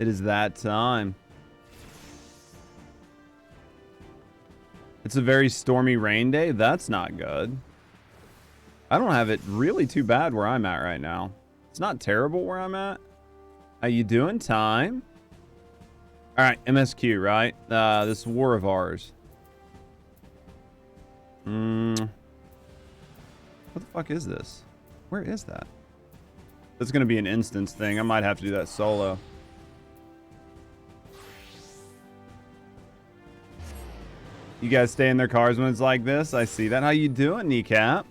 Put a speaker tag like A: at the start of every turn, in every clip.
A: It is that time. It's a very stormy rain day. That's not good. I don't have it really too bad where I'm at right now. It's not terrible where I'm at. How you doing, time? All right, MSQ, right? This war of ours. What the fuck is this? Where is that? That's going to be an instance thing. I might have to do that solo. You guys stay in their cars when it's like this? I see that. How you doing, Kneecap?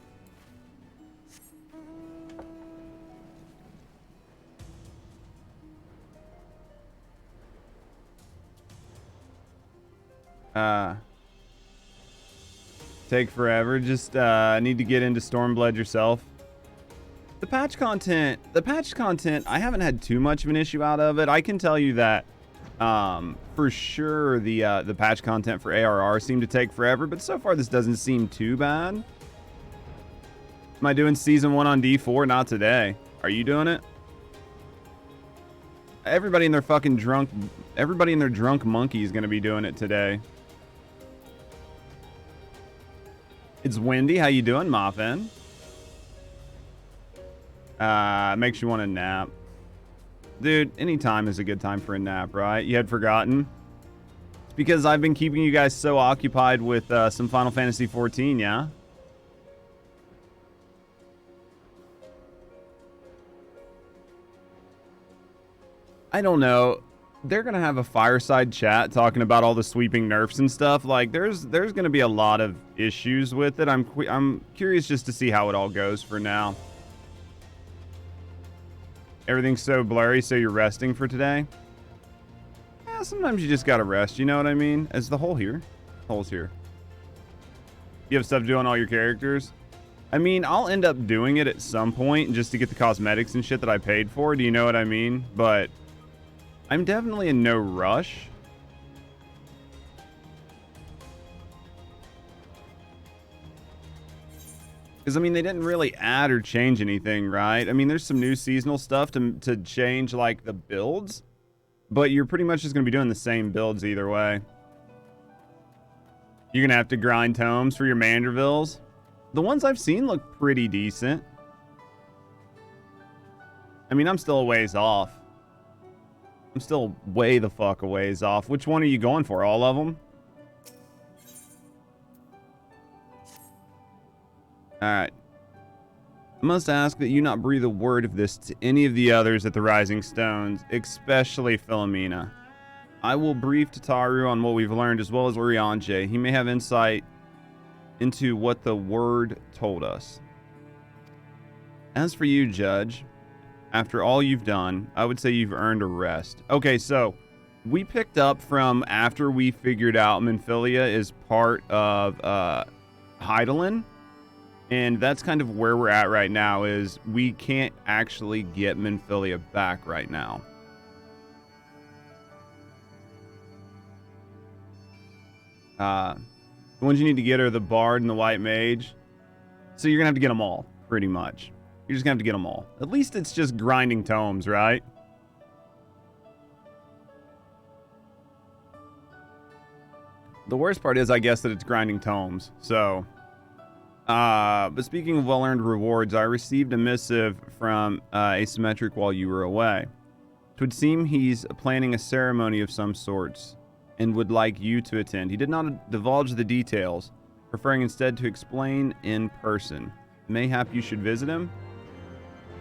A: Take forever. Just need to get into Stormblood yourself. The patch content, I haven't had too much of an issue out of it. I can tell you that for sure the patch content for ARR seemed to take forever, but so far this doesn't seem too bad. Am I doing season 1 on D4? Not today. Are you doing it? Everybody in their fucking drunk monkey is going to be doing it today. It's windy. How you doing, Muffin? Makes you want to nap. Dude, any time is a good time for a nap, right? You had forgotten? It's because I've been keeping you guys so occupied with some Final Fantasy XIV, yeah? I don't know. They're gonna have a fireside chat talking about all the sweeping nerfs and stuff. Like, there's gonna be a lot of issues with it. I'm curious just to see how it all goes for now. Everything's so blurry, so you're resting for today? Yeah, sometimes you just gotta rest, you know what I mean? Is the hole here? Hole's here. You have stuff to do on all your characters? I mean, I'll end up doing it at some point just to get the cosmetics and shit that I paid for. Do you know what I mean? But I'm definitely in no rush. Because, I mean, they didn't really add or change anything, right? I mean, there's some new seasonal stuff to change, like, the builds. But you're pretty much just going to be doing the same builds either way. You're going to have to grind tomes for your Mandervilles. The ones I've seen look pretty decent. I mean, I'm still a ways off. I'm still way the fuck a ways off. Which one are you going for? All of them? Alright. I must ask that you not breathe a word of this to any of the others at the Rising Stones, especially Philomena. I will brief Tataru on what we've learned as well as Urianger. He may have insight into what the word told us. As for you, Judge, after all you've done, I would say you've earned a rest. Okay, so we picked up from after we figured out Minfilia is part of Hydaelyn. And that's kind of where we're at right now, is we can't actually get Minfilia back right now. The ones you need to get are the Bard and the White Mage. So you're going to have to get them all, pretty much. You're just going to have to get them all. At least it's just grinding tomes, right? The worst part is, I guess, that it's grinding tomes. So, but speaking of well-earned rewards, I received a missive from Asymmetric while you were away. It would seem he's planning a ceremony of some sorts and would like you to attend. He did not divulge the details, preferring instead to explain in person. Mayhap you should visit him?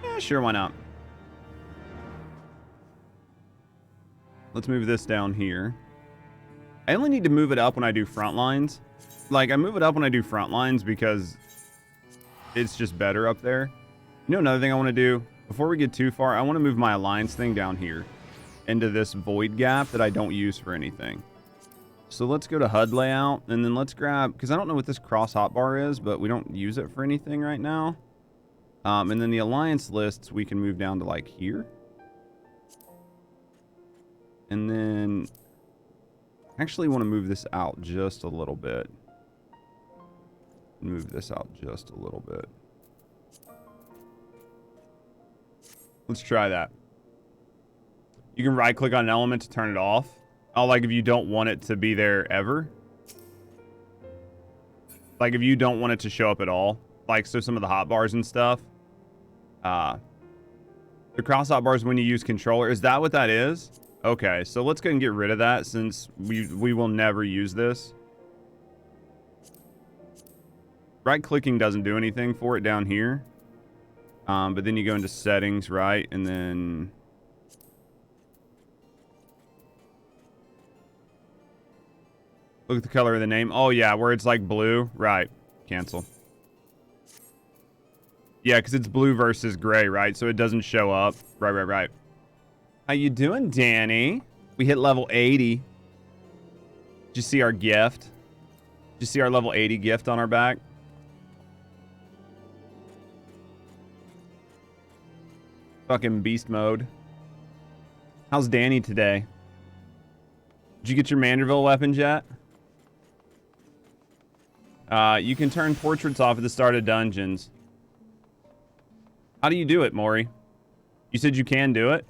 A: Yeah, sure, why not? Let's move this down here. I only need to move it up when I do front lines. Like, I move it up when I do front lines because it's just better up there. You know, another thing I want to do, before we get too far, I want to move my alliance thing down here into this void gap that I don't use for anything. So let's go to HUD layout, and then let's grab, because I don't know what this cross hotbar is, but we don't use it for anything right now. And then the alliance lists, we can move down to like here. And then I actually want to move this out just a little bit. Move this out just a little bit. Let's try that. You can right click on an element to turn it off. Oh, like if you don't want it to be there ever. Like if you don't want it to show up at all. Like so some of the hotbars and stuff. The cross hotbars when you use controller. Is that what that is? Okay, so let's go and get rid of that since we will never use this. Right clicking doesn't do anything for it down here. But then you go into settings, right? And then look at the color of the name. Oh yeah, where it's like blue. Right. Cancel. Yeah, because it's blue versus gray, right? So it doesn't show up. Right. How you doing, Danny? We hit level 80. Did you see our gift? Did you see our level 80 gift on our back? Fucking beast mode. How's Danny today? Did you get your Manderville weapons yet? You can turn portraits off at the start of dungeons. How do you do it, Maury? You said you can do it?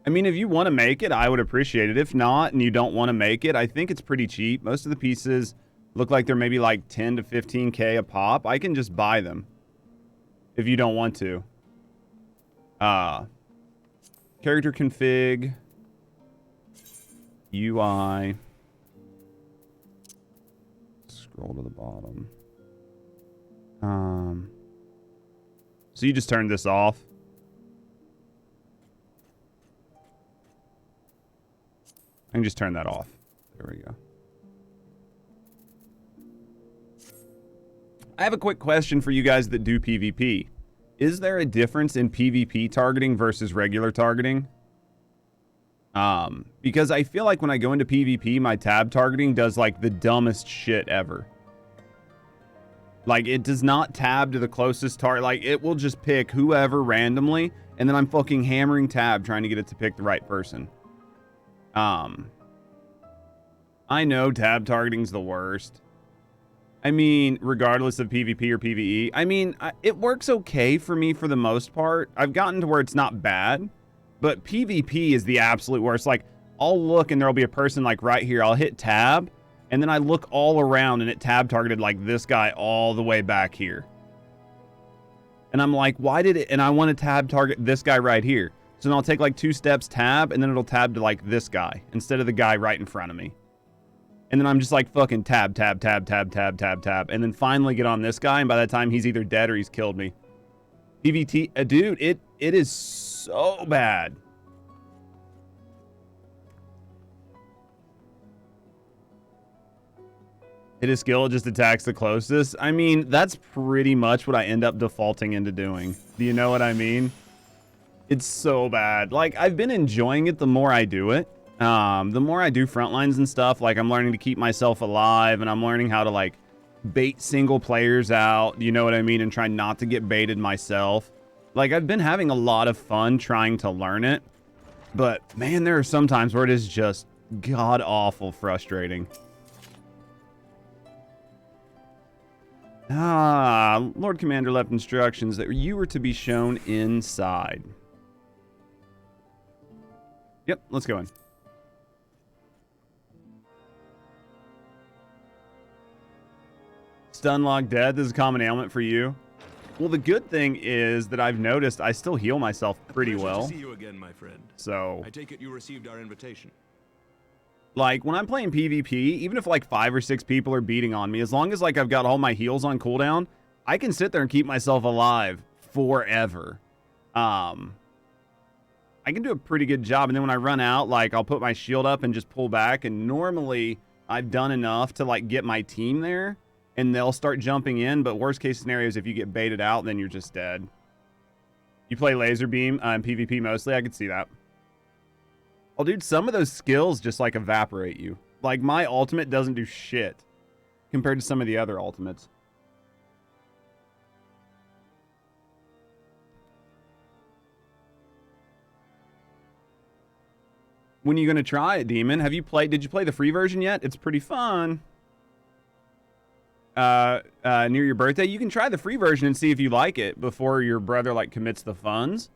A: I mean, if you want to make it, I would appreciate it. If not, and you don't want to make it, I think it's pretty cheap. Most of the pieces look like they're maybe like 10 to 15K a pop. I can just buy them if you don't want to. Character config. UI. Scroll to the bottom. So you just turned this off. I can just turn that off. There we go. I have a quick question for you guys that do PvP. Is there a difference in PvP targeting versus regular targeting? Because I feel like when I go into PvP, my tab targeting does like the dumbest shit ever. Like it does not tab to the closest target. Like it will just pick whoever randomly, and then I'm fucking hammering tab trying to get it to pick the right person. I know tab targeting's the worst. I mean, regardless of PvP or PvE, I mean, it works okay for me for the most part. I've gotten to where it's not bad, but PvP is the absolute worst. Like, I'll look and there'll be a person like right here. I'll hit tab, and then I look all around and it tab targeted like this guy all the way back here. And I'm like, why did it? And I want to tab target this guy right here. So then I'll take like 2 steps tab, and then it'll tab to like this guy instead of the guy right in front of me. And then I'm just like fucking tab, tab, tab, tab, tab, tab, tab. And then finally get on this guy, and by that time he's either dead or he's killed me. PvT, dude, it is so bad. Hit a skill, it just attacks the closest. I mean, that's pretty much what I end up defaulting into doing. Do you know what I mean? It's so bad. Like, I've been enjoying it the more I do it. The more I do frontlines and stuff, like I'm learning to keep myself alive, and I'm learning how to like bait single players out, you know what I mean, and try not to get baited myself. Like I've been having a lot of fun trying to learn it, but man, there are some times where it is just god awful frustrating. Lord Commander left instructions that you were to be shown inside. Yep, let's go in. Stunlock dead. This is a common ailment for you. Well, the good thing is that I've noticed I still heal myself pretty well.
B: To see you again, my friend.
A: So
B: I take it you received our invitation.
A: Like when I'm playing PvP, even if like 5 or 6 people are beating on me, as long as like I've got all my heals on cooldown, I can sit there and keep myself alive forever. I can do a pretty good job, and then when I run out, like I'll put my shield up and just pull back, and normally I've done enough to like get my team there. And they'll start jumping in, but worst case scenario is if you get baited out, then you're just dead. You play laser beam in PvP mostly, I could see that. Oh, dude, some of those skills just like evaporate you. Like my ultimate doesn't do shit compared to some of the other ultimates. When are you gonna try it, Demon? Did you play the free version yet? It's pretty fun. near your birthday, you can try the free version and see if you like it before your brother like commits the funds,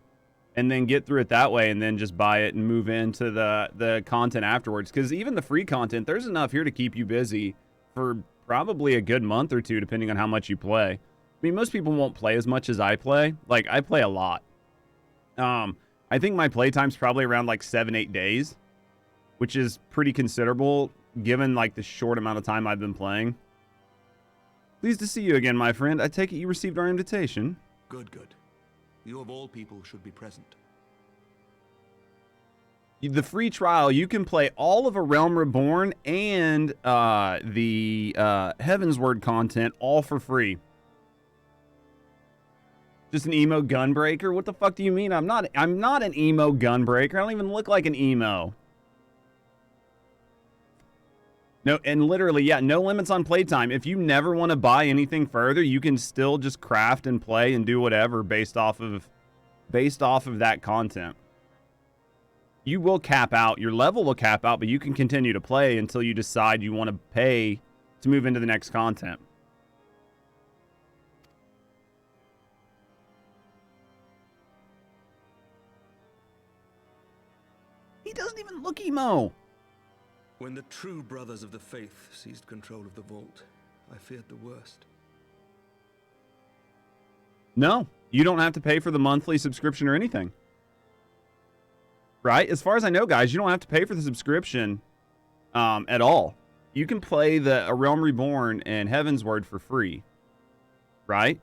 A: and then get through it that way, and then just buy it and move into the content afterwards. Because even the free content, there's enough here to keep you busy for probably a good month or two, depending on how much you play. I mean, most people won't play as much as I play. Like, I play a lot. I think my playtime's probably around like 7-8 days, which is pretty considerable given like the short amount of time I've been playing. Pleased to see you again, my friend. I take it you received our invitation.
B: Good, good. You of all people should be present.
A: The free trial, you can play all of A Realm Reborn and the Heavensward content all for free. Just an emo gunbreaker? What the fuck do you mean? I'm not an emo gunbreaker. I don't even look like an emo. No, and literally, yeah, no limits on playtime. If you never want to buy anything further, you can still just craft and play and do whatever based off of that content. You will cap out, your level will cap out, but you can continue to play until you decide you want to pay to move into the next content. He doesn't even look emo.
B: When the true brothers of the faith seized control of the vault, I feared the worst.
A: No, you don't have to pay for the monthly subscription or anything. Right? As far as I know, guys, you don't have to pay for the subscription at all. You can play the A Realm Reborn and Heavensward for free. Right?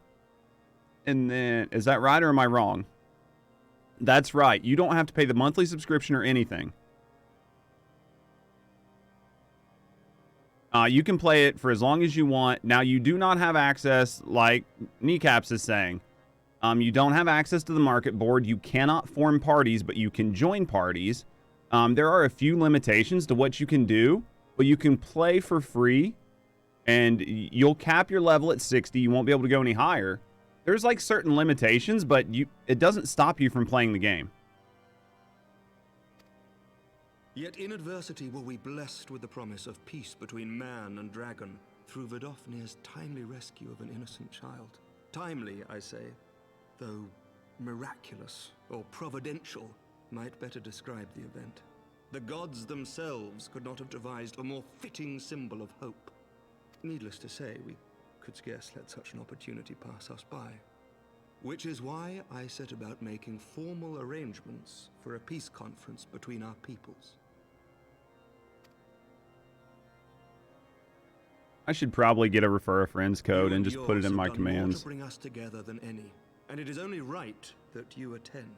A: And then, is that right or am I wrong? That's right. You don't have to pay the monthly subscription or anything. You can play it for as long as you want. Now, you do not have access, like Kneecaps is saying. You don't have access to the market board. You cannot form parties, but you can join parties. There are a few limitations to what you can do, but you can play for free, and you'll cap your level at 60. You won't be able to go any higher. There's like certain limitations, but it doesn't stop you from playing the game.
B: Yet in adversity were we blessed with the promise of peace between man and dragon through Vidofnir's timely rescue of an innocent child. Timely, I say, though miraculous or providential might better describe the event. The gods themselves could not have devised a more fitting symbol of hope. Needless to say, we could scarce let such an opportunity pass us by. Which is why I set about making formal arrangements for a peace conference between our peoples.
A: I should probably get a refer a friends code and just put it in my commands.
B: More to bring us together than any, and it is only right that you attend.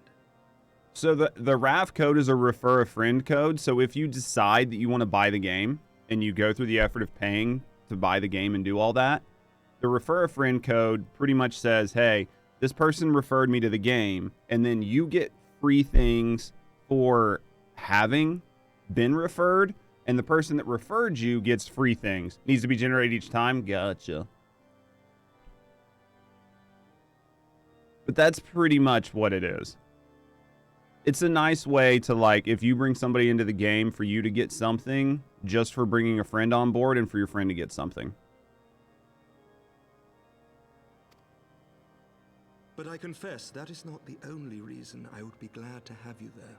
A: So the RAF code is a refer a friend code. So if you decide that you want to buy the game and you go through the effort of paying to buy the game and do all that, the refer a friend code pretty much says, hey, this person referred me to the game, and then you get free things for having been referred, and the person that referred you gets free things. Needs to be generated each time. Gotcha. But that's pretty much what it is. It's a nice way to, like, if you bring somebody into the game, for you to get something just for bringing a friend on board and for your friend to get something.
B: But I confess that is not the only reason I would be glad to have you there.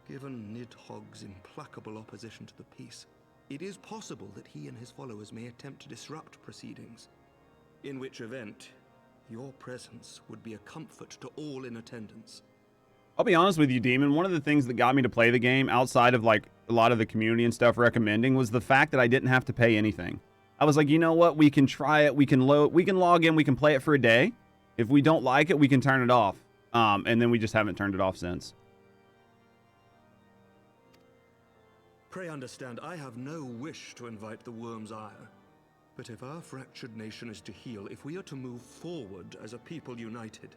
B: Given Nidhogg's implacable opposition to the peace, it is possible that he and his followers may attempt to disrupt proceedings, in which event your presence would be a comfort to all in attendance.
A: I'll be honest with you, Demon. One of the things that got me to play the game, outside of like a lot of the community and stuff recommending, was the fact that I didn't have to pay anything. I was like, you know what? We can try it. We can log in. We can play it for a day. If we don't like it, we can turn it off. And then we just haven't turned it off since.
B: Pray understand, I have no wish to invite the worm's ire. But if our fractured nation is to heal, if we are to move forward as a people united,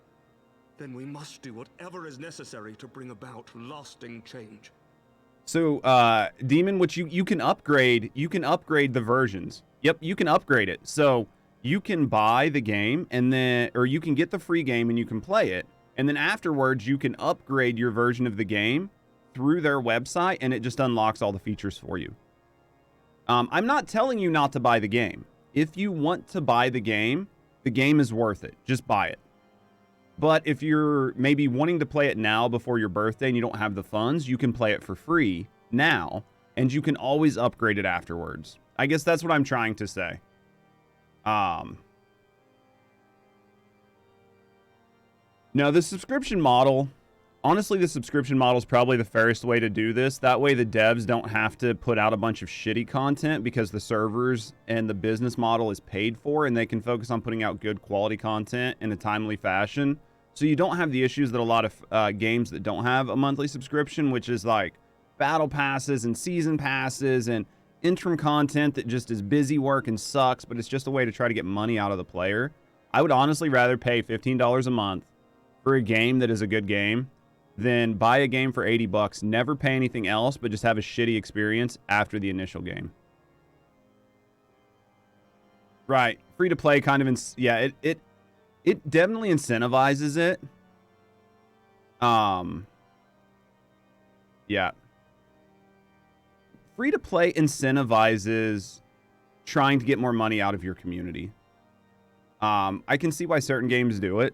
B: then we must do whatever is necessary to bring about lasting change.
A: So, Demon, which you can upgrade the versions. Yep, you can upgrade it. So you can buy the game and then, or you can get the free game and you can play it. And then afterwards, you can upgrade your version of the game through their website, and it just unlocks all the features for you. I'm not telling you not to buy the game. If you want to buy the game is worth it. Just buy it. But if you're maybe wanting to play it now before your birthday and you don't have the funds, you can play it for free now, and you can always upgrade it afterwards. I guess that's what I'm trying to say. No, the subscription model, honestly, the subscription model is probably the fairest way to do this. That way the devs don't have to put out a bunch of shitty content because the servers and the business model is paid for, and they can focus on putting out good quality content in a timely fashion. So you don't have the issues that a lot of games that don't have a monthly subscription, which is like battle passes and season passes and interim content that just is busy work and sucks, but it's just a way to try to get money out of the player. I would honestly rather pay $15 a month for a game that is a good game than buy a game for $80, never pay anything else, but just have a shitty experience after the initial game. Right. Free to play kind of, yeah, it definitely incentivizes it. Yeah. Free to play incentivizes trying to get more money out of your community. I can see why certain games do it.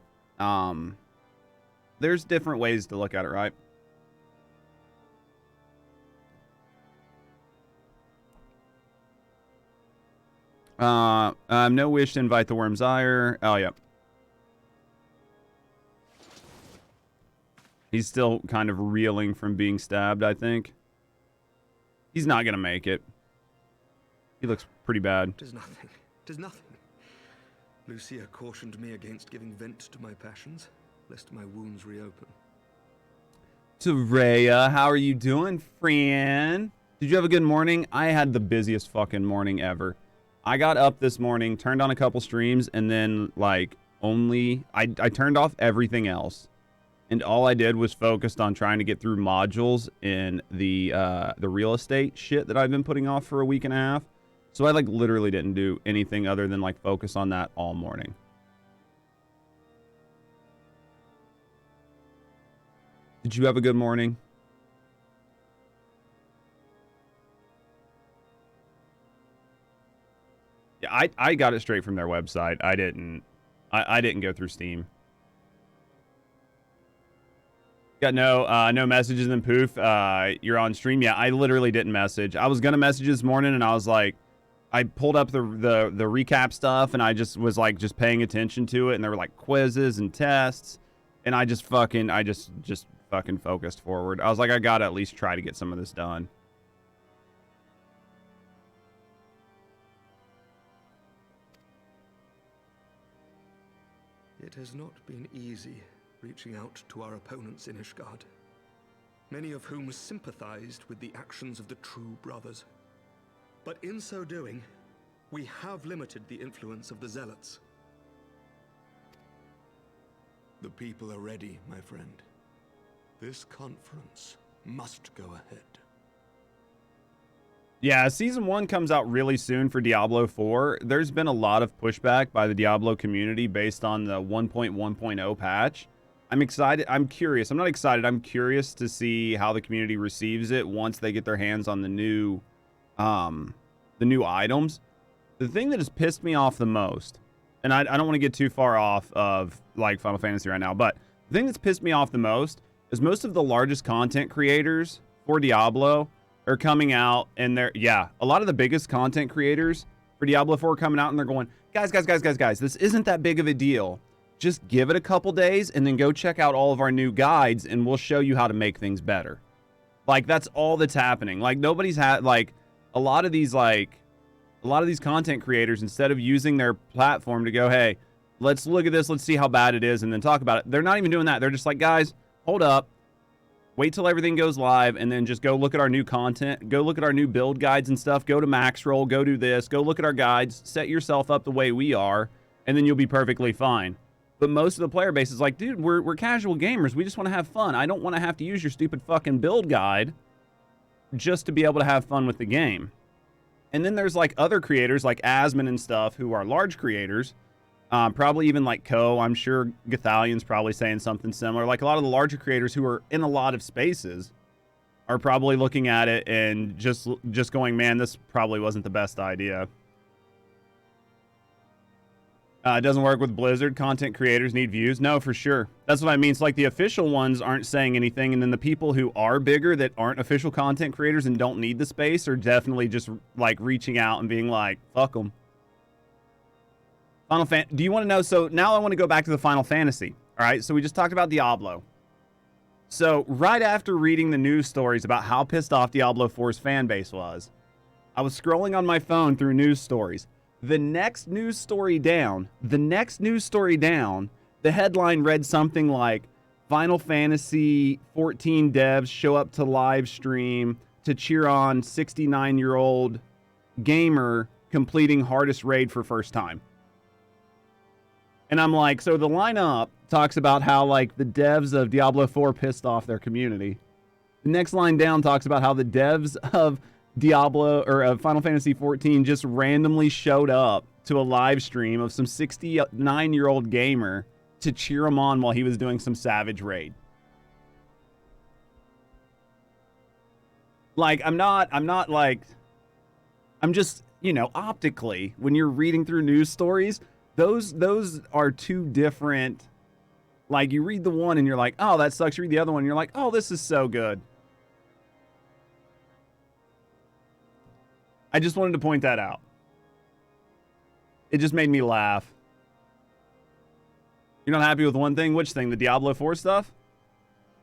A: There's different ways to look at it, right? No wish to invite the Worm's Ire. Oh, yeah. He's still kind of reeling from being stabbed, I think. He's not going to make it. He looks pretty bad.
B: 'Tis nothing. 'Tis nothing. Lucia cautioned me against giving vent to my passions, lest my wounds reopen.
A: Eorzea, how are you doing, friend? Did you have a good morning? I had the busiest fucking morning ever. I got up this morning, turned on a couple streams, and then, like, I turned off everything else. And all I did was focused on trying to get through modules in the real estate shit that I've been putting off for a week and a half. So I, like, literally didn't do anything other than, like, focus on that all morning. Did you have a good morning? Yeah, I got it straight from their website. I didn't go through Steam. Got no messages and poof. You're on stream. Yeah, I literally didn't message. I was gonna message this morning, and I was like, I pulled up the recap stuff, and I just was like just paying attention to it, and there were like quizzes and tests, and I just fucking focused forward. I was like, I gotta at least try to get some of this done.
B: It has not been easy reaching out to our opponents in Ishgard, many of whom sympathized with the actions of the true brothers. But in so doing, we have limited the influence of the zealots. The people are ready, my friend. This conference must go ahead.
A: Yeah, Season 1 comes out really soon for Diablo 4. There's been a lot of pushback by the Diablo community based on the 1.1.0 patch. I'm excited. I'm curious. I'm not excited. I'm curious to see how the community receives it once they get their hands on the new items. The thing that has pissed me off the most, and I don't want to get too far off of like Final Fantasy right now, but the thing that's pissed me off the most is most of the largest content creators for Diablo are coming out, and a lot of the biggest content creators for Diablo 4 are coming out, and they're going, guys, this isn't that big of a deal. Just give it a couple days and then go check out all of our new guides, and we'll show you how to make things better. Like, that's all that's happening. Like, nobody's had, like, a lot of these content creators, instead of using their platform to go, hey, let's look at this, let's see how bad it is, and then talk about it. They're not even doing that. They're just like, guys, hold up. Wait till everything goes live, and then just go look at our new content. Go look at our new build guides and stuff. Go to Max Roll. Go do this. Go look at our guides. Set yourself up the way we are, and then you'll be perfectly fine. But most of the player base is like, dude, we're casual gamers. We just want to have fun. I don't want to have to use your stupid fucking build guide just to be able to have fun with the game. And then there's like other creators like Asmon and stuff who are large creators. Probably even like I'm sure Gathalion's probably saying something similar. Like a lot of the larger creators who are in a lot of spaces are probably looking at it and just going, man, this probably wasn't the best idea. It doesn't work with Blizzard. Content creators need views. No, for sure. That's what I mean. It's like the official ones aren't saying anything, and then the people who are bigger that aren't official content creators and don't need the space are definitely just like reaching out and being like, fuck them. Do you want to know? So now I want to go back to the Final Fantasy. All right. So we just talked about Diablo. So right after reading the news stories about how pissed off Diablo 4's fan base was, I was scrolling on my phone through news stories. The next news story down, the headline read something like, Final Fantasy XIV devs show up to live stream to cheer on 69-year-old gamer completing hardest raid for first time. And I'm like, so the lineup talks about how like the devs of Diablo 4 pissed off their community. The next line down talks about how the devs of Diablo or of Final Fantasy XIV just randomly showed up to a live stream of some 69-year-old gamer to cheer him on while he was doing some savage raid. Like, I'm just, you know, optically, when you're reading through news stories, those are two different, like, you read the one and you're like, oh, that sucks. You read the other one and you're like, oh, this is so good. I just wanted to point that out. It just made me laugh. You're not happy with one thing? Which thing? The Diablo 4 stuff?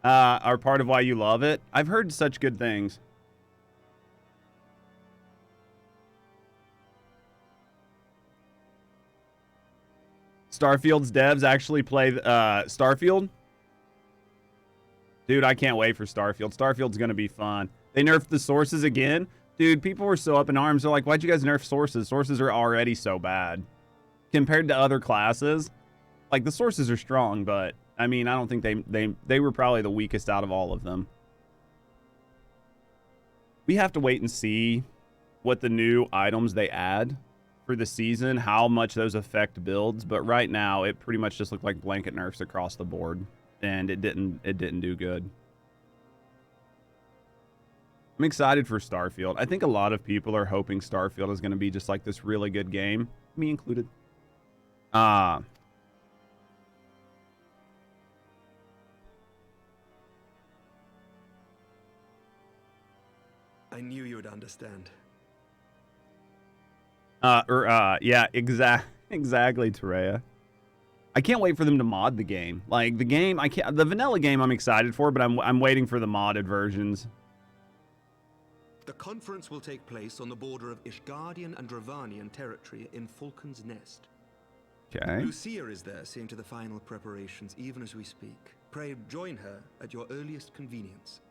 A: Are part of why you love it? I've heard such good things. Starfield's devs actually play Starfield? Dude, I can't wait for Starfield. Starfield's going to be fun. They nerfed the sources again. Dude, people were so up in arms. They're like, why'd you guys nerf sources? Sources are already so bad. Compared to other classes, like, the sources are strong, but, I mean, I don't think they were probably the weakest out of all of them. We have to wait and see what the new items they add for the season, how much those affect builds, but right now, it pretty much just looked like blanket nerfs across the board, and it didn't do good. I'm excited for Starfield. I think a lot of people are hoping Starfield is going to be just like this really good game, me included. I
B: knew you would understand.
A: Yeah, exactly, Terea. I can't wait for them to mod the game. Like, the game, the vanilla game I'm excited for, but I'm waiting for the modded versions.
B: The conference will take place on the border of Ishgardian and Dravanian territory in Falcon's Nest.
A: Okay.
B: Lucia is there seeing to the final preparations even as we speak. Pray join her at your earliest convenience.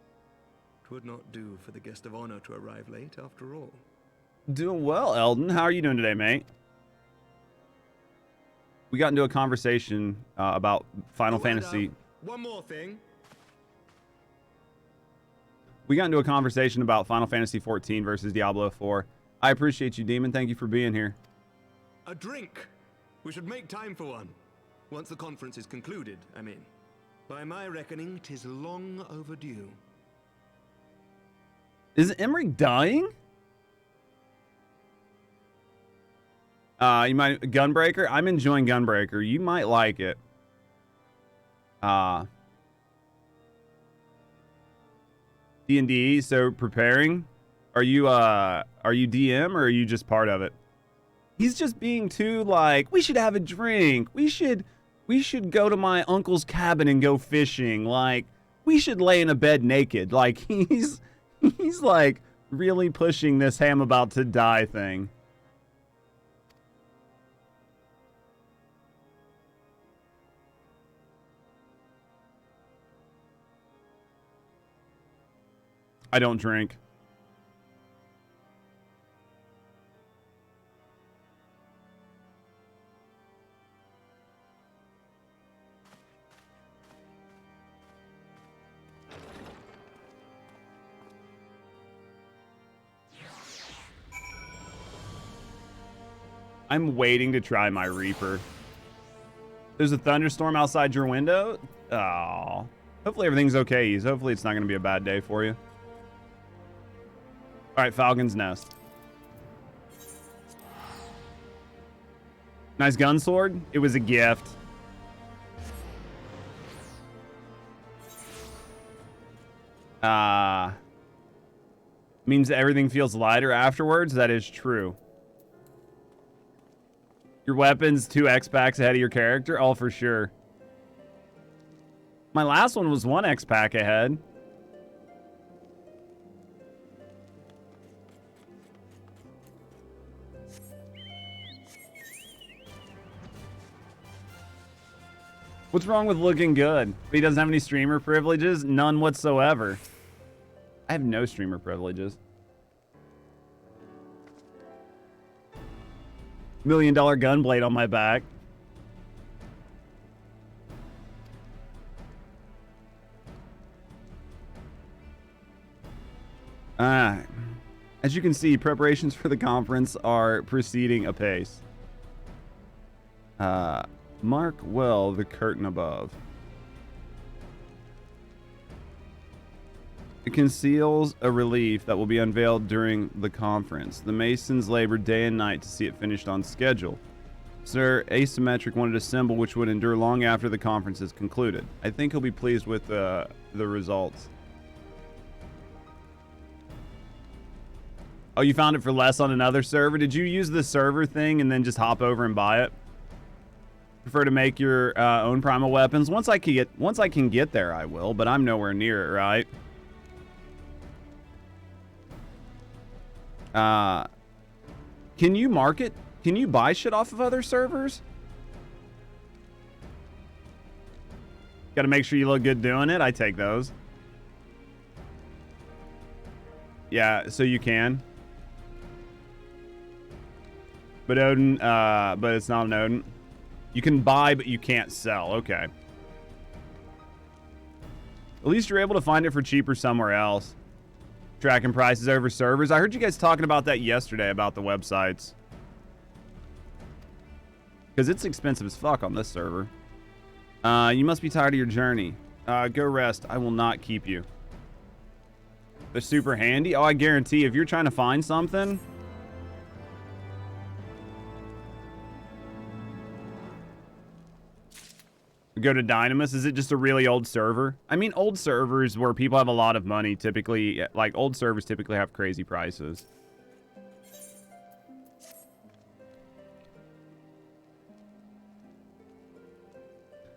B: 'Twould not do for the guest of honor to arrive late after all.
A: Doing well, Eldon. How are you doing today, mate? We got into a conversation about Final Fantasy.
B: One more thing.
A: We got into a conversation about Final Fantasy XIV versus Diablo 4. I appreciate you, Demon. Thank you for being here.
B: A drink. We should make time for one. Once the conference is concluded, I mean. By my reckoning, 'tis long overdue.
A: Is Emmerich dying? You might... Gunbreaker? I'm enjoying Gunbreaker. You might like it. D&D, so preparing. Are you DM or are you just part of it? He's just being too like, we should have a drink. We should go to my uncle's cabin and go fishing. Like, we should lay in a bed naked. Like, he's like really pushing this "hey, I'm about to die" thing. I don't drink. I'm waiting to try my Reaper. There's a thunderstorm outside your window? Oh. Hopefully everything's okay. Hopefully it's not going to be a bad day for you. All right, Falcon's Nest. Nice gun sword. It was a gift. Means that everything feels lighter afterwards. That is true. Your weapon's 2 X-packs ahead of your character? Oh, for sure. My last one was 1 X-pack ahead. What's wrong with looking good? He doesn't have any streamer privileges? None whatsoever. I have no streamer privileges. $1 million gunblade on my back. As you can see, preparations for the conference are proceeding apace. Mark well the curtain above. It conceals a relief that will be unveiled during the conference. The Masons labored day and night to see it finished on schedule. Sir Asymmetric wanted a symbol which would endure long after the conference is concluded. I think he'll be pleased with the results. Oh, you found it for less on another server? Did you use the server thing and then just hop over and buy it? Prefer to make your own primal weapons? Once I can get there, I will, but I'm nowhere near it, right? Can you market? Can you buy shit off of other servers? Got to make sure you look good doing it. I take those. Yeah, so you can. But Odin, but it's not an Odin. You can buy, but you can't sell. Okay. At least you're able to find it for cheaper somewhere else. Tracking prices over servers. I heard you guys talking about that yesterday about the websites. Because it's expensive as fuck on this server. You must be tired of your journey. Go rest. I will not keep you. They're super handy. Oh, I guarantee if you're trying to find something... Go to Dynamis. Is it just a really old server? I mean, old servers where people have a lot of money typically, like old servers typically have crazy prices.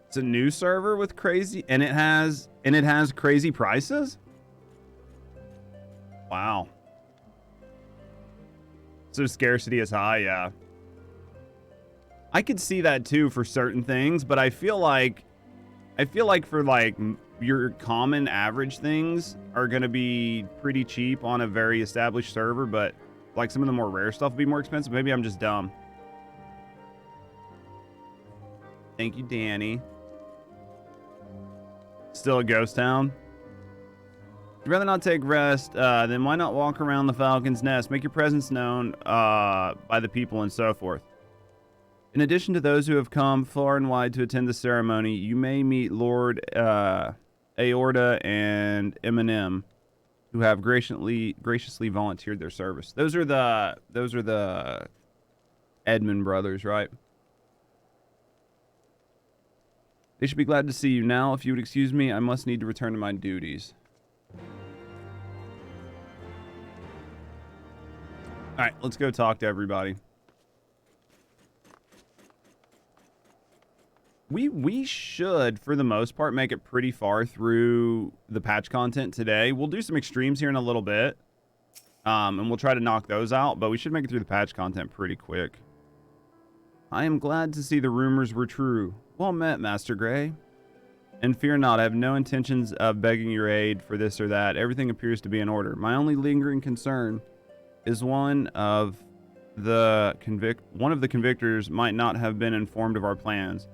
A: It's a new server with crazy, and it has crazy prices? Wow. So scarcity is high, yeah. I could see that too for certain things, but I feel like for like your common average things are going to be pretty cheap on a very established server, but like some of the more rare stuff will be more expensive. Maybe I'm just dumb. Thank you, Danny. Still a ghost town? If you'd rather not take rest, then why not walk around the Falcon's Nest? Make your presence known by the people and so forth. In addition to those who have come far and wide to attend the ceremony, you may meet Lord Aorta and Eminem, who have graciously volunteered their service. Those are the Edmund brothers, right? They should be glad to see you now. If you would excuse me, I must need to return to my duties. All right, let's go talk to everybody. We should, for the most part, make it pretty far through the patch content today. We'll do some extremes here in a little bit, and we'll try to knock those out, but we should make it through the patch content pretty quick. I am glad to see the rumors were true. Well met, Master Gray. And fear not, I have no intentions of begging your aid for this or that. Everything appears to be in order. My only lingering concern is one of the convictors might not have been informed of our plans.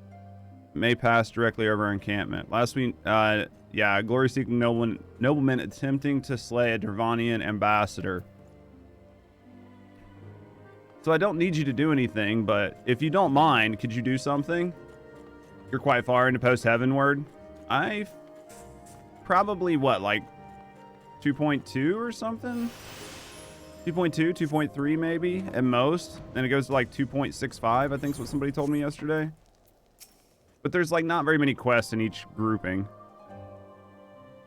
A: May pass directly over our encampment. Last week, yeah, glory-seeking nobleman attempting to slay a Dervanian ambassador. So I don't need you to do anything, but if you don't mind, could you do something? You're quite far into post-Heavenward. Probably, what, like 2.2 or something? 2.2, 2.3 maybe at most. And it goes to like 2.65, I think is what somebody told me yesterday. But there's like not very many quests in each grouping.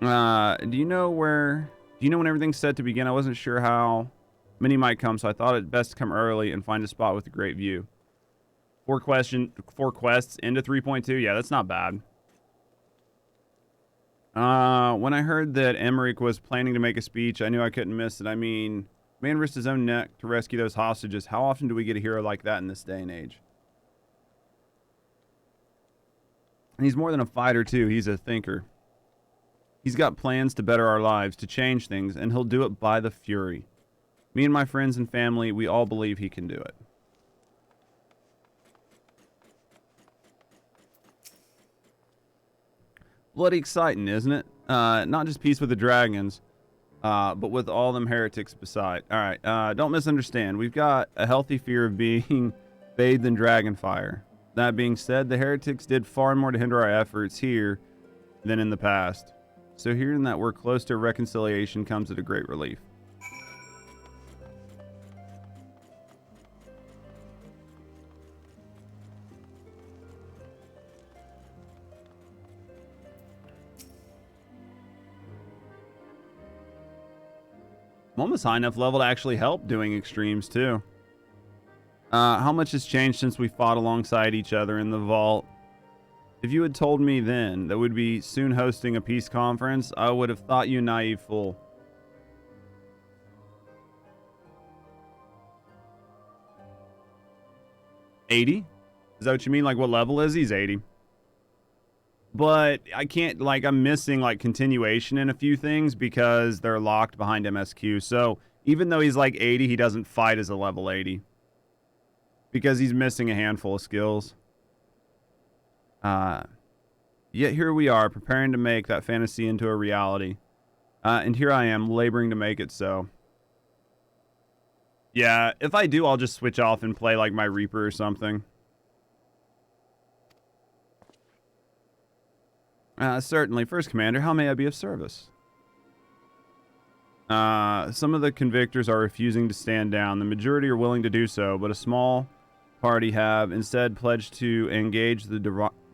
A: Do you know when everything's set to begin? I wasn't sure how many might come, so I thought it best to come early and find a spot with a great view. 4 quests into 3.2. Yeah, that's not bad. When I heard that Emmerich was planning to make a speech, I knew I couldn't miss it. I mean, man risked his own neck to rescue those hostages. How often do we get a hero like that in this day and age? And he's more than a fighter, too. He's a thinker. He's got plans to better our lives, to change things, and he'll do it by the fury. Me and my friends and family, we all believe he can do it. Bloody exciting, isn't it? Not just peace with the dragons, but with all them heretics beside. Alright, don't misunderstand. We've got a healthy fear of being bathed in dragon fire. That being said, the heretics did far more to hinder our efforts here than in the past. So hearing that we're close to reconciliation comes at a great relief. I'm almost high enough level to actually help doing extremes too. How much has changed since we fought alongside each other in the vault? If you had told me then that we'd be soon hosting a peace conference, I would have thought you a naive fool. $80? Is that what you mean? Like, what level is he? He's 80. But I can't, like, I'm missing, like, continuation in a few things because they're locked behind MSQ. So, even though he's, like, 80, he doesn't fight as a level 80. Because he's missing a handful of skills. Yet here we are, preparing to make that fantasy into a reality. And here I am, laboring to make it so. Yeah, if I do, I'll just switch off and play, like, my Reaper or something. Certainly. First Commander, how may I be of service? Some of the convictors are refusing to stand down. The majority are willing to do so, but a small party have instead pledged to engage the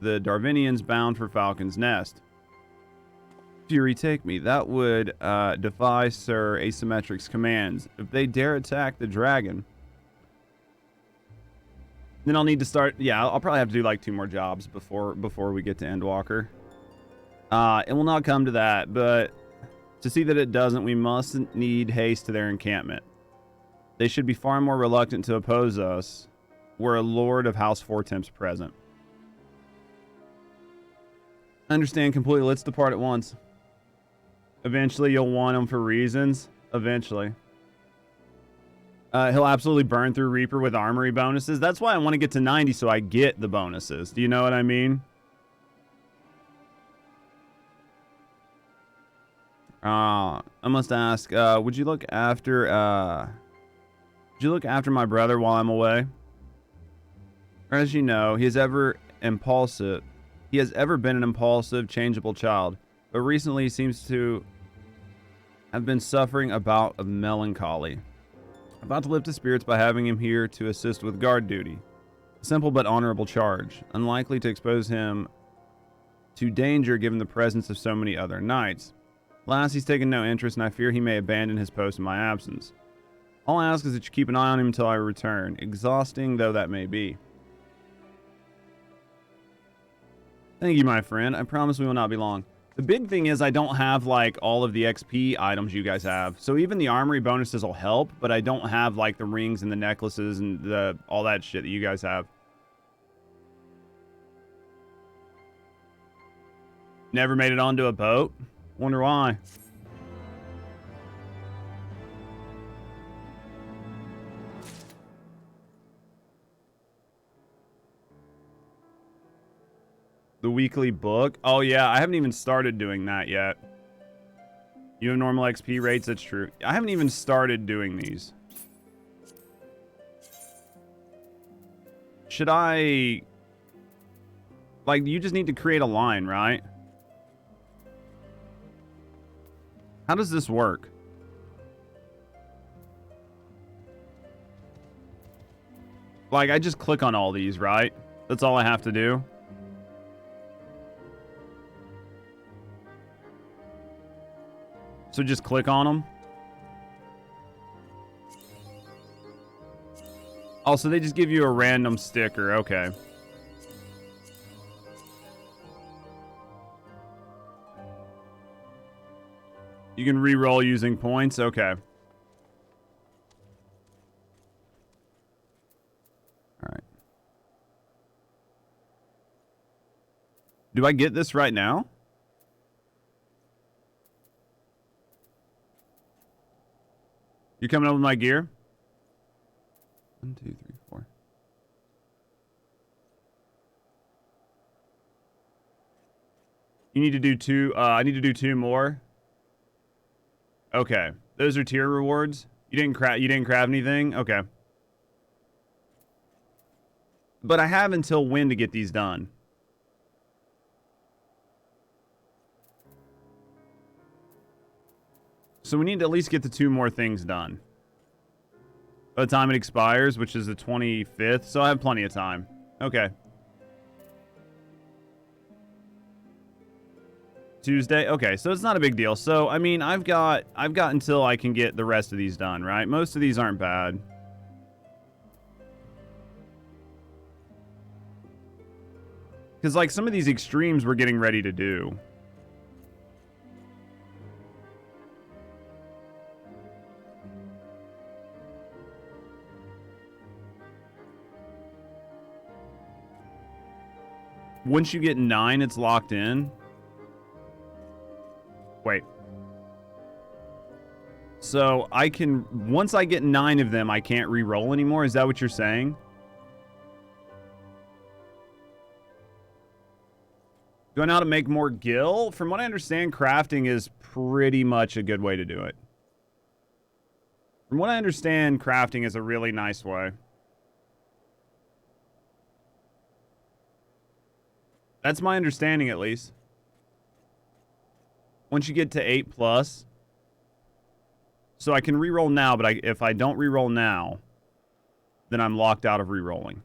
A: Darwinians bound for Falcon's Nest. Fury, take me. That would defy Sir Asymmetric's commands. If they dare attack the dragon, then I'll need to start... Yeah, I'll probably have to do like 2 more jobs before we get to Endwalker. It will not come to that, but to see that it doesn't, we must need haste to their encampment. They should be far more reluctant to oppose us were a Lord of House Fourtemps present. I understand completely. Let's depart at once. Eventually, you'll want him for reasons. Eventually. He'll absolutely burn through Reaper with armory bonuses. That's why I want to get to 90 so I get the bonuses. Do you know what I mean? I must ask, would you look after my brother while I'm away? As you know, he has ever been an impulsive, changeable child, but recently he seems to have been suffering a bout of melancholy. About to lift his spirits by having him here to assist with guard duty. A simple but honorable charge, unlikely to expose him to danger given the presence of so many other knights. Last, he's taken no interest, and I fear he may abandon his post in my absence. All I ask is that you keep an eye on him until I return, exhausting though that may be. Thank you, my friend. I promise we will not be long. The big thing is I don't have, like, all of the XP items you guys have. So even the armory bonuses will help, but I don't have, like, the rings and the necklaces and all that shit that you guys have. Never made it onto a boat? Wonder why. The weekly book? Oh yeah, I haven't even started doing that yet. You have normal XP rates? That's true. I haven't even started doing these. Should I... Like, you just need to create a line, right? How does this work? Like, I just click on all these, right? That's all I have to do. So just click on them. Oh, so they just give you a random sticker. Okay. You can re-roll using points. Okay. All right. Do I get this right now? You coming up with my gear? 1, 2, 3, 4. You need to do 2. I need to do 2 more. Okay, those are tier rewards. You didn't craft anything. Okay. But I have until when to get these done? So we need to at least get the 2 more things done by the time it expires, which is the 25th. So I have plenty of time. Okay. Tuesday. Okay, so it's not a big deal. So I mean, I've got until I can get the rest of these done, right? Most of these aren't bad. Because like some of these extremes we're getting ready to do. Once you get 9, it's locked in. Wait. So I can, once I get 9 of them, I can't re-roll anymore? Is that what you're saying? Do I know how to make more gil? From what I understand, crafting is pretty much a good way to do it. From what I understand, crafting is a really nice way. That's my understanding, at least. Once you get to 8+. So I can re-roll now, but if I don't re-roll now, then I'm locked out of re-rolling.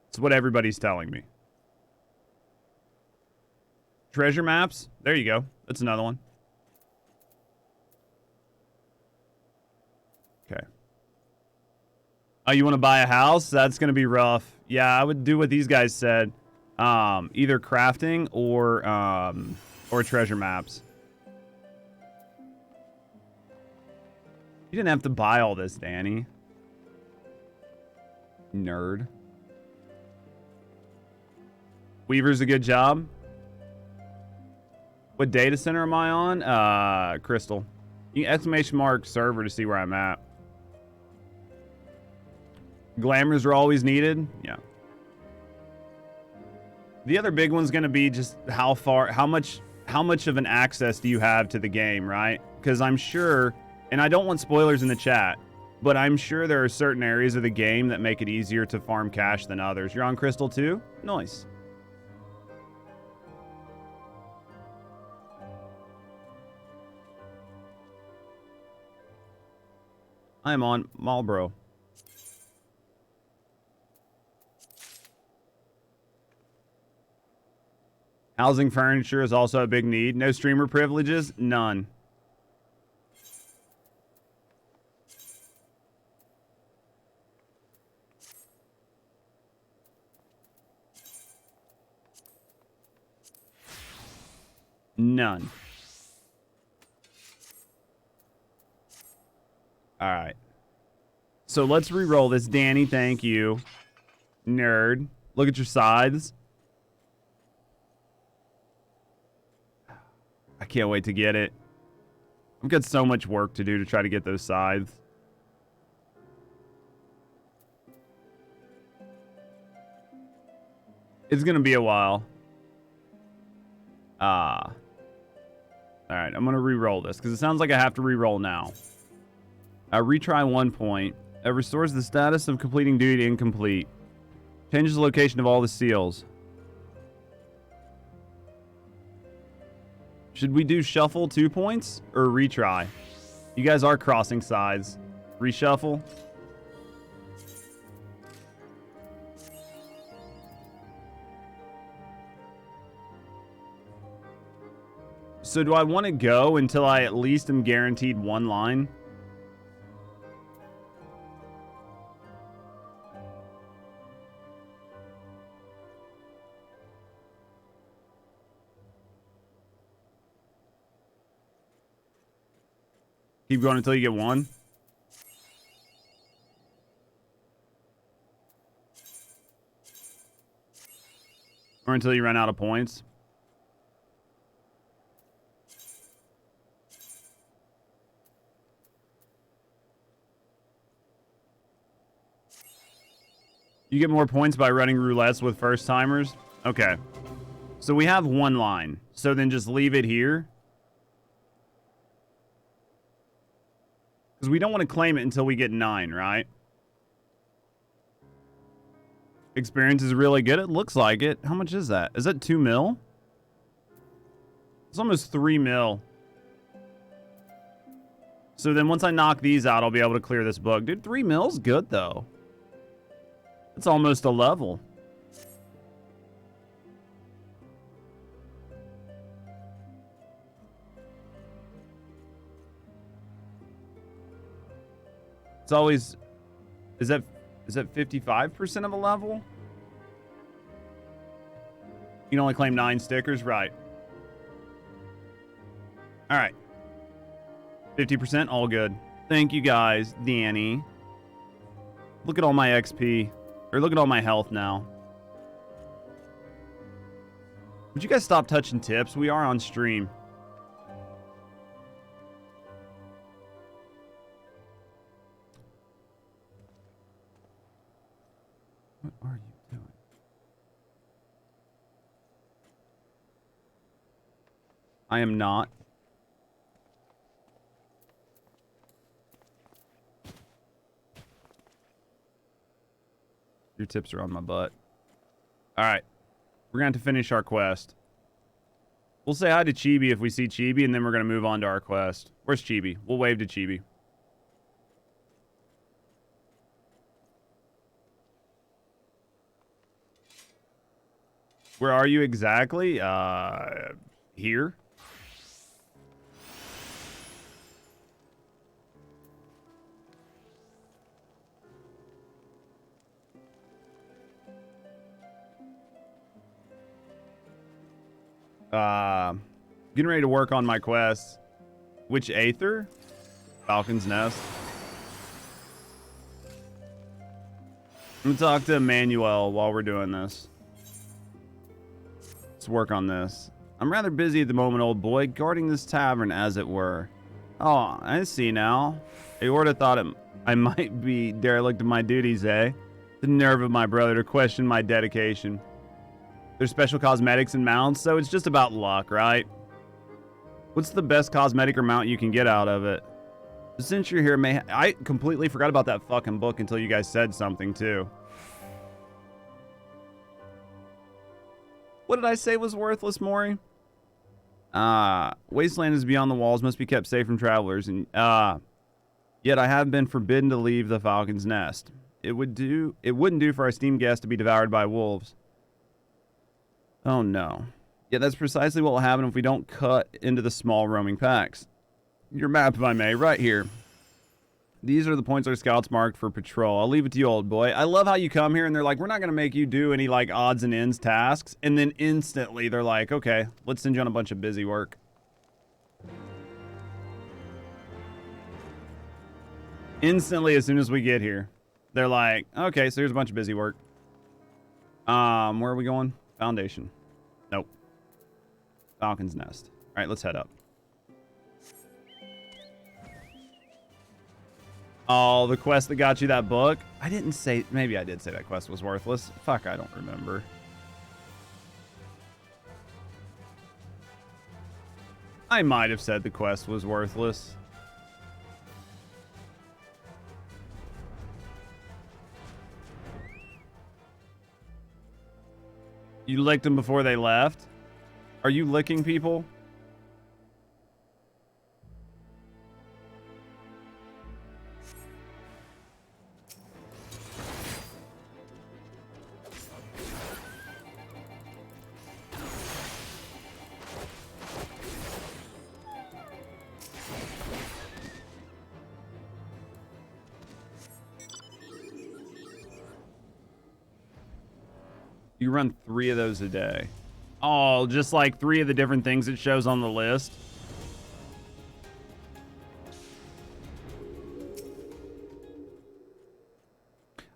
A: That's what everybody's telling me. Treasure maps. There you go. That's another one. Okay. Oh, you want to buy a house? That's going to be rough. Yeah, I would do what these guys said. Either crafting or treasure maps. You didn't have to buy all this, Danny. Nerd. Weaver's a good job. What data center am I on? Crystal. You can exclamation mark server to see where I'm at. Glamours are always needed. Yeah. The other big one's going to be just how much of an access do you have to the game, right? Because I'm sure, and I don't want spoilers in the chat, but I'm sure there are certain areas of the game that make it easier to farm cash than others. You're on Crystal too? Nice. I'm on Marlboro. Housing furniture is also a big need. No streamer privileges? None. None. All right. So let's re-roll this. Danny, thank you. Nerd. Look at your scythes. I can't wait to get it. I've got so much work to do to try to get those scythes. It's going to be a while. All right, I'm going to re-roll this because it sounds like I have to re-roll now. Retry 1 point. It restores the status of completing duty to incomplete. Changes the location of all the seals. Should we do shuffle 2 points or retry? You guys are crossing sides. Reshuffle. So do I want to go until I at least am guaranteed one line? Keep going until you get one? Or until you run out of points? You get more points by running roulettes with first timers? Okay. So we have one line. So then just leave it here. Because we don't want to claim it until we get 9, right? Experience is really good. It looks like it. How much is that? Is that 2 mil? It's almost 3 mil. So then once I knock these out, I'll be able to clear this book. Dude, 3 mil's good, though. It's almost a level. It's always... Is that 55% of a level? You can only claim 9 stickers? Right. Alright. 50%? All good. Thank you guys, Danny. Look at all my XP. Or look at all my health now. Would you guys stop touching tips? We are on stream. What are you doing? I am not. Your tips are on my butt. Alright. We're going to have to finish our quest. We'll say hi to Chibi if we see Chibi, and then we're going to move on to our quest. Where's Chibi? We'll wave to Chibi. Where are you exactly? Here. Getting ready to work on my quest. Which Aether? Falcon's Nest. I'm gonna talk to Emmanuel while we're doing this. Let's work on this. I'm rather busy at the moment, old boy, guarding this tavern, as it were. Oh, I see now. Eorzea thought I might be derelict of my duties, eh? The nerve of my brother to question my dedication. There's special cosmetics and mounts, so it's just about luck, right? What's the best cosmetic or mount you can get out of it? Since you're here, I completely forgot about that fucking book until you guys said something, too. What did I say was worthless, Maury? Wasteland is beyond the walls, must be kept safe from travelers, and, yet I have been forbidden to leave the Falcon's Nest. It wouldn't do for our esteemed guest to be devoured by wolves. Oh, no. Yeah, that's precisely what will happen if we don't cut into the small roaming packs. Your map, if I may, right here. These are the points our scouts marked for patrol. I'll leave it to you, old boy. I love how you come here and they're like, we're not going to make you do any, like, odds and ends tasks. And then instantly they're like, okay, let's send you on a bunch of busy work. Instantly, as soon as we get here, they're like, okay, so here's a bunch of busy work. Where are we going? Foundation. Nope. Falcon's Nest. All right, let's head up. Oh, the quest that got you that book? I didn't say... Maybe I did say that quest was worthless. Fuck, I don't remember. I might have said the quest was worthless. You licked them before they left? Are you licking people? You run 3 of those a day. Oh, just like 3 of the different things it shows on the list.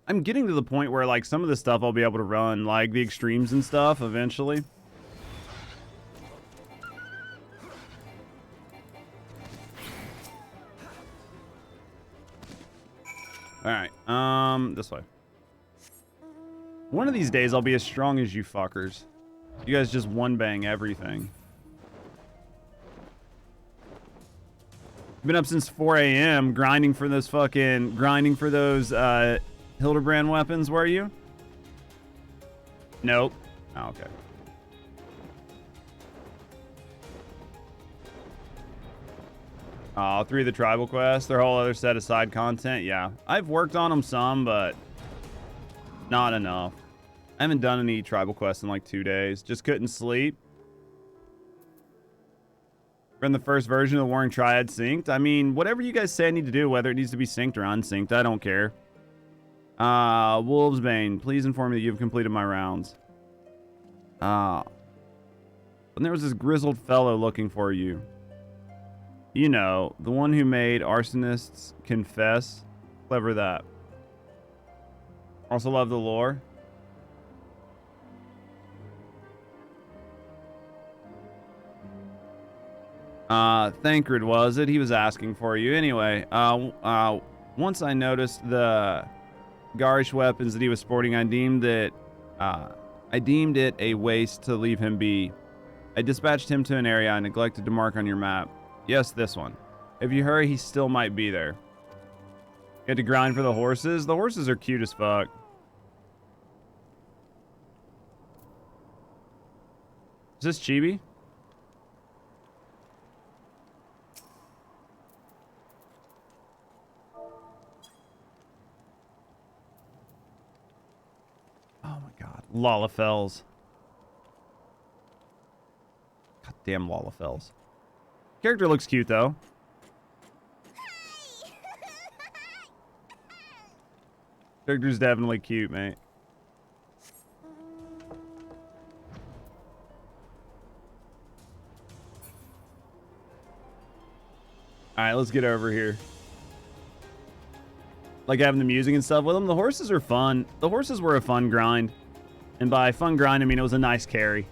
A: I'm getting to the point where like some of the stuff I'll be able to run, like the extremes and stuff eventually. All right, this way. One of these days I'll be as strong as you fuckers. You guys just one bang everything. Been up since 4 a.m. grinding for those Hildebrand weapons, were you? Nope. Oh, okay. Oh, 3 of the tribal quests. Their whole other set of side content. Yeah. I've worked on them some, but not enough. I haven't done any tribal quests in like 2 days. Just couldn't sleep. Run the first version of the Warring Triad synced. I mean, whatever you guys say I need to do, whether it needs to be synced or unsynced, I don't care. Wolvesbane, please inform me that you've completed my rounds. And there was this grizzled fellow looking for you. You know, the one who made arsonists confess. Clever that. Also love the lore. Thancred was it? He was asking for you. Anyway, once I noticed the garish weapons that he was sporting, I deemed it a waste to leave him be. I dispatched him to an area I neglected to mark on your map. Yes, this one. If you hurry, he still might be there. You had to grind for the horses? The horses are cute as fuck. Is this Chibi? Oh my god. Lalafels. Goddamn Lalafels. Character looks cute though. Character's definitely cute, mate. Alright, let's get over here. Like having the music and stuff with them. The horses are fun. The horses were a fun grind. And by fun grind, I mean it was a nice carry.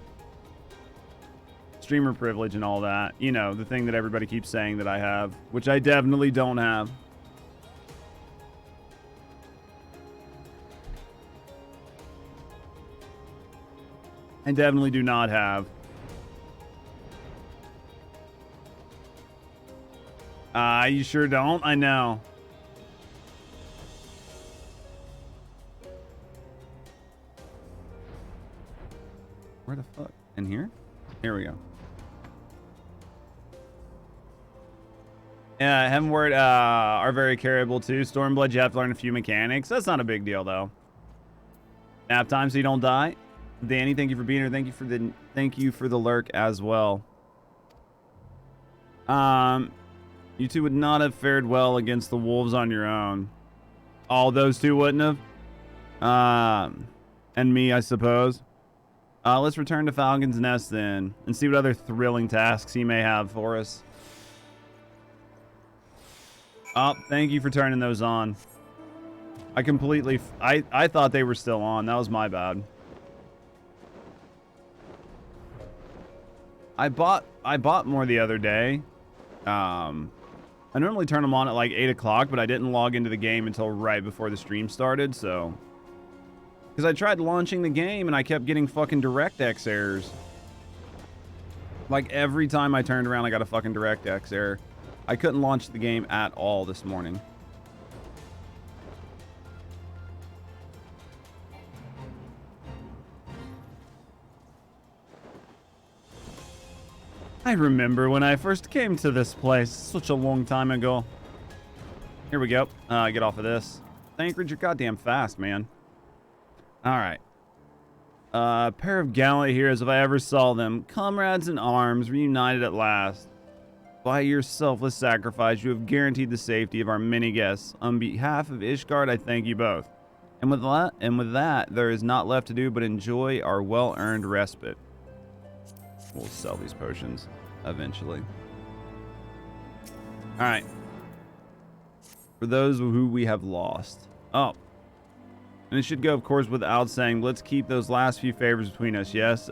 A: Streamer privilege and all that. You know, the thing that everybody keeps saying that I have. Which I definitely don't have. I definitely do not have. You sure don't? I know. Where the fuck? In here? Here we go. Yeah, Heavensward are very carryable too. Stormblood, you have to learn a few mechanics. That's not a big deal though. Nap time so you don't die. Danny, thank you for being here. Thank you for the lurk as well. You two would not have fared well against the wolves on your own. All those two wouldn't have. And me, I suppose. Let's return to Falcon's Nest then and see what other thrilling tasks he may have for us. Oh, thank you for turning those on. I completely... I thought they were still on. That was my bad. I bought more the other day. I normally turn them on at like 8 o'clock, but I didn't log into the game until right before the stream started, so... Because I tried launching the game and I kept getting fucking DirectX errors. Like every time I turned around, I got a fucking DirectX error. I couldn't launch the game at all this morning. I remember when I first came to this place such a long time ago. Here we go. Get off of this. Thancred, you're goddamn fast, man. Alright. Pair of gallant heroes if I ever saw them. Comrades in arms, reunited at last. By your selfless sacrifice, you have guaranteed the safety of our many guests. On behalf of Ishgard, I thank you both. And with that, there is not left to do but enjoy our well-earned respite. We'll sell these potions eventually. All right. For those who we have lost. Oh. And it should go, of course, without saying, let's keep those last few favors between us. Yes,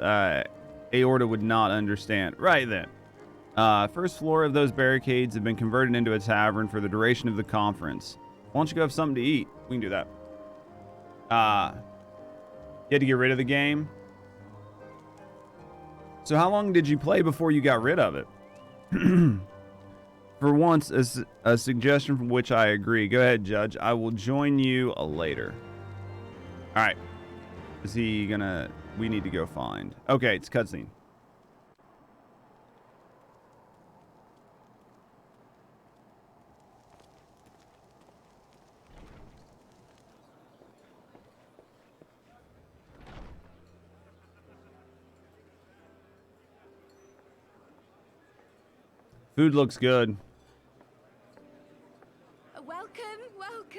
A: Aorta would not understand. Right then. First floor of those barricades have been converted into a tavern for the duration of the conference. Why don't you go have something to eat? We can do that. You had to get rid of the game. So how long did you play before you got rid of it? For once, a suggestion from which I agree. Go ahead, Judge. I will join you later. All right. Is he gonna... We need to go find... Okay, it's cutscene. Food looks good.
C: Welcome, welcome.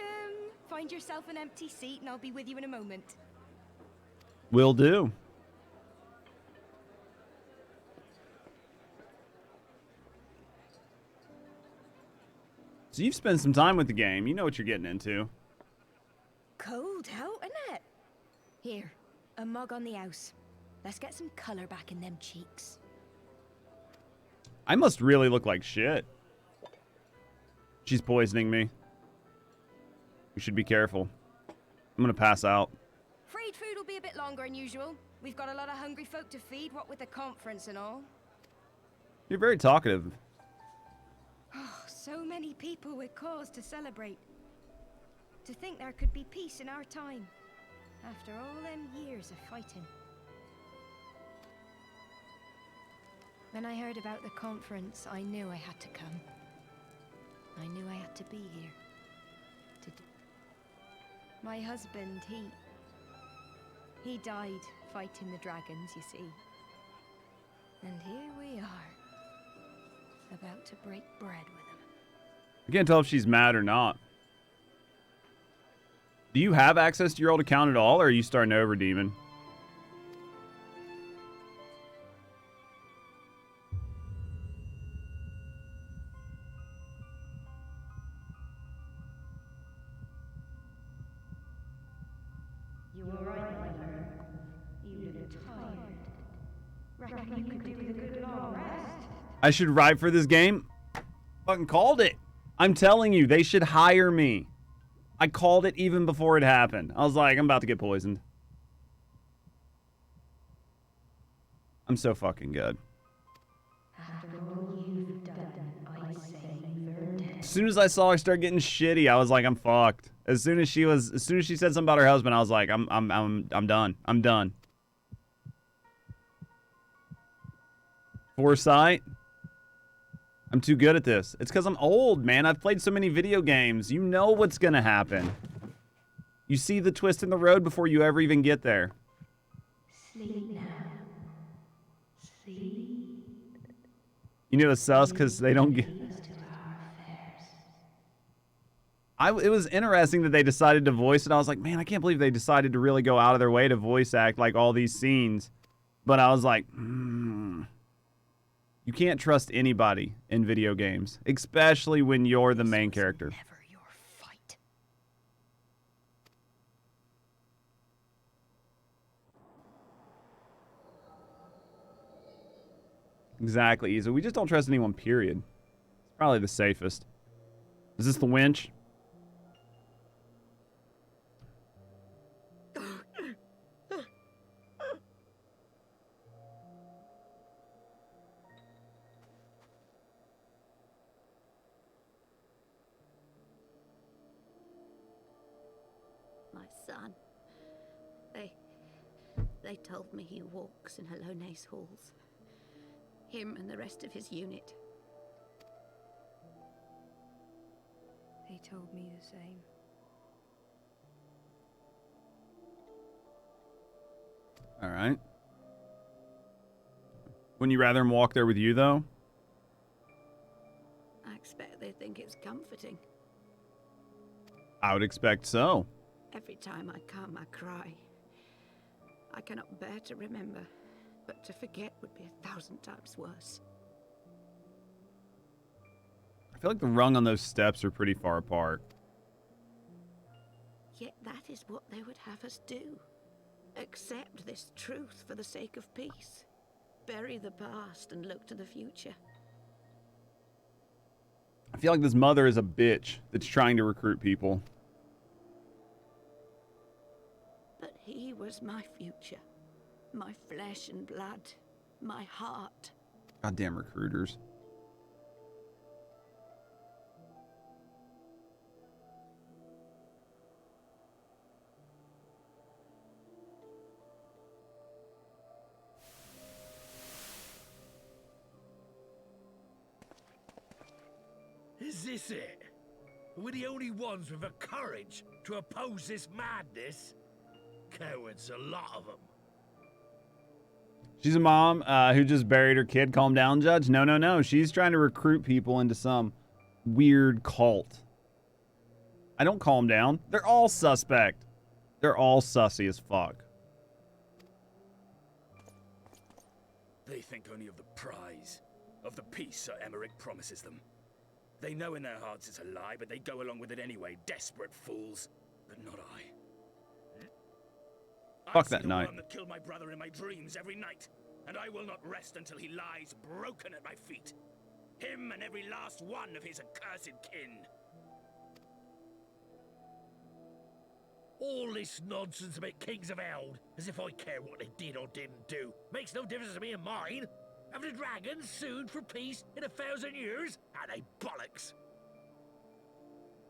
C: Find yourself an empty seat and I'll be with you in a moment.
A: Will do. So you've spent some time with the game. You know what you're getting into.
C: Cold out, isn't it? Here, a mug on the house. Let's get some color back in them cheeks.
A: I must really look like shit. She's poisoning me. We should be careful. I'm gonna pass out.
C: Freed food will be a bit longer than usual. We've got a lot of hungry folk to feed, what with the conference and all.
A: You're very talkative.
C: Oh, so many people with cause to celebrate. To think there could be peace in our time, after all them years of fighting. When I heard about the conference, I knew I had to come. I knew I had to be here. My husband, he died fighting the dragons, you see. And here we are, about to break bread with him.
A: I can't tell if she's mad or not. Do you have access to your old account at all, or are you starting over, Demon?
C: You were right, my lord. You look tired. Reckon you could do with a good long rest?
A: I should ride for this game? Fucking called it. I'm telling you, they should hire me. I called it even before it happened. I was like, I'm about to get poisoned. I'm so fucking good.
C: After all you've done, I say you've earned it.
A: As soon as I saw her start getting shitty, I was like, I'm fucked. As soon as she said something about her husband, I was like, I'm done. I'm done. Foresight. I'm too good at this. It's because I'm old, man. I've played so many video games. You know what's gonna happen. You see the twist in the road before you ever even get there.
C: Sleep now. Sleep.
A: You know it's sus because they don't get... It was interesting that they decided to voice it. I was like, man, I can't believe they decided to really go out of their way to voice act like all these scenes. But I was like, You can't trust anybody in video games, especially when you're the main character.
C: Never your fight.
A: Exactly. So we just don't trust anyone, period. It's probably the safest. Is this the winch?
D: My son. They told me he walks in Halone's halls. Him and the rest of his unit.
C: They told me the same.
A: All right. Wouldn't you rather him walk there with you, though?
D: I expect they think it's comforting.
A: I would expect so.
D: Every time I come, I cry. I cannot bear to remember, but to forget would be 1,000 times worse.
A: I feel like the rung on those steps are pretty far apart.
D: Yet that is what they would have us do. Accept this truth for the sake of peace. Bury the past and look to the future.
A: I feel like this mother is a bitch that's trying to recruit people.
D: But he was my future. My flesh and blood. My heart.
A: Goddamn recruiters.
E: Is this it? We're the only ones with the courage to oppose this madness? Cowards, a lot of them.
A: She's a mom who just buried her kid. Calm down, Judge. No, no, no. She's trying to recruit people into some weird cult. I don't calm down. They're all suspect. They're all sussy as fuck.
F: They think only of the prize, of the peace Sir Emmerich promises them. They know in their hearts it's a lie, but they go along with it anyway, desperate fools. But not I.
A: Fuck that night.
F: I see the one that killed my brother in my dreams every night, and I will not rest until he lies broken at my feet. Him and every last one of his accursed kin.
E: All this nonsense about Kings of Eld, as if I care what they did or didn't do. Makes no difference to me and mine. Have the dragons sued for peace in 1,000 years? Are they bollocks?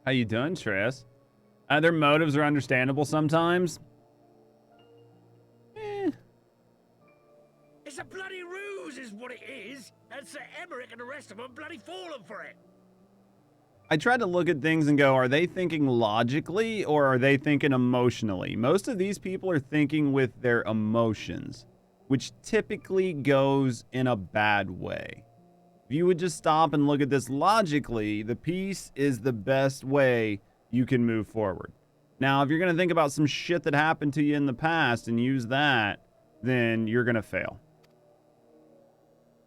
A: How you doing, Tress? Their motives are understandable sometimes.
E: It's a bloody ruse is what it is, and Sir Emmerich and the rest of them bloody fallen for it.
A: I tried to look at things and go, are they thinking logically or are they thinking emotionally? Most of these people are thinking with their emotions, which typically goes in a bad way. If you would just stop and look at this logically, the peace is the best way you can move forward. Now, if you're going to think about some shit that happened to you in the past and use that, then you're going to fail.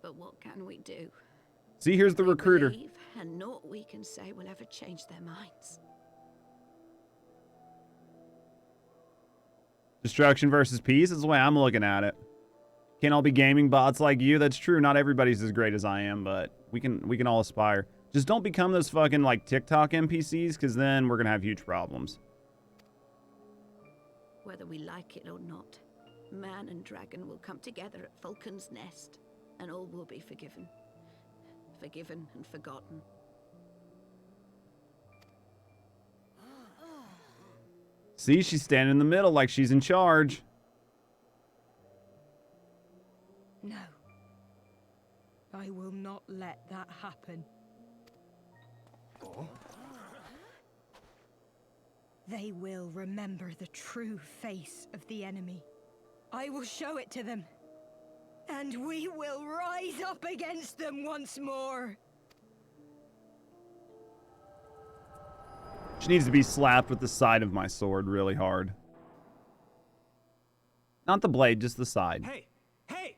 D: But what can we do?
A: See, here's the
D: They
A: recruiter.
D: believe, and naught we can say will ever change their minds.
A: Destruction versus peace is the way I'm looking at it. Can't all be gaming bots like you. That's true. Not everybody's as great as I am, but we can all aspire. Just don't become those fucking like TikTok NPCs, because then we're gonna have huge problems.
D: Whether we like it or not, man and dragon will come together at Vulcan's Nest, and all will be forgiven. Forgiven and forgotten.
A: See, she's standing in the middle like she's in charge.
C: No. I will not let that happen. They will remember the true face of the enemy. I will show it to them. And we will rise up against them once more.
A: She needs to be slapped with the side of my sword really hard. Not the blade, just the side.
E: Hey! Hey!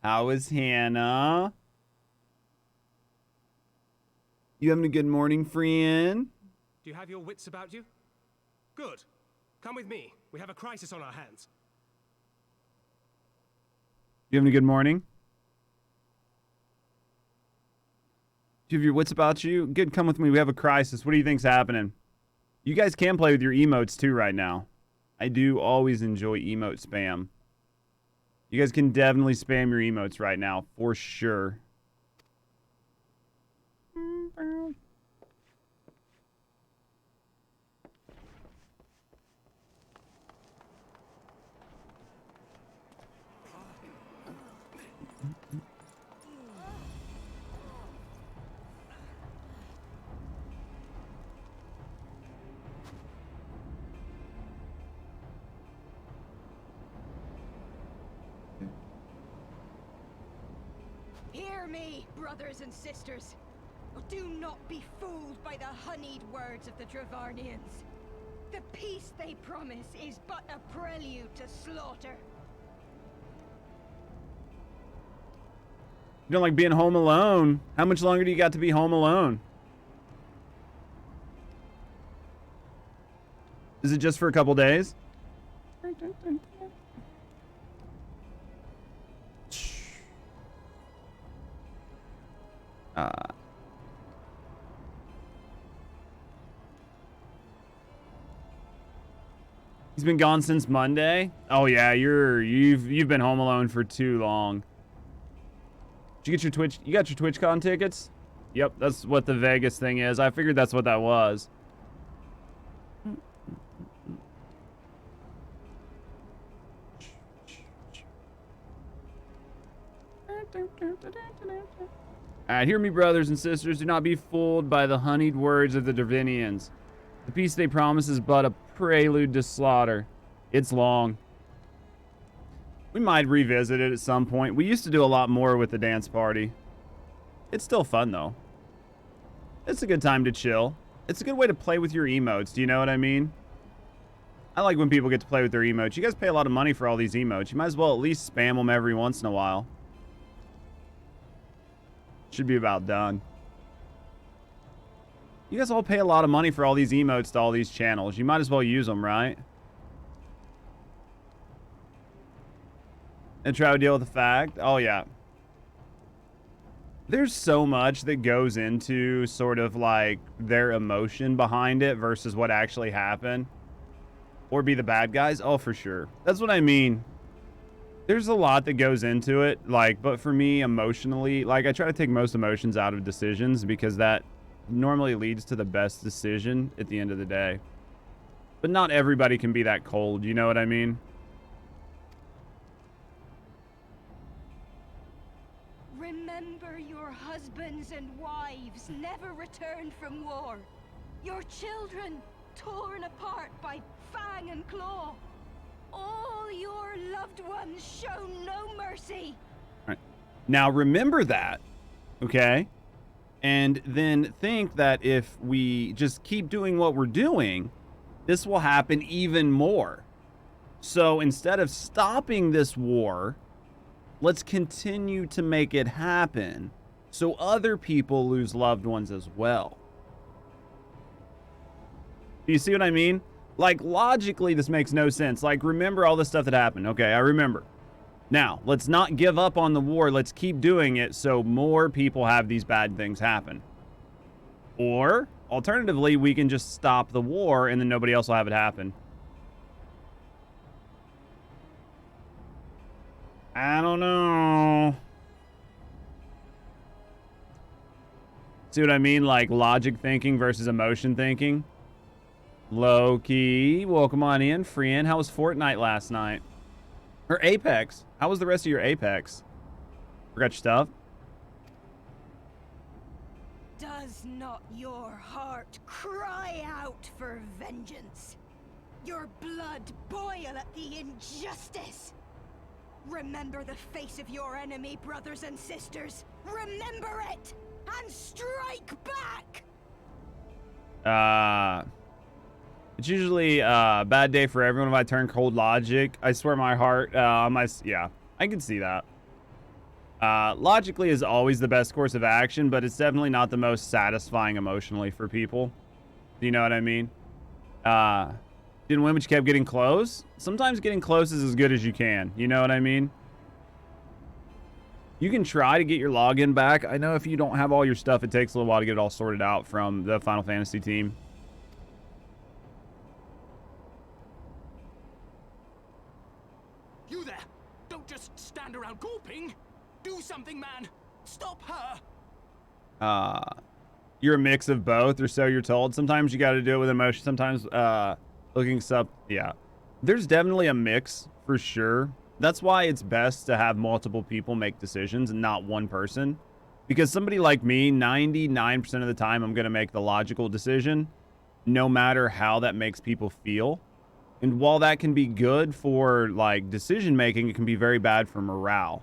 A: How is Hannah? You having a good morning, friend?
G: Do you have your wits about you? Good. Come with me. We have a crisis on our hands.
A: You having a good morning? Do you have your wits about you? Good, come with me. We have a crisis. What do you think's happening? You guys can play with your emotes too right now. I do always enjoy emote spam. You guys can definitely spam your emotes right now, for sure.
C: Hear me, brothers and sisters. Do not be fooled by the honeyed words of the Dravarnians. The peace they promise is but a prelude to slaughter.
A: You don't like being home alone. How much longer do you got to be home alone? Is it just for a couple days? He's been gone since Monday. Oh yeah, you've been home alone for too long. Did you get your Twitch? You got your TwitchCon tickets? Yep, that's what the Vegas thing is. I figured that's what that was. Alright, hear me, brothers and sisters. Do not be fooled by the honeyed words of the Dravinians. The peace they promise is but a prelude to slaughter. It's long. We might revisit it at some point. We used to do a lot more with the dance party. It's still fun, though. It's a good time to chill. It's a good way to play with your emotes. Do you know what I mean? I like when people get to play with their emotes. You guys pay a lot of money for all these emotes. You might as well at least spam them every once in a while. Should be about done. You guys all pay a lot of money for all these emotes to all these channels. You might as well use them, right? And try to deal with the fact. Oh, yeah. There's so much that goes into sort of like their emotion behind it versus what actually happened. Or be the bad guys. Oh, for sure. That's what I mean. There's a lot that goes into it. Like, but for me, emotionally, like I try to take most emotions out of decisions because that normally leads to the best decision at the end of the day. But not everybody can be that cold. You know what I mean?
C: Remember your husbands and wives never returned from war. Your children torn apart by fang and claw. All your loved ones show no mercy.
A: All right. Now remember that, okay? And then think that if we just keep doing what we're doing, this will happen even more. So instead of stopping this war, let's continue to make it happen so other people lose loved ones as well. Do you see what I mean? Like, logically, this makes no sense. Like, remember all the stuff that happened. Okay, I remember. Now, let's not give up on the war. Let's keep doing it so more people have these bad things happen. Or, alternatively, we can just stop the war and then nobody else will have it happen. I don't know. See what I mean? Like, logic thinking versus emotion thinking. Loki, welcome on in. Friend, how was Fortnite last night? Or Apex. How was the rest of your Apex? Forgot your stuff?
C: Does not your heart cry out for vengeance? Your blood boil at the injustice? Remember the face of your enemy, brothers and sisters. Remember it and strike back.
A: It's usually a bad day for everyone if I turn cold logic. I swear my heart, yeah, I can see that. Logically is always the best course of action, but it's definitely not the most satisfying emotionally for people. Do you know what I mean? Didn't win, but you kept getting close. Sometimes getting close is as good as you can. You know what I mean? You can try to get your login back. I know if you don't have all your stuff, it takes a little while to get it all sorted out from the Final Fantasy team.
H: You there! Don't just stand around gulping! Do something, man! Stop her!
A: You're a mix of both, or so you're told. Sometimes you got to do it with emotion. Sometimes, looking sub, yeah. There's definitely a mix, for sure. That's why it's best to have multiple people make decisions and not one person. Because somebody like me, 99% of the time, I'm going to make the logical decision, no matter how that makes people feel. And while that can be good for, like, decision making, it can be very bad for morale.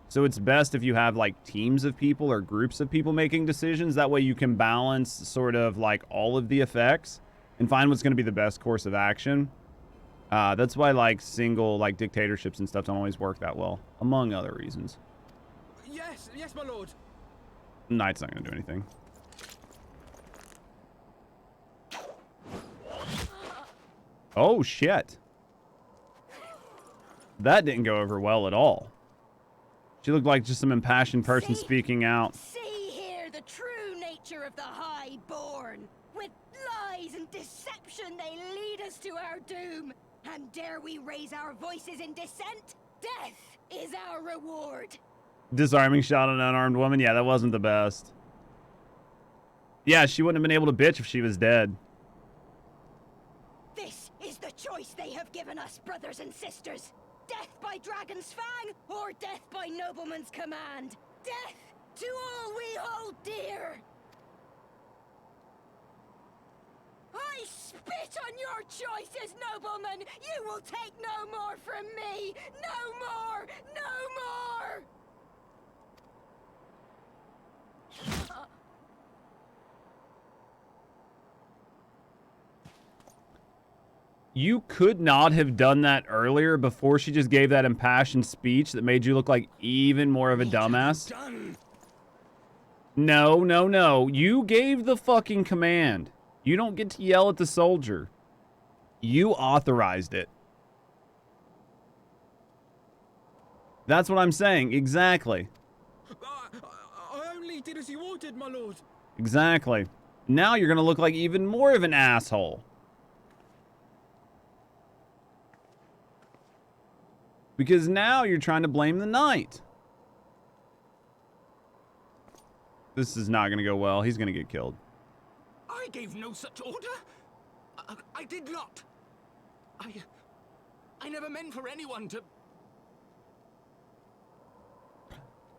A: So it's best if you have like teams of people or groups of people making decisions. That way you can balance sort of like all of the effects and find what's going to be the best course of action. That's why like single like dictatorships and stuff don't always work that well, among other reasons.
H: Yes, yes, my lord.
A: Knight's not going to do anything. Oh, shit. That didn't go over well at all. She looked like just some impassioned person speaking out.
C: See here the true nature of the Highborn. With lies and deception they lead us to our doom. And dare we raise our voices in dissent? Death is our reward.
A: Disarming shot at an unarmed woman? Yeah, that wasn't the best. Yeah, she wouldn't have been able to bitch if she was dead.
C: This is the choice they have given us, brothers and sisters. Death by dragon's fang, or death by nobleman's command. Death to all we hold dear. I spit on your choices, noblemen. You will take no more from me. No more, no more.
A: You could not have done that earlier before she just gave that impassioned speech that made you look like even more of a dumbass. No, no, no. You gave the fucking command. You don't get to yell at the soldier. You authorized it. That's what I'm saying. Exactly.
H: I only did as you ordered, my lord.
A: Exactly. Now you're going to look like even more of an asshole. Because now you're trying to blame the knight. This is not going to go well. He's going to get killed.
H: I gave no such order. I did not. I never meant for anyone to...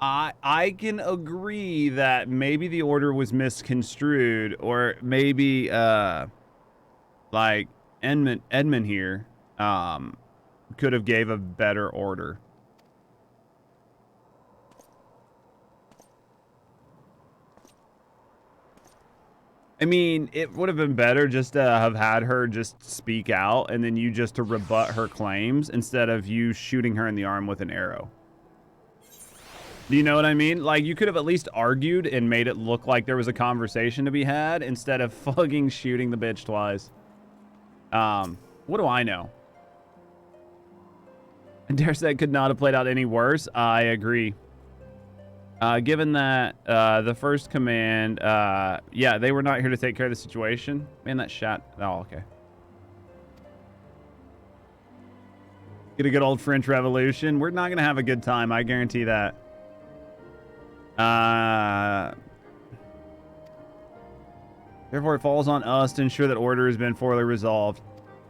A: I can agree that maybe the order was misconstrued, or maybe like Edmund here could have gave a better order. I mean, it would have been better just to have had her just speak out and then you just to rebut her claims instead of you shooting her in the arm with an arrow. Do you know what I mean? Like, you could have at least argued and made it look like there was a conversation to be had instead of fucking shooting the bitch twice. What do I know? Deific could not have played out any worse. I agree. Given that the first command, yeah, they were not here to take care of the situation. Man, that shot. Oh, okay. Get a good old French Revolution. We're not going to have a good time. I guarantee that. Therefore, it falls on us to ensure that order has been fully resolved.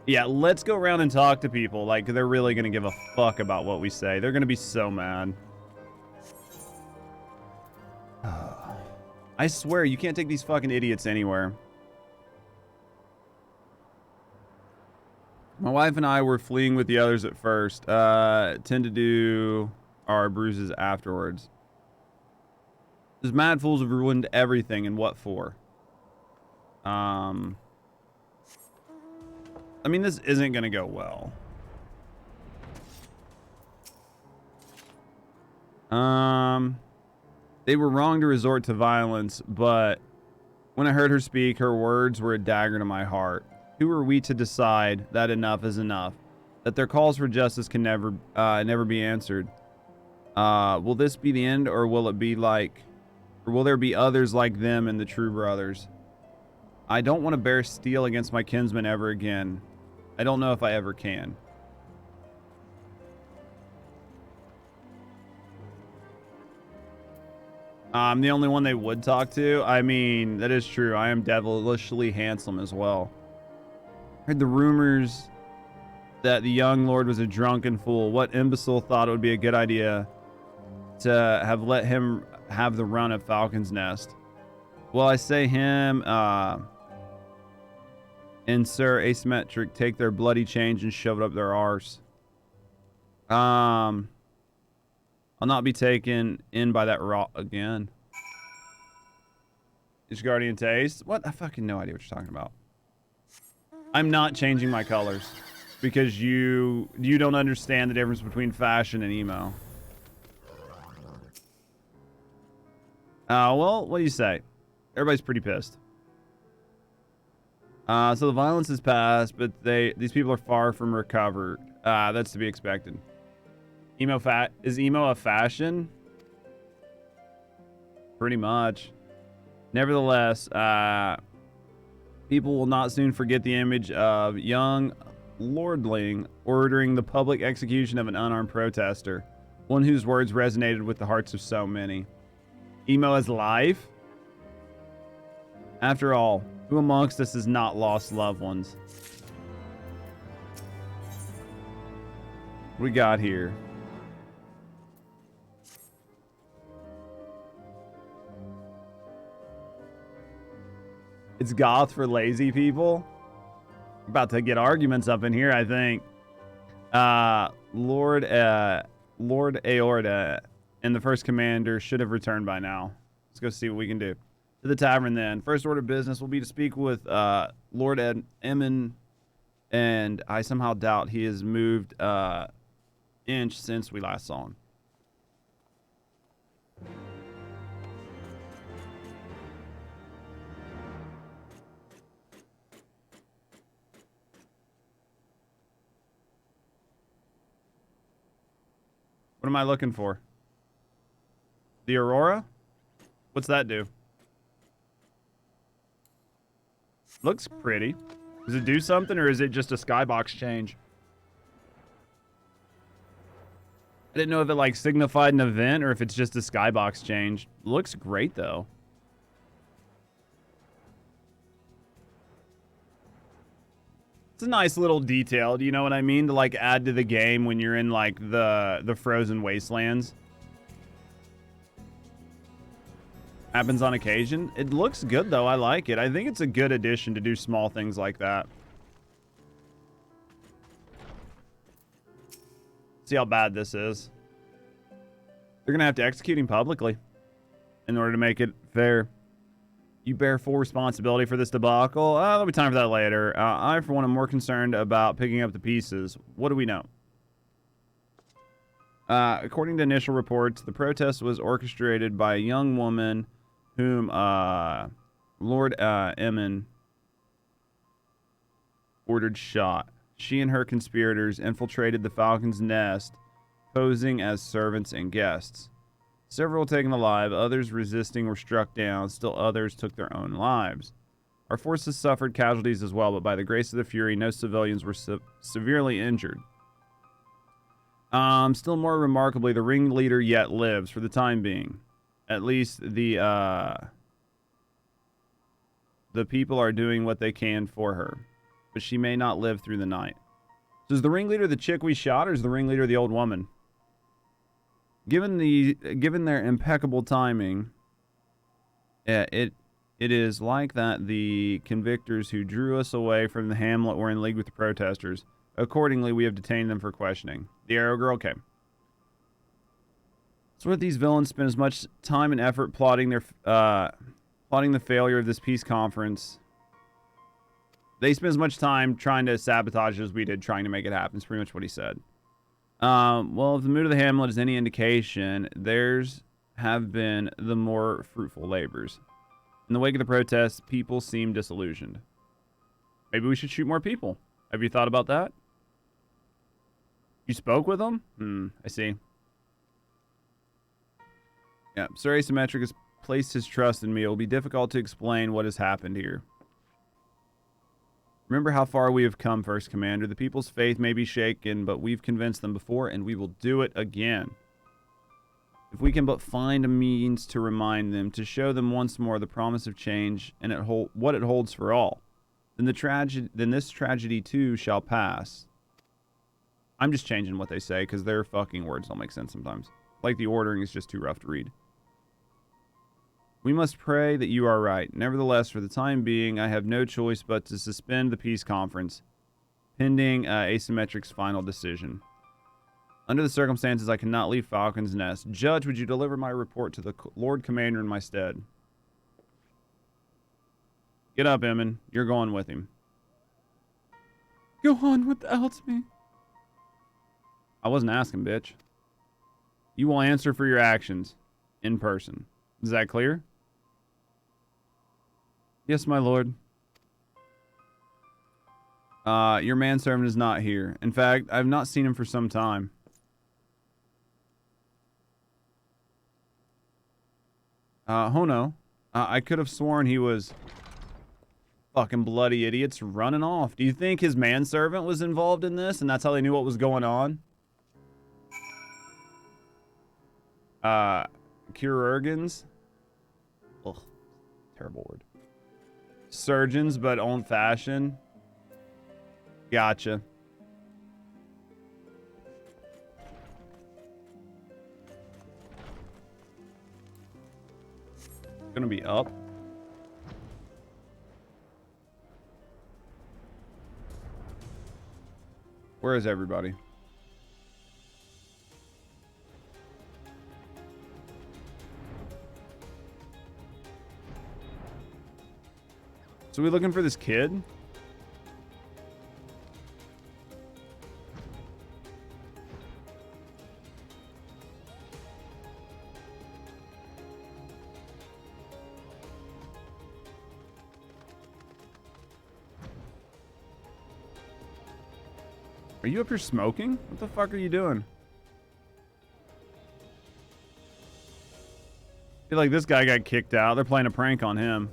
A: Yeah, let's go around and talk to people. Like, they're really going to give a fuck about what we say. They're going to be so mad. I swear, you can't take these fucking idiots anywhere. My wife and I were fleeing with the others at first. Tend to do our bruises afterwards. These mad fools have ruined everything, and what for? I mean, this isn't going to go well. They were wrong to resort to violence, but when I heard her speak, her words were a dagger to my heart. Who are we to decide that enough is enough? That their calls for justice can never be answered? Will this be the end, or will it be like... Or will there be others like them and the true brothers? I don't want to bear steel against my kinsmen ever again. I don't know if I ever can. I'm the only one they would talk to. I mean, that is true. I am devilishly handsome as well. Heard the rumors that the young lord was a drunken fool. What imbecile thought it would be a good idea to have let him have the run of Falcon's Nest? Well, I say him and Sir Asymmetric take their bloody change and shove it up their arse. I'll not be taken in by that rot again. Ishgardian taste? What? I fucking no idea what you're talking about. I'm not changing my colors because you don't understand the difference between fashion and emo. Well, what do you say? Everybody's pretty pissed. So the violence has passed, but these people are far from recovered. That's to be expected. Is emo a fashion? Pretty much. Nevertheless, people will not soon forget the image of young lordling ordering the public execution of an unarmed protester, one whose words resonated with the hearts of so many. Emo as life? After all, who amongst us has not lost loved ones? What we got here? It's goth for lazy people. About to get arguments up in here, I think. Lord Eorzea and the first commander should have returned by now. Let's go see what we can do. To the tavern then. First order of business will be to speak with Lord Emin, and I somehow doubt he has moved inch since we last saw him. What am I looking for? The Aurora? What's that do? Looks pretty. Does it do something, or is it just a skybox change? I didn't know if it like signified an event or if it's just a skybox change. Looks great though. It's a nice little detail, do you know what I mean? To like add to the game when you're in like the frozen wastelands. Happens on occasion. It looks good though, I like it. I think it's a good addition to do small things like that. See how bad this is. They're gonna have to execute him publicly in order to make it fair. You bear full responsibility for this debacle. There'll be time for that later. I, for one, am more concerned about picking up the pieces. What do we know? According to initial reports, the protest was orchestrated by a young woman whom Lord Emin ordered shot. She and her conspirators infiltrated the Falcon's Nest, posing as servants and guests. Several taken alive, others resisting were struck down, still others took their own lives. Our forces suffered casualties as well, but by the grace of the Fury, no civilians were severely injured. Still more remarkably, the ringleader yet lives for the time being. At least the people are doing what they can for her, but she may not live through the night. So is the ringleader the chick we shot, or is the ringleader the old woman? Given their impeccable timing, it is like that the convictors who drew us away from the hamlet were in league with the protesters. Accordingly, we have detained them for questioning. The Arrow Girl, okay. So what these villains spend as much time and effort plotting the failure of this peace conference. They spend as much time trying to sabotage it as we did trying to make it happen. That's pretty much what he said. Well, if the mood of the hamlet is any indication, theirs have been the more fruitful labors. In the wake of the protests, people seem disillusioned. Maybe we should shoot more people. Have you thought about that? You spoke with them? I see. Yeah, Sir Asymmetric has placed his trust in me. It will be difficult to explain what has happened here. Remember how far we have come, First Commander. The people's faith may be shaken, but we've convinced them before, and we will do it again. If we can but find a means to remind them, to show them once more the promise of change and what it holds for all, then this tragedy too shall pass. I'm just changing what they say because their fucking words don't make sense sometimes. Like the ordering is just too rough to read. We must pray that you are right. Nevertheless, for the time being, I have no choice but to suspend the peace conference, pending Asymmetric's final decision. Under the circumstances, I cannot leave Falcon's Nest. Judge, would you deliver my report to the Lord Commander in my stead? Get up, Emin. You're going with him. Go on without me. I wasn't asking, bitch. You will answer for your actions in person. Is that clear? Yes, my lord. Your manservant is not here. In fact, I have not seen him for some time. Hono, I could have sworn he was fucking bloody idiots running off. Do you think his manservant was involved in this and that's how they knew what was going on? Chirurgeons? Ugh, terrible word. Surgeons, but old-fashioned. Gotcha. Gonna be up. Where is everybody? So we looking for this kid? Are you up here smoking? What the fuck are you doing? I feel like this guy got kicked out. They're playing a prank on him.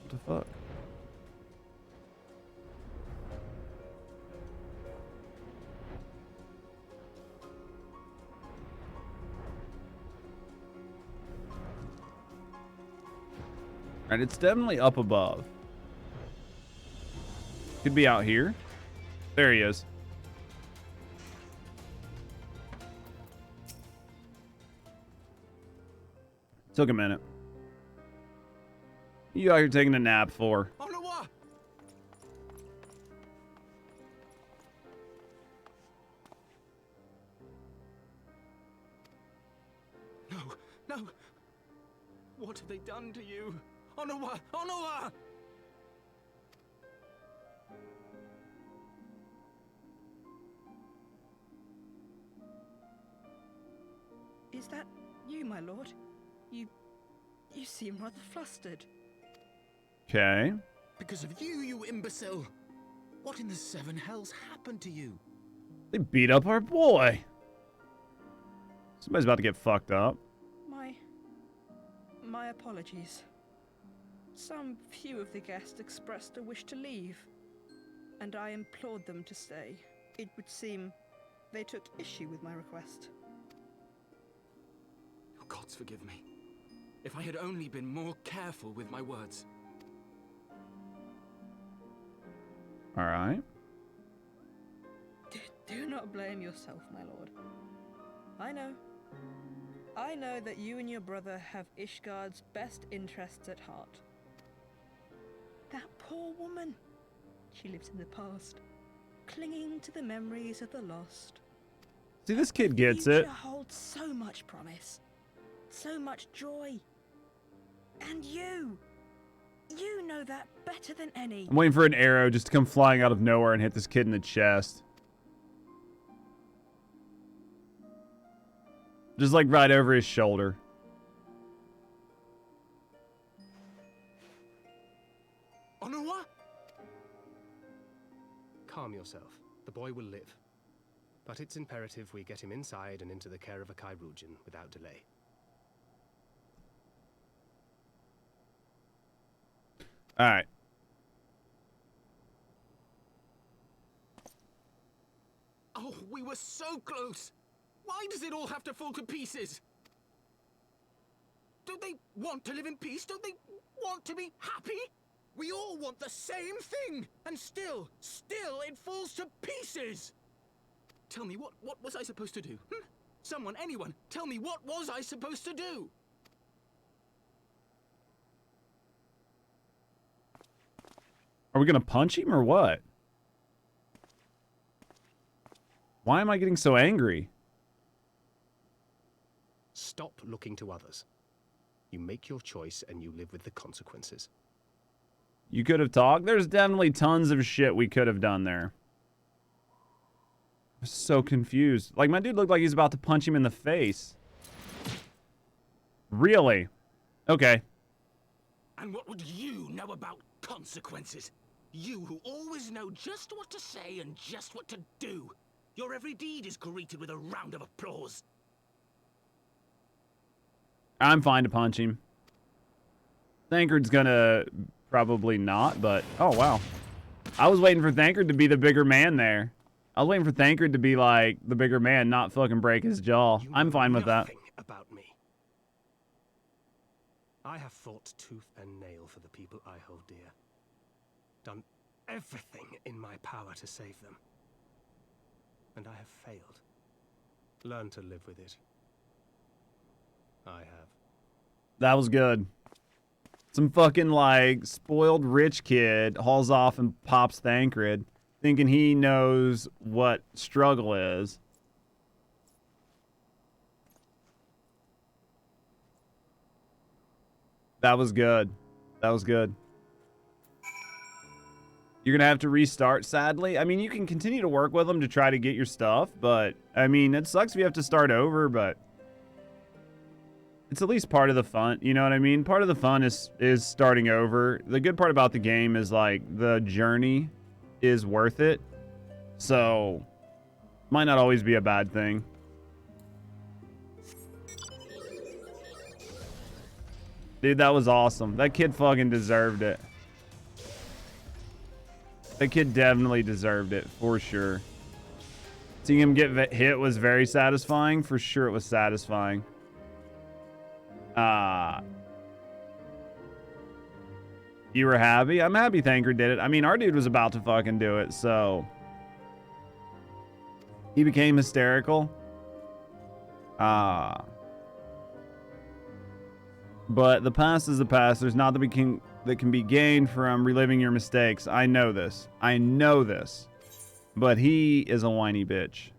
A: What the fuck? Alright, it's definitely up above. Could be out here. There he is. Took a minute. You out here taking a nap for?
H: Oh no, what? No, no. What have they done to you? Oh no, what? Oh no, what?
I: Is that you, my lord? You seem rather flustered.
A: Okay.
H: Because of you, you imbecile. What in the seven hells happened to you?
A: They beat up our boy. Somebody's about to get fucked up.
I: My apologies. Some few of the guests expressed a wish to leave, and I implored them to stay. It would seem they took issue with my request.
H: Oh, gods forgive me. If I had only been more careful with my words.
A: All right.
I: Do not blame yourself, my lord. I know that you and your brother have Ishgard's best interests at heart. That poor woman. She lives in the past, clinging to the memories of the lost.
A: See, this kid gets
I: the
A: it.
I: future holds so much promise, so much joy. And you know that better than any.
A: I'm waiting for an arrow just to come flying out of nowhere and hit this kid in the chest. Just like right over his shoulder.
H: Oh no, what?
G: Calm yourself. The boy will live. But it's imperative we get him inside and into the care of a Chirurgeon without delay.
A: All right.
H: Oh, we were so close. Why does it all have to fall to pieces? Don't they want to live in peace? Don't they want to be happy? We all want the same thing, and still it falls to pieces. Tell me, what was I supposed to do? Someone, anyone, tell me, what was I supposed to do?
A: Are we gonna punch him or what? Why am I getting so angry?
G: Stop looking to others. You make your choice and you live with the consequences.
A: You could have talked. There's definitely tons of shit we could have done there. I'm so confused. Like, my dude looked like he's about to punch him in the face. Really? Okay.
H: And what would you know about consequences? You who always know just what to say and just what to do. Your every deed is greeted with a round of applause.
A: I'm fine to punch him. Thancred's gonna probably not, but... Oh, wow. I was waiting for Thancred to be the bigger man there. I was waiting for Thancred to be, like, the bigger man, not fucking break his jaw. I'm fine with that.
G: About me. I have fought tooth and nail for the people I hold dear. Done everything in my power to save them. And I have failed. Learn to live with it. I have.
A: That was good. Some fucking, like, spoiled rich kid hauls off and pops Thancred, thinking he knows what struggle is. That was good. That was good. You're gonna have to restart, sadly. I mean, you can continue to work with them to try to get your stuff, but, I mean, it sucks if you have to start over, but... It's at least part of the fun, you know what I mean? Part of the fun is starting over. The good part about the game is, like, the journey is worth it. So, might not always be a bad thing. Dude, that was awesome. That kid fucking deserved it. That kid definitely deserved it, for sure. Seeing him get hit was very satisfying. For sure it was satisfying. You were happy? I'm happy Thancred did it. I mean, our dude was about to fucking do it, so... He became hysterical. But the past is the past. There's not that can be gained from reliving your mistakes. I know this. I know this. But he is a whiny bitch.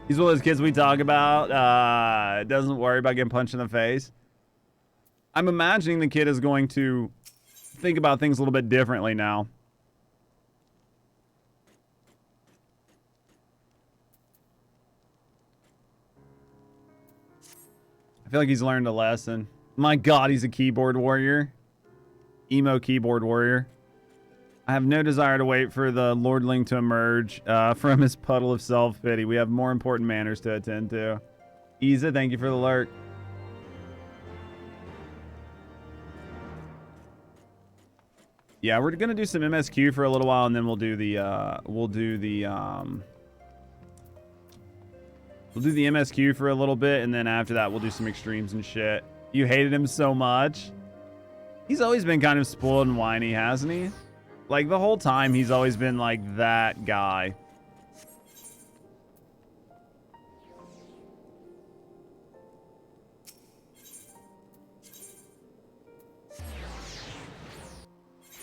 A: He's one of those kids we talk about. Doesn't worry about getting punched in the face. I'm imagining the kid is going to think about things a little bit differently now. I feel like he's learned a lesson. My God, he's a keyboard warrior. Emo keyboard warrior. I have no desire to wait for the lordling to emerge from his puddle of self-pity. We have more important manners to attend to. Isa, thank you for the lurk. Yeah, we're gonna do some MSQ for a little while, and then we'll do the MSQ for a little bit, and then after that we'll do some extremes and shit. You hated him so much. He's always been kind of spoiled and whiny, hasn't he? Like, the whole time, he's always been, like, that guy.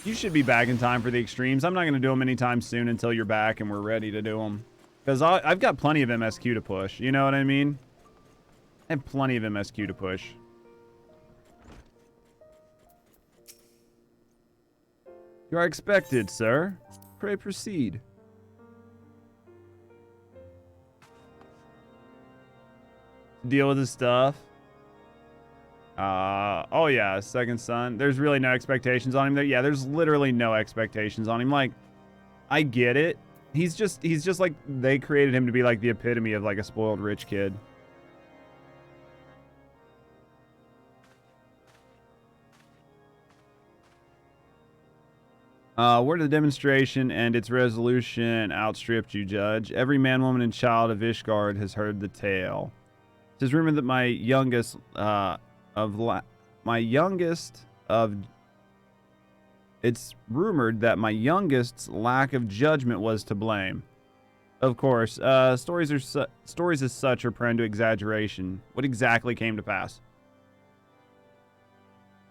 A: You should be back in time for the extremes. I'm not going to do them anytime soon until you're back and we're ready to do them. Because I've got plenty of MSQ to push. You know what I mean? I have plenty of MSQ to push. You are expected, sir. Pray proceed. Deal with his stuff. Oh yeah, second son. There's really no expectations on him there. Yeah, there's literally no expectations on him. Like, I get it. He's just like, they created him to be like the epitome of like a spoiled rich kid. Where did the demonstration and its resolution outstripped you, Judge? Every man, woman, and child of Ishgard has heard the tale. It is rumored that my youngest It's rumored that my youngest's lack of judgment was to blame. Of course, stories as such are prone to exaggeration. What exactly came to pass?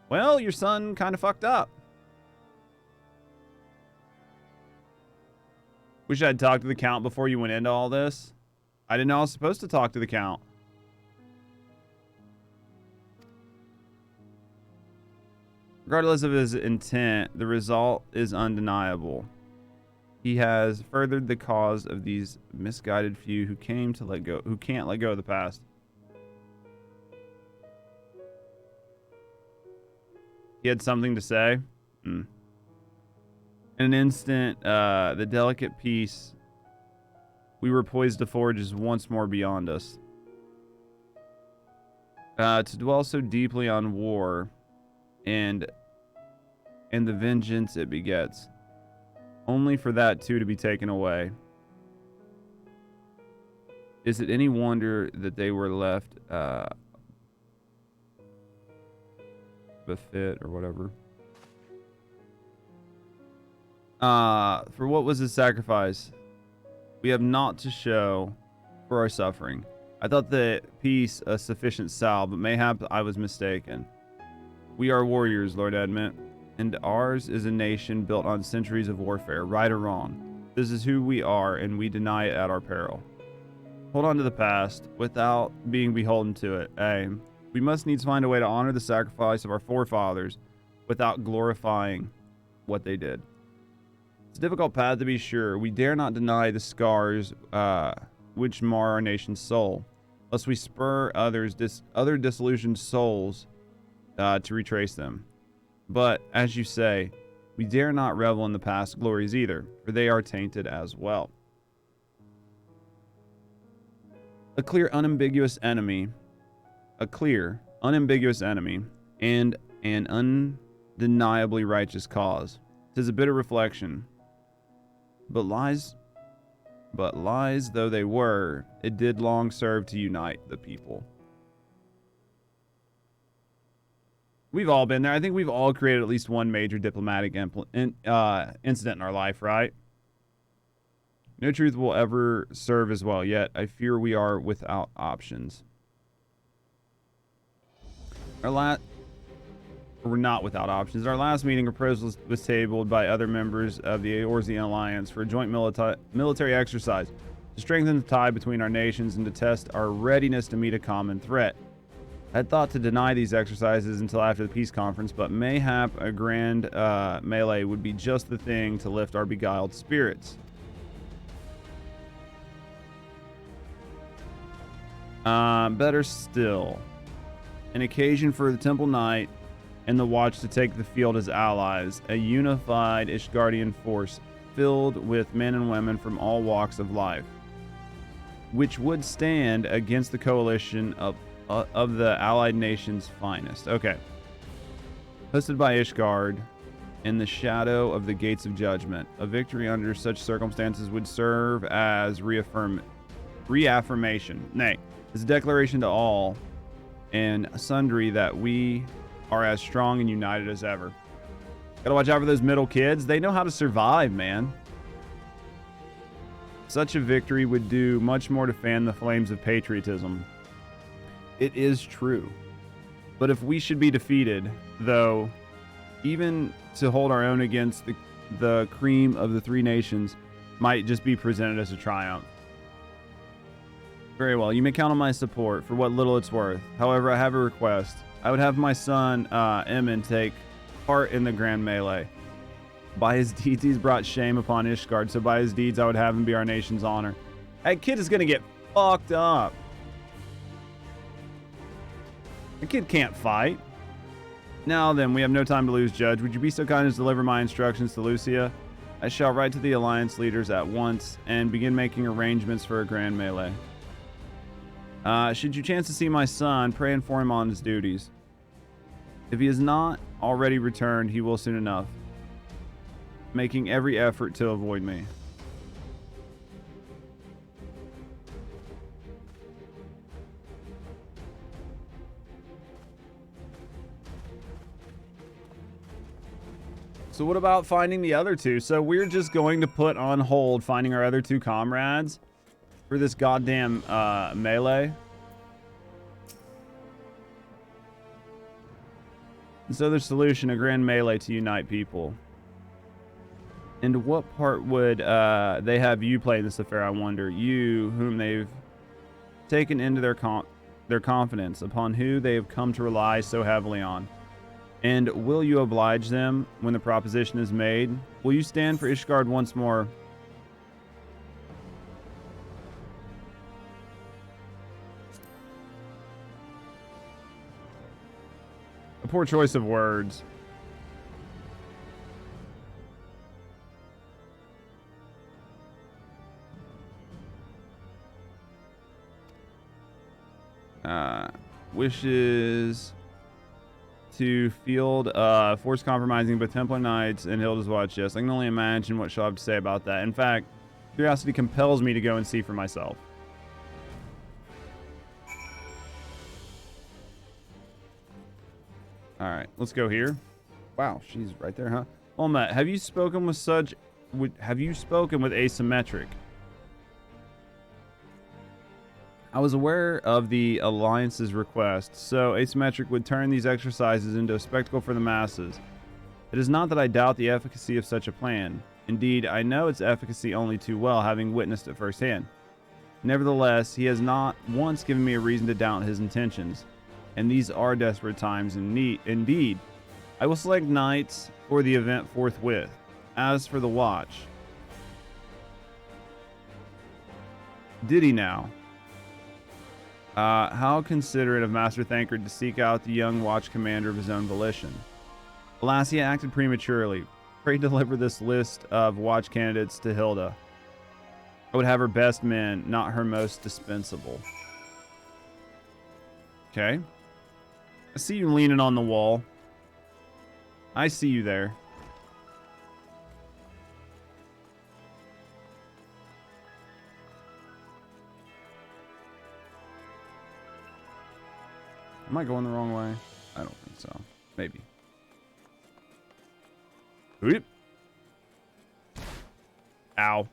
A: Well, your son kind of fucked up. Wish I'd talked to the Count before you went into all this. I didn't know I was supposed to talk to the Count. Regardless of his intent, the result is undeniable. He has furthered the cause of these misguided few who can't let go of the past. He had something to say. In an instant, the delicate peace we were poised to forge is once more beyond us. To dwell so deeply on war and the vengeance it begets, only for that too to be taken away. Is it any wonder that they were left befit or whatever? For what was his sacrifice? We have naught to show for our suffering. I thought the peace a sufficient salve, but mayhap I was mistaken. We are warriors, Lord Edmund, and ours is a nation built on centuries of warfare, right or wrong. This is who we are, and we deny it at our peril. Hold on to the past without being beholden to it. We must needs find a way to honor the sacrifice of our forefathers without glorifying what they did. It's a difficult path, to be sure. We dare not deny the scars which mar our nation's soul, lest we spur other disillusioned souls to retrace them. But, as you say, we dare not revel in the past glories either, for they are tainted as well. A clear, unambiguous enemy, and an undeniably righteous cause. 'Tis a bitter reflection. But lies though they were, it did long serve to unite the people. We've all been there. I think we've all created at least one major diplomatic incident in our life, right? No truth will ever serve as well, yet I fear we are without options. We're not without options. Our last meeting, a proposal was tabled by other members of the Eorzea Alliance for a joint military exercise to strengthen the tie between our nations and to test our readiness to meet a common threat. I had thought to deny these exercises until after the peace conference, but mayhap a grand melee would be just the thing to lift our beguiled spirits. Better still, an occasion for the Temple Knight and the Watch to take the field as allies, a unified Ishgardian force filled with men and women from all walks of life, which would stand against the coalition of the allied nation's finest. Okay. Hosted by Ishgard in the shadow of the gates of judgment. A victory under such circumstances would serve as reaffirmation. Nay, as a declaration to all and sundry that we are as strong and united as ever. Gotta watch out for those middle kids. They know how to survive, man. Such a victory would do much more to fan the flames of patriotism. It is true. But if we should be defeated, though, even to hold our own against the cream of the three nations might just be presented as a triumph. Very well. You may count on my support for what little it's worth. However, I have a request. I would have my son, Eamon, take part in the grand melee. By his deeds, he's brought shame upon Ishgard, so by his deeds, I would have him be our nation's honor. That kid is going to get fucked up. The kid can't fight. Now then, we have no time to lose, Judge. Would you be so kind as to deliver my instructions to Lucia? I shall write to the Alliance leaders at once and begin making arrangements for a grand melee. Should you chance to see my son, pray inform him on his duties. If he has not already returned, he will soon enough, making every effort to avoid me. So what about finding the other two? So we're just going to put on hold finding our other two comrades for this goddamn melee. And so their solution, a grand melee to unite people. And what part would they have you play in this affair, I wonder? You, whom they've taken into their confidence, upon who they have come to rely so heavily on. And will you oblige them when the proposition is made? Will you stand for Ishgard once more? A poor choice of words. Wishes to field force compromising both Templar Knights and Hilda's Watch. Yes, I can only imagine what she'll have to say about that. In fact, curiosity compels me to go and see for myself. All right, let's go here. Wow, she's right there, huh? Well, Matt, have you spoken with Asymmetric? I was aware of the Alliance's request, so Asymmetric would turn these exercises into a spectacle for the masses. It is not that I doubt the efficacy of such a plan. Indeed, I know its efficacy only too well, having witnessed it firsthand. Nevertheless, he has not once given me a reason to doubt his intentions, and these are desperate times indeed. I will select knights for the event forthwith. As for the watch... Did he now? How considerate of Master Thancred to seek out the young watch commander of his own volition. Alas, he acted prematurely. Pray deliver this list of watch candidates to Hilda. I would have her best men, not her most dispensable. Okay. I see you leaning on the wall. I see you there. Am I going the wrong way? I don't think so. Maybe. Oop. Ow. All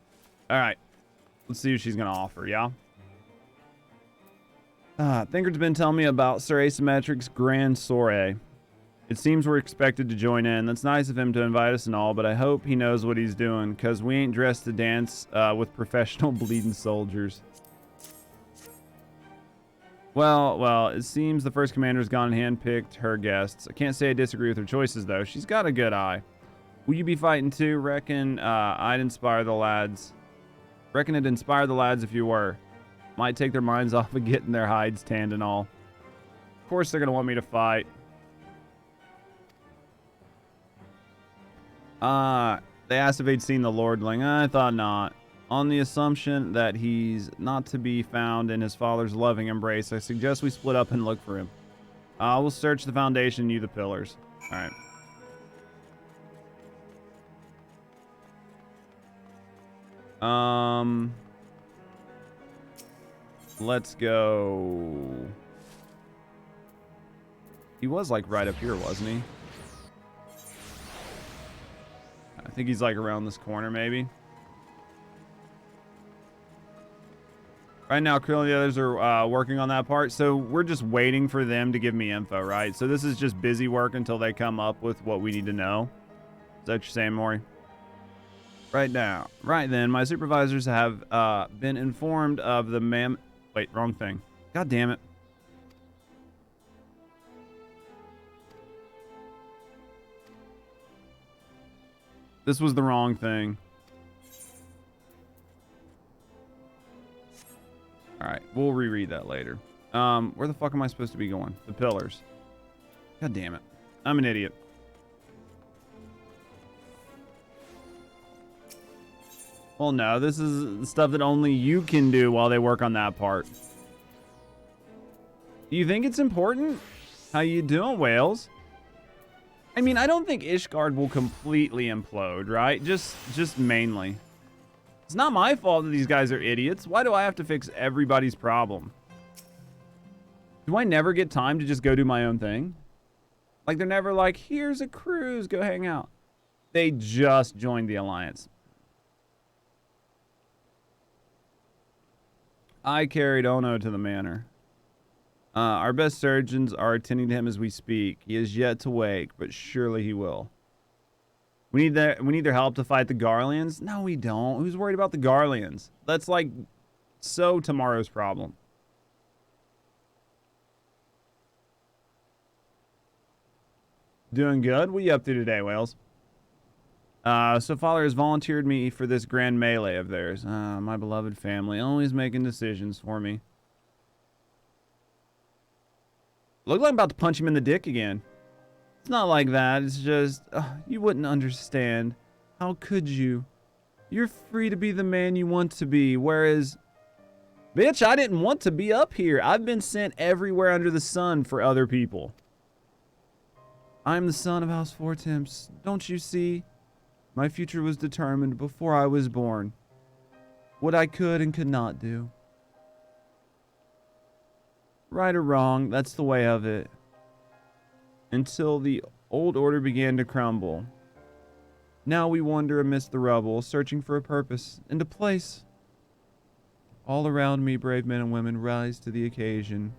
A: right. Let's see what she's going to offer, yeah? Thinker's been telling me about Sir Asymmetric's grand soiree. It seems we're expected to join in. That's nice of him to invite us and all, but I hope he knows what he's doing, because we ain't dressed to dance with professional bleeding soldiers. Well, it seems the first commander's gone and handpicked her guests. I can't say I disagree with her choices, though. She's got a good eye. Will you be fighting too? Reckon it'd inspire the lads if you were. Might take their minds off of getting their hides tanned and all. Of course they're going to want me to fight. They asked if they'd seen the Lordling. I thought not. On the assumption that he's not to be found in his father's loving embrace, I suggest we split up and look for him. We'll search the foundation, you the pillars. All right. Let's go. He was like right up here, wasn't he? I think he's like around this corner, maybe. Right now, Krill and the others are working on that part, so we're just waiting for them to give me info, right? So this is just busy work until they come up with what we need to know. Is that what you're saying, Maury? Right then, my supervisors have been informed of the Wait, wrong thing. God damn it. This was the wrong thing. Alright, we'll reread that later. Where the fuck am I supposed to be going? The pillars. God damn it. I'm an idiot. Well, no, this is stuff that only you can do while they work on that part. Do you think it's important? How you doing, Wales? I mean, I don't think Ishgard will completely implode, right? Just mainly. It's not my fault that these guys are idiots. Why do I have to fix everybody's problem? Do I never get time to just go do my own thing? Like, they're never like, here's a cruise, go hang out. They just joined the alliance. I carried Ono to the manor. Our best surgeons are attending to him as we speak. He is yet to wake, but surely he will. We need their help to fight the Garleans? No, we don't. Who's worried about the Garleans? That's like so tomorrow's problem. Doing good? What are you up to today, Wales? So father has volunteered me for this grand melee of theirs. My beloved family, always making decisions for me. Look like I'm about to punch him in the dick again. It's not like that. It's just, you wouldn't understand. How could you? You're free to be the man you want to be, whereas... Bitch, I didn't want to be up here. I've been sent everywhere under the sun for other people. I'm the son of House Four Temps. Don't you see? My future was determined before I was born. What I could and could not do. Right or wrong, that's the way of it. Until the old order began to crumble. Now we wander amidst the rubble, searching for a purpose and a place. All around me, brave men and women rise to the occasion.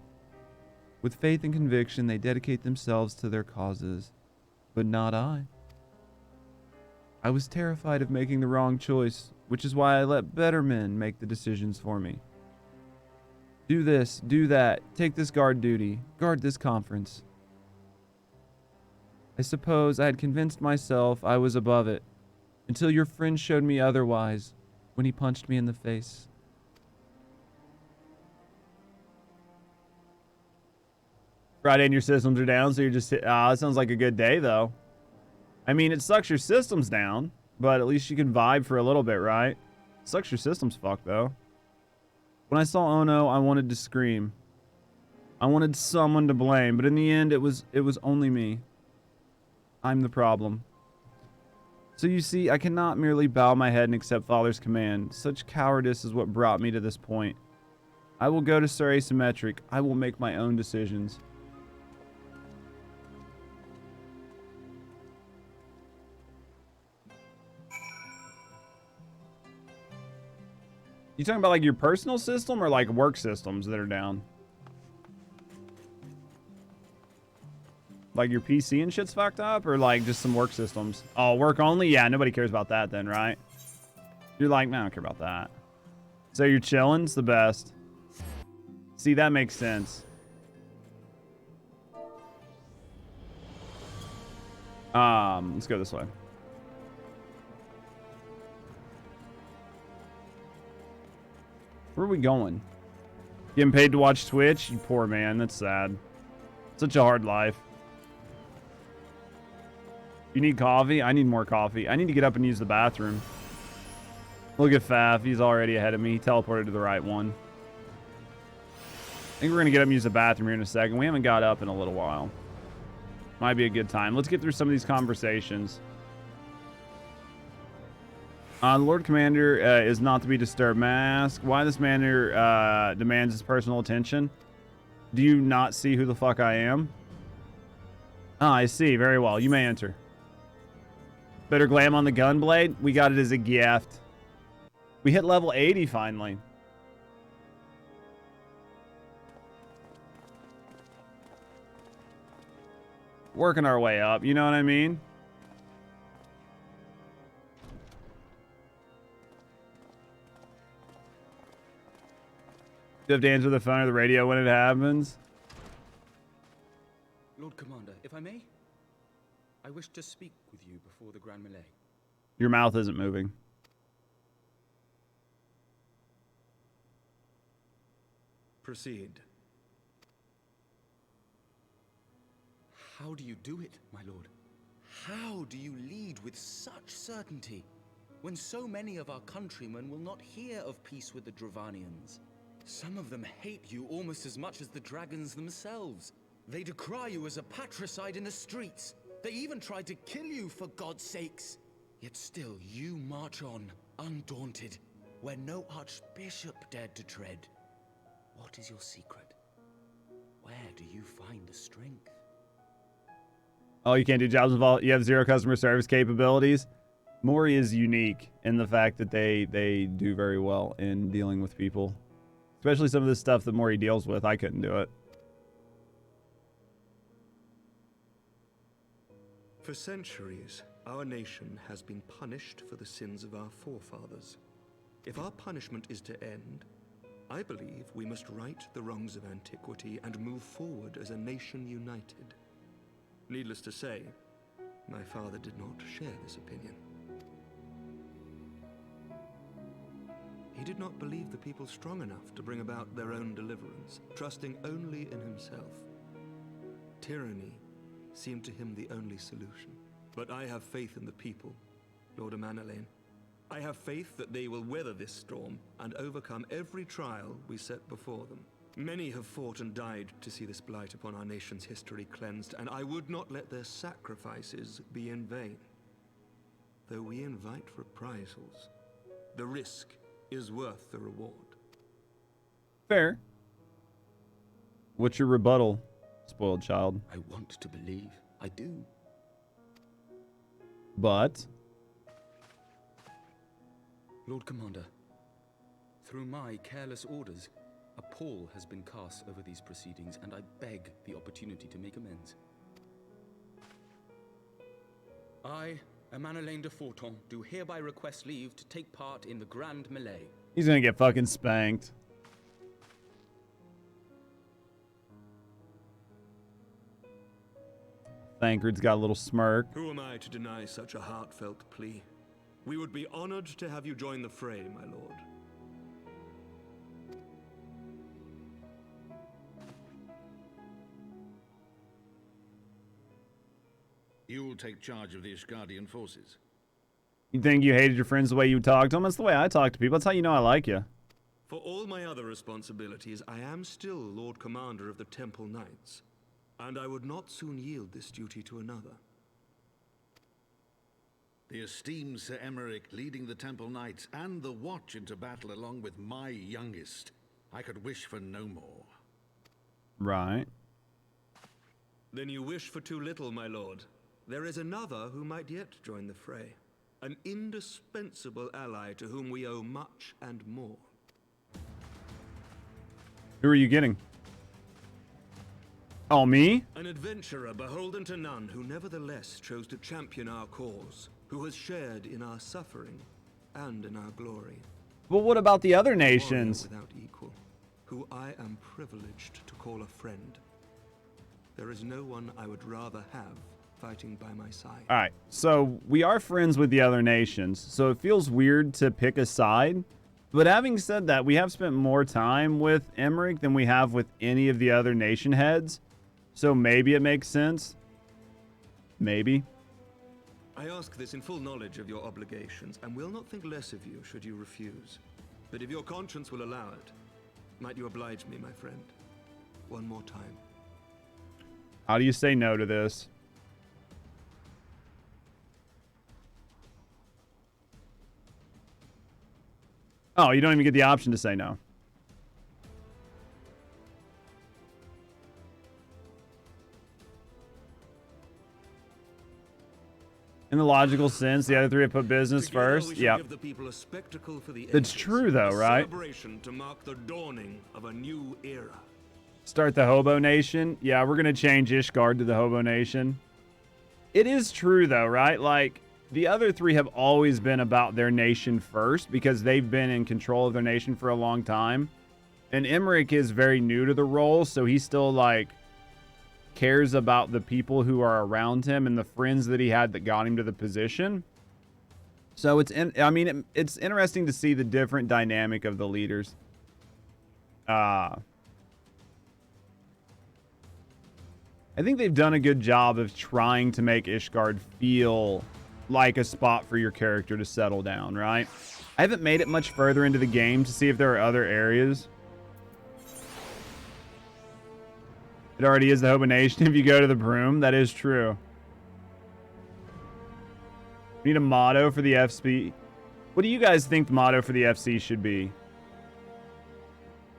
A: With faith and conviction, they dedicate themselves to their causes. But not I. I was terrified of making the wrong choice, which is why I let better men make the decisions for me. Do this, do that, take this guard duty, guard this conference. I suppose I had convinced myself I was above it, until your friend showed me otherwise, when he punched me in the face. Friday and your systems are down, so you're just... it sounds like a good day, though. I mean, it sucks your system's down, but at least you can vibe for a little bit, right? Sucks your system's fucked, though. When I saw Ono, I wanted to scream. I wanted someone to blame, but in the end, it was only me. I'm the problem. So you see, I cannot merely bow my head and accept Father's command. Such cowardice is what brought me to this point. I will go to Sir Asymmetric. I will make my own decisions. You talking about like your personal system or like work systems that are down? Like your PC and shit's fucked up, or like just some work systems? Oh, work only? Yeah, nobody cares about that then, right? You're like, man, I don't care about that. So you're chilling? It's the best. See, that makes sense. Let's go this way. Where are we going? Getting paid to watch Twitch? You poor man, that's sad. Such a hard life. You need coffee? I need more coffee. I need to get up and use the bathroom. Look at Faf. He's already ahead of me. He teleported to the right one. I think we're going to get up and use the bathroom here in a second. We haven't got up in a little while. Might be a good time. Let's get through some of these conversations. Lord Commander is not to be disturbed. Mask. Why this manor demands his personal attention? Do you not see who the fuck I am? Ah, I see. Very well. You may enter. Better glam on the gunblade? We got it as a gift. We hit level 80 finally. Working our way up, you know what I mean? You have to answer the phone or the radio when it happens.
J: Lord Commander, if I may, I wish to speak with you before the Grand Melee.
A: Your mouth isn't moving.
B: Proceed.
J: How do you do it, my lord? How do you lead with such certainty when so many of our countrymen will not hear of peace with the Dravanians? Some of them hate you almost as much as the dragons themselves. They decry you as a patricide in the streets. They even tried to kill you, for God's sakes. Yet still you march on, undaunted, where no archbishop dared to tread. What is your secret? Where do you find the strength?
A: Oh, you can't do jobs involved. You have 0 customer service capabilities. Mori is unique in the fact that they do very well in dealing with people. Especially some of the stuff that Mori deals with. I couldn't do it.
B: For centuries, our nation has been punished for the sins of our forefathers. If our punishment is to end, I believe we must right the wrongs of antiquity and move forward as a nation united. Needless to say, my father did not share this opinion. He did not believe the people strong enough to bring about their own deliverance, trusting only in himself. Tyranny seemed to him the only solution. But I have faith in the people, Lord Amanalain. I have faith that they will weather this storm and overcome every trial we set before them. Many have fought and died to see this blight upon our nation's history cleansed, and I would not let their sacrifices be in vain. Though we invite reprisals, the risk is worth the reward.
A: Fair. What's your rebuttal, spoiled child?
J: I want to believe. I do.
A: But
J: Lord Commander, through my careless orders, a pall has been cast over these proceedings, and I beg the opportunity to make amends. I, Amanalain de Forton, do hereby request leave to take part in the Grand Melee.
A: he's gonna get fucking spanked. Thancred's got a little smirk.
B: Who am I to deny such a heartfelt plea? We would be honored to have you join the fray, my lord.
K: You will take charge of the Ishgardian forces.
A: You think you hated your friends the way you talk to them? That's the way I talk to people. That's how you know I like you.
B: For all my other responsibilities, I am still Lord Commander of the Temple Knights, and I would not soon yield this duty to another.
K: The esteemed Sir Emeric leading the Temple Knights and the Watch into battle along with my youngest. I could wish for no more.
A: Right.
B: Then you wish for too little, my lord. There is another who might yet join the fray. An indispensable ally to whom we owe much and more.
A: Who are you getting? Oh, me?
B: An adventurer beholden to none who nevertheless chose to champion our cause, who has shared in our suffering and in our glory.
A: But what about the other nations?
B: Without equal, who I am privileged to call a friend. There is no one I would rather have fighting by my side.
A: All right, so we are friends with the other nations, so it feels weird to pick a side. But having said that, we have spent more time with Emeric than we have with any of the other nation heads. So maybe it makes sense. Maybe.
B: I ask this in full knowledge of your obligations, and will not think less of you should you refuse. But if your conscience will allow it, might you oblige me, my friend, one more time?
A: How do you say no to this? Oh, you don't even get the option to say no. In the logical sense, the other three have put business first. Yeah. It's true, though, right?
B: Celebration to mark the dawning of a new era.
A: Start the Hobo Nation. Yeah, we're going to change Ishgard to the Hobo Nation. It is true, though, right? Like, the other three have always been about their nation first because they've been in control of their nation for a long time. And Emeric is very new to the role, so he's still, like, cares about the people who are around him and the friends that he had that got him to the position. So it's interesting to see the different dynamic of the leaders. I think they've done a good job of trying to make Ishgard feel like a spot for your character to settle down, right? I haven't made it much further into the game to see if there are other areas. It already is the Hobo Nation if you go to the broom. That is true. We need a motto for the FC. What do you guys think the motto for the FC should be?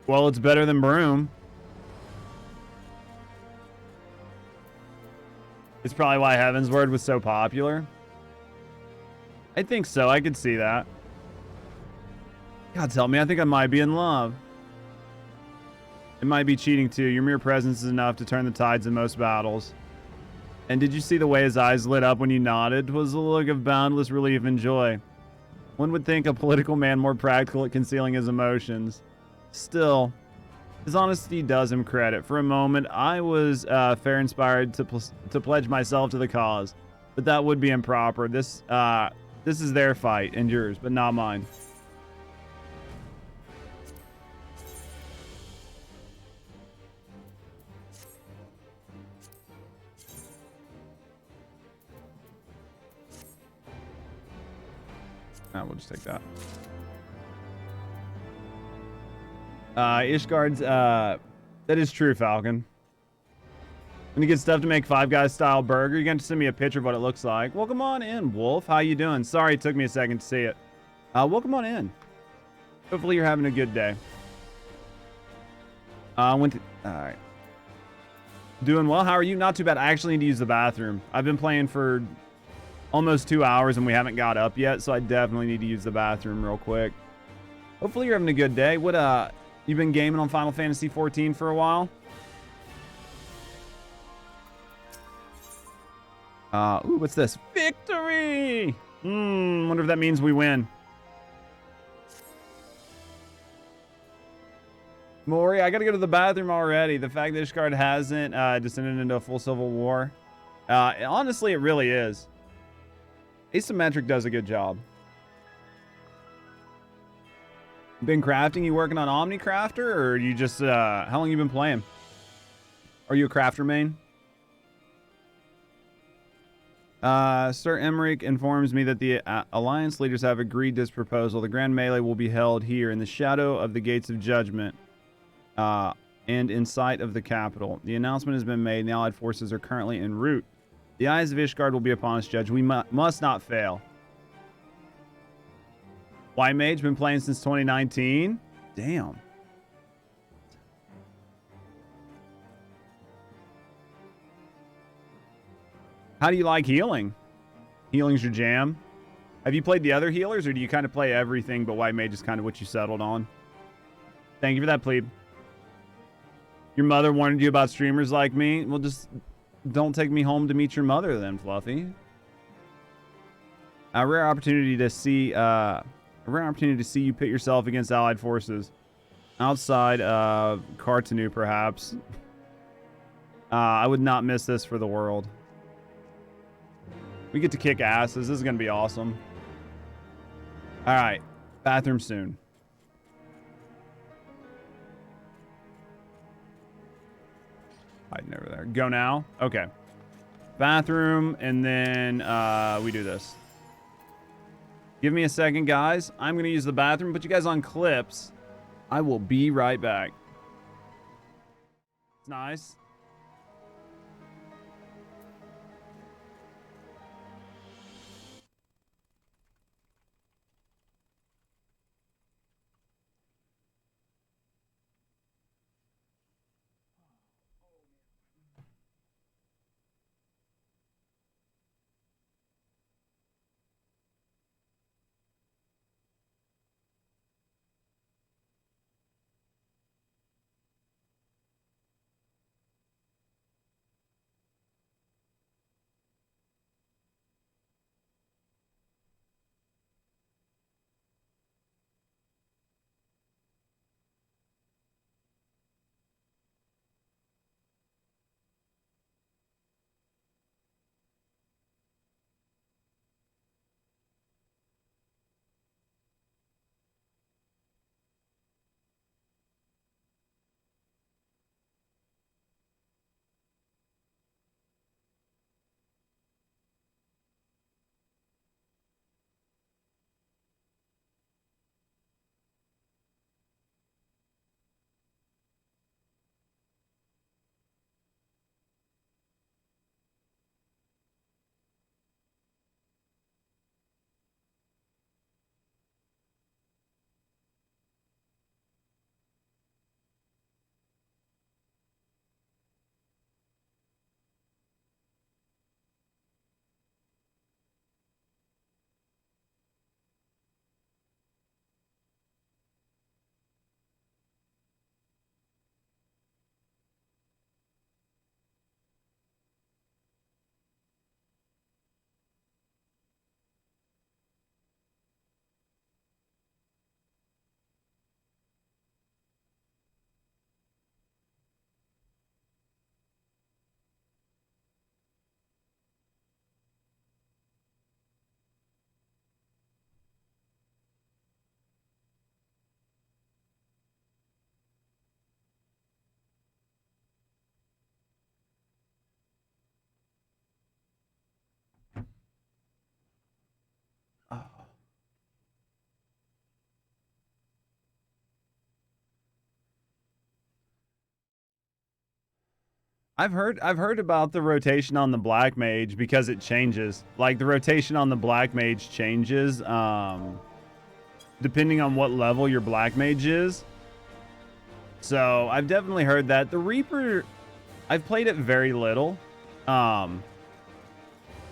A: Well, it's better than broom. It's probably why Heavensward was so popular. I think so. I could see that. God, tell me, I think I might be in love. It might be cheating too. Your mere presence is enough to turn the tides in most battles. And did you see the way his eyes lit up when you nodded? 'Twas a look of boundless relief and joy. One would think a political man more practical at concealing his emotions. Still, his honesty does him credit. For a moment, I was fair inspired to pledge myself to the cause, but that would be improper. This is their fight and yours, but not mine. We'll just take that. Ishgard's, that is true, Falcon. When you get stuff to make Five Guys style burger, you're going to send me a picture of what it looks like. Welcome on in, Wolf. How you doing? Sorry it took me a second to see it. Welcome on in. Hopefully you're having a good day. Alright. Doing well. How are you? Not too bad. I actually need to use the bathroom. I've been playing for almost 2 hours and we haven't got up yet, so I definitely need to use the bathroom real quick. Hopefully you're having a good day. What, you've been gaming on Final Fantasy XIV for a while? Ooh, what's this? Victory! Wonder if that means we win. Maury, I gotta go to the bathroom already. The fact that Ishgard hasn't descended into a full civil war. Honestly, it really is. Asymmetric does a good job. Been crafting? You working on Omnicrafter, or you just how long you been playing? Are you a crafter main? Sir Emmerich informs me that the Alliance leaders have agreed to this proposal. The Grand Melee will be held here in the shadow of the Gates of Judgment and in sight of the capital. The announcement has been made and the Allied forces are currently en route. The eyes of Ishgard will be upon us, Judge. We must not fail. White Mage been playing since 2019? Damn. How do you like healing? Healing's your jam. Have you played the other healers, or do you kind of play everything, but White Mage is kind of what you settled on? Thank you for that, plebe. Your mother warned you about streamers like me? Well, just don't take me home to meet your mother then, Fluffy. A rare opportunity to see you pit yourself against allied forces. Outside of Cartanu, perhaps. I would not miss this for the world. We get to kick asses. This is going to be awesome. All right. Bathroom soon. Hiding over there. Go now? Okay. Bathroom, and then we do this. Give me a second, guys. I'm going to use the bathroom. Put you guys on clips. I will be right back. It's nice. I've heard about the rotation on the black mage because it changes. Like the rotation on the black mage changes depending on what level your black mage is. So I've definitely heard that. The Reaper, I've played it very little. The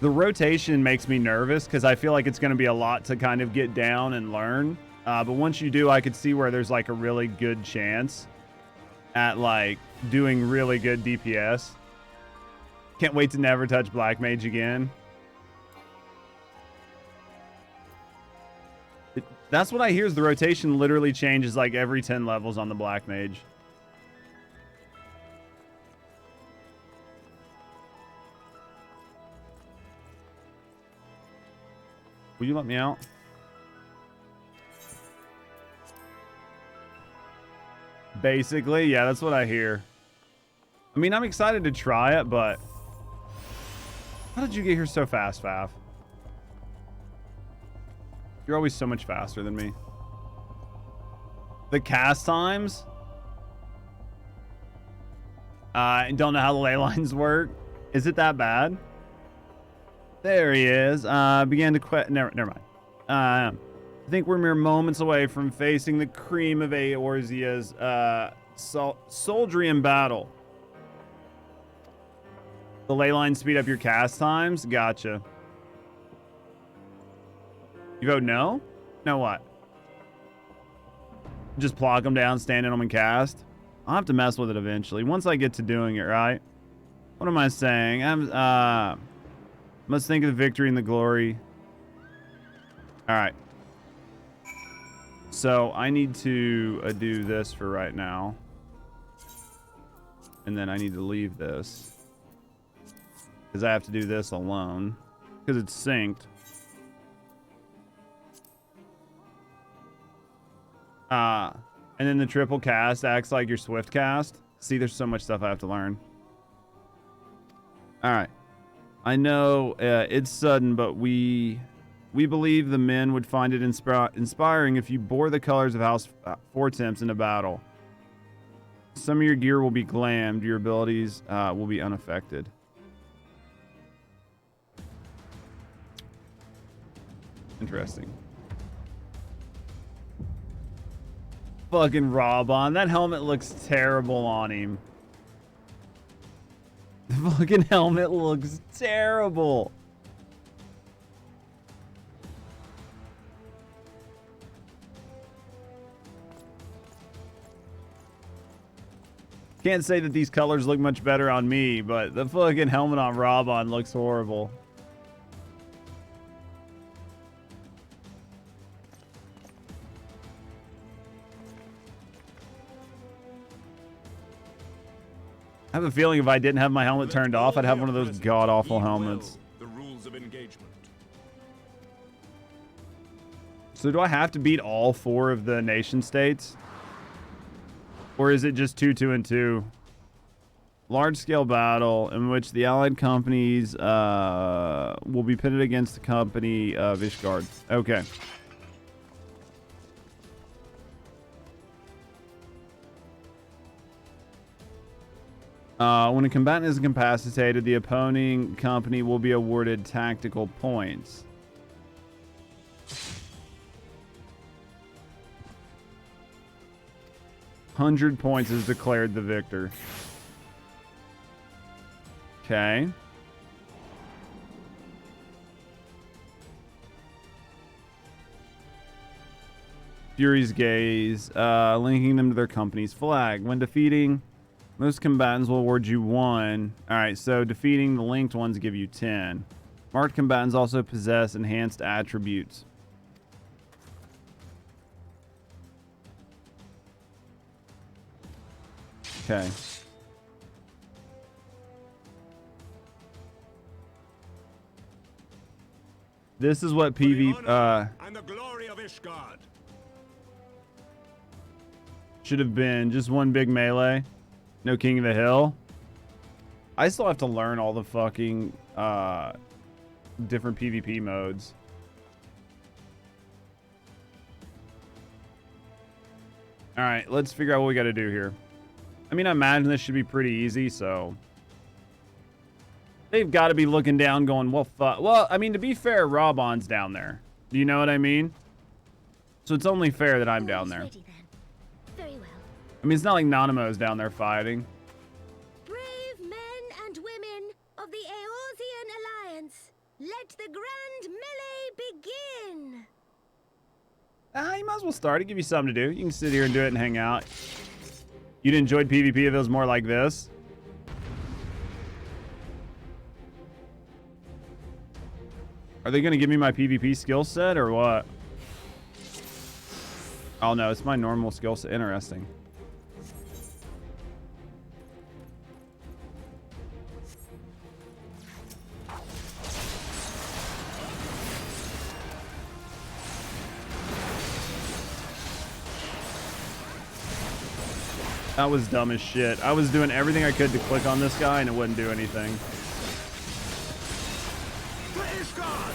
A: rotation makes me nervous because I feel like it's going to be a lot to kind of get down and learn. But once you do, I could see where there's like a really good chance at like doing really good DPS. Can't wait to never touch Black Mage again. That's what I hear is the rotation literally changes like every 10 levels on the Black Mage. Will you let me out? Basically, yeah, that's what I hear. I mean, I'm excited to try it, but how did you get here so fast, Faf? You're always so much faster than me. The cast times? I don't know how the ley lines work. Is it that bad? There he is. Began to quit. Never mind. I think we're mere moments away from facing the cream of Eorzea's soldiery in battle. The ley lines speed up your cast times? Gotcha. You vote no? No what? Just plonk them down, stand in them, and cast? I'll have to mess with it eventually. Once I get to doing it, right? What am I saying? Must think of the victory and the glory. Alright. So, I need to do this for right now. And then I need to leave this. Because I have to do this alone. Because it's synced. And then the triple cast acts like your swift cast. See, there's so much stuff I have to learn. Alright. I know it's sudden, but we believe the men would find it inspiring if you bore the colors of House Fortemps into battle. Some of your gear will be glammed. Your abilities will be unaffected. Interesting. Fucking Robon. That helmet looks terrible on him. The fucking helmet looks terrible. Can't say that these colors look much better on me, but the fucking helmet on Robon looks horrible. I have a feeling if I didn't have my helmet turned off, I'd have one of those god-awful helmets.
B: The rules of engagement.
A: So do I have to beat all 4 of the nation states? Or is it just 2, 2, and 2? Large-scale battle in which the allied companies will be pitted against the company of Ishgard. Okay. When a combatant is incapacitated, the opposing company will be awarded tactical points. $100 points is declared the victor. Okay. Fury's Gaze, linking them to their company's flag. When defeating, most combatants will award you 1. Alright, so defeating the linked ones give you 10. Marked combatants also possess enhanced attributes. Okay. This is what PV
B: and the glory of Ishgard.
A: should have been just one big melee. No King of the Hill. I still have to learn all the fucking different PvP modes. Alright, let's figure out what we gotta do here. I mean, I imagine this should be pretty easy, so They've got to be looking down going, well, fuck. Well, I mean, to be fair, Robon's down there. Do you know what I mean? So it's only fair that I'm down there.
L: Ready, then. Very well.
A: I mean, it's not like Nanamo's down there fighting.
L: Brave men and women of the Eorzean Alliance, let the grand melee begin!
A: You might as well start it. Give you something to do. You can sit here and do it and hang out. You'd enjoyed PvP if it was more like this. Are they going to give me my PvP skill set or what? Oh no, it's my normal skill set. Interesting. That was dumb as shit. I was doing everything I could to click on this guy and it wouldn't do anything.
E: Ishgard!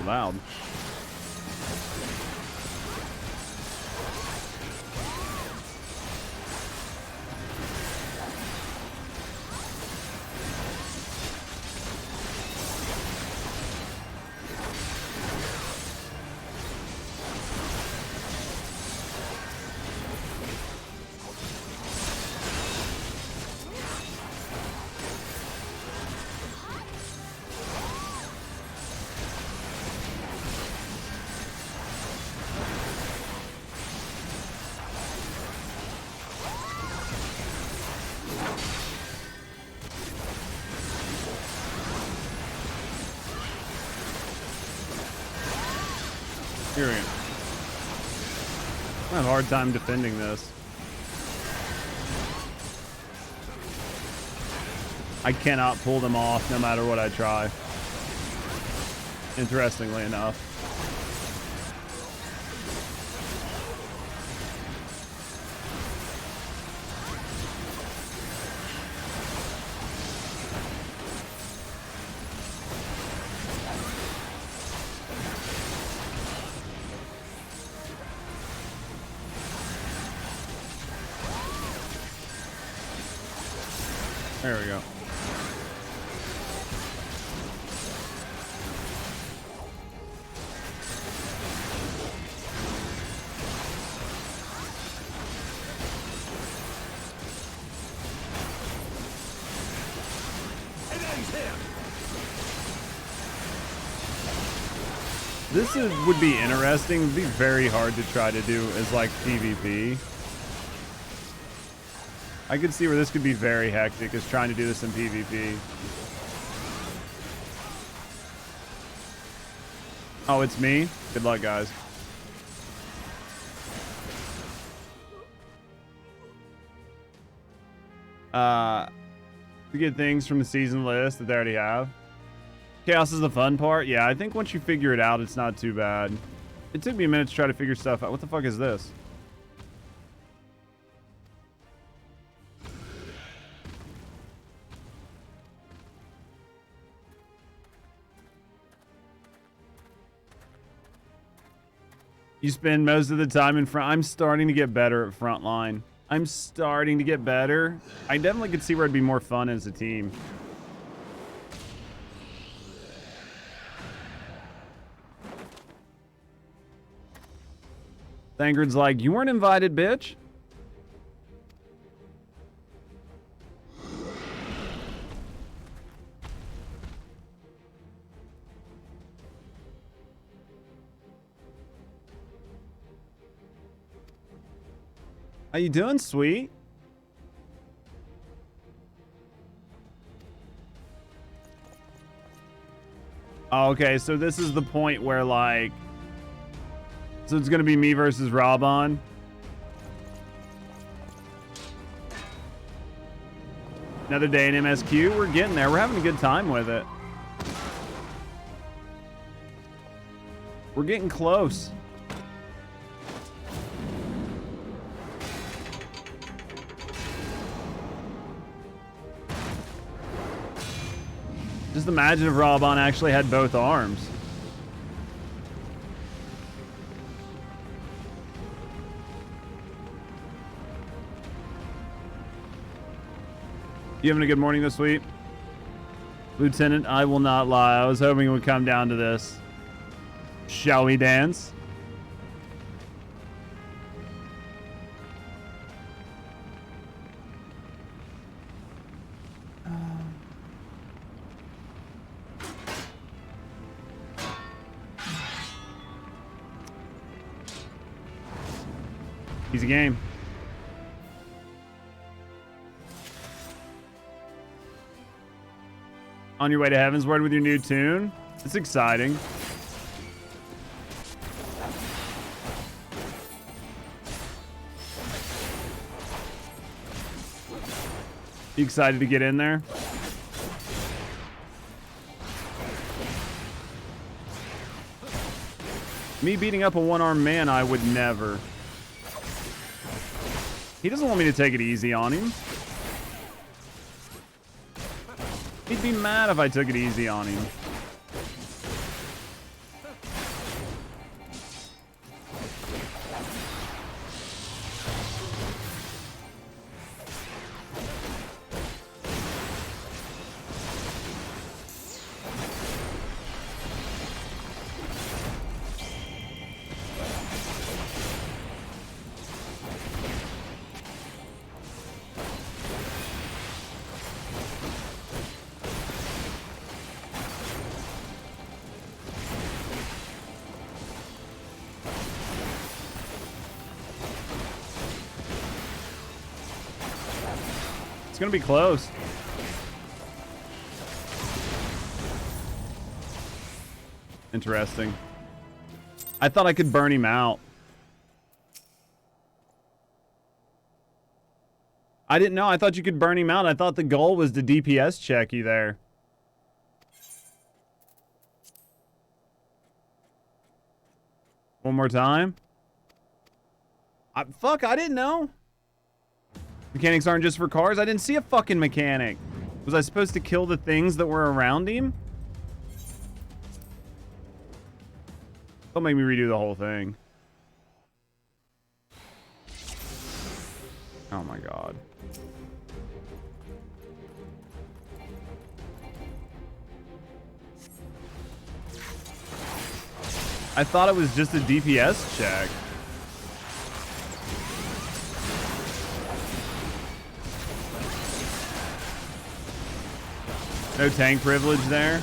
A: Loud. Period. I have a hard time defending this. I cannot pull them off no matter what I try. Interestingly enough. There we go. This would be interesting. It would be very hard to try to do as like PvP. I could see where this could be very hectic, is trying to do this in PvP. Oh, it's me? Good luck, guys. To get things from the season list that they already have. Chaos is the fun part. Yeah, I think once you figure it out, it's not too bad. It took me a minute to try to figure stuff out. What the fuck is this? You spend most of the time in front. I'm starting to get better at frontline. I'm starting to get better. I definitely could see where it'd be more fun as a team. Thangred's like, you weren't invited, bitch. How you doing, sweet? Oh, okay, so this is the point where, like... So it's gonna be me versus Raban. Another day in MSQ. We're getting there. We're having a good time with it. We're getting close. Just imagine if Raban actually had both arms. You having a good morning this week? Lieutenant, I will not lie. I was hoping it would come down to this. Shall we dance? Easy game. On your way to Heavensward with your new tune? It's exciting. You excited to get in there? Me beating up a one-armed man, I would never. He doesn't want me to take it easy on him. He'd be mad if I took it easy on him. It's gonna be close. Interesting. I thought I could burn him out. I didn't know. I thought you could burn him out. I thought the goal was to DPS check you there. One more time. Fuck, I didn't know. Mechanics aren't just for cars. I didn't see a fucking mechanic. Was I supposed to kill the things that were around him? Don't make me redo the whole thing. Oh my god. I thought it was just a DPS check. No tank privilege there.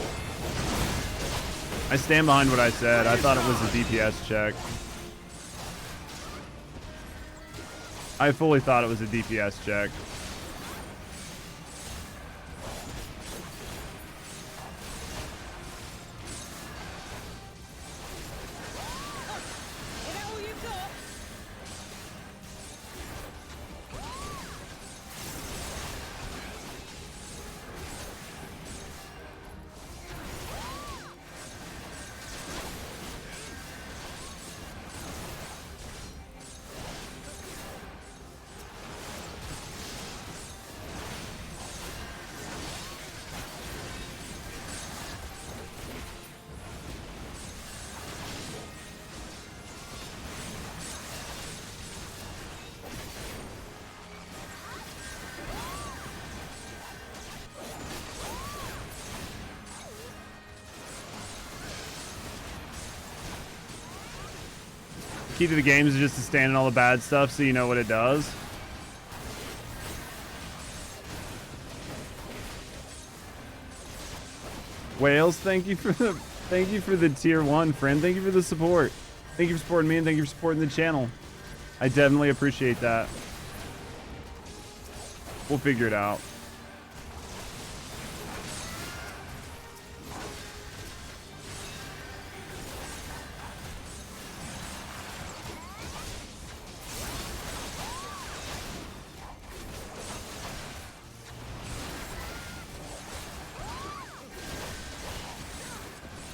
A: I stand behind what I said. I thought it was a DPS check. I fully thought it was a DPS check. Key to the game is just to stand in all the bad stuff so you know what it does. Wales, thank you for the tier 1, friend. Thank you for the support. Thank you for supporting me and thank you for supporting the channel. I definitely appreciate that. We'll figure it out.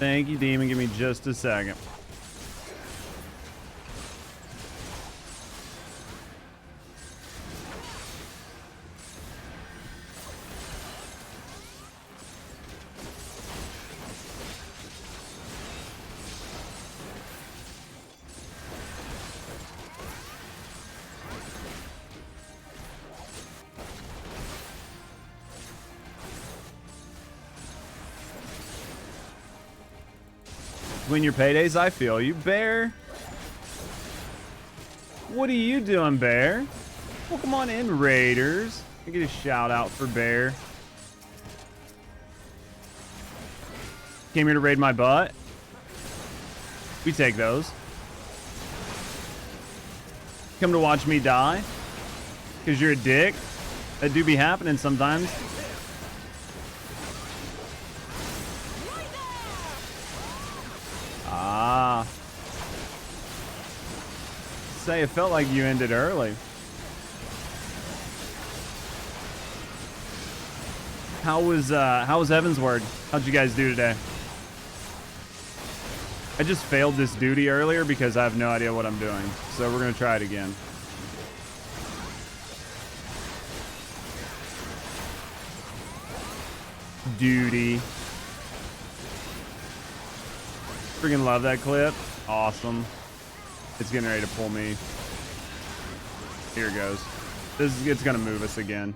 A: Thank you, Demon. Give me just a second. When your paydays, I feel you. Bear. What are you doing, Bear? Well, come on in, Raiders. I get a shout out for Bear. Came here to raid my butt. We take those. Come to watch me die? Because you're a dick? That do be happening sometimes. Ah. Say, it felt like you ended early. How was Heavensward? How'd you guys do today? I just failed this duty earlier because I have no idea what I'm doing. So we're gonna try it again. Duty. Freaking love that clip. Awesome. It's getting ready to pull me. Here it goes. It's gonna move us again.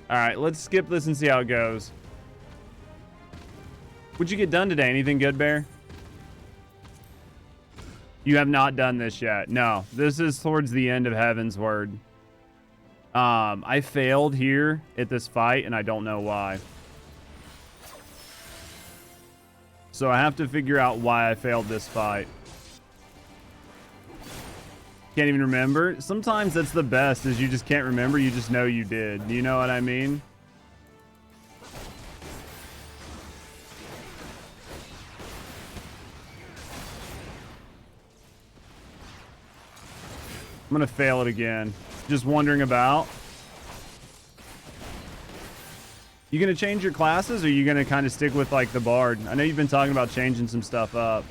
A: Alright, let's skip this and see how it goes. What'd you get done today? Anything good, Bear? You have not done this yet. No, this is towards the end of Heavensward. I failed here at this fight, and I don't know why. So I have to figure out why I failed this fight. Can't even remember. Sometimes that's the best, is you just can't remember. You just know you did. You know what I mean? I'm gonna fail it again. Just wondering about. You gonna change your classes, or are you gonna kind of stick with like the bard? I know you've been talking about changing some stuff up.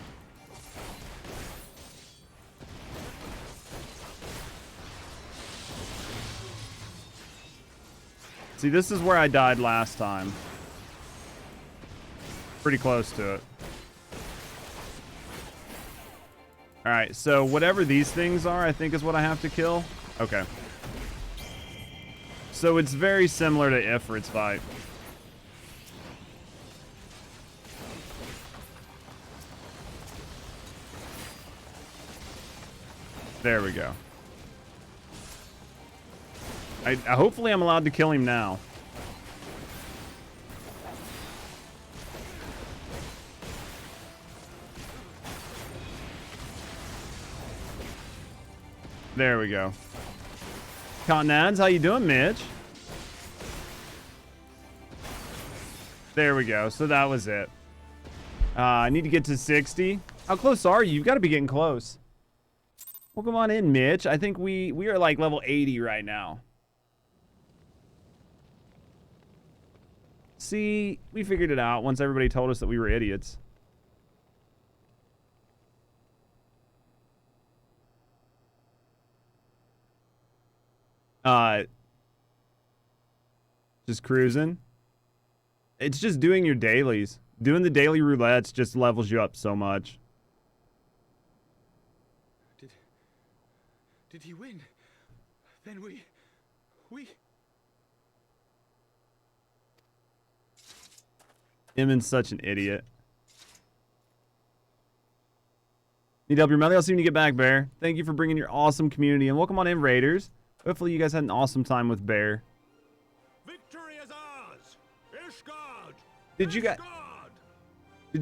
A: See, this is where I died last time. Pretty close to it. Alright, so whatever these things are, I think is what I have to kill. Okay. So it's very similar to Ifrit's fight. There we go. Hopefully I'm allowed to kill him now. There we go. Connads, how you doing, Mitch? There we go. So that was it. I need to get to 60. How close are you? You've got to be getting close. Well, come on in, Mitch. I think we are like level 80 right now. See, we figured it out once everybody told us that we were idiots. Just cruising. It's just doing your dailies. Doing the daily roulettes just levels you up so much.
H: Did he win? Then we...
A: Emin's such an idiot. Need help your money? I'll see you when you get back, Bear. Thank you for bringing your awesome community, and welcome on in, Raiders. Hopefully you guys had an awesome time with Bear.
E: Victory is ours! Ishgard!
A: Did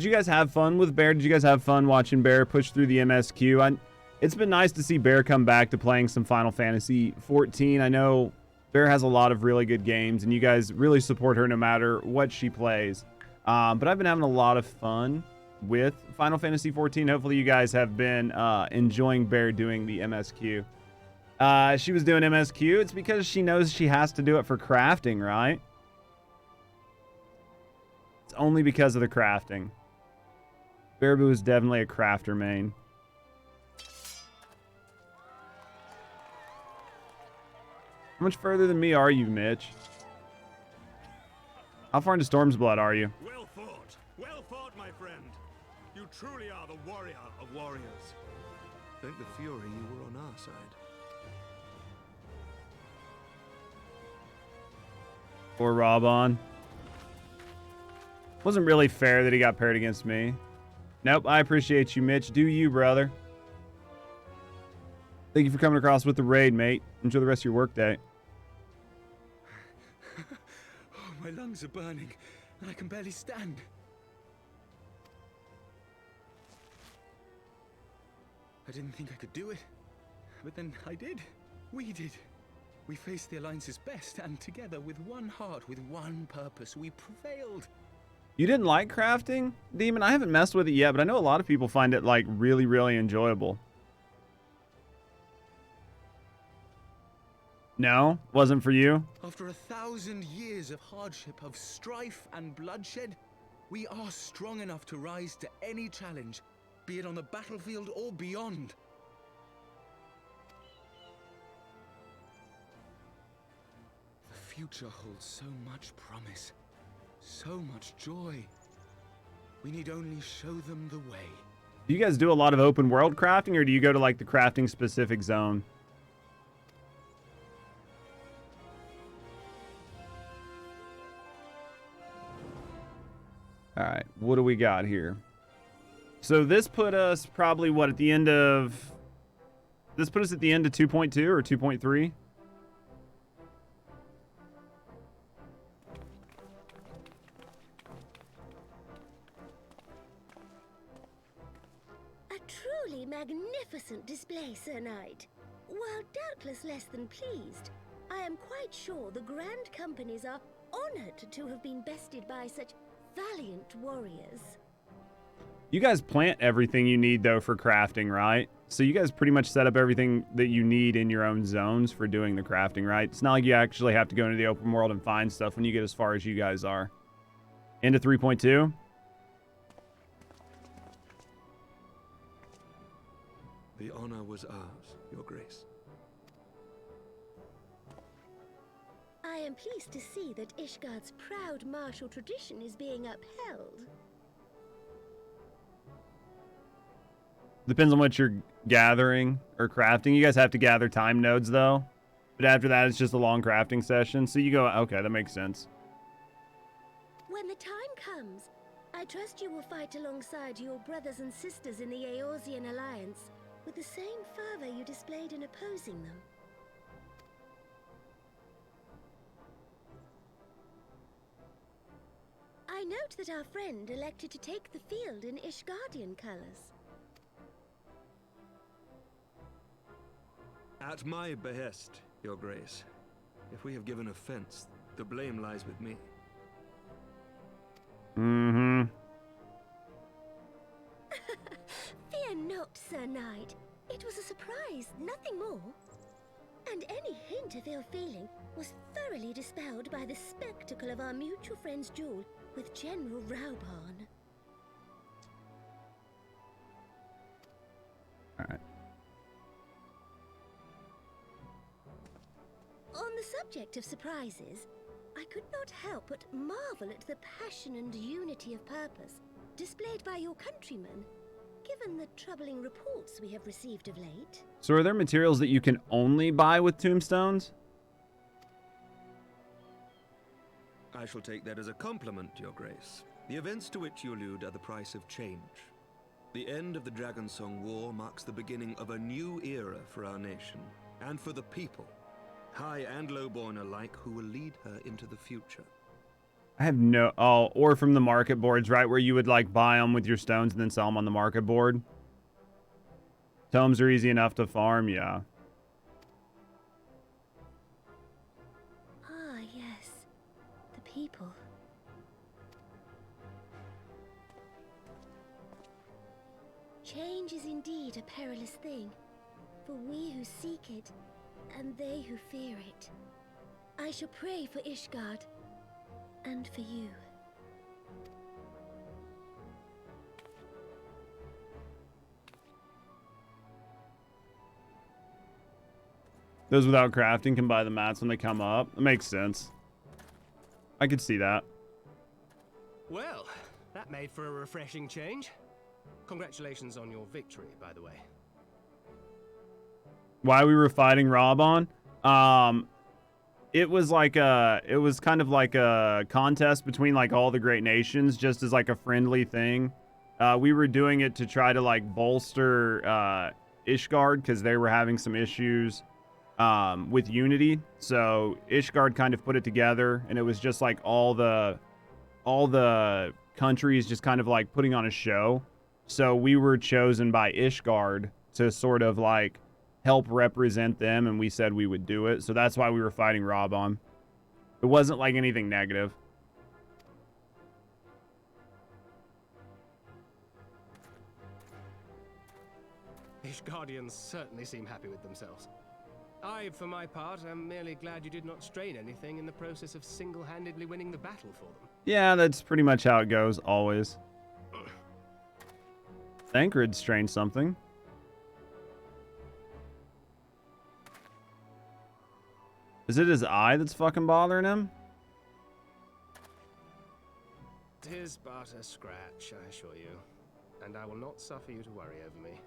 A: you guys have fun with Bear? Did you guys have fun watching Bear push through the MSQ? It's been nice to see Bear come back to playing some Final Fantasy XIV. I know Bear has a lot of really good games, and you guys really support her no matter what she plays. But I've been having a lot of fun with Final Fantasy XIV. Hopefully you guys have been enjoying Bear doing the MSQ. She was doing MSQ. It's because she knows she has to do it for crafting, right? It's only because of the crafting. Baraboo is definitely a crafter main. How much further than me are you, Mitch? How far into Storm's Blood are you?
B: Well fought, my friend. You truly are the warrior of warriors. Thank the Fury you were on our side.
A: Or Robon. Wasn't really fair that he got paired against me. Nope, I appreciate you, Mitch. Do you, brother. Thank you for coming across with the raid, mate. Enjoy the rest of your workday.
J: Oh, my lungs are burning, and I can barely stand. I didn't think I could do it, but then I did. We did. We faced the Alliance's best, and together, with one heart, with one purpose, we prevailed.
A: You didn't like crafting, Demon? I haven't messed with it yet, but I know a lot of people find it, like, really, really enjoyable. No? Wasn't for you?
J: After 1,000 years of hardship, of strife and bloodshed, we are strong enough to rise to any challenge, be it on the battlefield or beyond. The future holds so much promise, so much joy. We need only show them the way.
A: Do you guys do a lot of open world crafting, or do you go to, like, the crafting specific zone? All right, what do we got here? So this put us probably, what, at the end of... This put us at the end of 2.2 or 2.3?
L: A truly magnificent display, Sir Knight. While doubtless less than pleased, I am quite sure the Grand Companies are honored to have been bested by such valiant warriors.
A: You guys plant everything you need, though, for crafting, right? So you guys pretty much set up everything that you need in your own zones for doing the crafting, right? It's not like you actually have to go into the open world and find stuff when you get as far as you guys are. Into 3.2?
B: The honor was ours, Your Grace.
L: I am pleased to see that Ishgard's proud martial tradition is being upheld.
A: Depends on what you're gathering or crafting. You guys have to gather time nodes, though. But after that, it's just a long crafting session. So you go, okay, that makes sense.
L: When the time comes, I trust you will fight alongside your brothers and sisters in the Eorzean Alliance with the same fervor you displayed in opposing them. I note that our friend elected to take the field in Ishgardian colors.
B: At my behest, Your Grace. If we have given offense, the blame lies with me.
A: Mm-hmm.
L: Fear not, Sir Knight. It was a surprise, nothing more. And any hint of ill feeling was thoroughly dispelled by the spectacle of our mutual friend's duel with General Rauban.
A: All right.
L: On the subject of surprises, I could not help but marvel at the passion and unity of purpose displayed by your countrymen, given the troubling reports we have received of late.
A: So are there materials that you can only buy with tombstones?
B: I shall take that as a compliment, Your Grace. The events to which you allude are the price of change. The end of the Dragonsong War marks the beginning of a new era for our nation, and for the people, high and lowborn alike, who will lead her into the future.
A: I have no... Oh, or from the market boards, right? Where you would, like, buy them with your stones and then sell them on the market board. Tomes are easy enough to farm, yeah.
L: Ah, yes. The people. Change is indeed a perilous thing, for we who seek it and they who fear it. I shall pray for Ishgard, and for you.
A: Those without crafting can buy the mats when they come up. It makes sense. I could see that.
G: Well, that made for a refreshing change. Congratulations on your victory, by the way.
A: Why we were fighting Rabon? It was kind of like a contest between like all the great nations, just as like a friendly thing. We were doing it to try to like bolster Ishgard because they were having some issues with unity. So Ishgard kind of put it together, and it was just like all the countries just kind of like putting on a show. So we were chosen by Ishgard to sort of like help represent them, and we said we would do it. So that's why we were fighting Rabon. It wasn't like anything negative.
G: Ishgardians certainly seem happy with themselves. I, for my part, am merely glad you did not strain anything in the process of single-handedly winning the battle for them.
A: Yeah, that's pretty much how it goes, always. Thancred strained something. Is it his eye that's fucking bothering him?
G: 'Tis but a scratch, I assure you. And I will not suffer you to worry over me.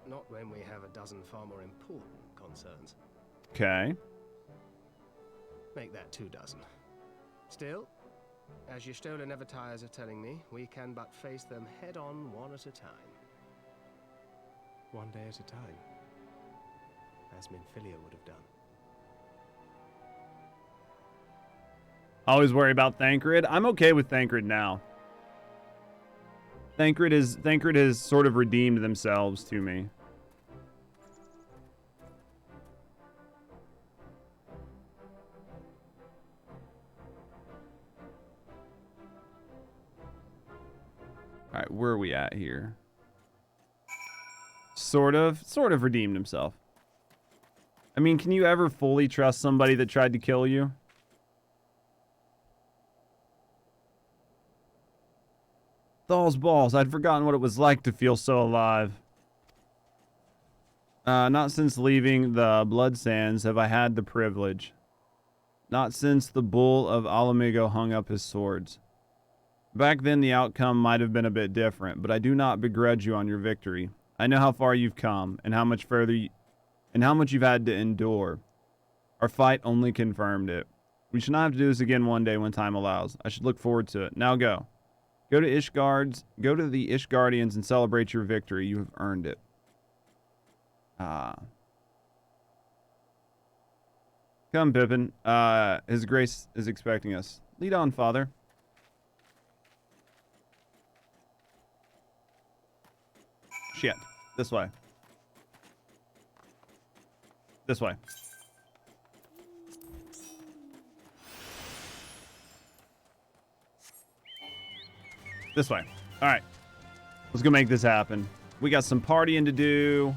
G: Not when we have a dozen far more important concerns.
A: Okay.
G: Make that 2 dozen. Still, as your Stola never tires of telling me, we can but face them head-on one at a time. One day at a time. As Minfilia would have done.
A: I always worry about Thancred. I'm okay with Thancred now. Thancred has sort of redeemed themselves to me. All right, where are we at here? Sort of redeemed himself. I mean, can you ever fully trust somebody that tried to kill you? Those balls, I'd forgotten what it was like to feel so alive. Not since leaving the Blood Sands have I had the privilege. Not since the bull of Alamigo hung up his swords. Back then the outcome might have been a bit different, but I do not begrudge you on your victory. I know how far you've come, and how much further and how much you've had to endure. Our fight only confirmed it. We should not have to do this again one day when time allows. I should look forward to it. Now go. Go to the Ishgardians and celebrate your victory. You have earned it. Come, Pippin. His Grace is expecting us. Lead on, Father. Shit. This way. This way. This way. All right. Let's go make this happen. We got some partying to do.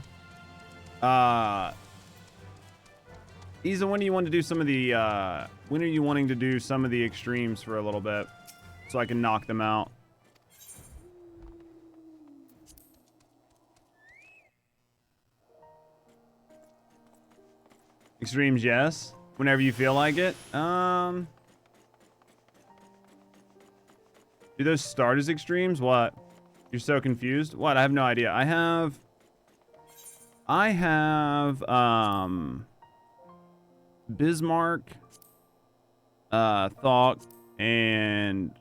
A: Isa, when do you want to do some of the, when are you wanting to do some of the extremes for a little bit? So I can knock them out. Extremes, yes. Whenever you feel like it. Do those start as extremes? What? You're so confused? What? I have no idea. I have Bismarck, Thok, and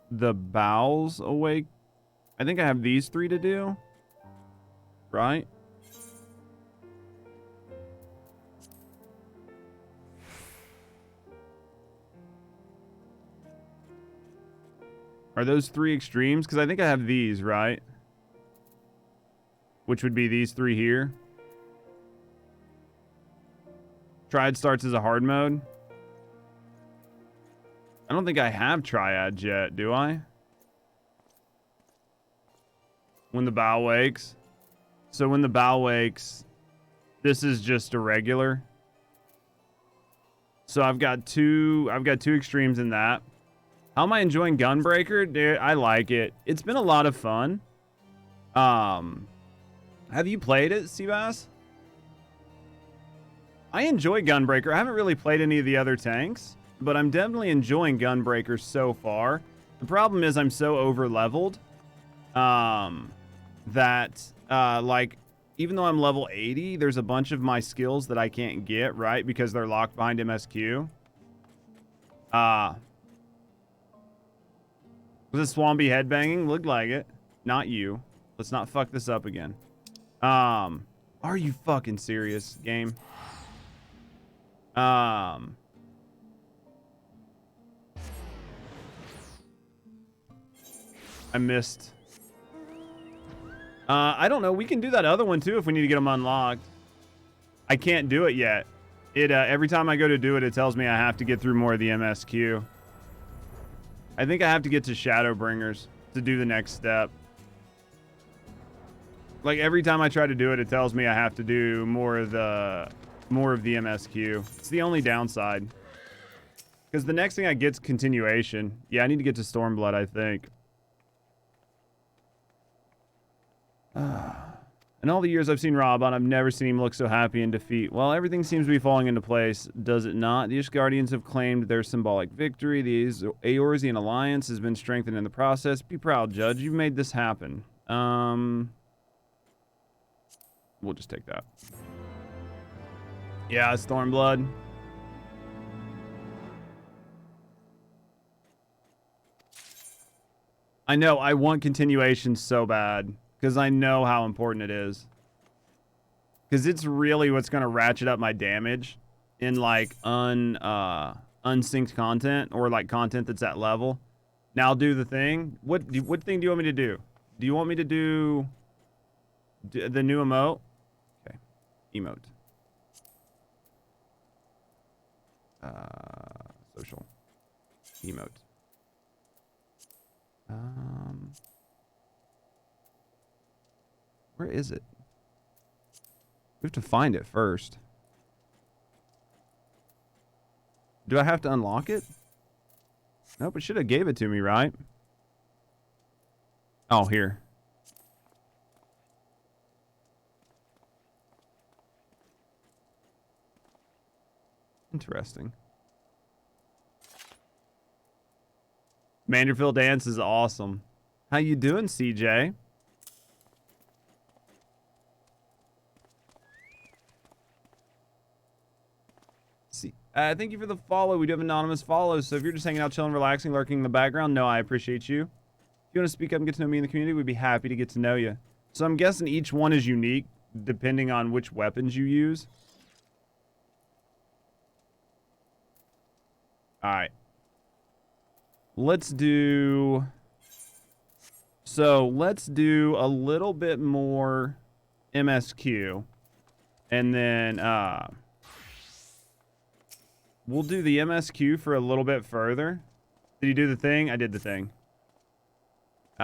A: the Bowels Awake. I think I have these 3 to do. Right? Are those 3 extremes? Because I think I have these, right? Which would be these 3 here. Triad starts as a hard mode. I don't think I have triads yet, do I? When the bow wakes. So when the bow wakes, This is just a regular. So I've got two extremes in that. How am I enjoying Gunbreaker? Dude, I like it. It's been a lot of fun. Have you played it, Seabass? I enjoy Gunbreaker. I haven't really played any of the other tanks, but I'm definitely enjoying Gunbreaker so far. The problem is I'm so over-leveled that, like, even though I'm level 80, there's a bunch of my skills that I can't get, right? Because they're locked behind MSQ. Was it Swampy headbanging? Looked like it. Not you. Let's not fuck this up again. Are you fucking serious, game? I missed. I don't know. We can do that other one too if we need to get them unlocked. I can't do it yet. It every time I go to do it, it tells me I have to get through more of the MSQ. I think I have to get to Shadowbringers to do the next step. Like every time I try to do it, it tells me I have to do more of the MSQ. It's the only downside. Because the next thing I get is continuation. Yeah, I need to get to Stormblood, I think. In all the years I've seen Rob on, I've never seen him look so happy in defeat. Well, everything seems to be falling into place, does it not? The Ishgardians have claimed their symbolic victory. The Eorzean alliance has been strengthened in the process. Be proud, Judge. You've made this happen. We'll just take that. Yeah, Stormblood. I know, I want continuation so bad. Because I know how important it is. Because it's really what's going to ratchet up my damage in like unsynced content or like content that's at level. Now do the thing. What thing do you want me to do? Do you want me to do the new emote? Okay. Emote. Social. Emote. Where is it? We have to find it first. Do I have to unlock it? Nope, it should have gave it to me, right? Oh, here. Interesting. Manderville Dance is awesome. How you doing, CJ? Thank you for the follow. We do have anonymous follows, so if you're just hanging out, chilling, relaxing, lurking in the background, no, I appreciate you. If you want to speak up and get to know me in the community, we'd be happy to get to know you. So I'm guessing each one is unique, depending on which weapons you use. Alright. Let's do... So, let's do a little bit more MSQ. And then, we'll do the MSQ for a little bit further. Did you do the thing? I did the thing. 2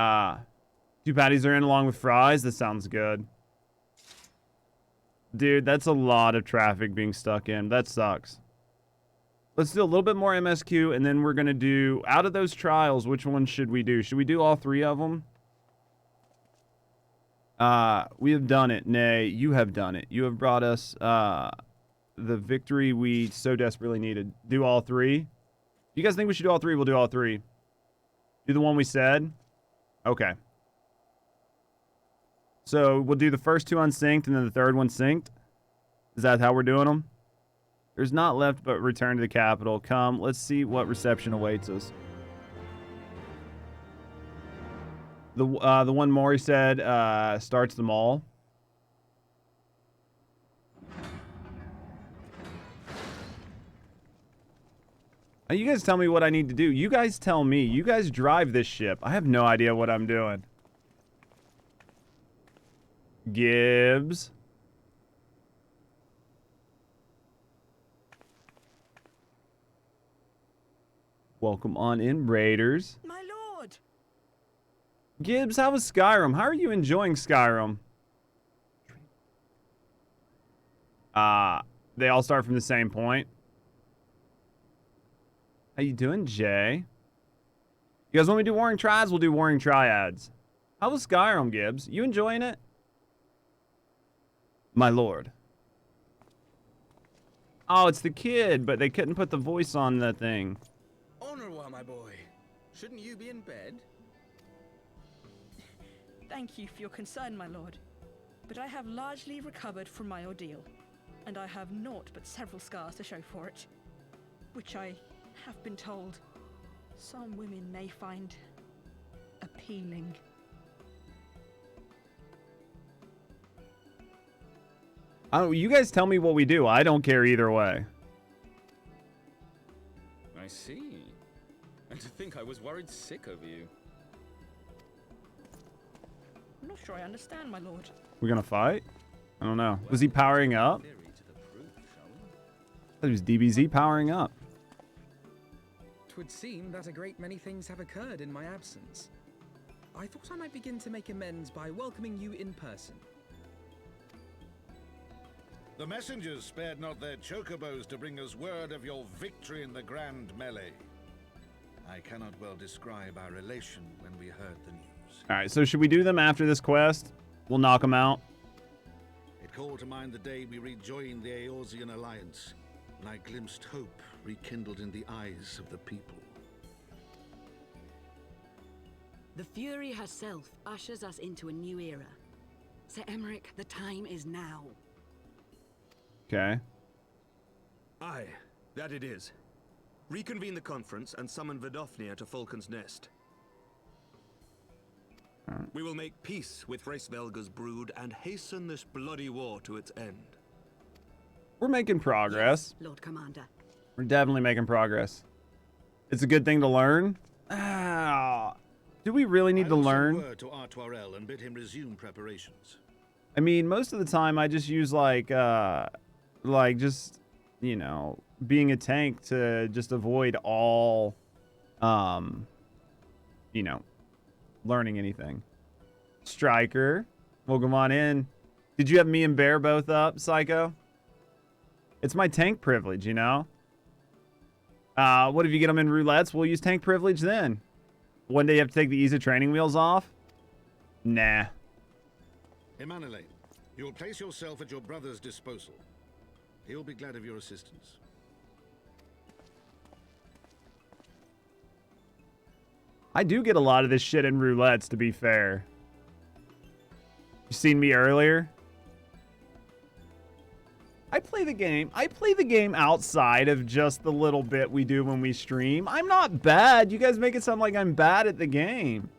A: patties are in along with fries. That sounds good. Dude, that's a lot of traffic being stuck in. That sucks. Let's do a little bit more MSQ, and then we're going to do... Out of those trials, which one should we do? Should we do all 3 of them? We have done it. Nay, you have done it. You have brought us... the victory we so desperately needed. Do all 3? You guys think we should do all 3? We'll do all 3. Do the one we said? Okay. So we'll do the first 2 unsynced and then the third one synced. Is that how we're doing them? There's not left but return to the capital. Come, let's see what reception awaits us. The one Maury said starts them all. You guys tell me what I need to do. You guys tell me. You guys drive this ship. I have no idea what I'm doing. Gibbs. Welcome on in, Raiders.
I: My lord.
A: Gibbs, how was Skyrim? How are you enjoying Skyrim? They all start from the same point. How you doing, Jay? You guys want me to do Warring Triads? We'll do Warring Triads. How was Skyrim, Gibbs? You enjoying it? My lord. Oh, it's the kid, but they couldn't put the voice on the thing.
H: Honorwa, my boy. Shouldn't you be in bed?
I: Thank you for your concern, my lord. But I have largely recovered from my ordeal, and I have naught but several scars to show for it, which I have been told some women may find appealing.
A: You guys tell me what we do. I don't care either way.
J: I see. And to think I was worried sick over you.
I: I'm not sure I understand, my lord.
A: We're gonna fight? I don't know. Was he powering up? I thought he was DBZ powering up.
M: 'Twould seem that a great many things have occurred in my absence. I thought I might begin to make amends by welcoming you in person.
K: The messengers spared not their chocobos to bring us word of your victory in the grand melee. I cannot well describe our elation when we heard the news.
A: All right, so should we do them after this quest? We'll knock them out.
K: It called to mind the day we rejoined the Eorzean alliance, and I glimpsed hope rekindled in the eyes of the people.
D: The Fury herself ushers us into a new era. Sir Emmerich, the time is now.
A: Okay.
B: Aye, that it is. Reconvene the conference and summon Vidofnir to Falcon's Nest. We will make peace with Hraesvelga's brood and hasten this bloody war to its end.
A: We're making progress.
D: Yes, Lord Commander.
A: We're definitely making progress. It's a good thing to learn. Do we really need to learn?
K: Word to Artoirel and bid him resume preparations.
A: I mean, most of the time I just use like just, you know, being a tank to just avoid all, you know, learning anything. Striker, welcome on in. Did you have me and Bear both up, Psycho? It's my tank privilege, you know? What if you get them in roulettes? We'll use tank privilege then. One day you have to take the ease of training wheels off? Nah.
K: Emanuele, you will place yourself at your brother's disposal. He will be glad of your assistance.
A: I do get a lot of this shit in roulettes, to be fair. You seen me earlier? I play the game outside of just the little bit we do when we stream. I'm not bad. You guys make it sound like I'm bad at the game.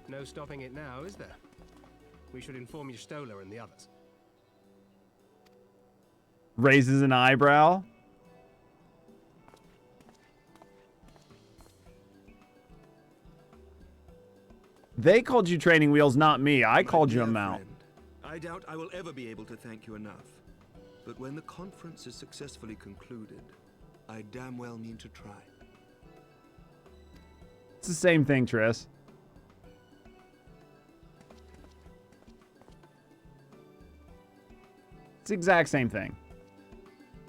G: No stopping it now, is there? We should inform Stola and the others.
A: Raises an eyebrow. They called you training wheels, not me. I called you a mount.
B: I doubt I will ever be able to thank you enough. But when the conference is successfully concluded, I damn well mean to try.
A: It's the same thing, Triss. It's the exact same thing.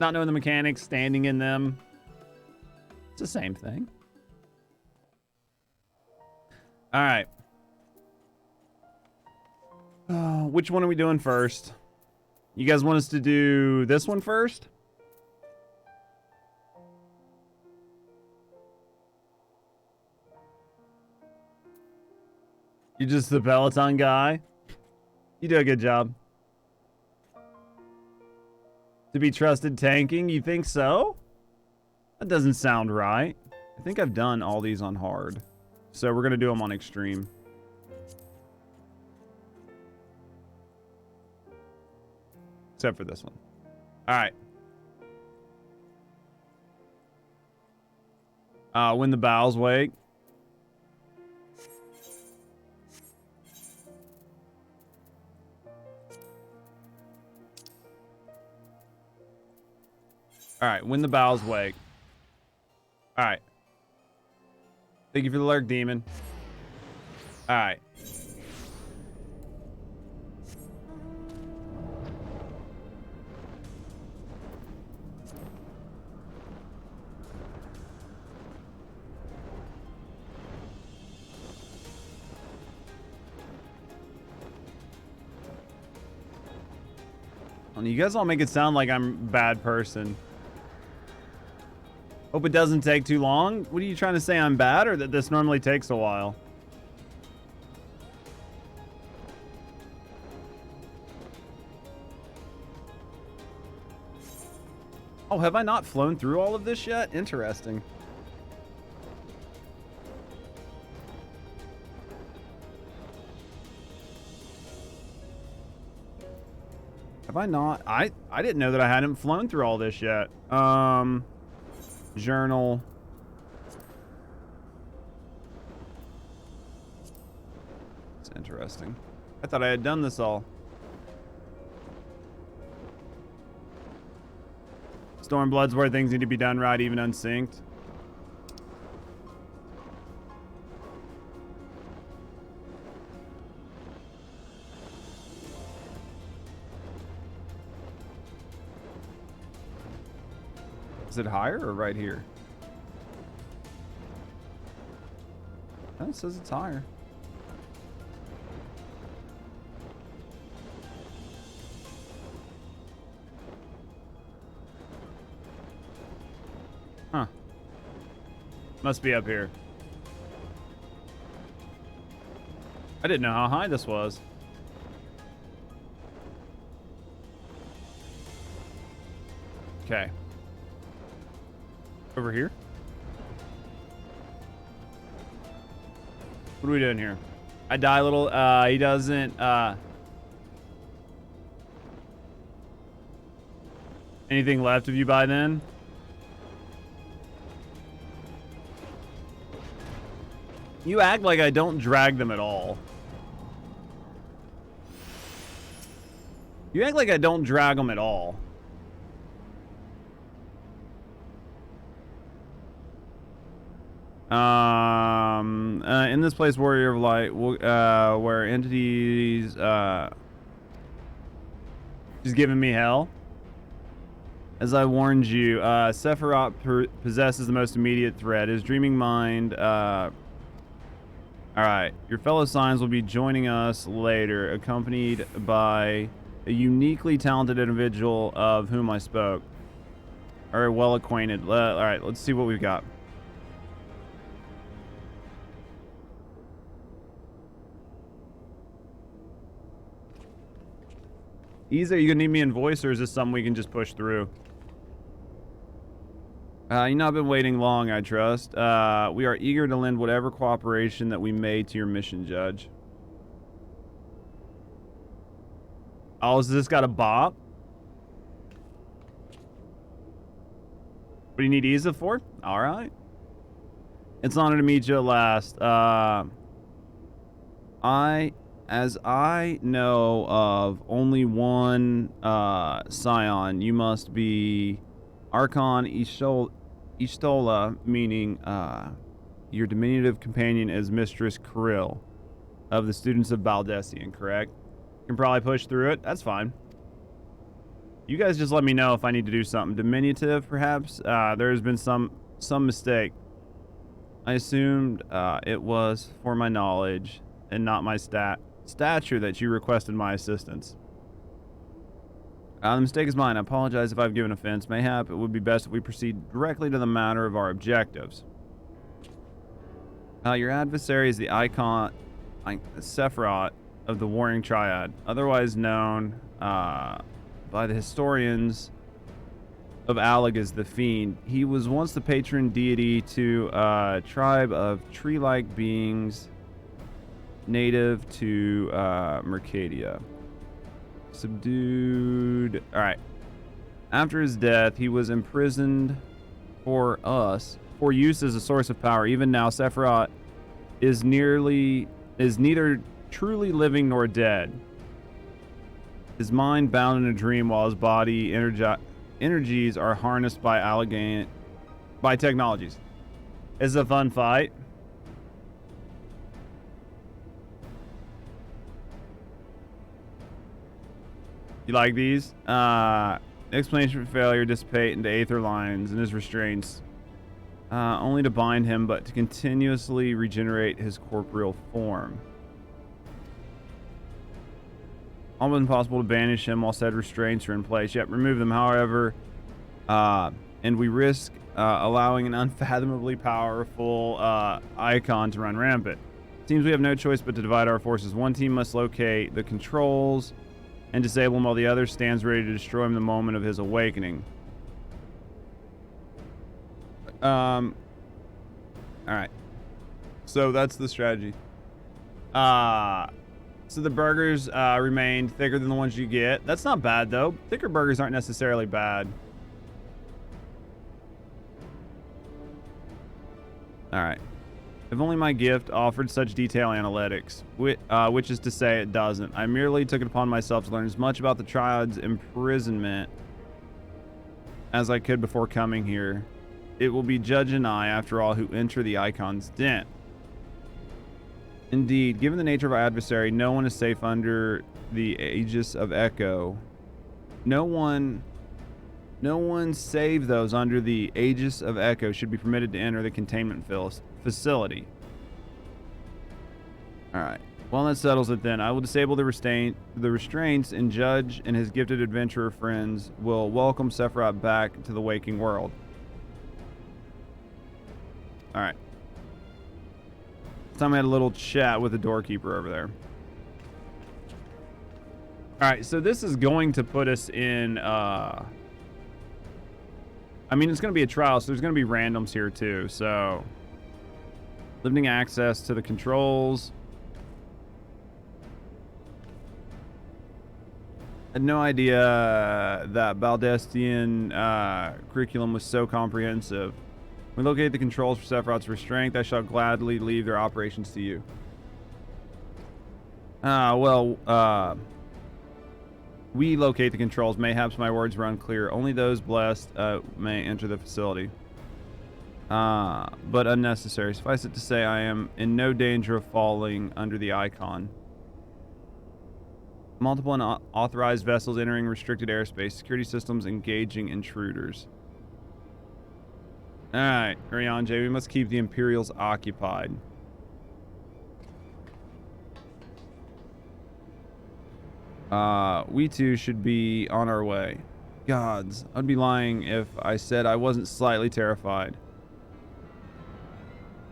A: Not knowing the mechanics, standing in them. It's the same thing. All right. Which one are we doing first? You guys want us to do this one first? You're just the Peloton guy? You do a good job. To be trusted tanking? You think so? That doesn't sound right. I think I've done all these on hard. So we're going to do them on extreme. Except for this one. All right. When the bowels wake. All right, when the bowels wake. All right. Thank you for the lurk, demon. All right. You guys all make it sound like I'm a bad person. Hope it doesn't take too long. What are you trying to say? I'm bad, or that this normally takes a while? Oh, have I not flown through all of this yet? Interesting. Have I not? I didn't know that I hadn't flown through all this yet. Journal. It's interesting. I thought I had done this all. Stormblood's where things need to be done right, even unsynced. Is it higher or right here? Oh, it says it's higher. Huh. Must be up here. I didn't know how high this was. Okay. Over here? What are we doing here? I die a little. He doesn't. Anything left of you by then? You act like I don't drag them at all. You act like I don't drag them at all. In this place, Warrior of Light, where entities, she's giving me hell. As I warned you, Sephiroth possesses the most immediate threat. His dreaming mind, alright. Your fellow Signs will be joining us later, accompanied by a uniquely talented individual of whom I spoke. Alright, well acquainted. Alright, let's see what we've got. Easy, are you gonna need me in voice, or is this something we can just push through? You've not been waiting long, I trust. We are eager to lend whatever cooperation that we may to your mission, Judge. Oh, has this got a bop? What do you need Isa for? Alright. It's an honor to meet you at last. As I know of only one scion, you must be Archon Ishtola, meaning your diminutive companion is Mistress Krill of the students of Baldessian, correct? You can probably push through it. That's fine. You guys just let me know if I need to do something. Diminutive, perhaps? There has been some mistake. I assumed it was for my knowledge and not my stature that you requested my assistance. The mistake is mine. I apologize if I've given offense. Mayhap it would be best if we proceed directly to the matter of our objectives. Your adversary is the icon, Sephiroth of the Warring Triad, otherwise known by the historians of Alleg as the Fiend. He was once the patron deity to a tribe of tree-like beings native to Mercadia. Subdued. Alright. After his death, he was imprisoned for use as a source of power. Even now, Sephiroth is neither truly living nor dead. His mind bound in a dream while his body energies are harnessed by technologies. It's a fun fight. You like these? Explanation for failure dissipate into aether lines and his restraints. Only to bind him, but to continuously regenerate his corporeal form. Almost impossible to banish him while said restraints are in place. Yet remove them, however, and we risk allowing an unfathomably powerful icon to run rampant. Seems we have no choice but to divide our forces. One team must locate the controls and disable him while the other stands ready to destroy him the moment of his awakening. All right. So that's the strategy. So the burgers remain thicker than the ones you get. That's not bad, though. Thicker burgers aren't necessarily bad. All right. If only my gift offered such detailed analytics, which is to say it doesn't. I merely took it upon myself to learn as much about the Triad's imprisonment as I could before coming here. It will be Judge and I, after all, who enter the Icon's den. Indeed, given the nature of our adversary, no one is safe under the aegis of Echo. No one save those under the aegis of Echo should be permitted to enter the containment facility. Alright. Well, that settles it then. I will disable the restraints, and Judge and his gifted adventurer friends will welcome Sephiroth back to the waking world. Alright. This time I had a little chat with the doorkeeper over there. Alright, so this is going to put us in, I mean, it's going to be a trial, so there's going to be randoms here too, so... Limiting access to the controls. I had no idea that Baldestian curriculum was so comprehensive. When we locate the controls for Sephiroth's restraint, I shall gladly leave their operations to you. We locate the controls. Mayhaps my words were unclear. Only those blessed may enter the facility. But unnecessary. Suffice it to say, I am in no danger of falling under the icon. Multiple unauthorized vessels entering restricted airspace. Security systems engaging intruders. Alright, hurry on, Jay. We must keep the Imperials occupied. We too should be on our way. Gods, I'd be lying if I said I wasn't slightly terrified.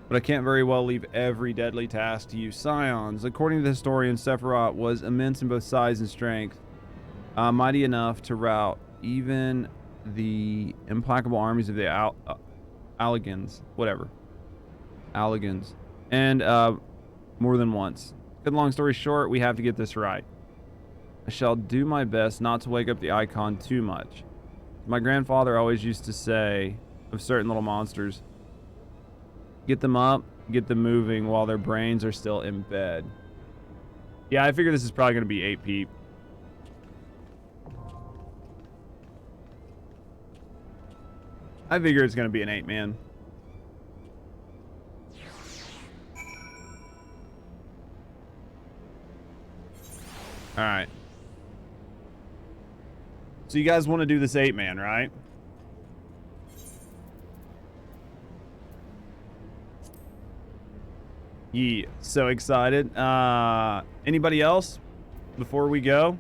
A: But I can't very well leave every deadly task to you scions. According to the historian, Sephiroth was immense in both size and strength, mighty enough to rout even the implacable armies of the Alligans, and more than once. Good long story short, we have to get this right. I shall do my best not to wake up the icon too much. My grandfather always used to say of certain little monsters, get them up, get them moving while their brains are still in bed. Yeah, I figure this is probably going to be 8 peep. I figure it's going to be an 8 man. All right. So you guys want to do this 8 man, right? Yeah, so excited. Anybody else before we go?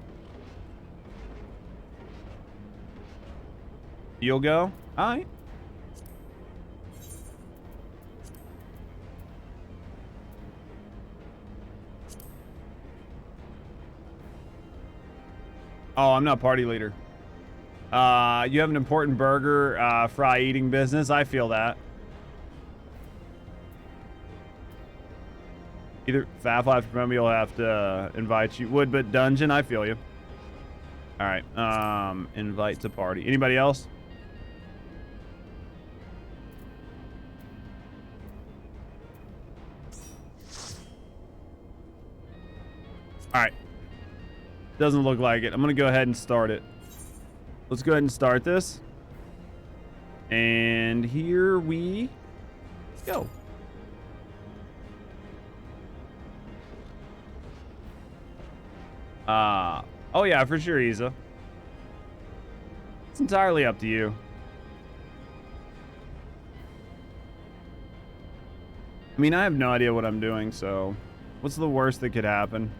A: You'll go? All right. Oh, I'm not party leader. You have an important burger fry eating business. I feel that. Either Fab Life or maybe you'll have to invite you. Woodbit Dungeon, I feel you. All right. Invite to party. Anybody else? All right. Doesn't look like it. I'm going to go ahead and start it. Let's go ahead and start this. And here we go. Oh yeah, for sure, Isa. It's entirely up to you. I mean, I have no idea what I'm doing, so what's the worst that could happen?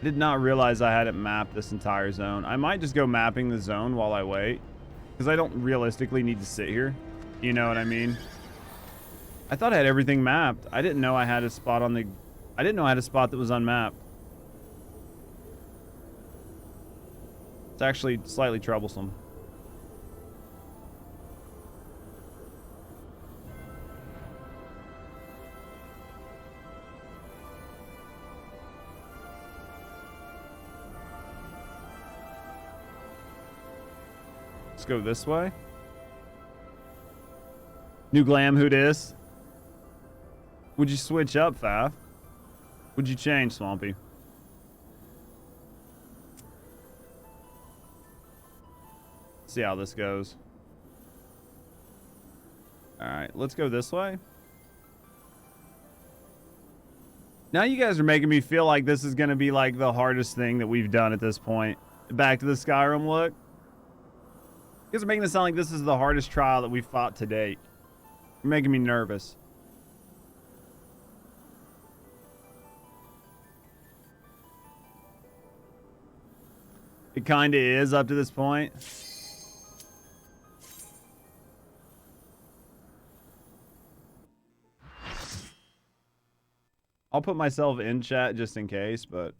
A: Did not realize I hadn't mapped this entire zone. I might just go mapping the zone while I wait, because I don't realistically need to sit here. You know what I mean? I thought I had everything mapped. I didn't know I had a spot on the... I didn't know I had a spot that was unmapped. It's actually slightly troublesome. Let's go this way. New glam, who dis? Would you switch up, Faf? Would you change, Swampy? See how this goes. Alright, let's go this way. Now you guys are making me feel like this is going to be like the hardest thing that we've done at this point. Back to the Skyrim look. You guys are making it sound like this is the hardest trial that we've fought to date. You're making me nervous. It kind of is up to this point. I'll put myself in chat just in case, but...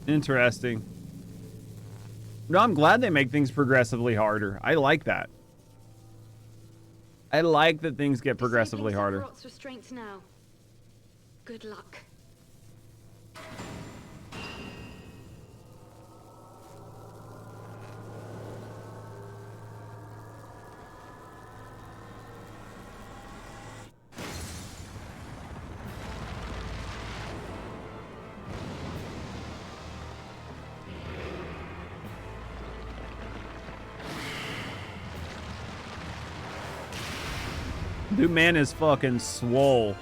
A: Interesting. No, I'm glad they make things progressively harder. I like that. I like that things get progressively harder.
N: Restraints now. Good luck.
A: Dude, man is fucking swole.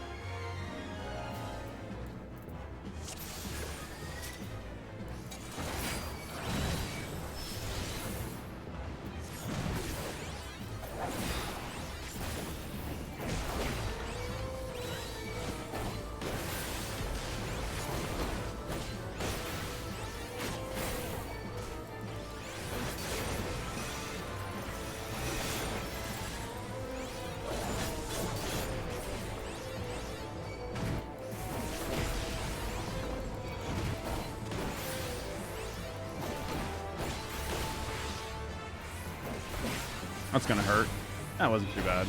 A: That's gonna hurt. That wasn't too bad.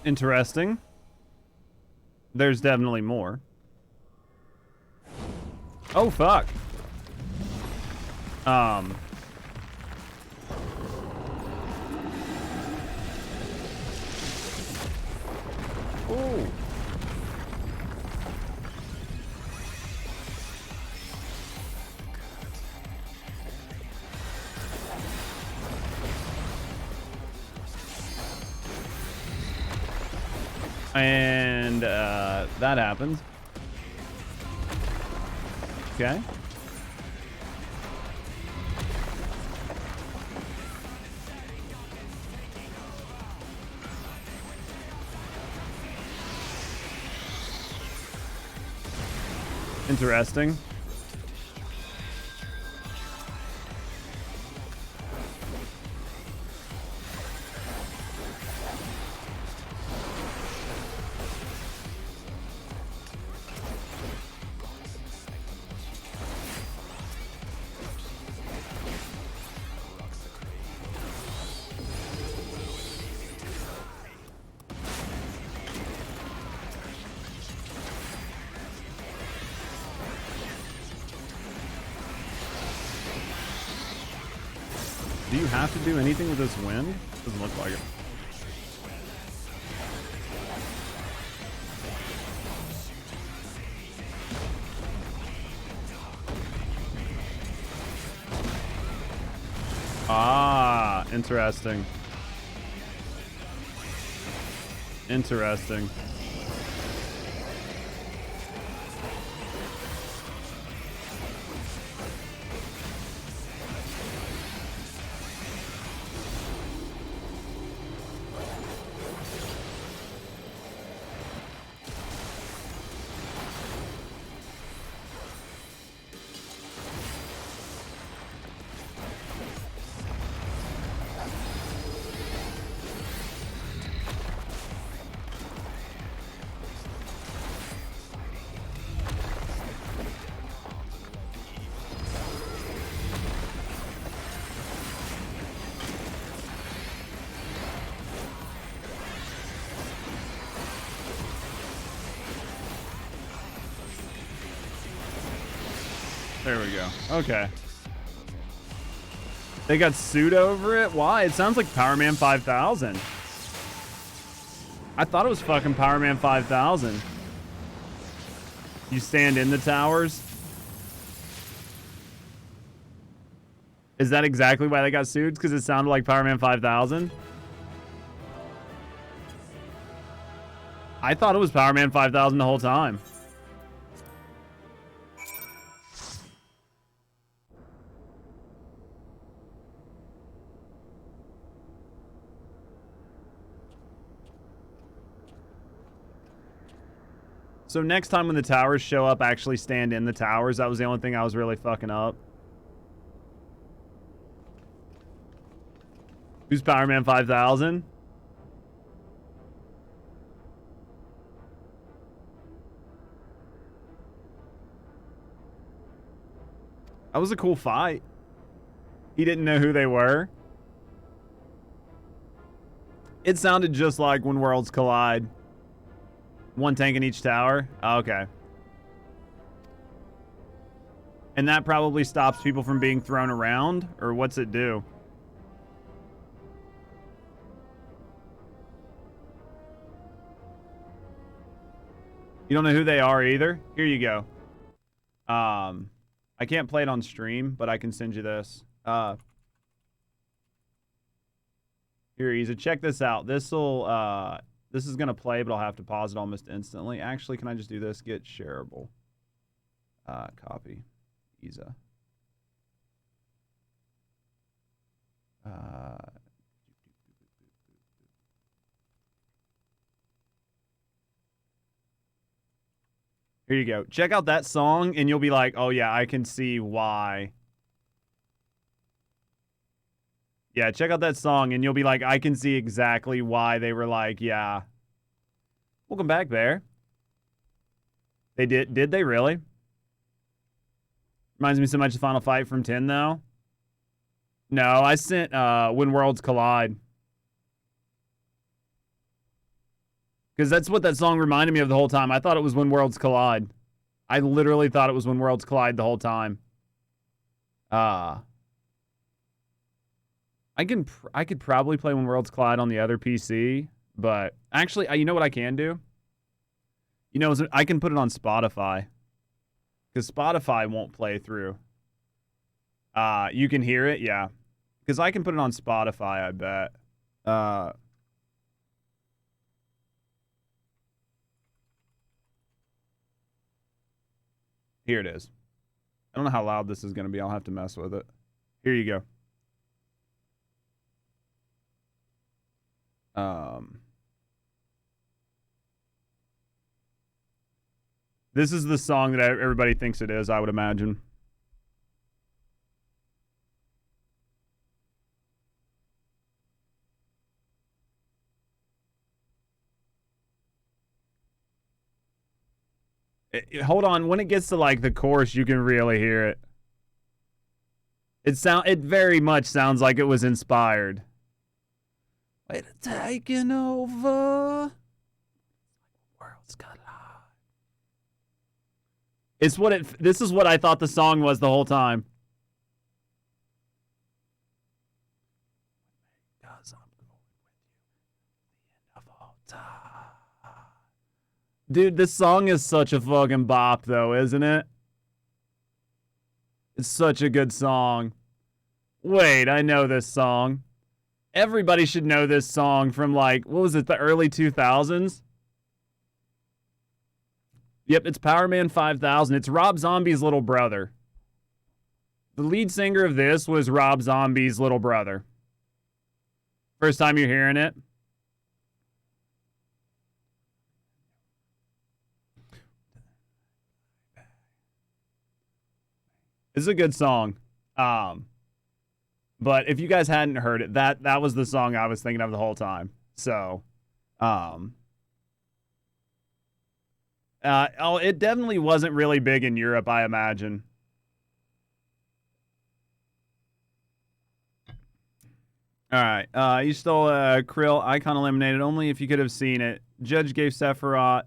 A: Interesting. There's definitely more. Oh, fuck. Ooh. And that happens. Okay. Interesting. Do you have to do anything with this wind? Doesn't look like it. Ah, interesting. Interesting. There we go. Okay. They got sued over it? Why? It sounds like Power Man 5000. I thought it was fucking Power Man 5000. You stand in the towers? Is that exactly why they got sued? Because it sounded like Power Man 5000? I thought it was Power Man 5000 the whole time. So next time when the towers show up, actually stand in the towers. That was the only thing I was really fucking up. Who's Power Man 5000? That was a cool fight. He didn't know who they were. It sounded just like When Worlds Collide. One tank in each tower? Oh, okay. And that probably stops people from being thrown around? Or what's it do? You don't know who they are either? Here you go. I can't play it on stream, but I can send you this. Here, Isa, check this out. This'll, this is going to play, but I'll have to pause it almost instantly. Actually, can I just do this? Get shareable. Copy. Isa. Here you go. Check out that song, and you'll be like, oh, yeah, I can see why. Yeah, check out that song, and you'll be like, I can see exactly why they were like, yeah. Welcome back, Bear. They did they really? Reminds me so much of Final Fight from 10, though. No, I sent When Worlds Collide. Because that's what that song reminded me of the whole time. I thought it was When Worlds Collide. I literally thought it was When Worlds Collide the whole time. I could probably play When Worlds Collide on the other PC, but actually, you know what I can do? You know, I can put it on Spotify. Because Spotify won't play through. You can hear it? Yeah. Because I can put it on Spotify, I bet. Here it is. I don't know how loud this is going to be. I'll have to mess with it. Here you go. This is the song that everybody thinks it is, I would imagine. Hold on, when it gets to like the chorus, you can really hear it. It very much sounds like it was inspired. Wait, taking over. World's collide. It's what it. This is what I thought the song was the whole time. Because I'm going with you, the end of all time. Dude, this song is such a fucking bop, though, isn't it? It's such a good song. Wait, I know this song. Everybody should know this song from, like, what was it, the early 2000s? Yep, it's Power Man 5000. It's Rob Zombie's little brother. The lead singer of this was Rob Zombie's little brother. First time you're hearing it? This is a good song. But if you guys hadn't heard it, that was the song I was thinking of the whole time. So, it definitely wasn't really big in Europe, I imagine. All right. You stole Krill icon eliminated only if you could have seen it. Judge gave Sephiroth,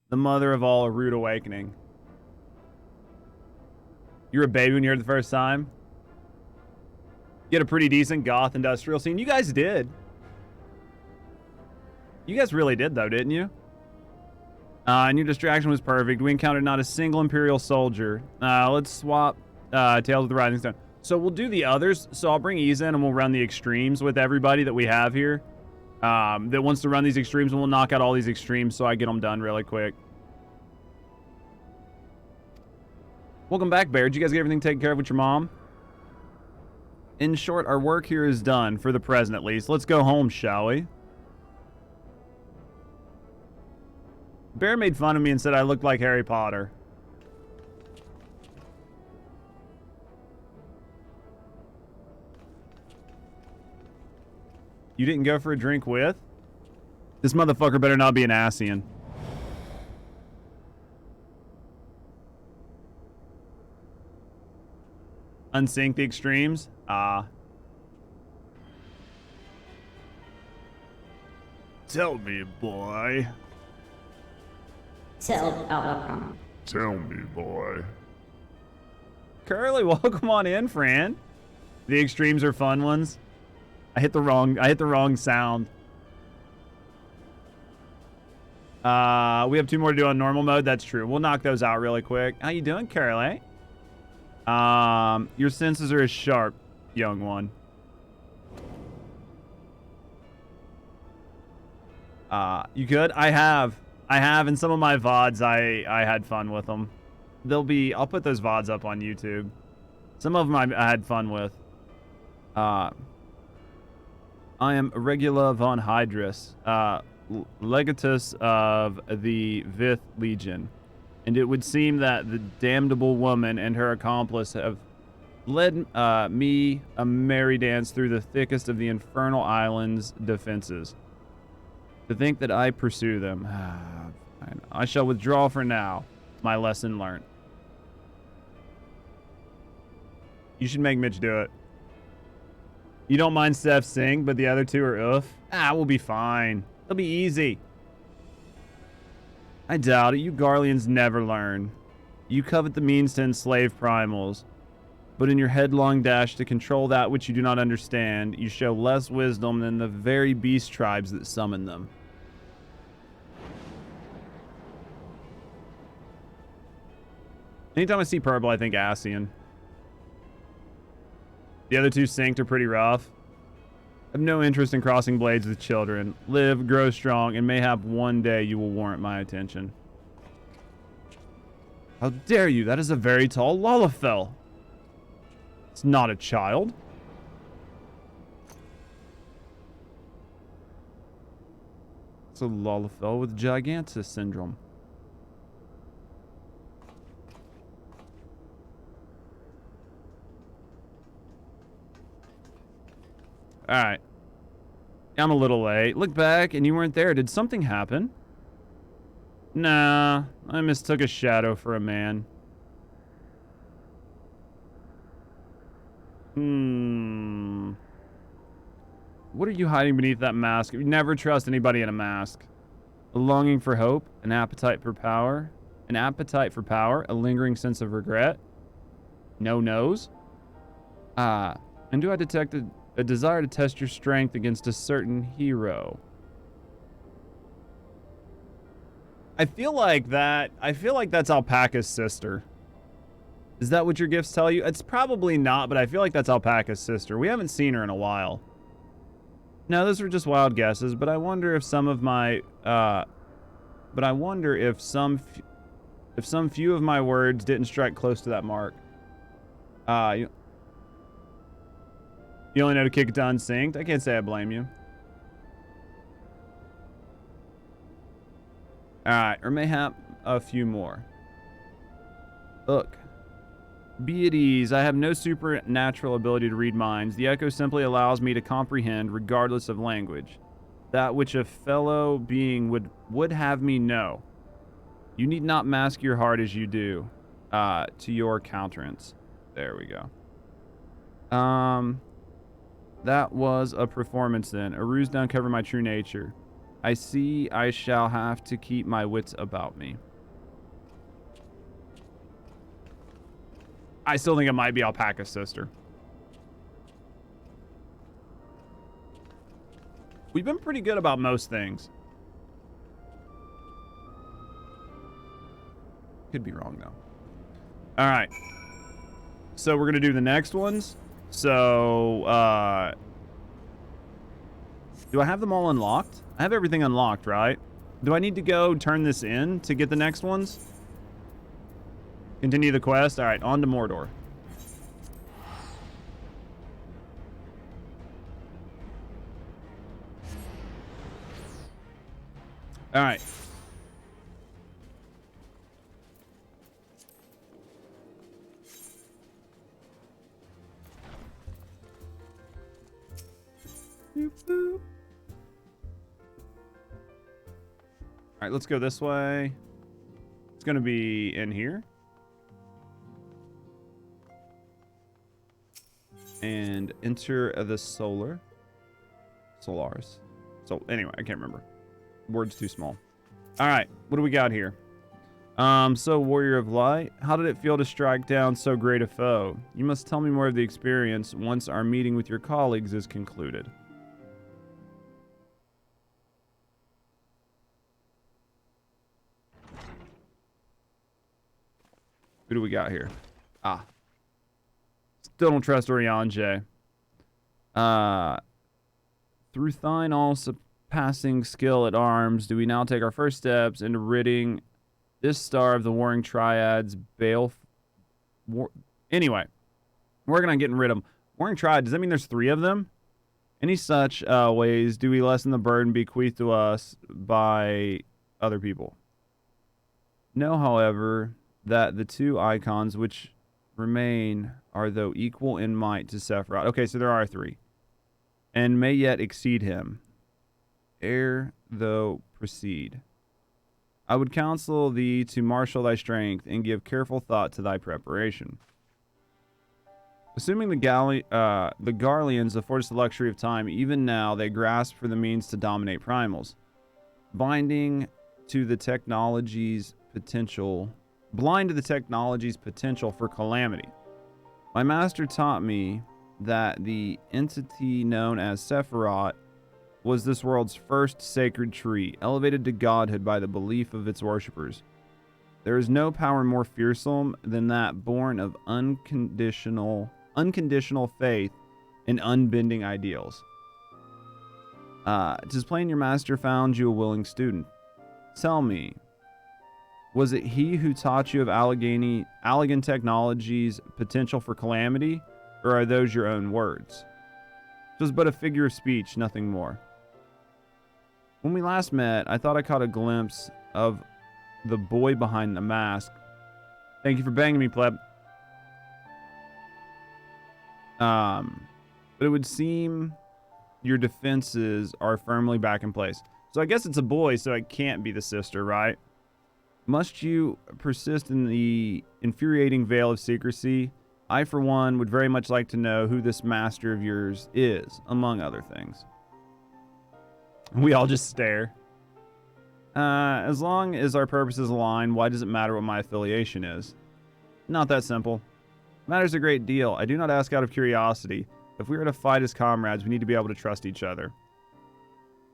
A: the mother of all, a rude awakening. You were a baby when you heard it the first time? You had a pretty decent goth industrial scene. You guys did. You guys really did, though, didn't you? And your distraction was perfect. We encountered not a single Imperial soldier. Let's swap Tales of the Rising Stone. So we'll do the others. So I'll bring Iza in and we'll run the extremes with everybody that we have here. That wants to run these extremes, and we'll knock out all these extremes so I get them done really quick. Welcome back, Bear. Did you guys get everything taken care of with your mom? In short, our work here is done, for the present at least. Let's go home, shall we? Bear made fun of me and said I looked like Harry Potter. You didn't go for a drink with? This motherfucker better not be an Asian. Unsync the extremes? Tell me, boy. Tell me, boy. Curly, welcome on in, Fran. The extremes are fun ones. I hit the wrong sound. We have 2 more to do on normal mode. That's true. We'll knock those out really quick. How you doing, Curly? Your senses are as sharp, young one. You good? I have, and some of my VODs, I had fun with them. I'll put those VODs up on YouTube. Some of them I had fun with. I am Regula von Hydrus, legatus of the Vith Legion. And it would seem that the damnable woman and her accomplice have led me a merry dance through the thickest of the infernal island's defenses. To think that I pursue them. I shall withdraw for now. My lesson learned. You should make Mitch do it. You don't mind Steph sing, but the other 2 are oof. We'll be fine. It'll be easy. I doubt it. You Garleans never learn. You covet the means to enslave primals, but in your headlong dash to control that which you do not understand, you show less wisdom than the very beast tribes that summon them. Anytime I see purple, I think Asian. The other 2 synced are pretty rough. I have no interest in crossing blades with children. Live, grow strong, and mayhap one day you will warrant my attention. How dare you? That is a very tall Lalafell. It's not a child. It's a Lalafell with Gigantus syndrome. Alright. I'm a little late. Look back and you weren't there. Did something happen? Nah, I mistook a shadow for a man. What are you hiding beneath that mask? You never trust anybody in a mask. A longing for hope, an appetite for power, a lingering sense of regret. No nose. And do I detect a desire to test your strength against a certain hero? I feel like that's Alpaca's sister. Is that what your gifts tell you? It's probably not, but I feel like that's Alpaca's sister. We haven't seen her in a while. No, those were just wild guesses, but I wonder if some of my, if some few of my words didn't strike close to that mark. You only know to kick it to unsynced? I can't say I blame you. Alright, or mayhap a few more. Look. Be at ease. I have no supernatural ability to read minds. The echo simply allows me to comprehend, regardless of language, that which a fellow being would have me know. You need not mask your heart as you do, to your countenance. There we go. That was a performance then. A ruse to uncover my true nature. I see I shall have to keep my wits about me. I still think it might be Alpaca's sister. We've been pretty good about most things. Could be wrong, though. All right. So we're going to do the next ones. So, do I have them all unlocked? I have everything unlocked, right? Do I need to go turn this in to get the next ones? Continue the quest. All right, on to Mordor. All right. Boop, boop. All right, let's go this way. It's going to be in here. And enter the Solaris. So anyway, I can't remember. Word's too small. All right, what do we got here? So Warrior of Light, how did it feel to strike down so great a foe? You must tell me more of the experience once our meeting with your colleagues is concluded. Who do we got here? Ah. Still don't trust Eorzea. Through thine all-surpassing skill at arms, do we now take our first steps into ridding this star of the warring triads, Anyway, we're working on getting rid of them. Warring triad, does that mean there's 3 of them? Any such ways do we lessen the burden bequeathed to us by other people? Know, however, that the 2 icons which remain are though equal in might to Sephiroth. Okay, so there are 3. And may yet exceed him. Ere though proceed. I would counsel thee to marshal thy strength and give careful thought to thy preparation. Assuming the Garleans afford us the luxury of time, even now they grasp for the means to dominate primals. Blind to the technology's potential for calamity. My master taught me that the entity known as Sephiroth was this world's first sacred tree, elevated to godhood by the belief of its worshippers. There is no power more fearsome than that born of unconditional faith and unbending ideals. 'Tis plain your master found you a willing student. Tell me, was it he who taught you of Allegan Technology's potential for calamity, or are those your own words? It was but a figure of speech, nothing more. When we last met, I thought I caught a glimpse of the boy behind the mask. Thank you for banging me, pleb. But it would seem your defenses are firmly back in place. So I guess it's a boy, so it can't be the sister, right? Must you persist in the infuriating veil of secrecy? I, for one, would very much like to know who this master of yours is, among other things. We all just stare. As long as our purposes align, why does it matter what my affiliation is? Not that simple. It matters a great deal. I do not ask out of curiosity. If we are to fight as comrades, we need to be able to trust each other.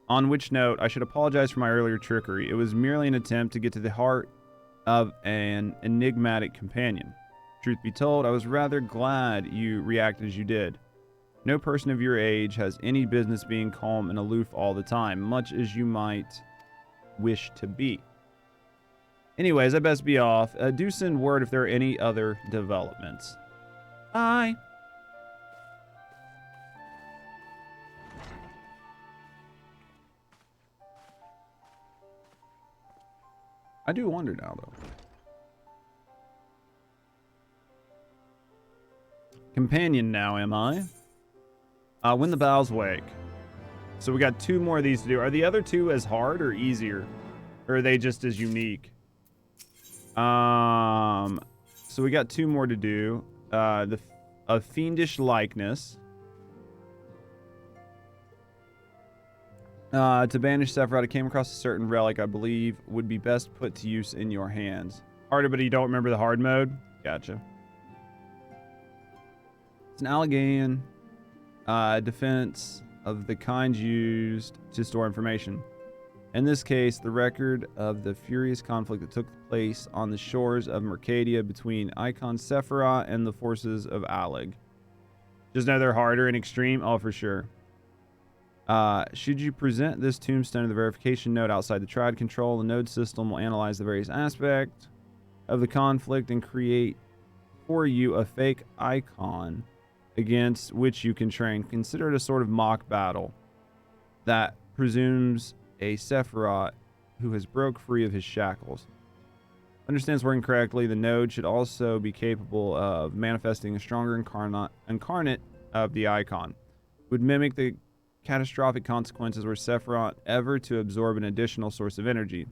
A: On which note, I should apologize for my earlier trickery. It was merely an attempt to get to the heart of an enigmatic companion. Truth be told, I was rather glad you reacted as you did. No person of your age has any business being calm and aloof all the time, much as you might wish to be. Anyways, I best be off. Do send word if there are any other developments. Bye. I do wonder now, though. Companion now, am I? When the bowels wake. So we got 2 more of these to do. Are the other 2 as hard or easier? Or are they just as unique? So we got 2 more to do. A Fiendish likeness. To banish Sephiroth, I came across a certain relic I believe would be best put to use in your hands. Harder, but you don't remember the hard mode? Gotcha. It's an Alleghanian defense of the kind used to store information. In this case, the record of the furious conflict that took place on the shores of Mercadia between Icon Sephiroth and the forces of Alleg. Just know they're harder and extreme? Oh, for sure. Should you present this tombstone to the verification node outside the triad control, the node system will analyze the various aspects of the conflict and create for you a fake icon against which you can train. Consider it a sort of mock battle that presumes a Sephiroth who has broke free of his shackles. Understands working correctly, the node should also be capable of manifesting a stronger incarnate of the icon. Would mimic the catastrophic consequences were Sephiroth ever to absorb an additional source of energy,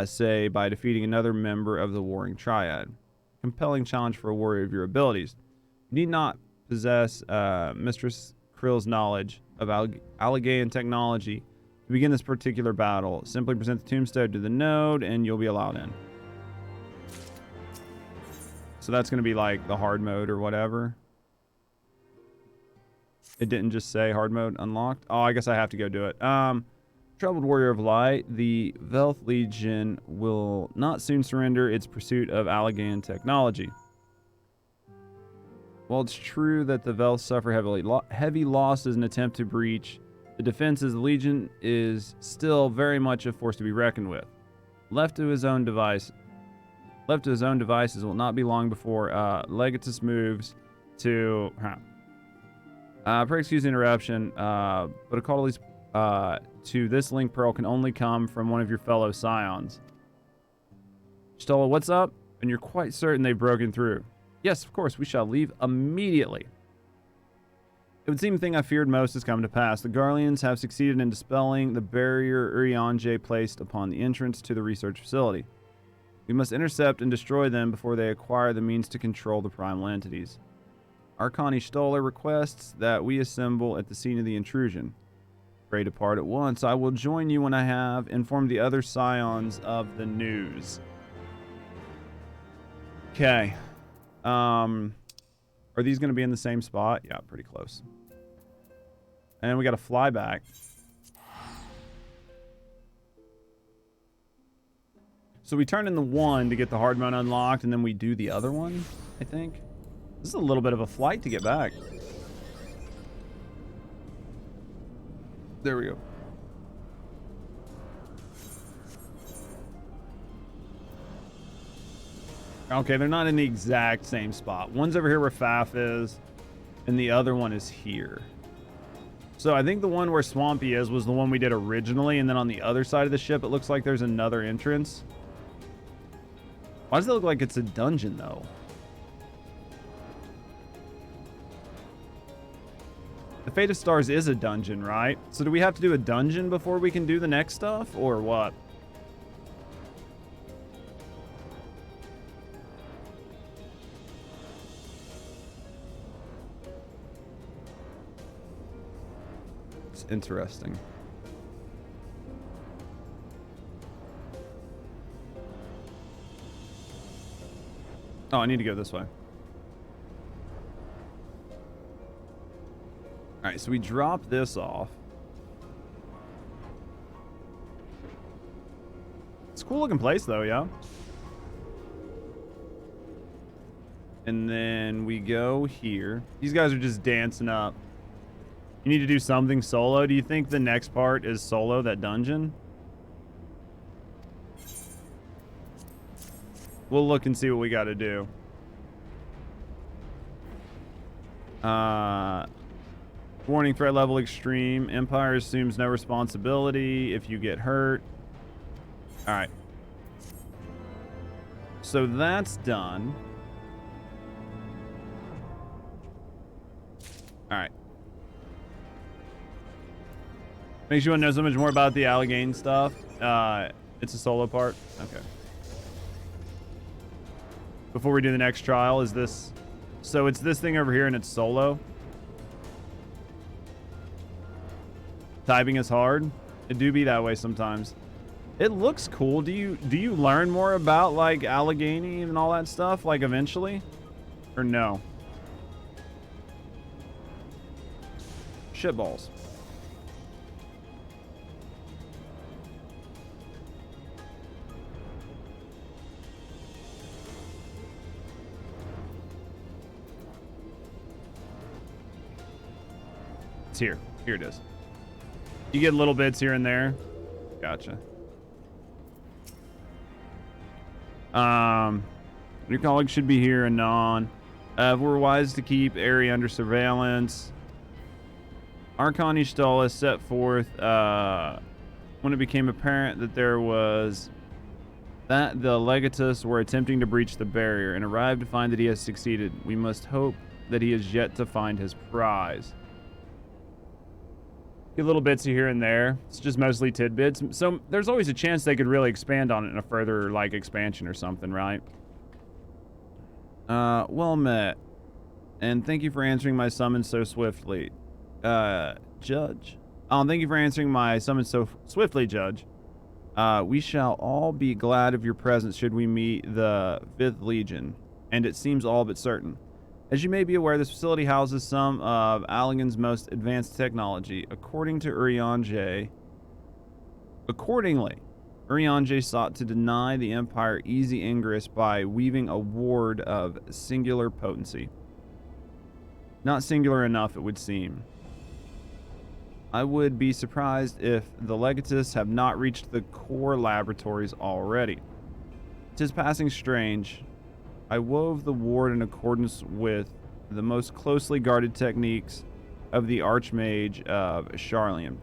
A: say by defeating another member of the warring triad. Compelling challenge for a warrior of your abilities. You need not possess Mistress Krill's knowledge of Alleghanian technology to begin this particular battle. Simply present the tombstone to the node and you'll be allowed in. So that's going to be like the hard mode or whatever. It didn't just say hard mode unlocked. Oh, I guess I have to go do it. Troubled Warrior of Light. The Velth Legion will not soon surrender its pursuit of Alleghanian technology. While it's true that the Velth suffer heavy losses in an attempt to breach the defenses, the Legion is still very much a force to be reckoned with. Left to his own devices, it will not be long before Legatus moves to... excuse the interruption, but a call to this link pearl can only come from one of your fellow scions. Stola, what's up? And you're quite certain they've broken through. Yes, of course, we shall leave immediately. It would seem the thing I feared most has come to pass. The Garleans have succeeded in dispelling the barrier Eorzea placed upon the entrance to the research facility. We must intercept and destroy them before they acquire the means to control the primal entities. Archani Stoller requests that we assemble at the scene of the intrusion. Pray depart at once. I will join you when I have informed the other scions of the news. Okay. Are these going to be in the same spot? Yeah, pretty close. And we got to fly back. So we turn in the one to get the hard mode unlocked, and then we do the other one, I think. This is a little bit of a flight to get back. There we go. Okay, they're not in the exact same spot. One's over here where Faf is, and the other one is here. So I think the one where Swampy is was the one we did originally, and then on the other side of the ship, it looks like there's another entrance. Why does it look like it's a dungeon, though? Fate of Stars is a dungeon, right? So do we have to do a dungeon before we can do the next stuff, or what? It's interesting. Oh, I need to go this way. Alright, so we drop this off. It's a cool looking place though, yeah? And then we go here. These guys are just dancing up. You need to do something solo. Do you think the next part is solo, that dungeon? We'll look and see what we got to do. Warning, threat level extreme. Empire assumes no responsibility if you get hurt. All right. So that's done. All right. Makes you want to know so much more about the Allegheny stuff. It's a solo part. Okay. Before we do the next trial, is this... So it's this thing over here and it's solo. Typing is hard. It do be that way sometimes. It looks cool. Do you learn more about like Allegheny and all that stuff like eventually? Or no? Shitballs. It's here. Here it is. You get little bits here and there. Gotcha. Your colleagues should be here anon. We're wise to keep area under surveillance. Archon Ishtola set forth when it became apparent that the Legatus were attempting to breach the barrier and arrived to find that he has succeeded. We must hope that he is yet to find his prize. Get little bits here and there. It's just mostly tidbits. So there's always a chance they could really expand on it in a further like expansion or something, right? Well met. And thank you for answering my summons so swiftly. Judge. Thank you for answering my summons so swiftly, Judge. We shall all be glad of your presence should we meet the 5th Legion, and it seems all but certain. As you may be aware, this facility houses some of Allegan's most advanced technology. Accordingly, Urianger sought to deny the Empire easy ingress by weaving a ward of singular potency. Not singular enough, it would seem. I would be surprised if the Legatus have not reached the core laboratories already. 'Tis passing strange. I wove the ward in accordance with the most closely guarded techniques of the Archmage of Charlian.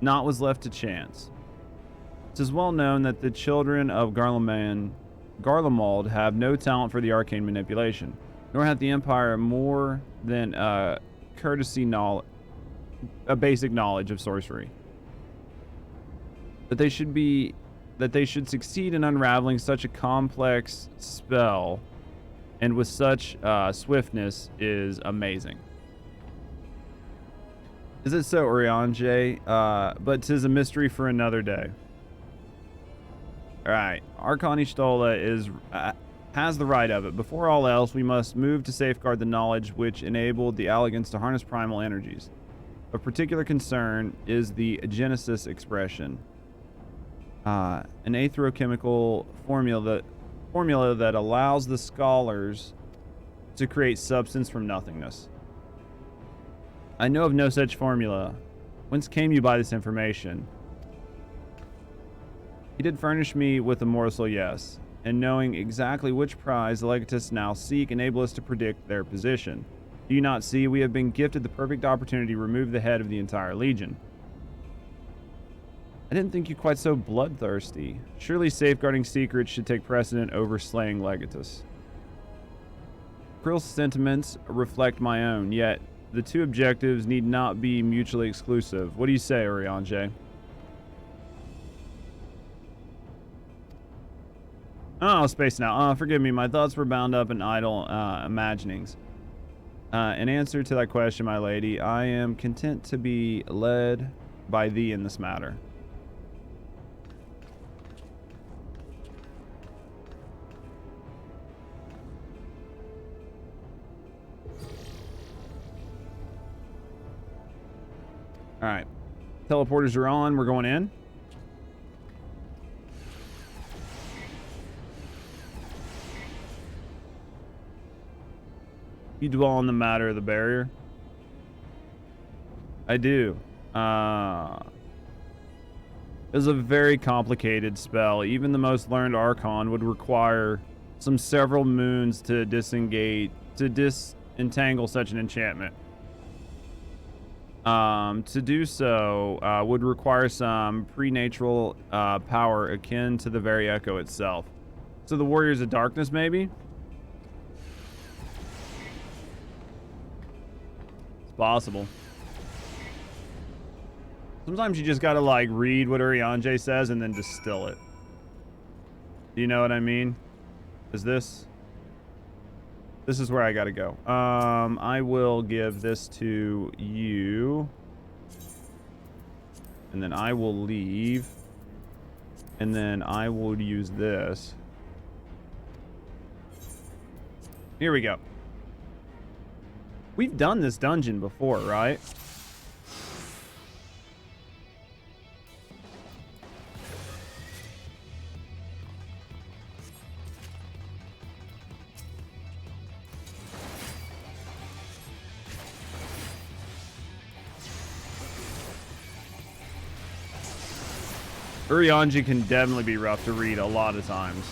A: Naught was left to chance. 'Tis well known that the children of Garlemald have no talent for the arcane manipulation, nor hath the Empire more than a basic knowledge of sorcery. That they should succeed in unraveling such a complex spell and with such swiftness is amazing. Is it so, Urianger? But 'tis a mystery for another day. Alright, Archon Ishtola has the right of it. Before all else, we must move to safeguard the knowledge which enabled the Allegans to harness primal energies. Of particular concern is the Genesis expression. An Aetherochemical formula that allows the scholars to create substance from nothingness. I know of no such formula. Whence came you by this information? He did furnish me with a morsel, yes, and knowing exactly which prize the Legatists now seek enable us to predict their position. Do you not see we have been gifted the perfect opportunity to remove the head of the entire Legion? I didn't think you quite so bloodthirsty. Surely safeguarding secrets should take precedent over slaying Legatus. Krill's sentiments reflect my own, yet The two objectives need not be mutually exclusive. What do you say, Eorzea? Oh, space now. Forgive me. My thoughts were bound up in idle imaginings. In answer to that question, my lady, I am content to be led by thee in this matter. All right. Teleporters are on. We're going in. You dwell on the matter of the barrier. I do. It was a very complicated spell. Even the most learned Archon would require several moons to disentangle such an enchantment. To do so would require some preternatural power akin to the very echo itself. So the Warriors of Darkness, maybe? It's possible. Sometimes you just gotta, like, read what Eorzea says and then distill it. Do you know what I mean? Is this... This is where I gotta go. I will give this to you. And then I will leave. And then I will use this. Here we go. We've done this dungeon before, right? Eorzea can definitely be rough to read a lot of times.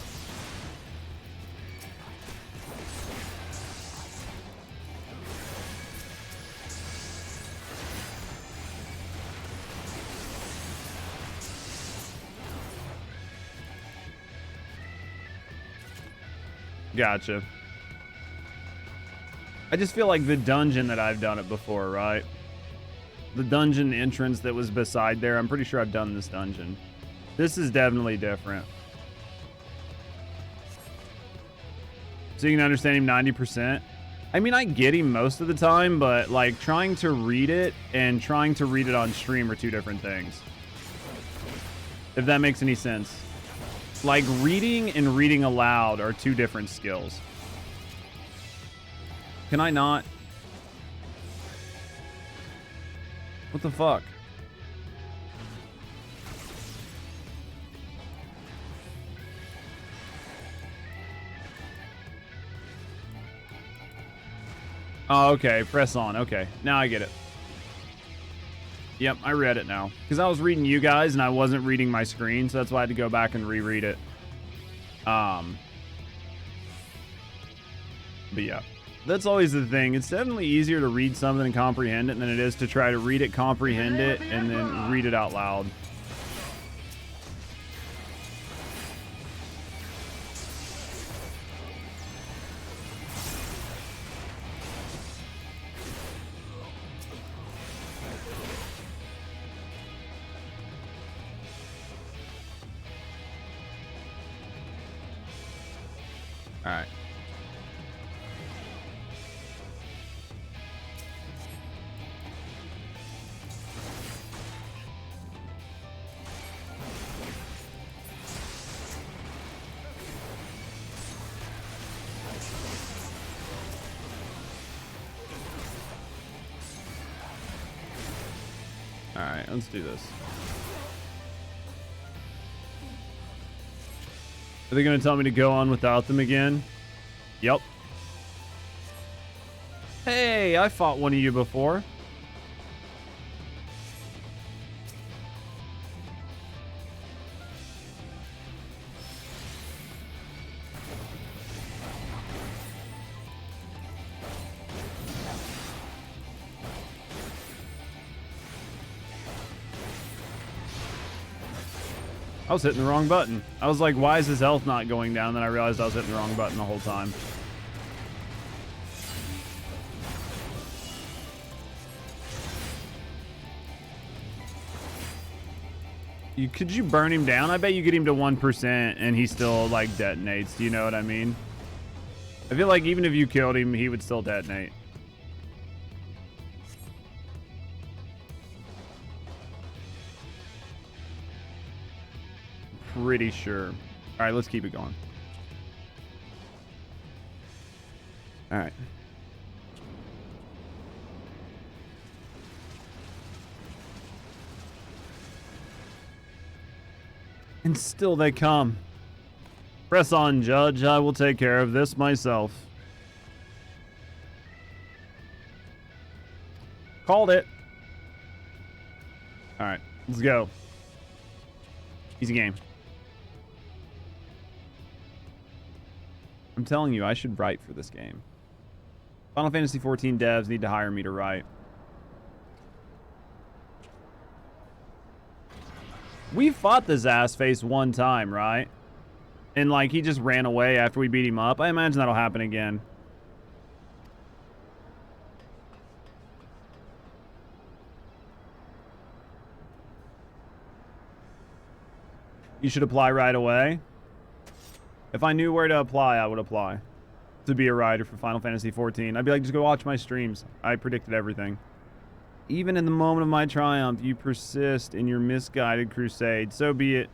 A: Gotcha. I just feel like the dungeon that I've done it before, right? The dungeon entrance that was beside there, I'm pretty sure I've done this dungeon. This is definitely different. So you can understand him 90%. I mean, I get him most of the time, but like trying to read it and trying to read it on stream are two different things. If that makes any sense. Like reading and reading aloud are two different skills. Can I not? What the fuck? Oh, okay. Press on. Okay. Now I get it. Yep, I read it now. Because I was reading you guys and I wasn't reading my screen, so that's why I had to go back and reread it. But yeah. That's always the thing. It's definitely easier to read something and comprehend it than it is to try to read it, comprehend it, and then read it out loud. All right. All right, let's do this. Are they going to tell me to go on without them again? Yep. Hey, I fought one of you before. I was hitting the wrong button. I was like, why is his health not going down? Then I realized I was hitting the wrong button the whole time. Could you burn him down? I bet you get him to 1% and he still like detonates. Do you know what I mean? I feel like even if you killed him, he would still detonate. Pretty sure. All right, let's keep it going. All right. And still they come. Press on, Judge. I will take care of this myself. Called it. All right, let's go. Easy game. I'm telling you, I should write for this game. Final Fantasy XIV devs need to hire me to write. We fought this ass face one time, right? And like he just ran away after we beat him up. I imagine that'll happen again. You should apply right away. If I knew where to apply, I would apply to be a writer for Final Fantasy XIV. I'd be like, just go watch my streams. I predicted everything. Even in the moment of my triumph, you persist in your misguided crusade. So be it.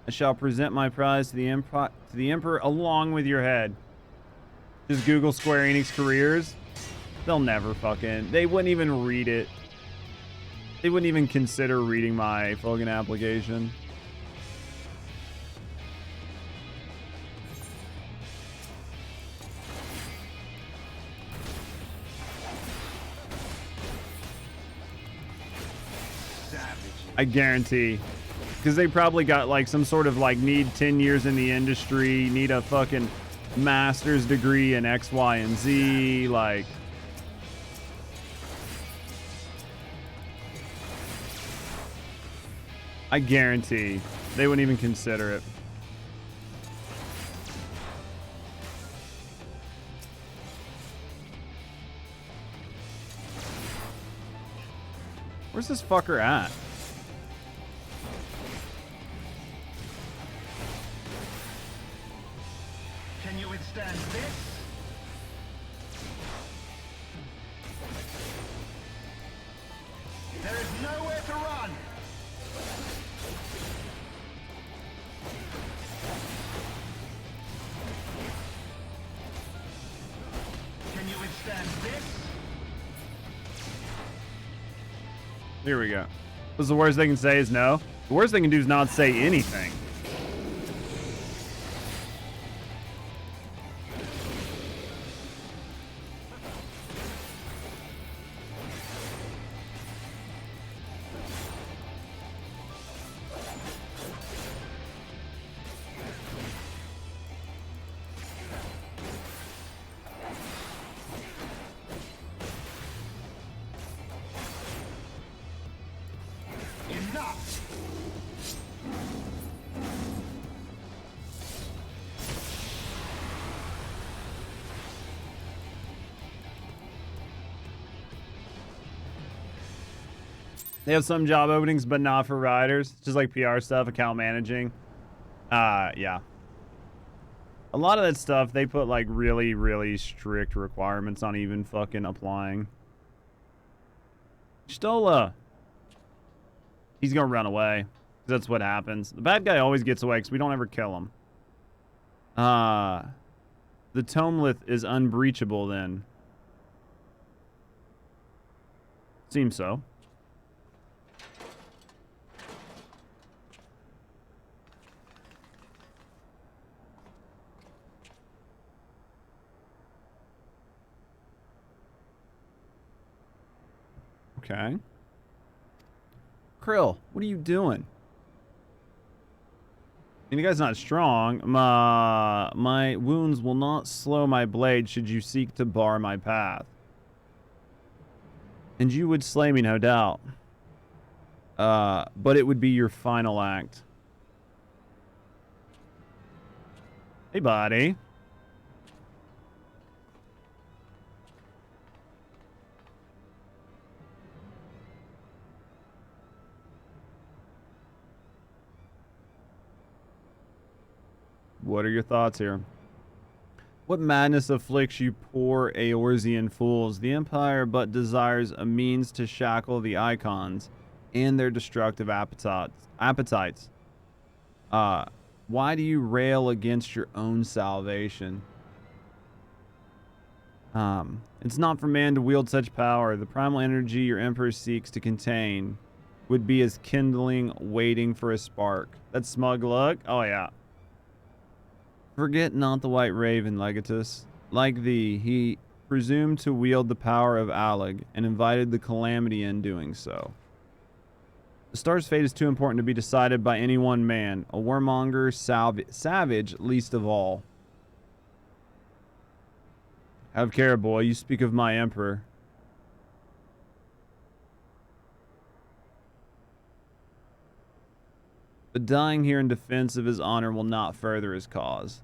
A: I shall present my prize to the Emperor along with your head. Just Google Square Enix careers. They'll never fucking... They wouldn't even read it. They wouldn't even consider reading my fucking application. I guarantee. Because they probably got like some sort of like need 10 years in the industry, need a fucking master's degree in X, Y, and Z. Like, I guarantee they wouldn't even consider it. Where's this fucker at?
O: Can you withstand this? There is nowhere to run. Can you withstand this?
A: Here we go. What's the worst they can say is no? The worst they can do is not say anything. They have some job openings, but not for writers. Just like PR stuff, account managing. Yeah. A lot of that stuff, they put like really, really strict requirements on even fucking applying. Stola. He's gonna run away. That's what happens. The bad guy always gets away because we don't ever kill him. The Tomelith is unbreachable then. Seems so. Okay. Krill, what are you doing? And you guys not strong. My wounds will not slow my blade should you seek to bar my path. And you would slay me, no doubt. But it would be your final act. Hey, buddy. What are your thoughts here? What madness afflicts you poor Eorzean fools? The Empire but desires a means to shackle the Icons and their destructive appetites. Why do you rail against your own salvation? It's not for man to wield such power. The primal energy your Emperor seeks to contain would be as kindling waiting for a spark. That smug look? Oh, yeah. Forget not the White Raven, Legatus. Like thee, he presumed to wield the power of Alleg and invited the calamity in doing so. The star's fate is too important to be decided by any one man, a warmonger, savage least of all. Have care, boy. You speak of my Emperor. But dying here in defense of his honor will not further his cause.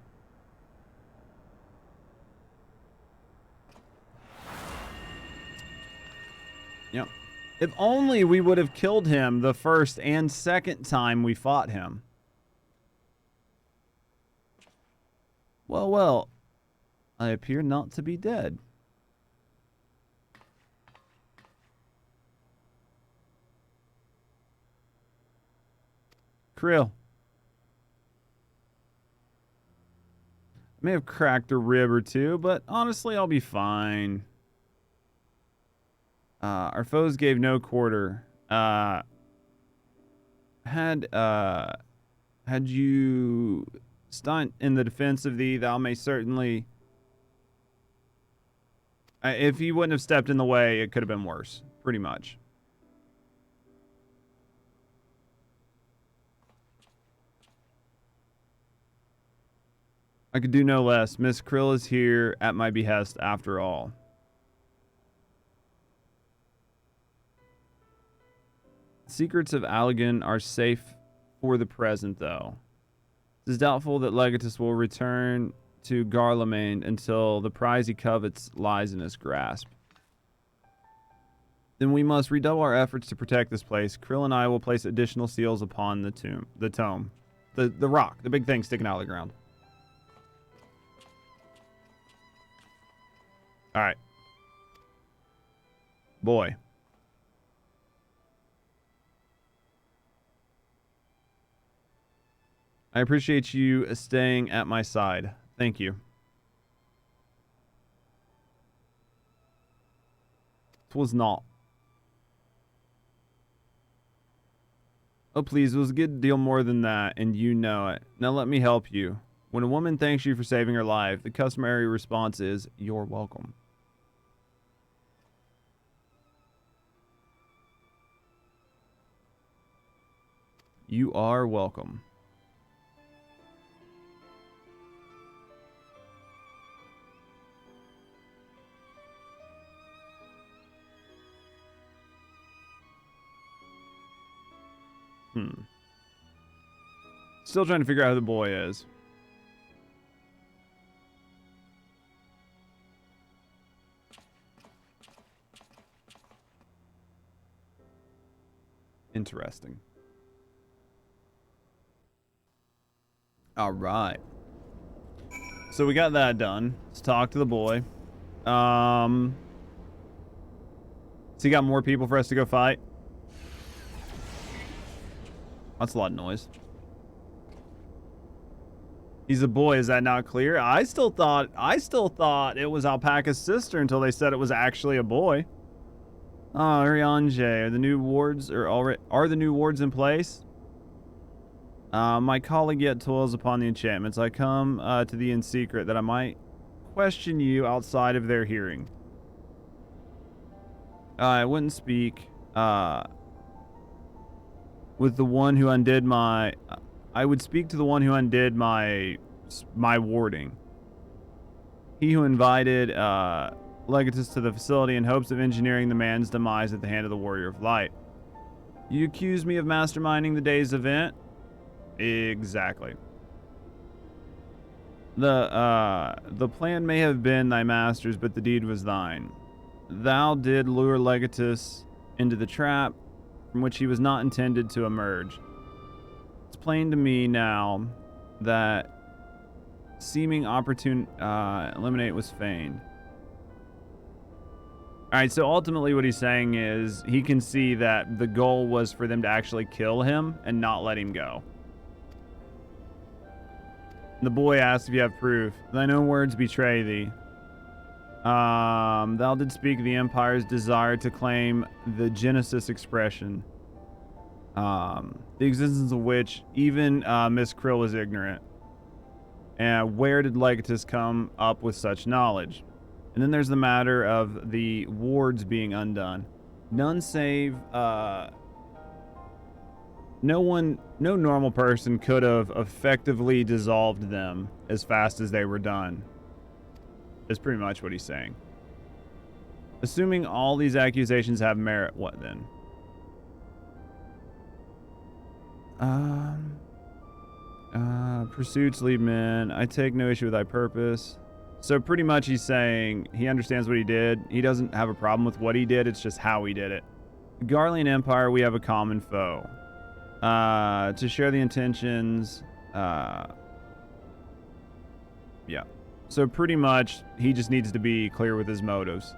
A: Yep. If only we would have killed him the first and second time we fought him. Well, well. I appear not to be dead. Krill. I may have cracked a rib or two, but honestly, I'll be fine. Our foes gave no quarter. Had you stunt in the defense of thee, thou may certainly... if he wouldn't have stepped in the way, it could have been worse. Pretty much. I could do no less. Miss Krill is here at my behest after all. Secrets of Allegan are safe for the present, though. It is doubtful that Legatus will return to Garlemald until the prize he covets lies in his grasp. Then we must redouble our efforts to protect this place. Krill and I will place additional seals upon the tome. The rock, the big thing sticking out of the ground. Alright. Boy. I appreciate you staying at my side. Thank you. Twas not. Oh, please, it was a good deal more than that, and you know it. Now let me help you. When a woman thanks you for saving her life, the customary response is, "You're welcome." You are welcome. Still trying to figure out who the boy is. Interesting. All right. So we got that done. Let's talk to the boy. So you got more people for us to go fight? That's a lot of noise. He's a boy. Is that not clear? I still thought it was Alpaca's sister until they said it was actually a boy. Oh, Eorzea, are the new wards in place? My colleague yet toils upon the enchantments. I come to thee in secret that I might question you outside of their hearing. I wouldn't speak with the one who undid my... I would speak to the one who undid my warding. He who invited Legatus to the facility in hopes of engineering the man's demise at the hand of the Warrior of Light. You accuse me of masterminding the day's event? Exactly. The plan may have been thy master's, but the deed was thine. Thou did lure Legatus into the trap from which he was not intended to emerge. It's plain to me now that seeming opportune eliminate was feigned. Alright, so ultimately what he's saying is he can see that the goal was for them to actually kill him and not let him go. The boy asks if you have proof. Thine own words betray thee. Thou did speak of the Empire's desire to claim the Genesis expression. The existence of which even Miss Krill was ignorant. And where did Legatus come up with such knowledge? And then there's the matter of the wards being undone. None save, no normal person could have effectively dissolved them as fast as they were done. That's pretty much what he's saying. Assuming all these accusations have merit, what then? Pursuits lead men. I take no issue with thy purpose. So pretty much he's saying he understands what he did. He doesn't have a problem with what he did. It's just how he did it. The Garlean Empire, we have a common foe. To share the intentions. Yeah. So pretty much he just needs to be clear with his motives.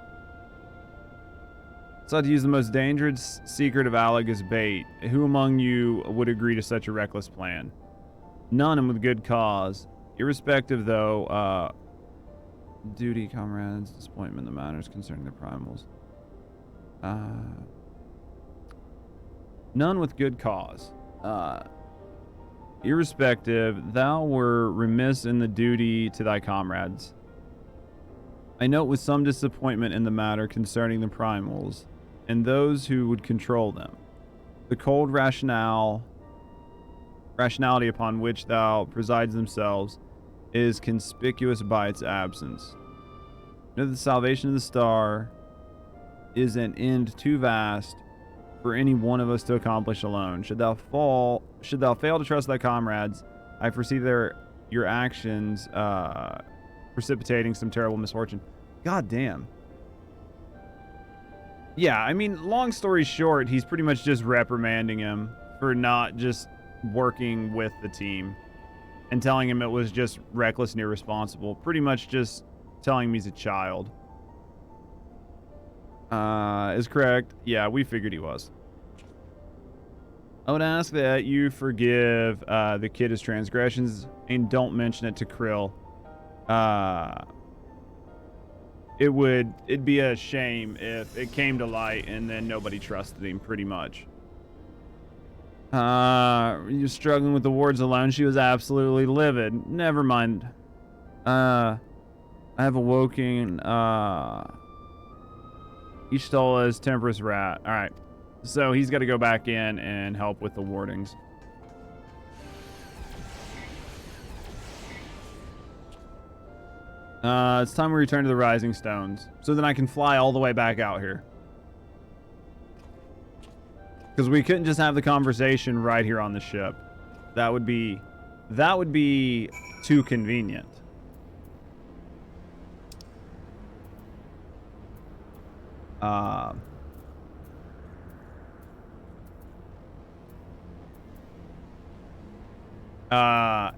A: Sought to use the most dangerous secret of Alec as bait. Who among you would agree to such a reckless plan? None, and with good cause. Irrespective, though, duty, comrades, disappointment, the matters concerning the primals. None with good cause. Irrespective, thou were remiss in the duty to thy comrades. I note with some disappointment in the matter concerning the primals, and those who would control them. The cold rationality upon which thou presides themselves is conspicuous by its absence. Know that the salvation of the star is an end too vast for any one of us to accomplish alone. Should thou fail to trust thy comrades, I foresee your actions precipitating some terrible misfortune. God damn. Yeah, I mean, long story short, he's pretty much just reprimanding him for not just working with the team and telling him it was just reckless and irresponsible. Pretty much just telling him he's a child. Is correct. Yeah, we figured he was. I would ask that you forgive the kid his transgressions and don't mention it to Krill. It'd be a shame if it came to light and then nobody trusted him, pretty much. You're struggling with the wards alone. She was absolutely livid. Never mind. I have awoken Ishtola's temperous rat. All right. So he's got to go back in and help with the wardings. It's time we return to the Rising Stones. So then I can fly all the way back out here. Because we couldn't just have the conversation right here on the ship. That would be too convenient.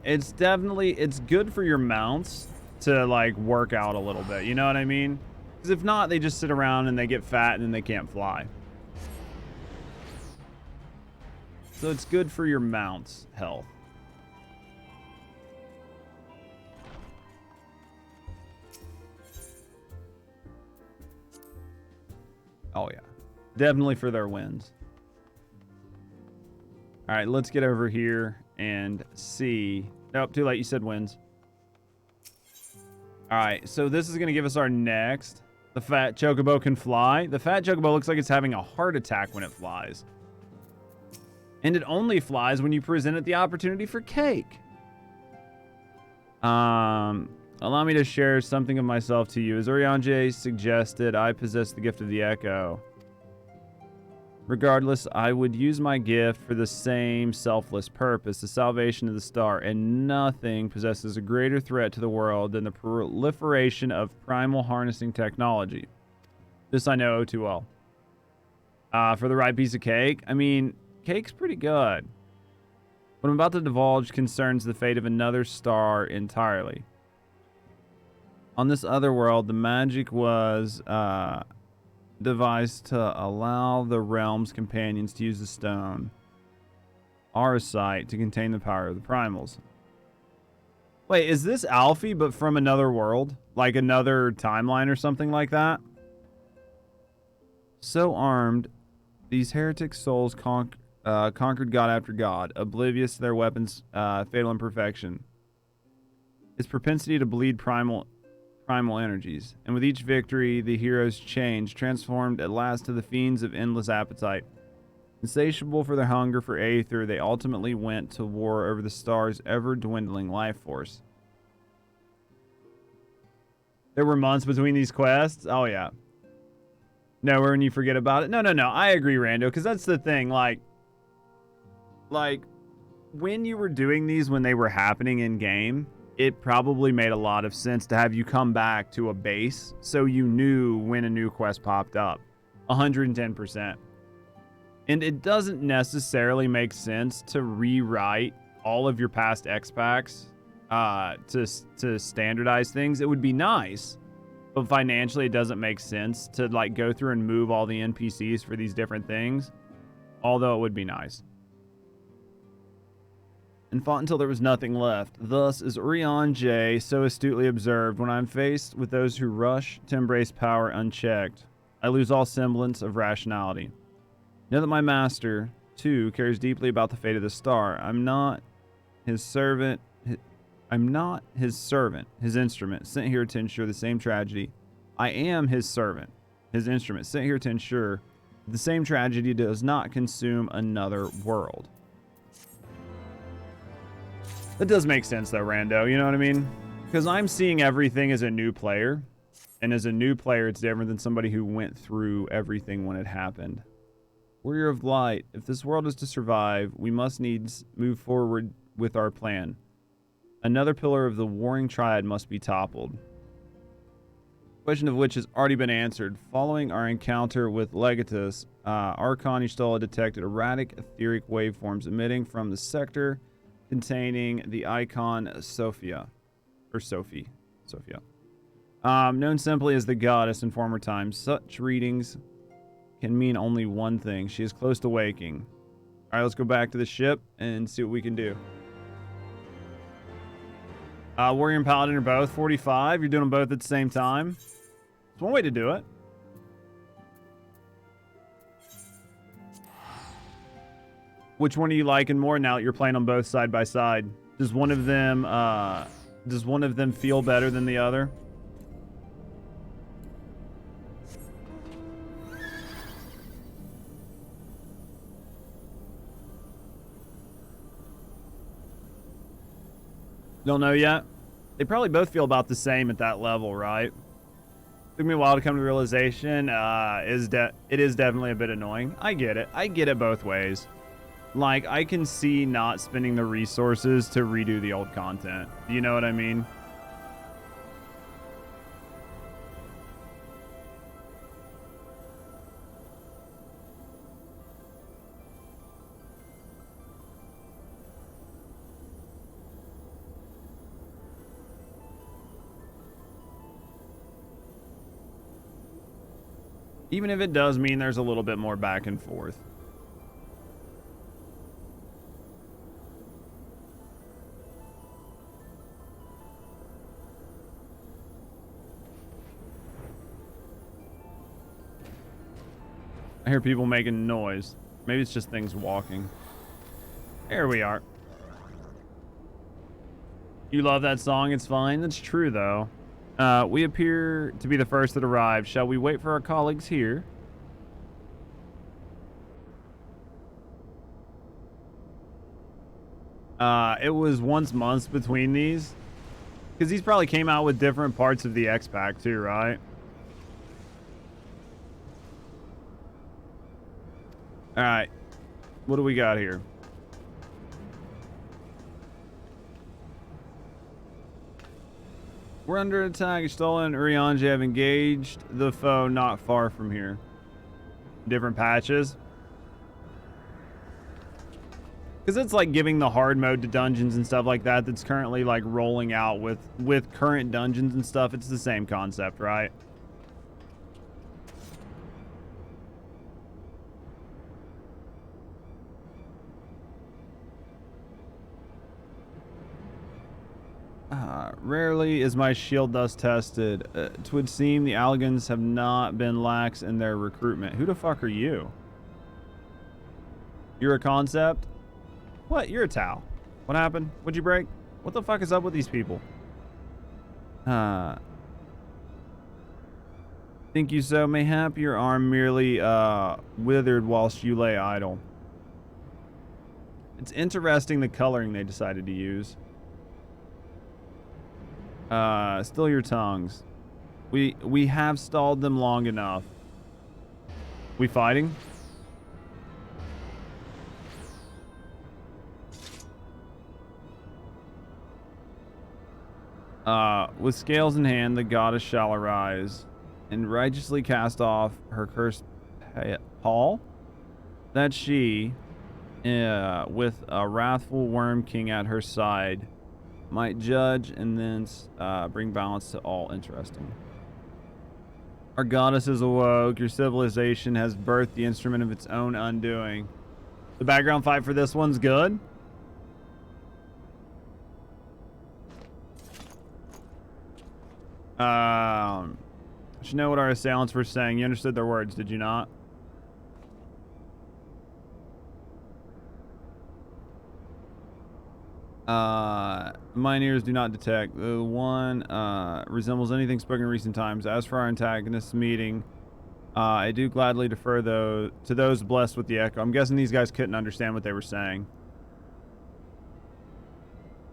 A: It's good for your mounts to like work out a little bit, you know what I mean? Because if not, they just sit around and they get fat and then they can't fly. So it's good for your mounts' health. Oh yeah, definitely for their wins. All right, let's get over here and see. Nope, too late. You said wins. All right, so this is going to give us our next. The fat chocobo can fly. The fat chocobo looks like it's having a heart attack when it flies. And it only flies when you present it the opportunity for cake. Allow me to share something of myself to you. As Oriange suggested, I possess the gift of the echo. Regardless, I would use my gift for the same selfless purpose, the salvation of the star, and nothing possesses a greater threat to the world than the proliferation of primal harnessing technology. This I know too well. For the right piece of cake, I mean, cake's pretty good. What I'm about to divulge concerns the fate of another star entirely. On this other world, the magic was devised to allow the realm's companions to use the stone Aeorzea to contain the power of the primals. Wait, is this Alfie but from another world? Like another timeline or something like that? So armed, these heretic souls conquered God after God, oblivious to their weapons' fatal imperfection. Its propensity to bleed primal energies. And with each victory, the heroes changed, transformed at last to the fiends of endless appetite. Insatiable for their hunger for Aether, they ultimately went to war over the star's ever-dwindling life force. There were months between these quests? Oh, yeah. Nowhere when you forget about it? No. I agree, Rando, because that's the thing. Like, when you were doing these when they were happening in-game, it probably made a lot of sense to have you come back to a base so you knew when a new quest popped up. 110%. And it doesn't necessarily make sense to rewrite all of your past X-Packs to standardize things. It would be nice, but financially it doesn't make sense to like go through and move all the NPCs for these different things, although it would be nice. And fought until there was nothing left. Thus, as Eorzea so astutely observed, when I'm faced with those who rush to embrace power unchecked, I lose all semblance of rationality. Know that my master, too, cares deeply about the fate of the star. I'm not his servant, his instrument, sent here to ensure the same tragedy. I am his servant, his instrument, sent here to ensure the same tragedy does not consume another world. That does make sense, though, Rando. You know what I mean? Because I'm seeing everything as a new player. And as a new player, it's different than somebody who went through everything when it happened. Warrior of Light, if this world is to survive, we must needs move forward with our plan. Another pillar of the warring triad must be toppled. Question of which has already been answered. Following our encounter with Legatus, Archon Y'shtola detected erratic etheric waveforms emitting from the sector containing the icon Sophia. Known simply as the goddess in former times. Such readings can mean only one thing. She is close to waking. Alright, let's go back to the ship and see what we can do. Warrior and Paladin are both 45. You're doing them both at the same time. It's one way to do it. Which one are you liking more now that you're playing them both side by side? Does one of them feel better than the other? Don't know yet? They probably both feel about the same at that level, right? Took me a while to come to the realization. It is definitely a bit annoying. I get it. I get it both ways. Like, I can see not spending the resources to redo the old content. You know what I mean? Even if it does mean there's a little bit more back and forth. I hear people making noise. Maybe it's just things walking. There we are. You love that song? It's fine. That's true, though. We appear to be the first that arrived. Shall we wait for our colleagues here? It was once months between these. Because these probably came out with different parts of the X-Pack too, right? Alright. What do we got here? We're under attack. Y'shtola and Eorzea have engaged the foe not far from here. Different patches. Because it's like giving the hard mode to dungeons and stuff like that that's currently like rolling out with current dungeons and stuff. It's the same concept, right? Rarely is my shield thus tested. Twould seem the Allagans have not been lax in their recruitment. Who the fuck are you? You're a concept? What? You're a Tau. What happened? What'd you break? What the fuck is up with these people? Think you so? Mayhap your arm merely withered whilst you lay idle. It's interesting the coloring they decided to use. Still your tongues. We have stalled them long enough. We fighting? With scales in hand, the goddess shall arise and righteously cast off her cursed pall, that she, with a wrathful worm king at her side, might judge and thence bring balance to all interesting. Our goddess is awoke. Your civilization has birthed the instrument of its own undoing. The background fight for this one's good. Should know what our assailants were saying. You understood their words, did you not? Mine ears do not detect. The one resembles anything spoken in recent times. As for our antagonists meeting, I do gladly defer to those blessed with the echo. I'm guessing these guys couldn't understand what they were saying.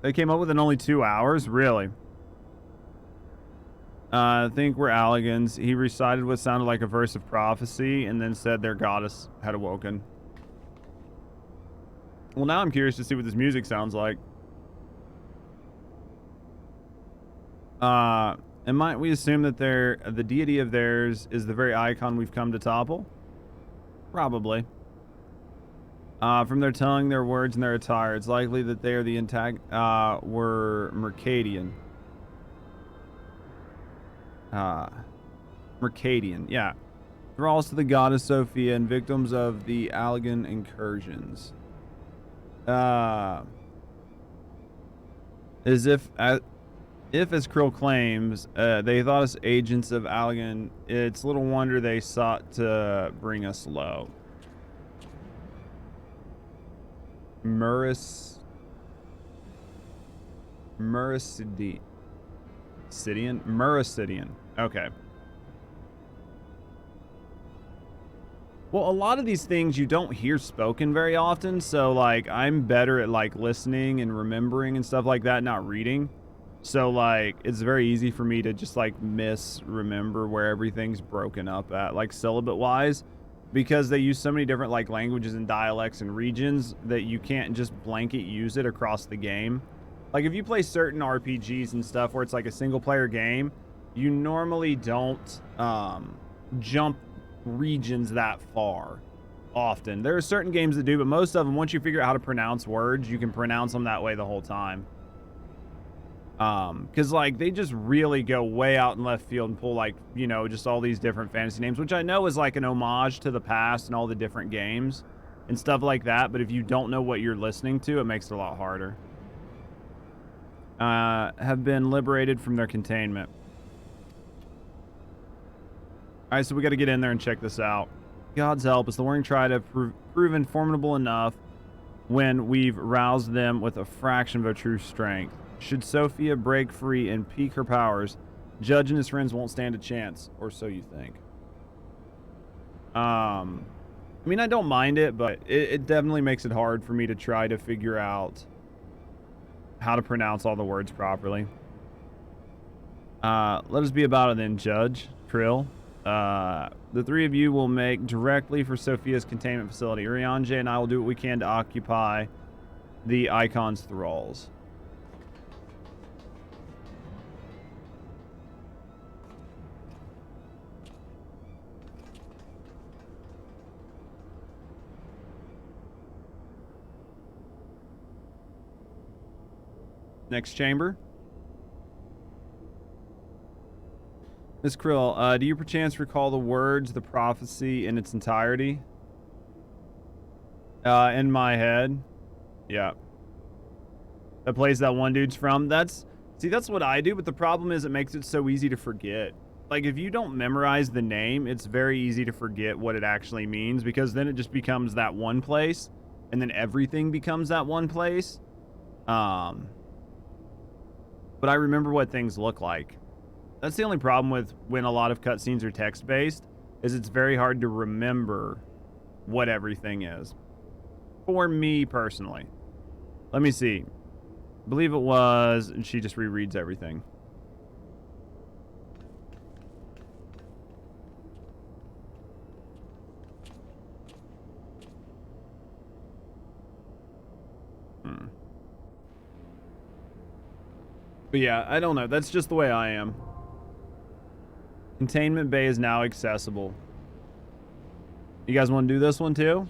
A: They came up with it in only 2 hours? Really? I think we're Allagans. He recited what sounded like a verse of prophecy and then said their goddess had awoken. Well, now I'm curious to see what this music sounds like. And might we assume that the deity of theirs is the very icon we've come to topple? Probably. From their tongue, their words, and their attire, it's likely that they are the were Mercadian. Mercadian, yeah. Thralls to the goddess Sophia and victims of the Allagan incursions. As if, as Krill claims, they thought us agents of Allagan, it's little wonder they sought to bring us low. Muricidian. Okay. Well, a lot of these things you don't hear spoken very often, so like I'm better at like listening and remembering and stuff like that, not reading. So like it's very easy for me to just like misremember where everything's broken up at, like syllabate wise, because they use so many different like languages and dialects and regions that you can't just blanket use it across the game. Like if you play certain RPGs and stuff where it's like a single player game, you normally don't jump regions that far often. There are certain games that do, but most of them, once you figure out how to pronounce words, you can pronounce them that way the whole time. Because like they just really go way out in left field and pull like, you know, just all these different fantasy names, which I know is like an homage to the past and all the different games and stuff like that. But if you don't know what you're listening to, it makes it a lot harder. Have been liberated from their containment. All right, so we got to get in there and check this out. God's help us. The Warring Triad have proven formidable enough when we've roused them with a fraction of their true strength. Should Sophia break free and peak her powers, Judge and his friends won't stand a chance, or so you think. I mean, I don't mind it, but it definitely makes it hard for me to try to figure out how to pronounce all the words properly. Let us be about it then, Judge, Krill. The three of you will make directly for Sophia's containment facility. Eorzea and I will do what we can to occupy the Icon's thralls. Next chamber. Miss Krill, do you perchance recall the words, the prophecy in its entirety? In my head. Yeah. That place that one dude's from. That's what I do, but the problem is it makes it so easy to forget. Like, if you don't memorize the name, it's very easy to forget what it actually means, because then it just becomes that one place, and then everything becomes that one place. But I remember what things look like. That's the only problem with when a lot of cutscenes are text-based, is it's very hard to remember what everything is. For me, personally. Let me see. I believe it was, and she just rereads everything. But yeah, I don't know. That's just the way I am. Containment Bay is now accessible. You guys want to do this one too?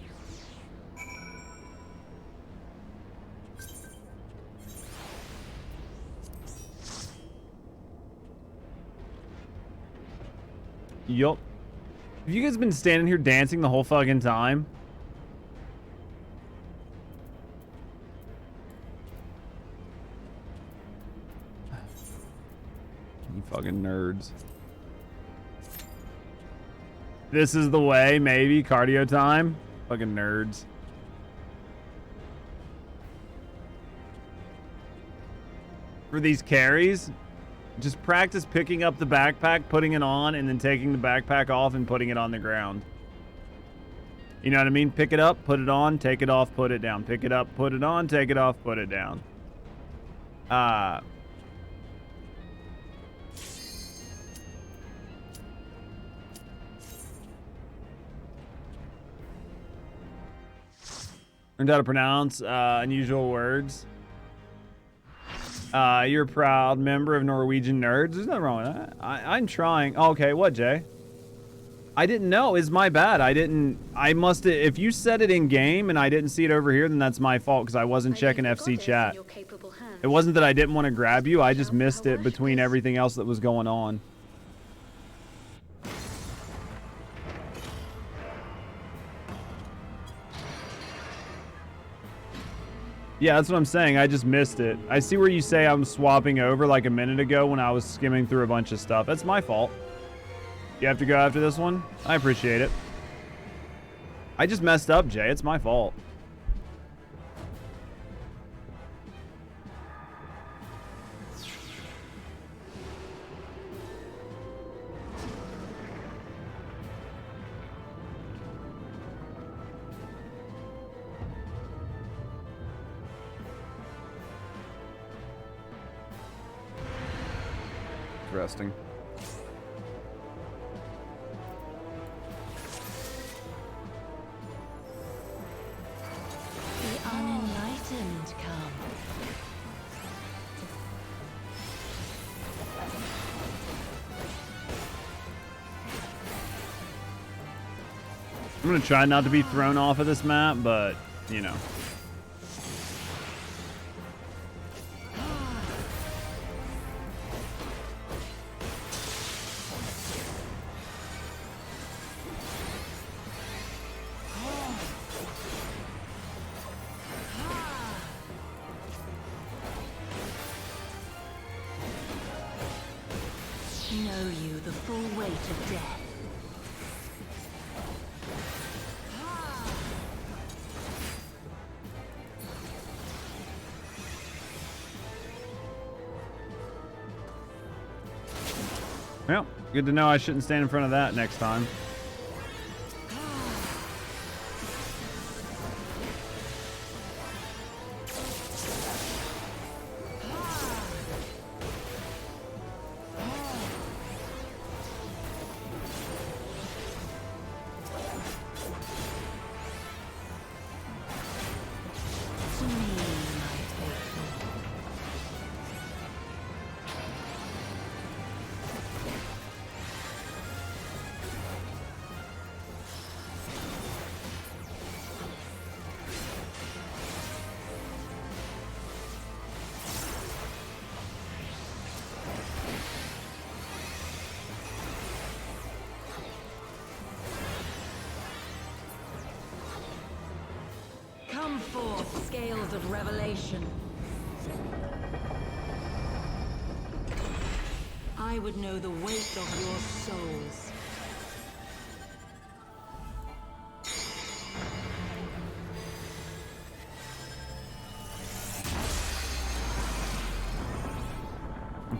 A: Yup. Have you guys been standing here dancing the whole fucking time? You fucking nerds. This is the way, maybe. Cardio time. Fucking nerds. For these carries, just practice picking up the backpack, putting it on, and then taking the backpack off and putting it on the ground. You know what I mean? Pick it up, put it on, take it off, put it down. Pick it up, put it on, take it off, put it down. Learned how to pronounce unusual words. You're a proud member of Norwegian Nerds. There's nothing wrong with that. I'm trying. Oh, okay, what, Jay? I didn't know. It's my bad. I must have. If you said it in game and I didn't see it over here, then that's my fault because I wasn't checking FC chat. It wasn't that I didn't want to grab you. I just missed it between everything else that was going on. Yeah, that's what I'm saying. I just missed it. I see where you say I'm swapping over like a minute ago when I was skimming through a bunch of stuff. That's my fault. You have to go after this one? I appreciate it. I just messed up, Jay. It's my fault. Interesting.
P: The unenlightened come.
A: I'm gonna try not to be thrown off of this map, but, you know.
P: Know you the full weight of death.
A: Well, good to know I shouldn't stand in front of that next time.
P: scales of revelation. I would know the weight of your souls.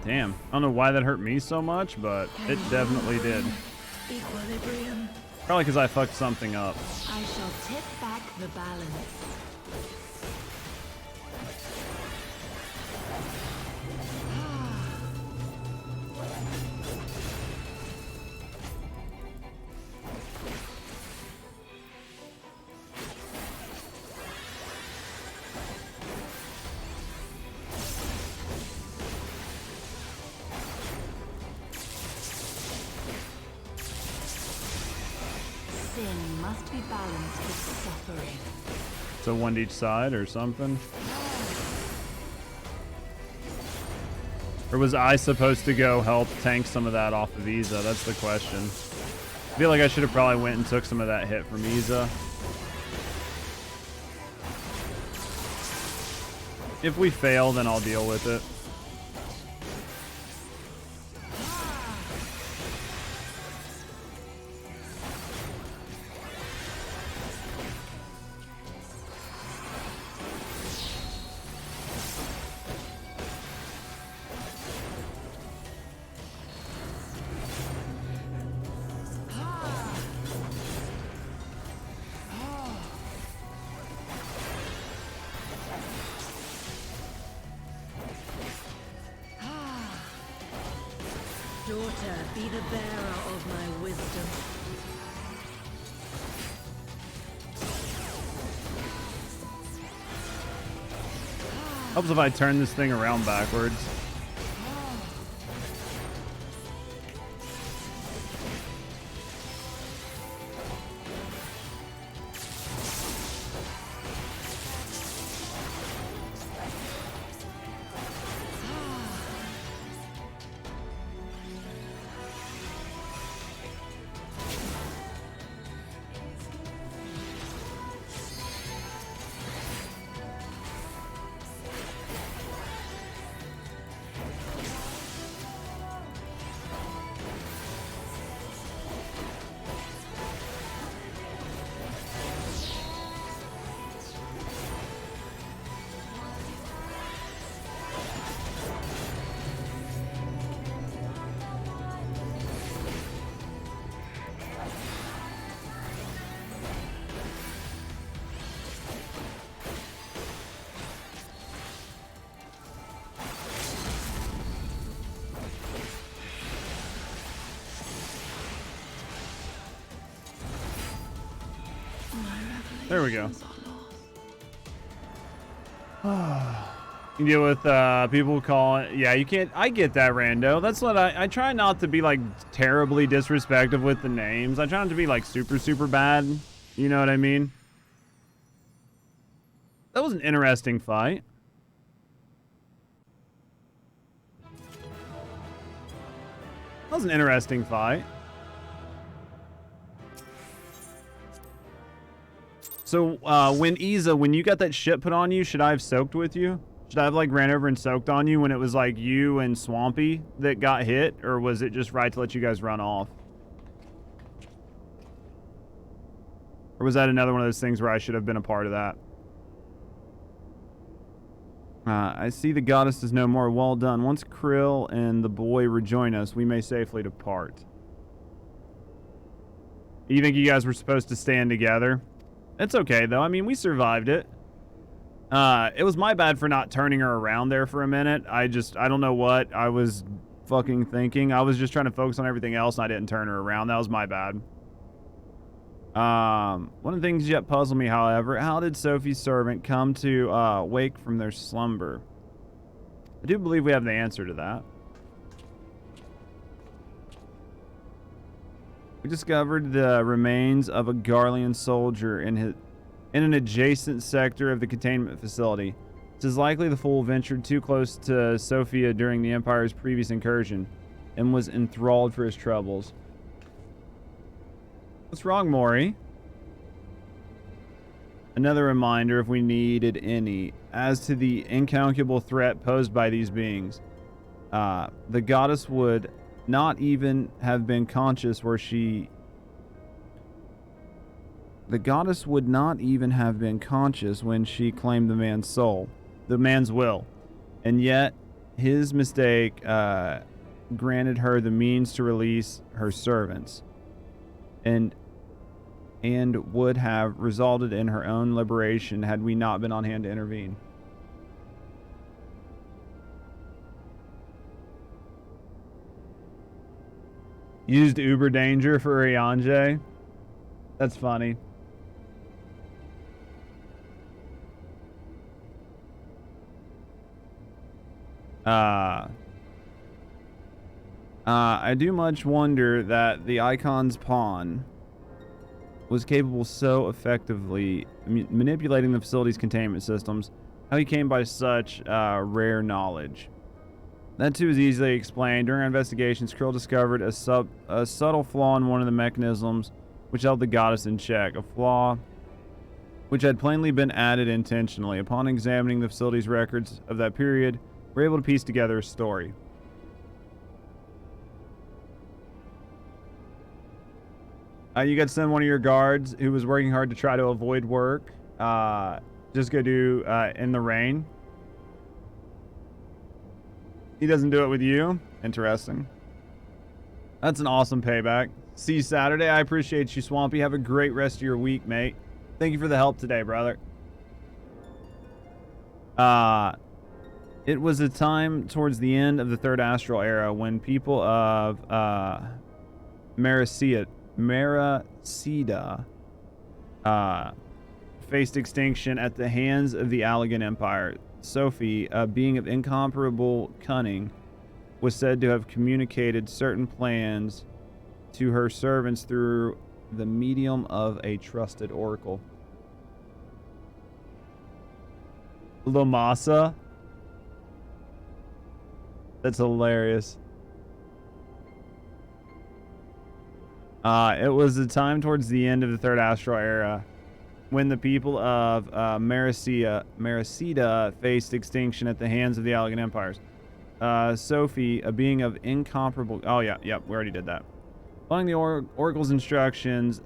A: Damn. I don't know why that hurt me so much, but it definitely did.
P: Equilibrium.
A: Probably because I fucked something up.
P: I shall tip back the balance. Sin must be balanced with suffering.
A: So one to each side or something? Or was I supposed to go help tank some of that off of Isa? That's the question. I feel like I should have probably went and took some of that hit from Isa. If we fail, then I'll deal with it.
P: Daughter, be the bearer of my wisdom.
A: Helps if I turn this thing around backwards. There we go. You deal with people calling. Yeah, you can't. I get that, Rando. That's what I try not to be like terribly disrespectful with the names. I try not to be like super bad. You know what I mean? That was an interesting fight. That was an interesting fight. So, when you got that shit put on you, should I have soaked with you? Should I have, like, ran over and soaked on you when it was, like, you and Swampy that got hit? Or was it just right to let you guys run off? Or was that another one of those things where I should have been a part of that? I see the goddess is no more. Well done. Once Krill and the boy rejoin us, we may safely depart. You think you guys were supposed to stand together? It's okay, though. I mean, we survived it. It was my bad for not turning her around there for a minute. I don't know what I was fucking thinking. I was just trying to focus on everything else, and I didn't turn her around. That was my bad. One of the things yet puzzle me, however, how did Sophie's servant come to wake from their slumber? I do believe we have the answer to that. We discovered the remains of a Garlean soldier in an adjacent sector of the containment facility. It is likely the fool ventured too close to Sophia during the Empire's previous incursion and was enthralled for his troubles. What's wrong, Maury? Another reminder, if we needed any, as to the incalculable threat posed by these beings. The goddess would not even have been conscious where she... The goddess would not even have been conscious when she claimed the man's soul, the man's will. And yet, his mistake granted her the means to release her servants. And would have resulted in her own liberation had we not been on hand to intervene. Used Uber Danger for Eorzea. That's funny. I do much wonder that the Icon's pawn was capable so effectively manipulating the facility's containment systems, how he came by such rare knowledge. That too is easily explained. During our investigations, Krill discovered a subtle flaw in one of the mechanisms which held the goddess in check, a flaw which had plainly been added intentionally. Upon examining the facility's records of that period, we were able to piece together a story. You got to send one of your guards who was working hard to try to avoid work. Just go do in the rain. He doesn't do it with you. Interesting. That's an awesome payback. See you Saturday. I appreciate you, Swampy. Have a great rest of your week, mate. Thank you for the help today, brother. It was a time towards the end of the Third Astral Era when people of Maracida faced extinction at the hands of the Allegan Empire. Sophie, a being of incomparable cunning, was said to have communicated certain plans to her servants through the medium of a trusted oracle. Lamasa? That's hilarious. It was a time towards the end of the Third Astral Era when the people of Maracida faced extinction at the hands of the Allegan Empires. Sophie, a being of incomparable... Oh, yeah, we already did that. Following the Oracle's instructions,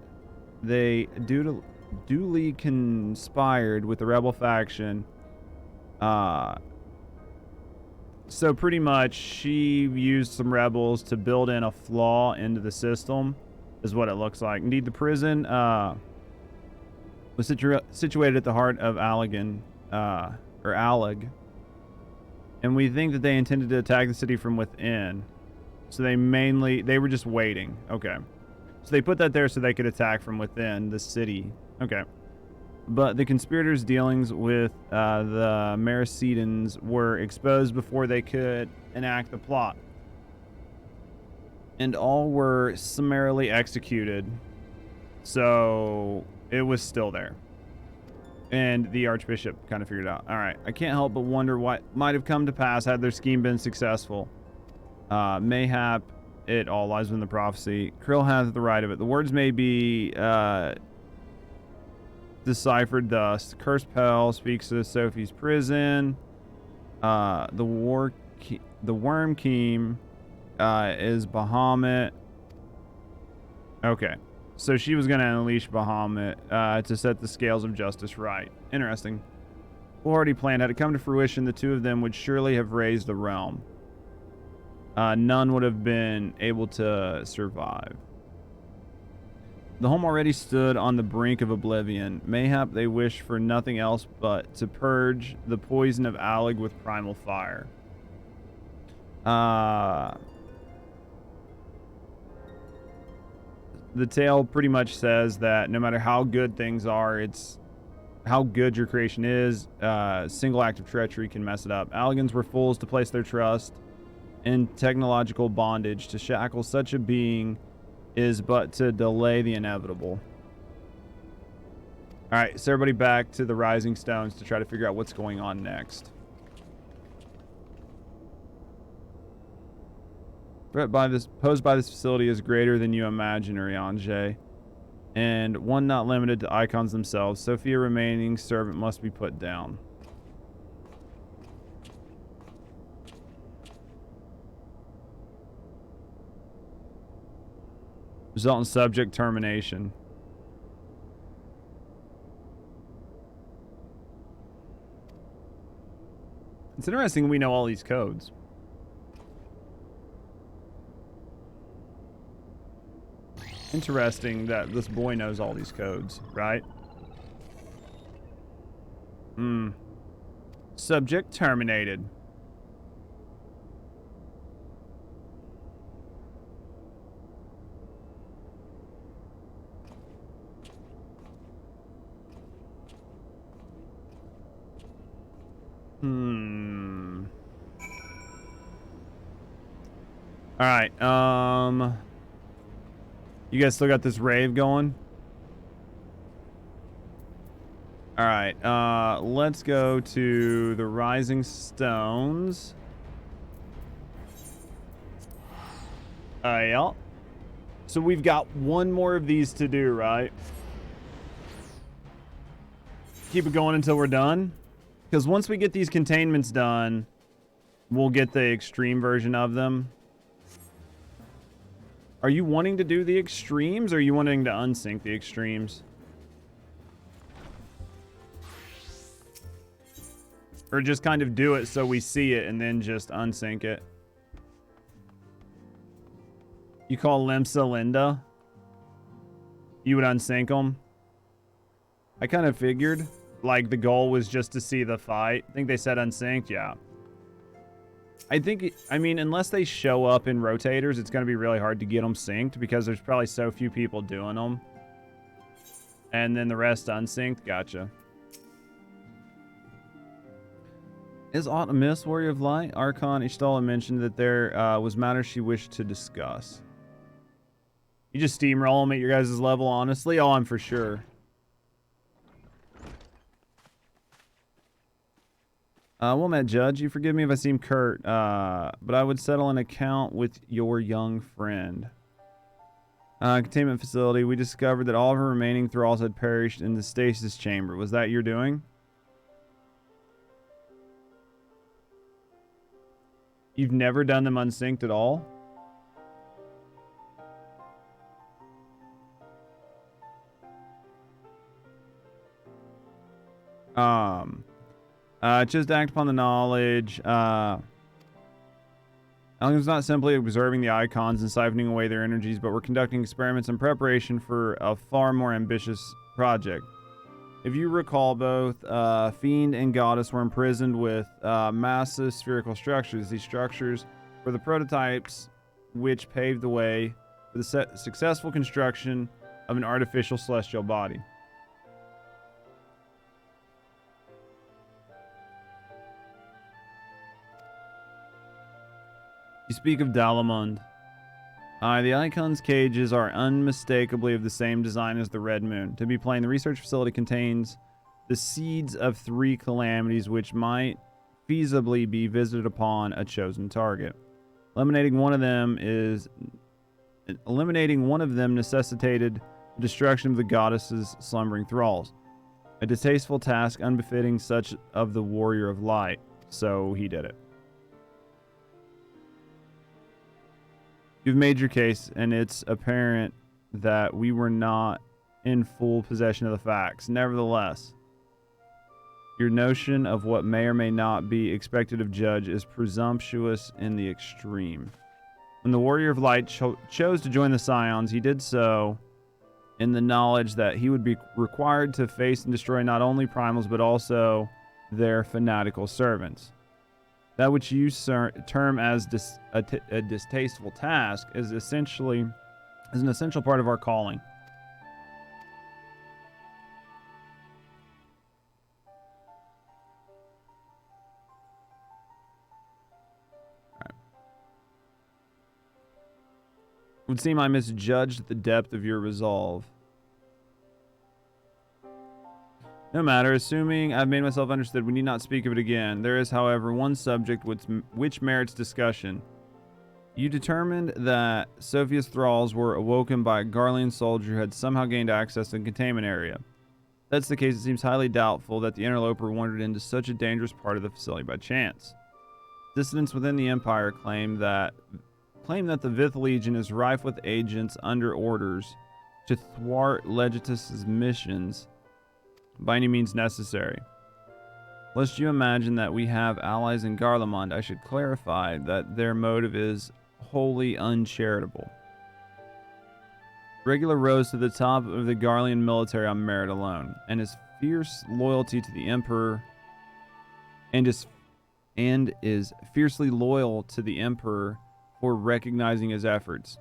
A: they duly conspired with the rebel faction. So pretty much, she used some rebels to build in a flaw into the system, is what it looks like. Indeed, the prison was situated at the heart of Allegan, or Alleg, and we think that they intended to attack the city from within. So they were just waiting. Okay. So they put that there so they could attack from within the city. Okay. But the conspirators' dealings with the Maracidans were exposed before they could enact the plot. And all were summarily executed. So it was still there. And the Archbishop kind of figured it out. All right. I can't help but wonder what might have come to pass had their scheme been successful. Mayhap it all lies within the prophecy. Krill hath the right of it. The words may be deciphered thus. Cursed Pell speaks of Sophie's prison. The Worm Keem is Bahamut. Okay. So she was going to unleash Bahamut to set the scales of justice right. Interesting. Already planned. Had it come to fruition, the two of them would surely have raised the realm. None would have been able to survive. The home already stood on the brink of oblivion. Mayhap they wished for nothing else but to purge the poison of Alleg with primal fire. The tale pretty much says that no matter how good things are, it's how good your creation is. Single act of treachery can mess it up. Allegans were fools to place their trust in technological bondage. To shackle such a being is but to delay the inevitable. All right, so everybody back to the Rising Stones to try to figure out what's going on next. Threat posed by this facility is greater than you imagine, Eorzea. and one not limited to icons themselves. Sophia remaining servant must be put down. Result in subject termination. It's interesting we know all these codes. Interesting that this boy knows all these codes, right? Subject terminated. All right. You guys still got this rave going? All right. Let's go to the Rising Stones. Yeah. So we've got one more of these to do, right? Keep it going until we're done. Because once we get these containments done, we'll get the extreme version of them. Are you wanting to do the extremes, or are you wanting to unsync the extremes? Or just kind of do it so we see it and then just unsync it? You call Limsa Linda? You would unsync them? I kind of figured. Like, the goal was just to see the fight. I think they said unsynced, yeah. I mean, unless they show up in rotators, it's going to be really hard to get them synced because there's probably so few people doing them. And then the rest unsynced. Gotcha. Is Aught a miss, Warrior of Light? Archon Ishtala mentioned that there was matters she wished to discuss. You just steamroll them at your guys' level, honestly? Oh, I'm for sure. Well met, Judge. You forgive me if I seem curt, but I would settle an account with your young friend. Containment facility. We discovered that all of her remaining thralls had perished in the stasis chamber. Was that your doing? You've never done them unsynced at all? Just act upon the knowledge. It's not simply observing the icons and siphoning away their energies, but we're conducting experiments in preparation for a far more ambitious project. If you recall, both Fiend and Goddess were imprisoned with massive spherical structures. These structures were the prototypes which paved the way for the successful construction of an artificial celestial body. You speak of Dalamund. The Icon's cages are unmistakably of the same design as the Red Moon. To be plain, the research facility contains the seeds of 3 calamities which might feasibly be visited upon a chosen target. Eliminating one of them necessitated the destruction of the goddess's slumbering thralls. A distasteful task unbefitting such of the Warrior of Light. So he did it. You've made your case, and it's apparent that we were not in full possession of the facts. Nevertheless, your notion of what may or may not be expected of Judge is presumptuous in the extreme. When the Warrior of Light chose to join the Scions, he did so in the knowledge that he would be required to face and destroy not only primals, but also their fanatical servants. That which you term as a distasteful task is an essential part of our calling. Right. It would seem I misjudged the depth of your resolve. No matter, assuming I've made myself understood, we need not speak of it again. There is, however, one subject which merits discussion. You determined that Sophia's thralls were awoken by a Garlean soldier who had somehow gained access to the containment area. If that's the case, it seems highly doubtful that the interloper wandered into such a dangerous part of the facility by chance. Dissidents within the Empire claim that the Vith Legion is rife with agents under orders to thwart Legitus's missions by any means necessary. Lest you imagine that we have allies in Garlemald, I should clarify that their motive is wholly uncharitable. Regular rose to the top of the Garlean military on merit alone, and his fierce loyalty to the Emperor is fiercely loyal to the Emperor for recognizing his efforts.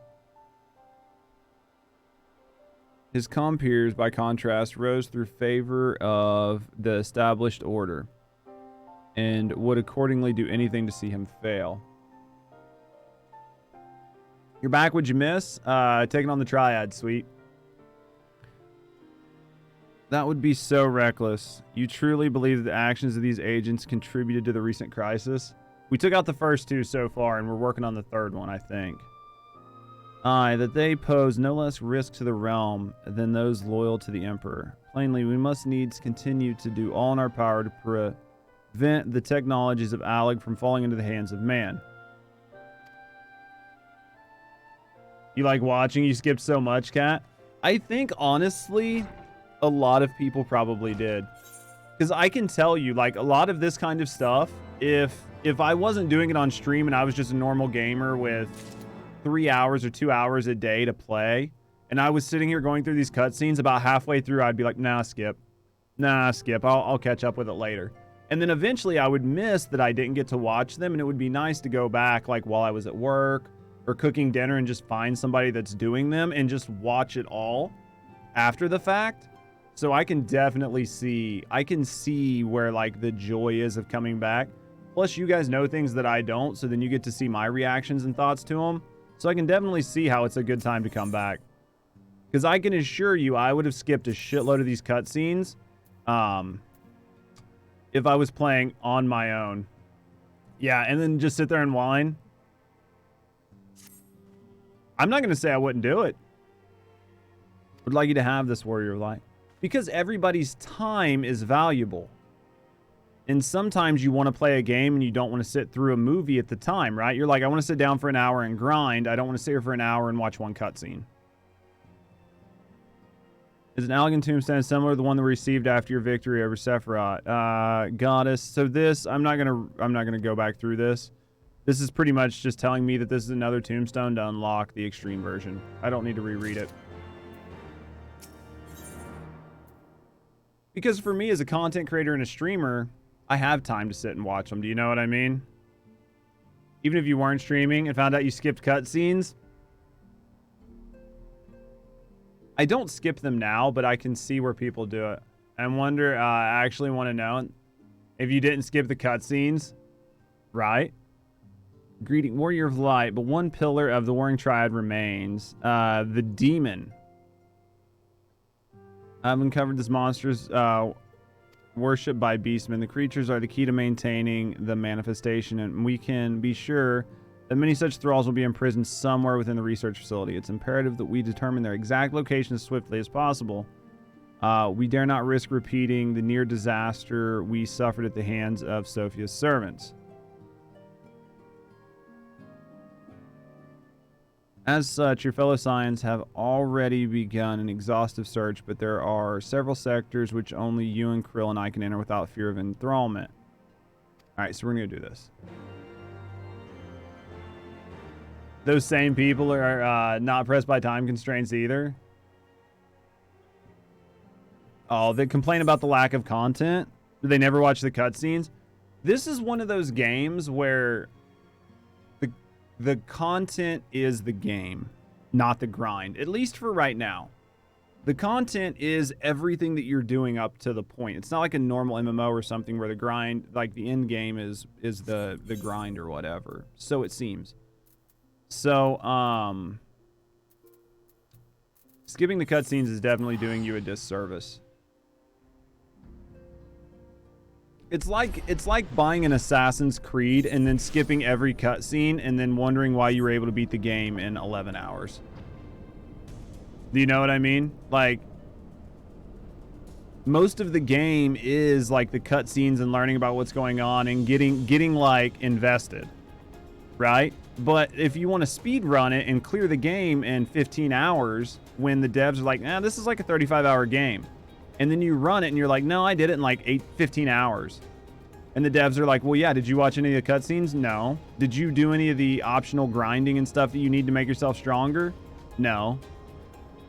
A: His compeers, by contrast, rose through favor of the established order and would accordingly do anything to see him fail. You're back, what'd you miss? Taking on the Triad, sweet. That would be so reckless. You truly believe that the actions of these agents contributed to the recent crisis? We took out the first two so far, and we're working on the third one, I think. Aye, that they pose no less risk to the realm than those loyal to the Emperor. Plainly, we must needs continue to do all in our power to prevent the technologies of Alec from falling into the hands of man. You like watching? You skipped so much, Kat? I think, honestly, a lot of people probably did. Because I can tell you, like, a lot of this kind of stuff, if I wasn't doing it on stream and I was just a normal gamer with 3 hours or 2 hours a day to play, and I was sitting here going through these cutscenes, about halfway through, I'd be like, nah, skip. Nah, skip. I'll catch up with it later. And then eventually I would miss that I didn't get to watch them, and it would be nice to go back, like, while I was at work or cooking dinner and just find somebody that's doing them and just watch it all after the fact. So I can definitely see, where, like, the joy is of coming back. Plus, you guys know things that I don't, so then you get to see my reactions and thoughts to them. So I can definitely see how it's a good time to come back. Because I can assure you, I would have skipped a shitload of these cutscenes if I was playing on my own. Yeah, and then just sit there and whine. I'm not going to say I wouldn't do it. Would like you to have this Warrior of Light. Because everybody's time is valuable. And sometimes you want to play a game and you don't want to sit through a movie at the time, right? You're like, I want to sit down for an hour and grind. I don't want to sit here for an hour and watch one cutscene. Is an Allegan tombstone similar to the one that we received after your victory over Sephiroth? Goddess. So this, I'm not gonna go back through this. This is pretty much just telling me that this is another tombstone to unlock the extreme version. I don't need to reread it. Because for me as a content creator and a streamer, I have time to sit and watch them. Do you know what I mean? Even if you weren't streaming and found out you skipped cutscenes. I don't skip them now, but I can see where people do it. I wonder, I actually want to know if you didn't skip the cutscenes, right? Greeting, Warrior of Light, but one pillar of the Warring Triad remains. The Demon. I've uncovered this monster's worshipped by beastmen. The creatures are the key to maintaining the manifestation, and we can be sure that many such thralls will be imprisoned somewhere within the research facility. It's imperative that we determine their exact location as swiftly as possible. We dare not risk repeating the near disaster we suffered at the hands of Sophia's servants. As such, your fellow Scions have already begun an exhaustive search, but there are several sectors which only you and Krill and I can enter without fear of enthrallment. Alright, so we're going to do this. Those same people are not pressed by time constraints either. Oh, they complain about the lack of content. They never watch the cutscenes. This is one of those games where the content is the game, not the grind. At least for right now. The content is everything that you're doing up to the point. It's not like a normal MMO or something where the grind, like the end game is the grind or whatever. So it seems. So, skipping the cutscenes is definitely doing you a disservice. It's like buying an Assassin's Creed and then skipping every cutscene and then wondering why you were able to beat the game in 11 hours. Do you know what I mean? Like, most of the game is like the cutscenes and learning about what's going on and getting like invested, right? But if you want to speed run it and clear the game in 15 hours when the devs are like, nah, this is like a 35-hour game. And then you run it and you're like, no, I did it in like 15 hours. And the devs are like, well, yeah, did you watch any of the cutscenes? No. Did you do any of the optional grinding and stuff that you need to make yourself stronger? No.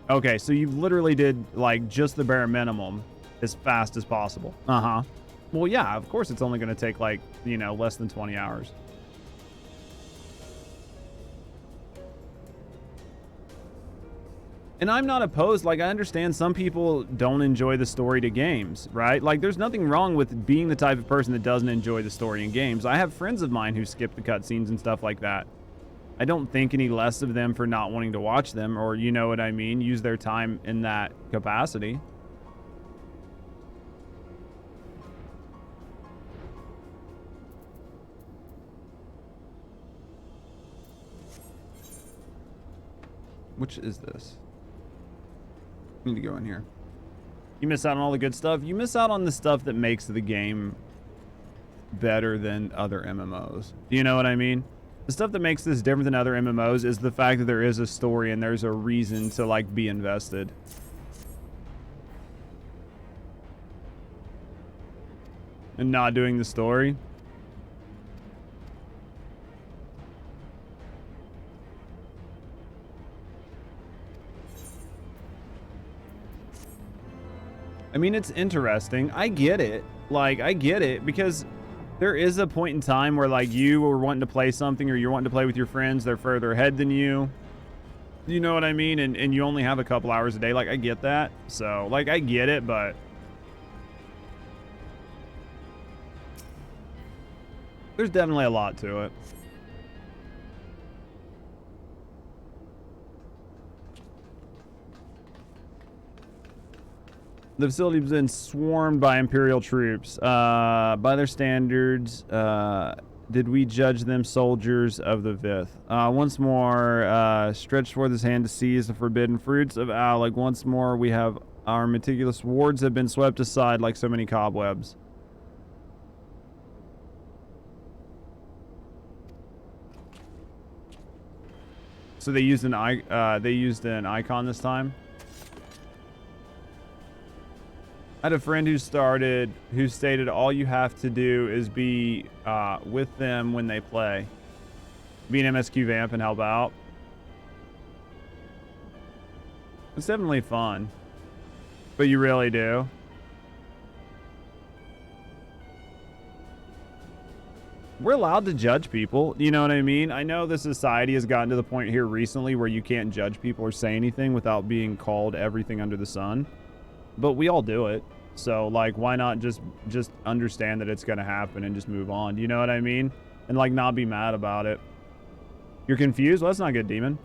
A: Okay, so you literally did like just the bare minimum as fast as possible. Uh-huh. Well, yeah, of course it's only going to take like, you know, less than 20 hours. And I'm not opposed. Like, I understand some people don't enjoy the story to games, right? Like, there's nothing wrong with being the type of person that doesn't enjoy the story in games. I have friends of mine who skip the cutscenes and stuff like that. I don't think any less of them for not wanting to watch them, or, you know what I mean, use their time in that capacity. Which is this? Need to go in here. You miss out on all the good stuff. You miss out on the stuff that makes the game better than other MMOs. Do you know what I mean? The stuff that makes this different than other MMOs is the fact that there is a story and there's a reason to like be invested. And not doing the story. I mean, it's interesting. I get it. Like, I get it because there is a point in time where like you were wanting to play something or you're wanting to play with your friends. They're further ahead than you. You know what I mean? And you only have a couple hours a day. Like, I get that. So, like, I get it, but there's definitely a lot to it. The facility has been swarmed by Imperial troops. By their standards, did we judge them soldiers of the Vith? Once more, stretched forth his hand to seize the forbidden fruits of Alec. Once more, we have our meticulous wards have been swept aside like so many cobwebs. So they used an icon this time. I had a friend who stated all you have to do is be with them when they play. Be an MSQ vamp and help out. It's definitely fun. But you really do. We're allowed to judge people. You know what I mean? I know the society has gotten to the point here recently where you can't judge people or say anything without being called everything under the sun. But we all do it. So, like, why not just understand that it's going to happen and just move on? Do you know what I mean? And, like, not be mad about it. You're confused? Well, that's not good, demon.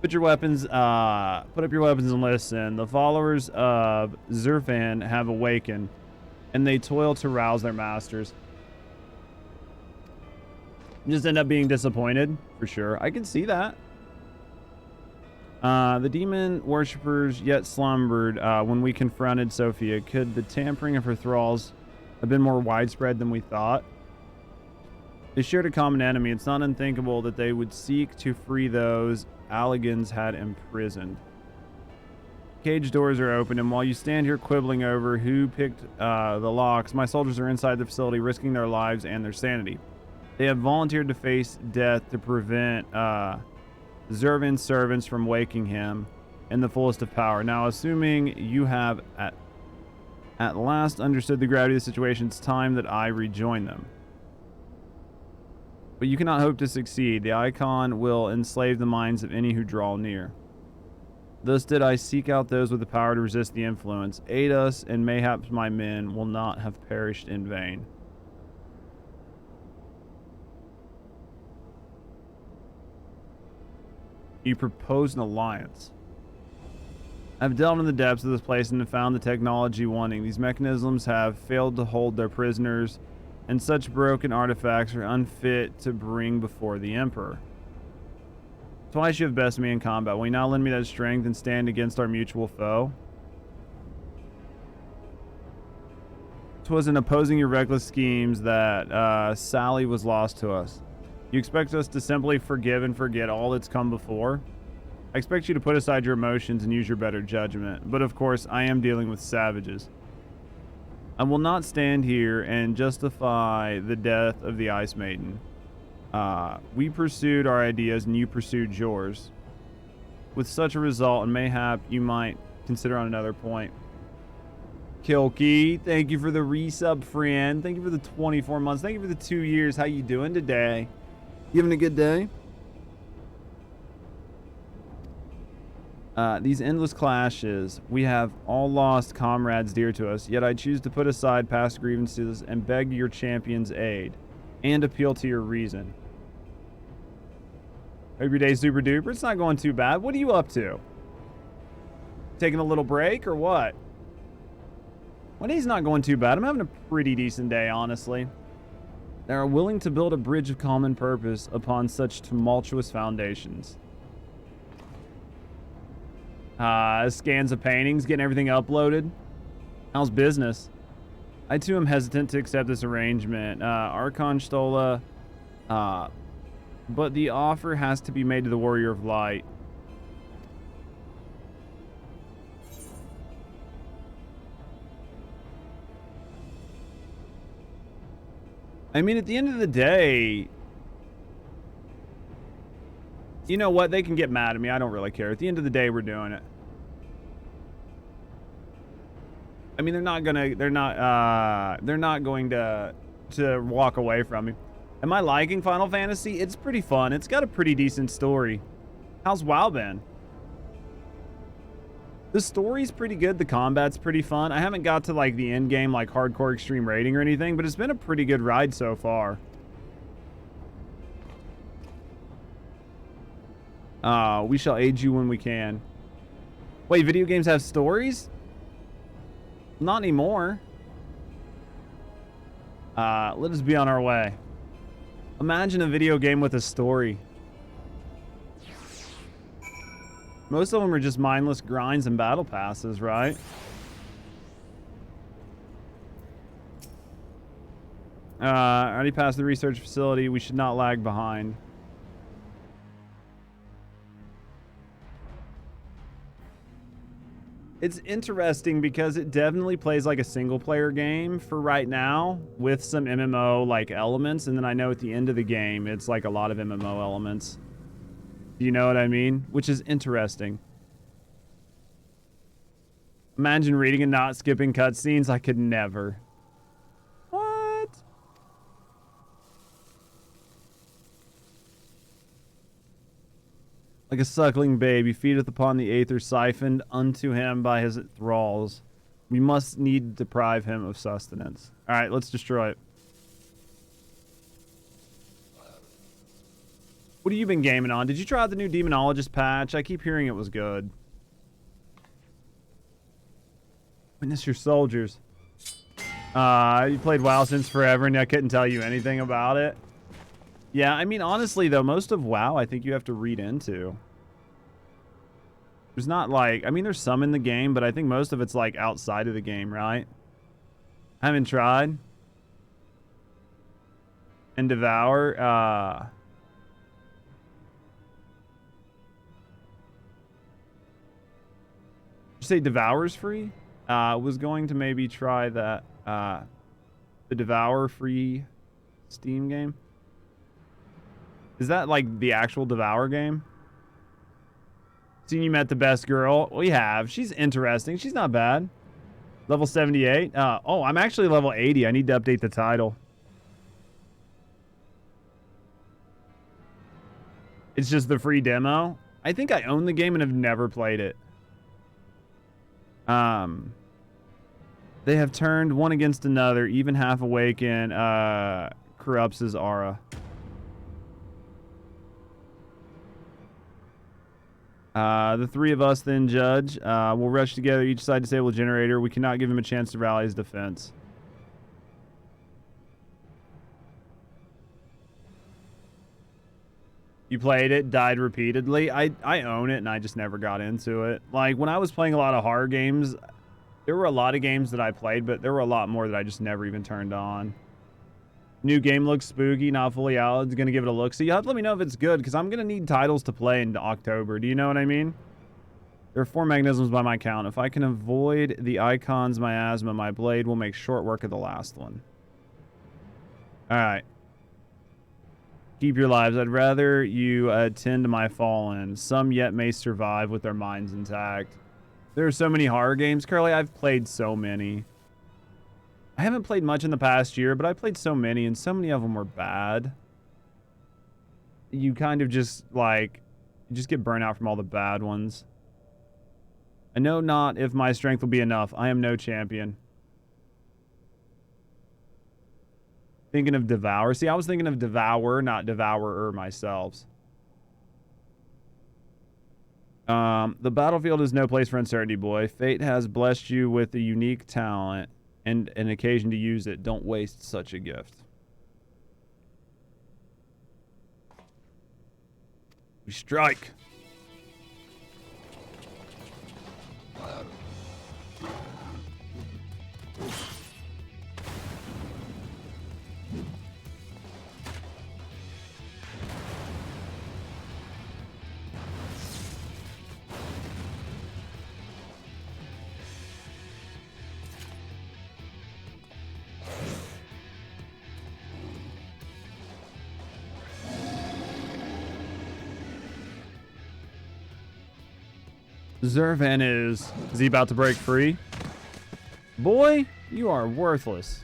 A: Put up your weapons and listen. The followers of Zurfan have awakened, and they toil to rouse their masters. Just end up being disappointed, for sure. I can see that. The demon worshippers yet slumbered when we confronted Sophia. Could the tampering of her thralls have been more widespread than we thought? They shared a common enemy. It's not unthinkable that they would seek to free those Alligans had imprisoned. Cage doors are open, and while you stand here quibbling over who picked the locks, my soldiers are inside the facility risking their lives and their sanity. They have volunteered to face death to prevent Zurvan's servants from waking him in the fullest of power. Now, assuming you have at last understood the gravity of the situation, it's time that I rejoin them. But you cannot hope to succeed. The icon will enslave the minds of any who draw near. Thus did I seek out those with the power to resist the influence. Aid us, and mayhaps my men will not have perished in vain. You proposed an alliance. I've delved in the depths of this place and have found the technology wanting. These mechanisms have failed to hold their prisoners, and such broken artifacts are unfit to bring before the Emperor. Twice you have bested me in combat. Will you now lend me that strength and stand against our mutual foe? 'Twas in opposing your reckless schemes that Sally was lost to us. You expect us to simply forgive and forget all that's come before? I expect you to put aside your emotions and use your better judgment, but of course I am dealing with savages. I will not stand here and justify the death of the Ice Maiden. We pursued our ideas and you pursued yours. With such a result, and mayhap you might consider on another point. Kilky, thank you for the resub, friend. Thank you for the 24 months. Thank you for the 2 years. How you doing today? You having a good day? These endless clashes, we have all lost comrades dear to us, yet I choose to put aside past grievances and beg your champion's aid, and appeal to your reason. Hope your day's super duper. It's not going too bad. What are you up to? Taking a little break or what? My day's not going too bad. I'm having a pretty decent day, honestly. They are willing to build a bridge of common purpose upon such tumultuous foundations. Scans of paintings, getting everything uploaded. How's business? I too am hesitant to accept this arrangement. Archon Stola, but the offer has to be made to the Warrior of Light. I mean, at the end of the day, you know what? They can get mad at me. I don't really care. At the end of the day, we're doing it. I mean, they're not going to walk away from me. Am I liking Final Fantasy? It's pretty fun. It's got a pretty decent story. How's WoW been? The story's pretty good. The combat's pretty fun. I haven't got to like the end game, like hardcore extreme rating or anything, but it's been a pretty good ride so far. We shall aid you when we can. Wait, video games have stories? Not anymore. Let us be on our way. Imagine a video game with a story. Most of them are just mindless grinds and battle passes, right? I already passed the research facility. We should not lag behind. It's interesting because it definitely plays like a single player game for right now with some MMO like elements. And then I know at the end of the game, it's like a lot of MMO elements. You know what I mean? Which is interesting. Imagine reading and not skipping cutscenes. I could never. What? Like a suckling baby feedeth upon the aether siphoned unto him by his thralls. We must need deprive him of sustenance. All right, let's destroy it. What have you been gaming on? Did you try out the new Demonologist patch? I keep hearing it was good. Witness your soldiers. You played WoW since forever and I couldn't tell you anything about it. Yeah, I mean, honestly, though, most of WoW I think you have to read into. There's not like... I mean, there's some in the game, but I think most of it's like outside of the game, right? I haven't tried. And Devour. Did you say Devour's free? Was going to maybe try that, the Devour free Steam game. Is that like the actual Devour game? Seen you met the best girl. We have. She's interesting. She's not bad. Level 78. Oh, I'm actually level 80. I need to update the title. It's just the free demo. I think I own the game and have never played it. They have turned one against another. Even half awaken corrupts his aura. The three of us then, Judge, will rush together, each side disable a generator. We cannot give him a chance to rally his defense. You played it, died repeatedly. I own it, and I just never got into it. Like, when I was playing a lot of horror games, there were a lot of games that I played, but there were a lot more that I just never even turned on. New game looks spooky, not fully out. It's going to give it a look. So you have to let me know if it's good, because I'm going to need titles to play in October. Do you know what I mean? There are 4 mechanisms by my count. If I can avoid the icons miasma, my blade will make short work of the last one. Alright. Keep your lives. I'd rather you tend to my fallen. Some yet may survive with their minds intact. There are so many horror games, Curly. I've played so many. I haven't played much in the past year, but I played so many, and so many of them were bad. You kind of just, like, you just get burnt out from all the bad ones. I know not if my strength will be enough. I am no champion. Thinking of Devour. See, I was thinking of Devour, not Devourer myself. The battlefield is no place for uncertainty, boy. Fate has blessed you with a unique talent and an occasion to use it. Don't waste such a gift. We strike. Zervan is he about to break free? Boy, you are worthless.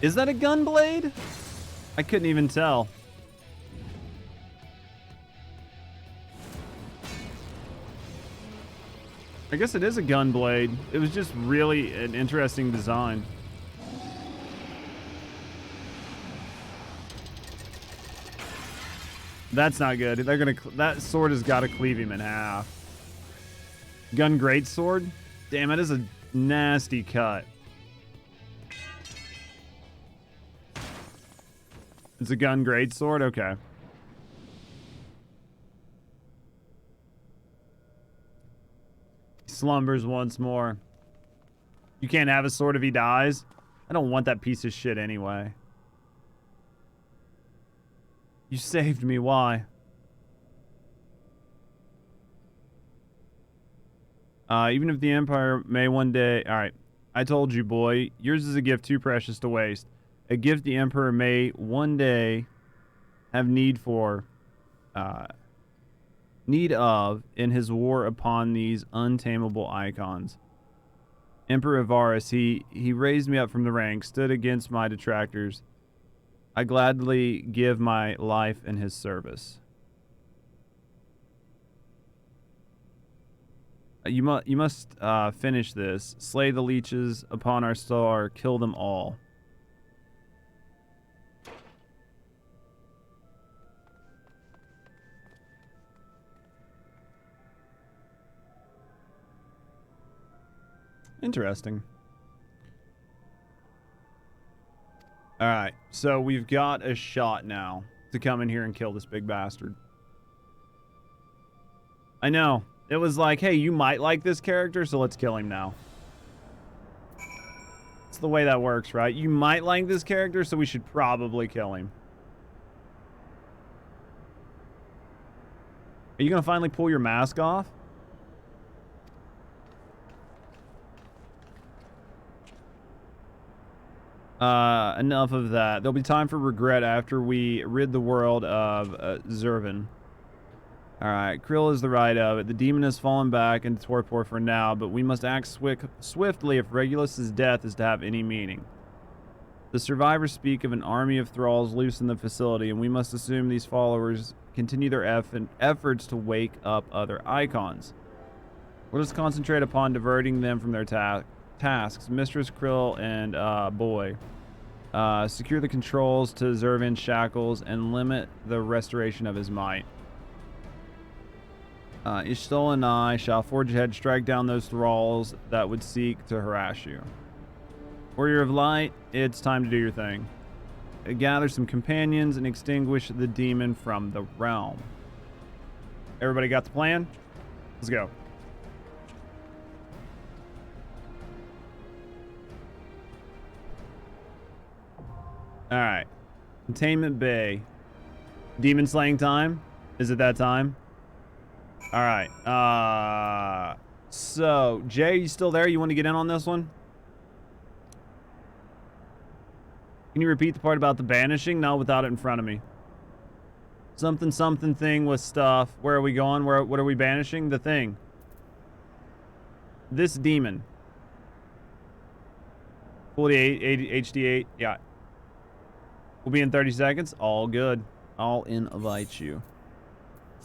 A: Is that a gun blade? I couldn't even tell. I guess it is a gun blade. It was just really an interesting design. That's not good. They're gonna. That sword has got to cleave him in half. Gun great sword. Damn, it is a nasty cut. It's a gun great sword. Okay. Slumbers once more. You can't have a sword if he dies. I don't want that piece of shit anyway. You saved me. Why? Even if the Empire may one day... Alright. I told you, boy. Yours is a gift too precious to waste. A gift the Emperor may one day have need for... need of in his war upon these untamable icons. Emperor Varus, he raised me up from the ranks, stood against my detractors. I gladly give my life in his service. You must finish this. Slay the leeches upon our star, kill them all. Interesting. All right, so we've got a shot now to come in here and kill this big bastard. I know. It was like, hey, you might like this character, so let's kill him now. It's the way that works, right? You might like this character, so we should probably kill him. Are you going to finally pull your mask off? Enough of that. There'll be time for regret after we rid the world of Zervan. Alright, Krill is the right of it. The demon has fallen back into torpor for now, but we must act swiftly if Regulus's death is to have any meaning. The survivors speak of an army of thralls loose in the facility, and we must assume these followers continue their efforts to wake up other icons. Let us concentrate upon diverting them from their task. tasks. Mistress Krill and Boy. Secure the controls to Zervin's shackles and limit the restoration of his might. Ishtol and I shall forge ahead, strike down those thralls that would seek to harass you. Warrior of Light, it's time to do your thing. Gather some companions and extinguish the demon from the realm. Everybody got the plan? Let's go. Alright. Containment Bay. Demon slaying time? Is it that time? Alright. So, Jay, you still there? You want to get in on this one? Can you repeat the part about the banishing? No, without it in front of me. Something thing with stuff. Where are we going? What are we banishing? The thing. This demon. 48 HD8. Yeah. We'll be in 30 seconds. All good. I'll invite you.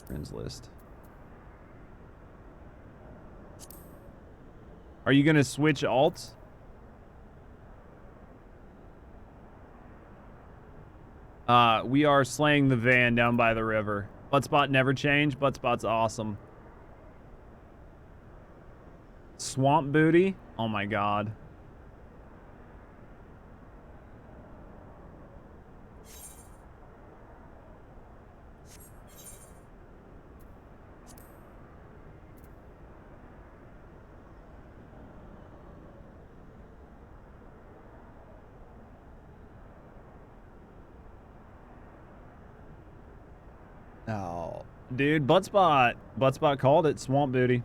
A: Friends list. Are you gonna switch alts? We are slaying the van down by the river. Buttspot never change. Buttspot's awesome. Swamp booty? Oh my god. Oh, dude, Buttspot called it swamp booty.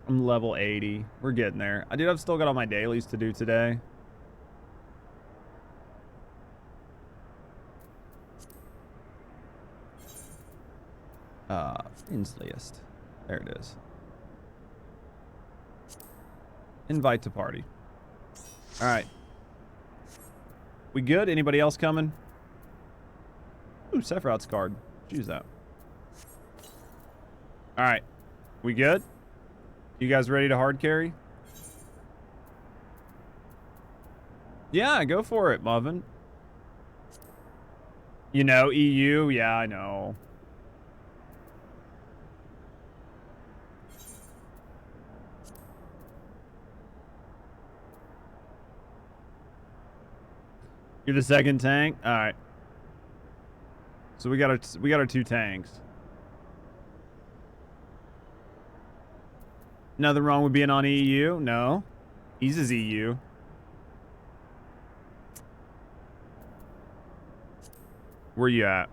A: I'm level 80. We're getting there. I've still got all my dailies to do today. Friends list. There it is. Invite to party. All right. We good? Anybody else coming? Ooh, Sephiroth's card. Choose that. All right. We good? You guys ready to hard carry? Yeah, go for it, Muffin. You know, EU? Yeah, I know. You're the second tank? All right. So we got our two tanks. Nothing wrong with being on EU? No. He's his EU. Where you at?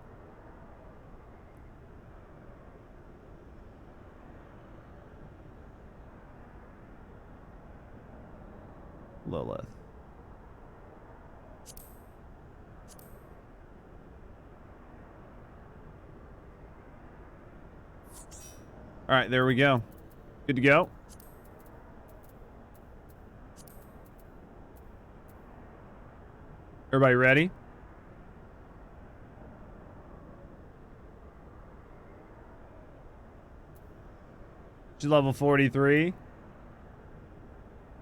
A: Lilith. All right, there we go. Good to go. Everybody ready? She's level 43.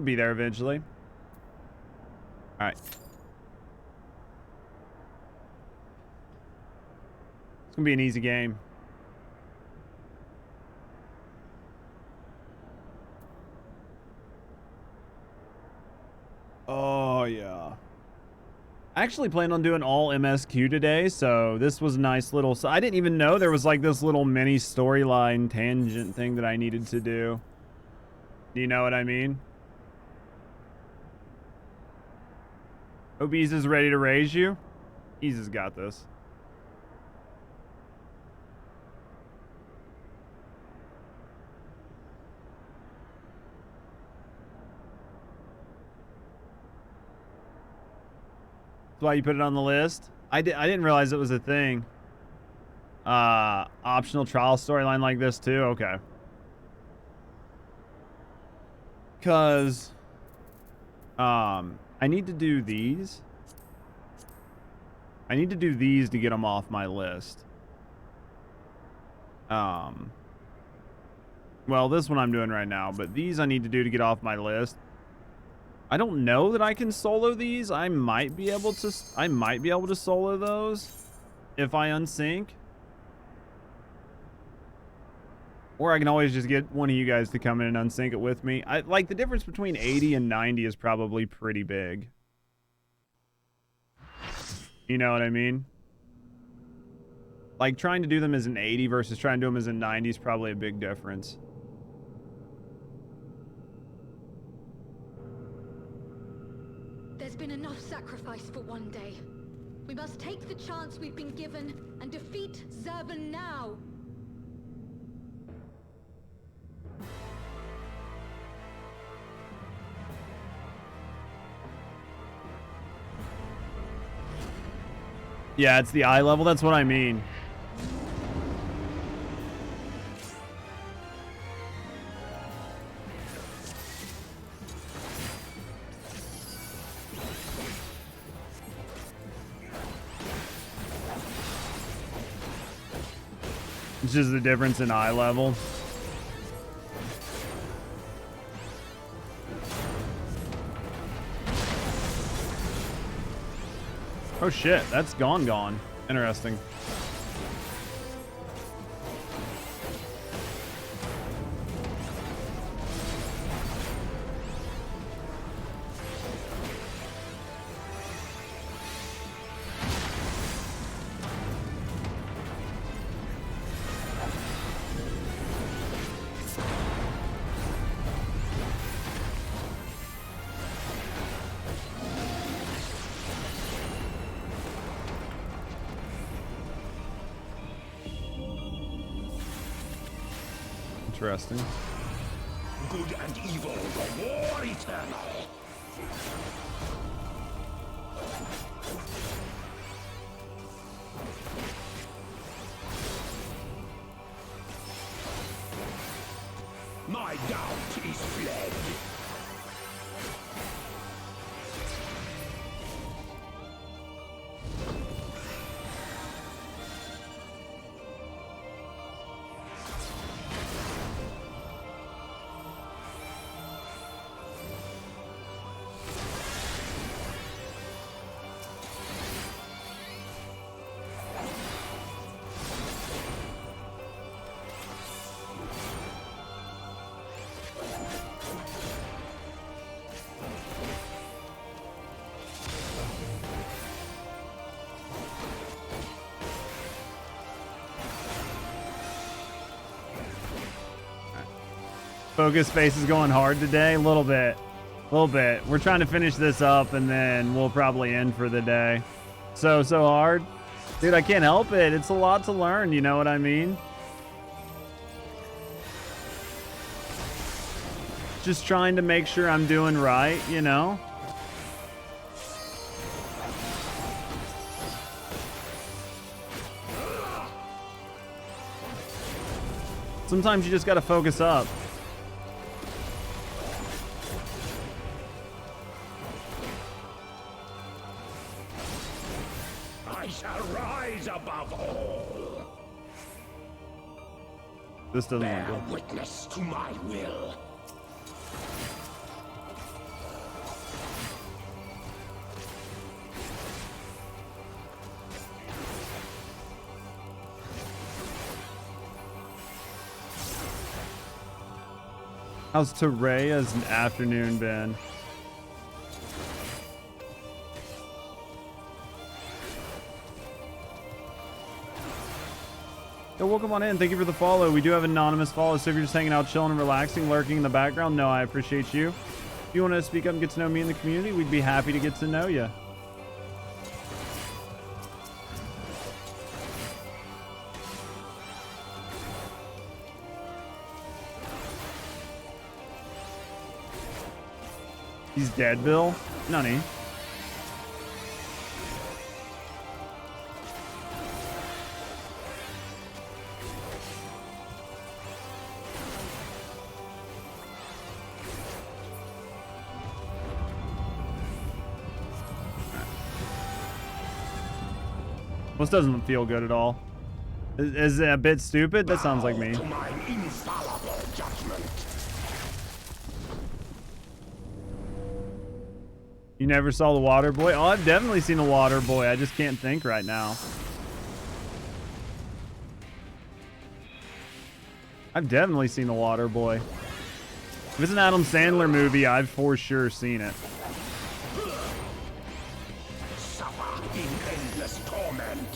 A: Be there eventually. All right. It's gonna be an easy game. Oh, yeah. I actually planned on doing all MSQ today, so this was a nice little... So I didn't even know there was like this little mini storyline tangent thing that I needed to do. Do you know what I mean? Hope Ease's ready to raise you. Ease's got this. That's why you put it on the list. I didn't realize it was a thing. Optional trial storyline like this too. Okay. Cause I need to do these. I need to do these to get them off my list. Well, this one I'm doing right now, but these I need to do to get off my list. I don't know that I can solo these. I might be able to solo those if I unsync. Or I can always just get one of you guys to come in and unsync it with me. Like, the difference between 80 and 90 is probably pretty big. You know what I mean? Like, trying to do them as an 80 versus trying to do them as a 90 is probably a big difference.
N: There's been enough sacrifice for one day. We must take the chance we've been given and defeat Zurban now.
A: Yeah, it's the eye level. That's what I mean. It's just the difference in eye level. Oh shit, that's gone. Interesting. Interesting.
E: Good and evil, the war eternal. My doubt is fled.
A: Focus face is going hard today. A little bit. We're trying to finish this up and then we'll probably end for the day. So hard. Dude, I can't help it. It's a lot to learn, you know what I mean? Just trying to make sure I'm doing right, you know? Sometimes you just gotta focus up.
E: I shall rise above all.
A: This doesn't
E: Bear
A: look good.
E: witness to my will.
A: How's Tereya's afternoon been? Yo, welcome on in. Thank you for the follow. We do have anonymous follows, so if you're just hanging out, chilling and relaxing, lurking in the background, no, I appreciate you. If you want to speak up and get to know me in the community, we'd be happy to get to know you. He's dead, Bill? Nunny. This doesn't feel good at all. Is it a bit stupid? That sounds like me.
E: To my infallible judgment.
A: You never saw the Water Boy? Oh, I've definitely seen the Water Boy. I just can't think right now. I've definitely seen the Water Boy. If it's an Adam Sandler movie, I've for sure seen it.
O: Suffer in endless torment.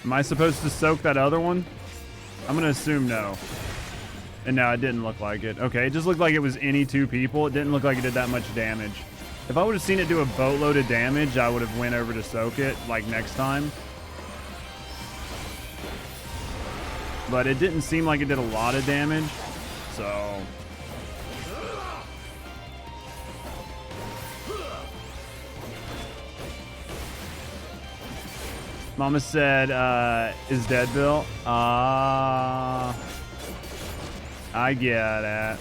A: Am I supposed to soak that other one? I'm gonna assume no. And no, it didn't look like it. Okay, it just looked like it was any two people. It didn't look like it did that much damage. If I would have seen it do a boatload of damage, I would have went over to soak it, like, next time. But it didn't seem like it did a lot of damage, so... Mama said, is dead, Bill? I get it.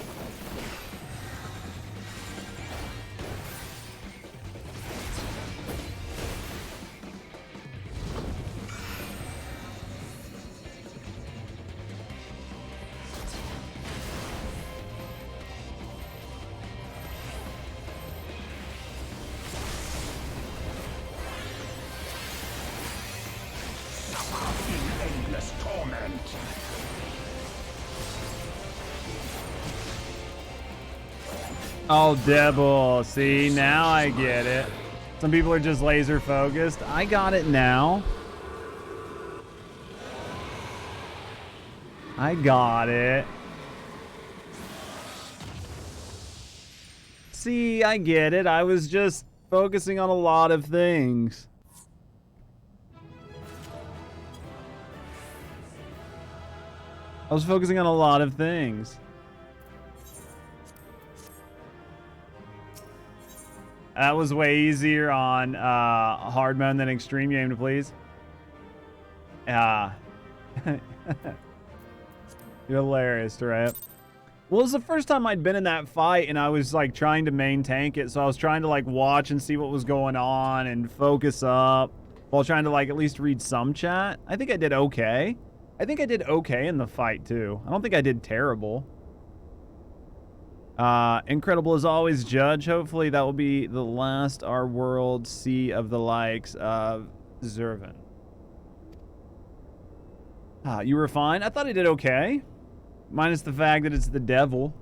A: Oh, Devil. See, now I get it. Some people are just laser focused. I got it now. I got it. See, I get it. I was just focusing on a lot of things. I was focusing on a lot of things. That was way easier on hard mode than extreme game to please. You're hilarious, right? Well, it was the first time I'd been in that fight, and I was like trying to main tank it, so I was trying to like watch and see what was going on and focus up while trying to like at least read some chat. I think I did okay. I think I did okay in the fight too. I don't think I did terrible. Incredible as always, Judge. Hopefully that will be the last our world see of the likes of Zervan. You were fine? I thought I did okay. Minus the fact that it's the devil.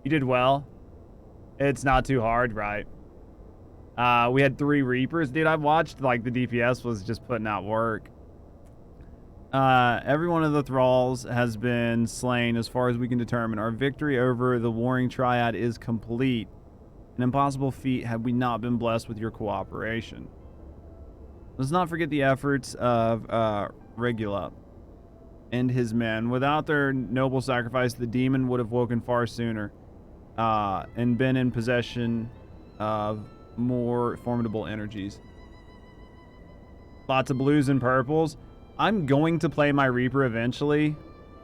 A: You did well. It's not too hard, right? We had 3 Reapers. Dude, I watched, like, the DPS was just putting out work. Every one of the thralls has been slain as far as we can determine. Our victory over the Warring Triad is complete. An impossible feat had we not been blessed with your cooperation. Let's not forget the efforts of Regula and his men. Without their noble sacrifice, the demon would have woken far sooner and been in possession of more formidable energies. Lots of blues and purples. I'm going to play my Reaper eventually.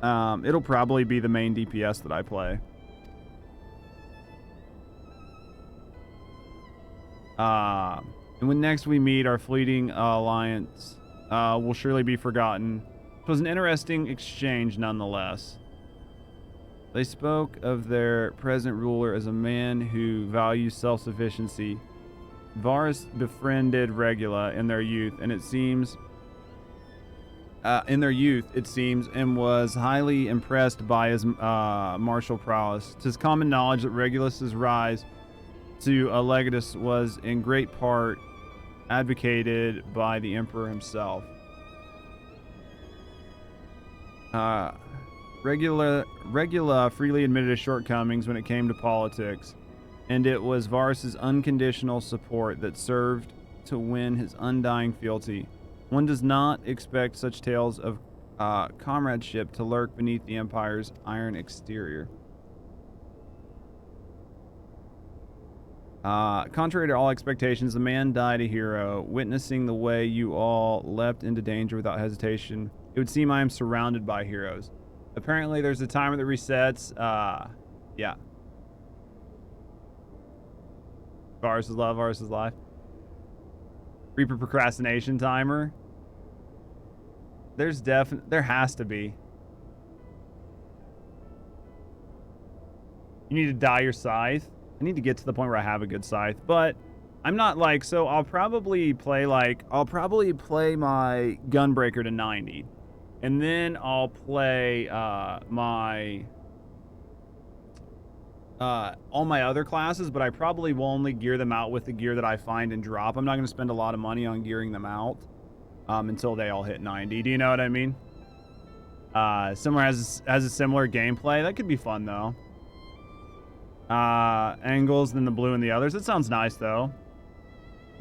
A: It'll probably be the main DPS that I play. And when next we meet, our fleeting alliance will surely be forgotten. It was an interesting exchange nonetheless. They spoke of their present ruler as a man who values self-sufficiency. Varus befriended Regula in their youth, and it seems... and was highly impressed by his martial prowess. 'Tis common knowledge that Regulus's rise to a legatus was in great part advocated by the Emperor himself. Regula freely admitted his shortcomings when it came to politics, and it was Varus's unconditional support that served to win his undying fealty. One does not expect such tales of comradeship to lurk beneath the Empire's iron exterior. Contrary to all expectations, the man died a hero. Witnessing the way you all leapt into danger without hesitation, it would seem I am surrounded by heroes. Apparently, there's a timer that resets. Yeah. Varus is love, Varus is life. Reaper procrastination timer. There has to be. You need to dye your scythe. I need to get to the point where I have a good scythe, but I'm not like, so I'll probably play my Gunbreaker to 90. And then I'll play all my other classes, but I probably will only gear them out with the gear that I find and drop. I'm not going to spend a lot of money on gearing them out until they all hit 90. Do you know what I mean? Similar has a similar gameplay. That could be fun though. Angles, then the blue and the others. It sounds nice though.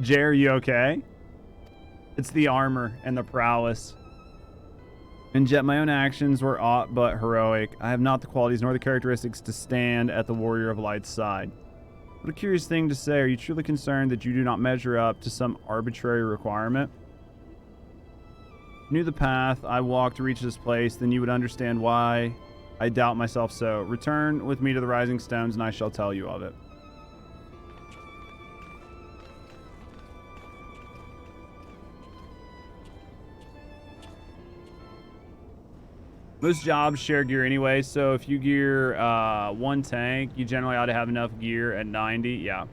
A: Jay, are you okay? It's the armor and the prowess. And yet my own actions were aught but heroic. I have not the qualities nor the characteristics to stand at the Warrior of Light's side. What a curious thing to say. Are you truly concerned that you do not measure up to some arbitrary requirement? If you knew the path I walked to reach this place, then you would understand why I doubt myself so. Return with me to the Rising Stones, and I shall tell you of it. Most jobs share gear anyway, so if you gear one tank, you generally ought to have enough gear at 90. Yeah.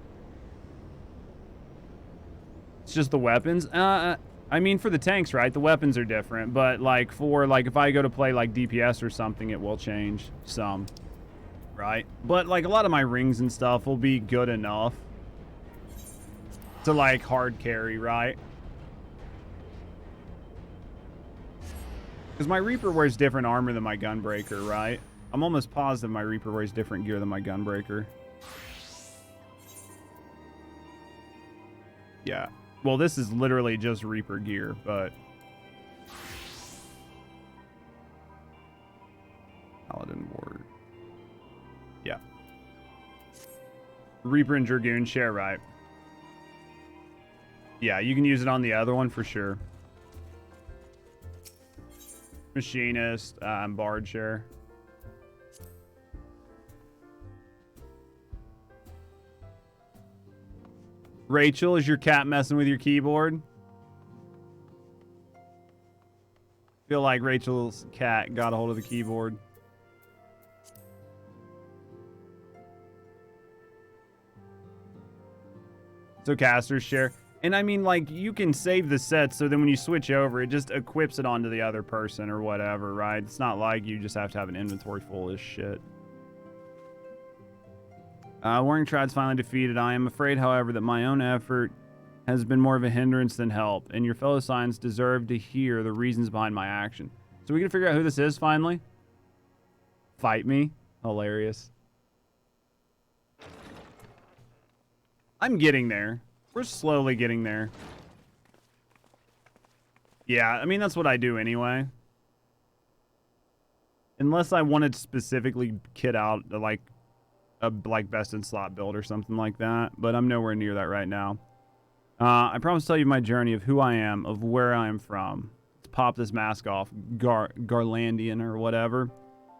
A: It's just the weapons. I mean, for the tanks, right? The weapons are different, but like for like if I go to play like DPS or something, it will change some, right? But like a lot of my rings and stuff will be good enough to like hard carry, right? Because my Reaper wears different armor than my Gunbreaker, right? I'm almost positive my Reaper wears different gear than my Gunbreaker. Yeah. Well, this is literally just Reaper gear, but... Paladin Ward. Yeah. Reaper and Dragoon share, right? Yeah, you can use it on the other one for sure. Machinist, Bard share. Rachel, is your cat messing with your keyboard? Feel like Rachel's cat got a hold of the keyboard. So casters share. And I mean, like, you can save the set so then when you switch over, it just equips it onto the other person or whatever, right? It's not like you just have to have an inventory full of shit. Warring Tride's finally defeated. I am afraid, however, that my own effort has been more of a hindrance than help, and your fellow Scions deserve to hear the reasons behind my action. So we can figure out who this is finally? Fight me? Hilarious. I'm getting there. We're slowly getting there. Yeah, I mean, that's what I do anyway. Unless I wanted to specifically kit out like a best in slot build or something like that, but I'm nowhere near that right now. I promise to tell you my journey of who I am, of where I am from. Let's pop this mask off, Garlandian or whatever.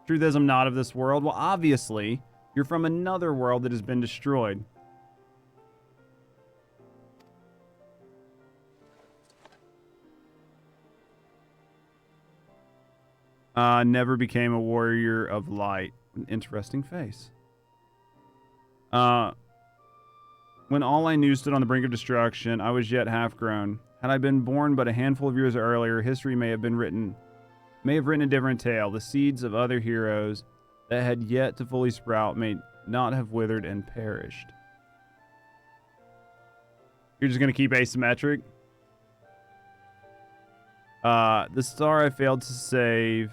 A: Truth is, I'm not of this world. Well, obviously, you're from another world that has been destroyed. Never became a warrior of light. An interesting face. When all I knew stood on the brink of destruction, I was yet half grown. Had I been born but a handful of years earlier, history may have written a different tale. The seeds of other heroes that had yet to fully sprout may not have withered and perished. You're just gonna keep asymmetric? The star I failed to save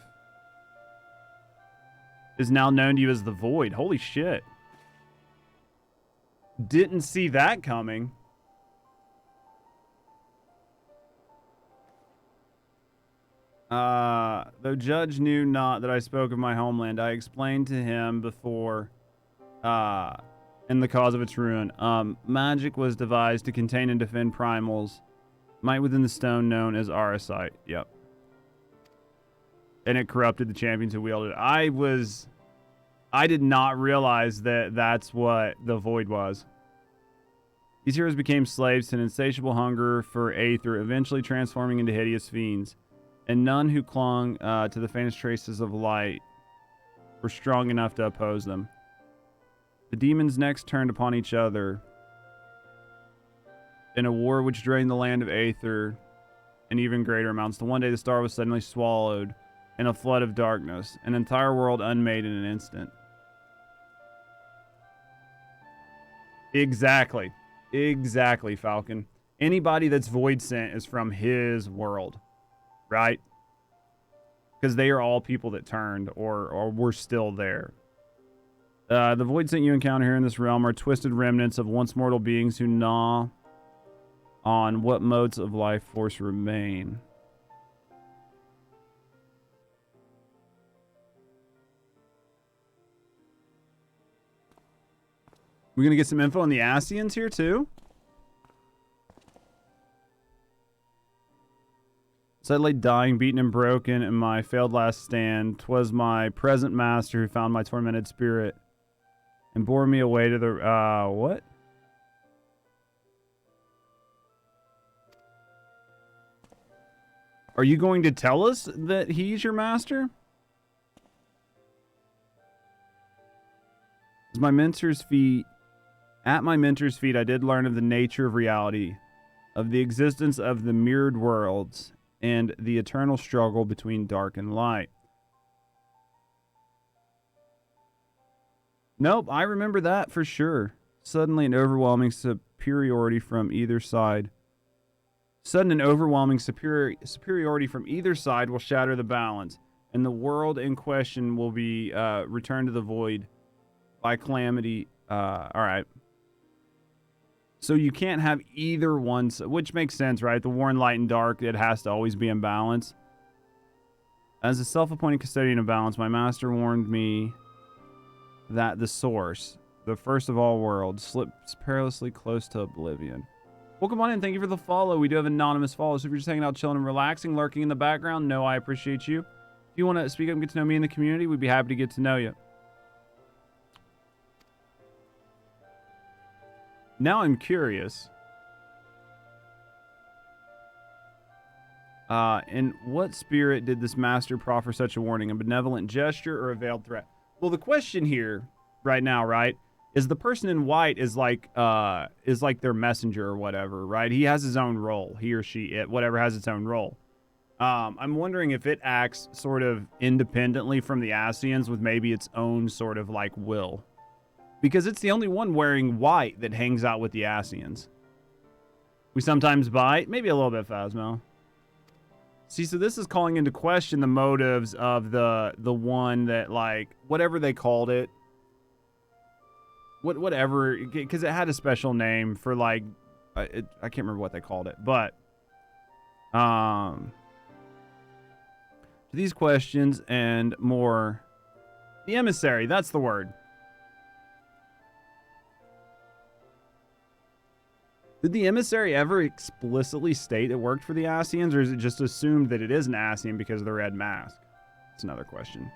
A: is now known to you as the Void. Holy shit. Didn't see that coming. Though Judge knew not that I spoke of my homeland, I explained to him before, and and the cause of its ruin. Magic was devised to contain and defend primals. Might within the stone known as Aeorzea. Yep. And it corrupted the champions who wielded it. I did not realize that that's what the void was. These heroes became slaves to an insatiable hunger for aether, eventually transforming into hideous fiends. And none who clung to the faintest traces of light were strong enough to oppose them. The demons next turned upon each other in a war which drained the land of aether in even greater amounts. The one day the star was suddenly swallowed in a flood of darkness, an entire world unmade in an instant. Exactly. Exactly, Falcon. Anybody that's void sent is from his world, right? Because they are all people that turned or were still there. The void sent you encounter here in this realm are twisted remnants of once mortal beings who gnaw on what modes of life force remain. We're going to get some info on the Ascians here, too. So I lay dying, beaten and broken in my failed last stand. 'Twas my present master who found my tormented spirit and bore me away to the... what? Are you going to tell us that he's your master? At my mentor's feet, I did learn of the nature of reality, of the existence of the mirrored worlds, and the eternal struggle between dark and light. Nope, I remember that for sure. Suddenly an overwhelming superiority from either side. Sudden and overwhelming superiority from either side will shatter the balance, and the world in question will be returned to the void by calamity. Alright. So you can't have either one, which makes sense, right? The war in light and dark, it has to always be in balance. As a self-appointed custodian of balance, my master warned me that the source, the first of all worlds, slips perilously close to oblivion. Welcome on in. Thank you for the follow. We do have anonymous follows. So if you're just hanging out, chilling, and relaxing, lurking in the background, no, I appreciate you. If you want to speak up and get to know me in the community, we'd be happy to get to know you. Now I'm curious. In what spirit did this master proffer such a warning? A benevolent gesture or a veiled threat? Well, the question here, right now, right, is the person in white is like their messenger or whatever, right? He has his own role. He or she, it, whatever, has its own role. I'm wondering if it acts sort of independently from the Ascians with maybe its own sort of like will. Because it's the only one wearing white that hangs out with the Ascians. We sometimes bite. Maybe a little bit, Phasmo. See, so this is calling into question the motives of the one that, like, whatever they called it. Whatever, because it had a special name for, like, I can't remember what they called it. But, to these questions and more, the emissary, that's the word. Did the emissary ever explicitly state it worked for the Ascians, or is it just assumed that it is an Ascian because of the red mask? That's another question.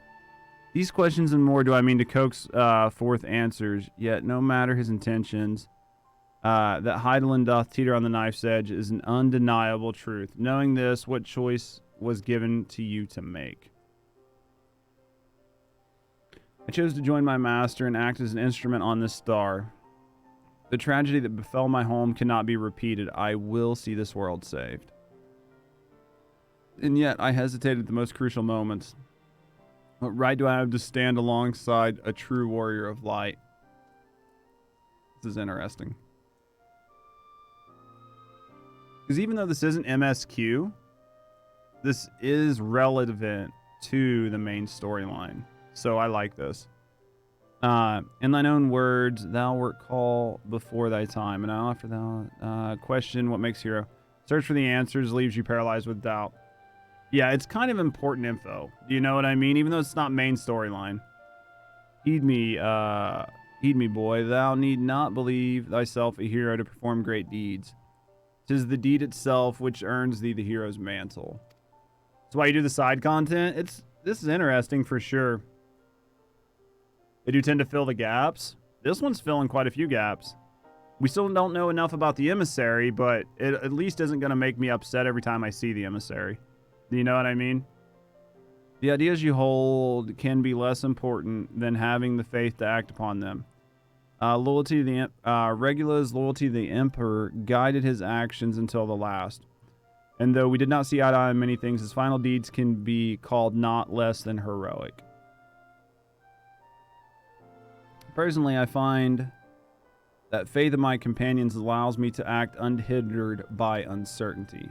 A: These questions and more do I mean to coax forth answers, yet no matter his intentions, that Heidelin doth teeter on the knife's edge is an undeniable truth. Knowing this, what choice was given to you to make? I chose to join my master and act as an instrument on this star. The tragedy that befell my home cannot be repeated. I will see this world saved. And yet, I hesitated at the most crucial moments. What right do I have to stand alongside a true warrior of light? This is interesting. Because even though this isn't MSQ, this is relevant to the main storyline. So I like this. In thine own words, thou wert called before thy time, and I offer thou question what makes hero. Search for the answers, leaves you paralyzed with doubt. Yeah, it's kind of important info. Do you know what I mean? Even though it's not main storyline. Heed me, Heed me, boy. Thou need not believe thyself a hero to perform great deeds. 'Tis the deed itself which earns thee the hero's mantle. That's why you do the side content. This is interesting for sure. They do tend to fill the gaps. This one's filling quite a few gaps. We still don't know enough about the emissary, but it at least isn't going to make me upset every time I see the emissary. Do you know what I mean? The ideas you hold can be less important than having the faith to act upon them. Loyalty to the Regula's loyalty to the Emperor guided his actions until the last. And though we did not see eye to eye on many things, his final deeds can be called not less than heroic. Personally, I find that faith in my companions allows me to act unhindered by uncertainty.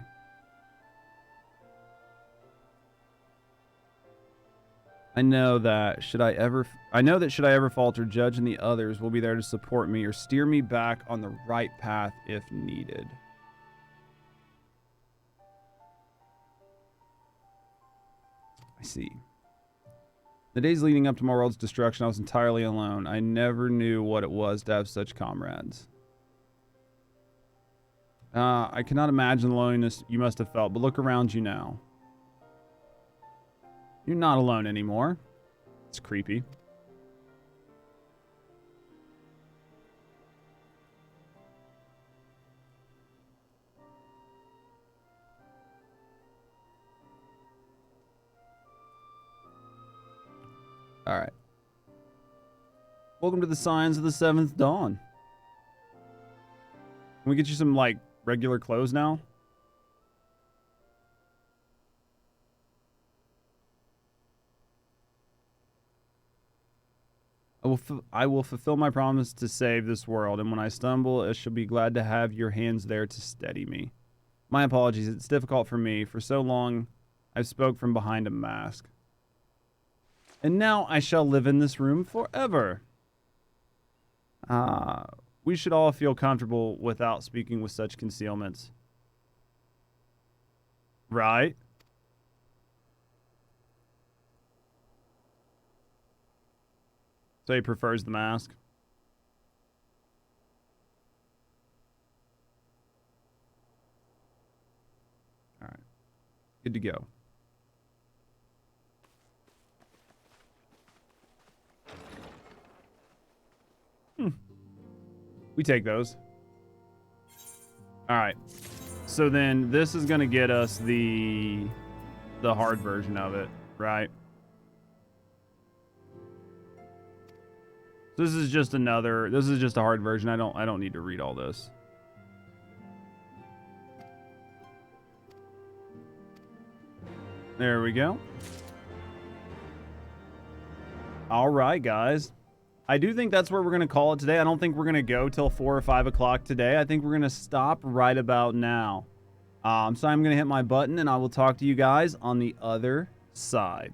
A: I know that should I ever falter, Judge and the others will be there to support me or steer me back on the right path if needed. I see. The days leading up to my world's destruction, I was entirely alone. I never knew what it was to have such comrades. I cannot imagine the loneliness you must have felt, but look around you now. You're not alone anymore. It's creepy. All right. Welcome to the Signs of the Seventh Dawn. Can we get you some, like, regular clothes now? I will fulfill my promise to save this world, and when I stumble, I shall be glad to have your hands there to steady me. My apologies, it's difficult for me. For so long, I've spoke from behind a mask. And now I shall live in this room forever. We should all feel comfortable without speaking with such concealments. Right? So he prefers the mask. All right. Good to go. We take those. All right. So then this is going to get us the hard version of it, right? This is just a hard version. I don't need to read all this. There we go. All right, guys. I do think that's where we're going to call it today. I don't think we're going to go till 4 or 5 o'clock today. I think we're going to stop right about now. So I'm going to hit my button, and I will talk to you guys on the other side.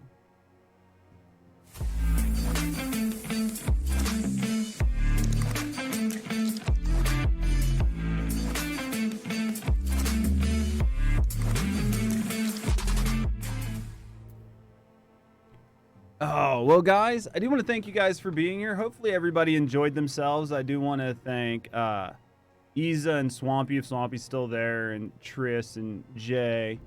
A: Oh, well, guys, I do want to thank you guys for being here. Hopefully everybody enjoyed themselves. I do want to thank Iza and Swampy, if Swampy's still there, and Triss and Jay,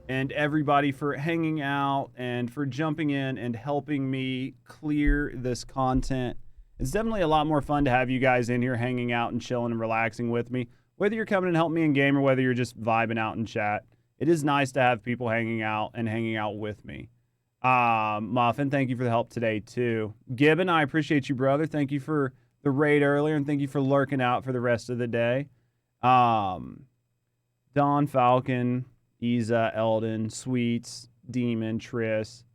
A: and everybody for hanging out and for jumping in and helping me clear this content. It's definitely a lot more fun to have you guys in here hanging out and chilling and relaxing with me. Whether you're coming and help me in game or whether you're just vibing out in chat, it is nice to have people hanging out with me. Muffin, thank you for the help today too. Gibbon, I appreciate you, brother. Thank you for the raid earlier, and thank you for lurking out for the rest of the day. Don, Falcon, Iza, Eldon, Sweets, Demon, Triss,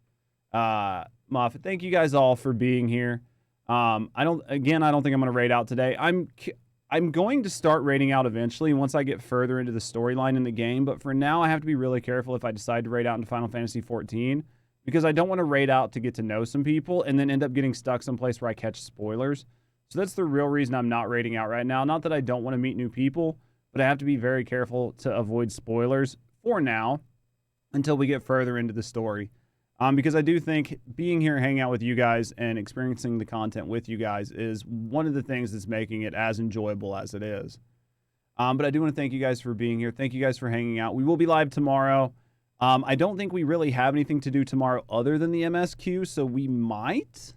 A: Muffin, thank you guys all for being here. I don't think I'm going to raid out today. I'm going to start raiding out eventually once I get further into the storyline in the game, but for now I have to be really careful if I decide to raid out into Final Fantasy XIV. Because I don't want to raid out to get to know some people and then end up getting stuck someplace where I catch spoilers. So that's the real reason I'm not raiding out right now. Not that I don't want to meet new people, but I have to be very careful to avoid spoilers for now until we get further into the story. Because I do think being here, hanging out with you guys, and experiencing the content with you guys is one of the things that's making it as enjoyable as it is. But I do want to thank you guys for being here. Thank you guys for hanging out. We will be live tomorrow. I don't think we really have anything to do tomorrow other than the MSQ, so we might,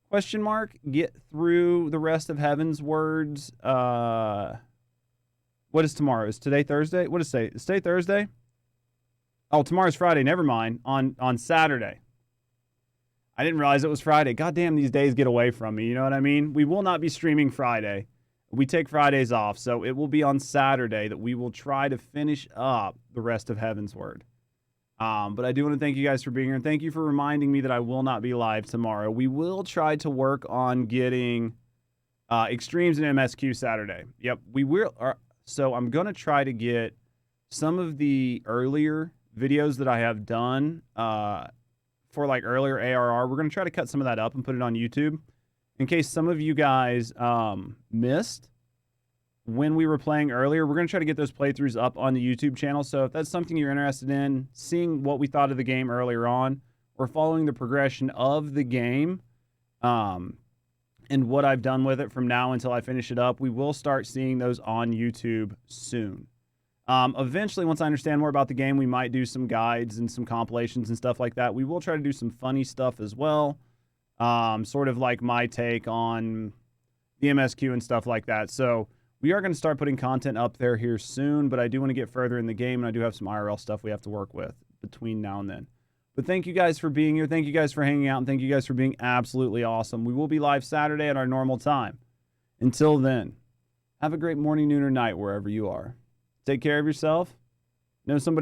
A: question mark, get through the rest of Heavensward's. What is tomorrow? Is today Thursday? What is today? Is today Thursday? Oh, tomorrow's Friday. Never mind. On Saturday. I didn't realize it was Friday. God damn, these days get away from me. You know what I mean? We will not be streaming Friday. We take Fridays off, so it will be on Saturday that we will try to finish up the rest of Heavensward. But I do want to thank you guys for being here, and thank you for reminding me that I will not be live tomorrow. We will try to work on getting Extremes and MSQ Saturday. Yep, we will. So I'm going to try to get some of the earlier videos that I have done for like earlier ARR. We're going to try to cut some of that up and put it on YouTube. In case some of you guys missed when we were playing earlier, we're going to try to get those playthroughs up on the YouTube channel. So if that's something you're interested in, seeing what we thought of the game earlier on, or following the progression of the game and what I've done with it from now until I finish it up, we will start seeing those on YouTube soon. Eventually, once I understand more about the game, we might do some guides and some compilations and stuff like that. We will try to do some funny stuff as well. Sort of like my take on the MSQ and stuff like that. So we are going to start putting content up there here soon, but I do want to get further in the game, and I do have some IRL stuff we have to work with between now and then. But thank you guys for being here. Thank you guys for hanging out, and thank you guys for being absolutely awesome. We will be live Saturday at our normal time. Until then, have a great morning, noon, or night wherever you are. Take care of yourself. Know somebody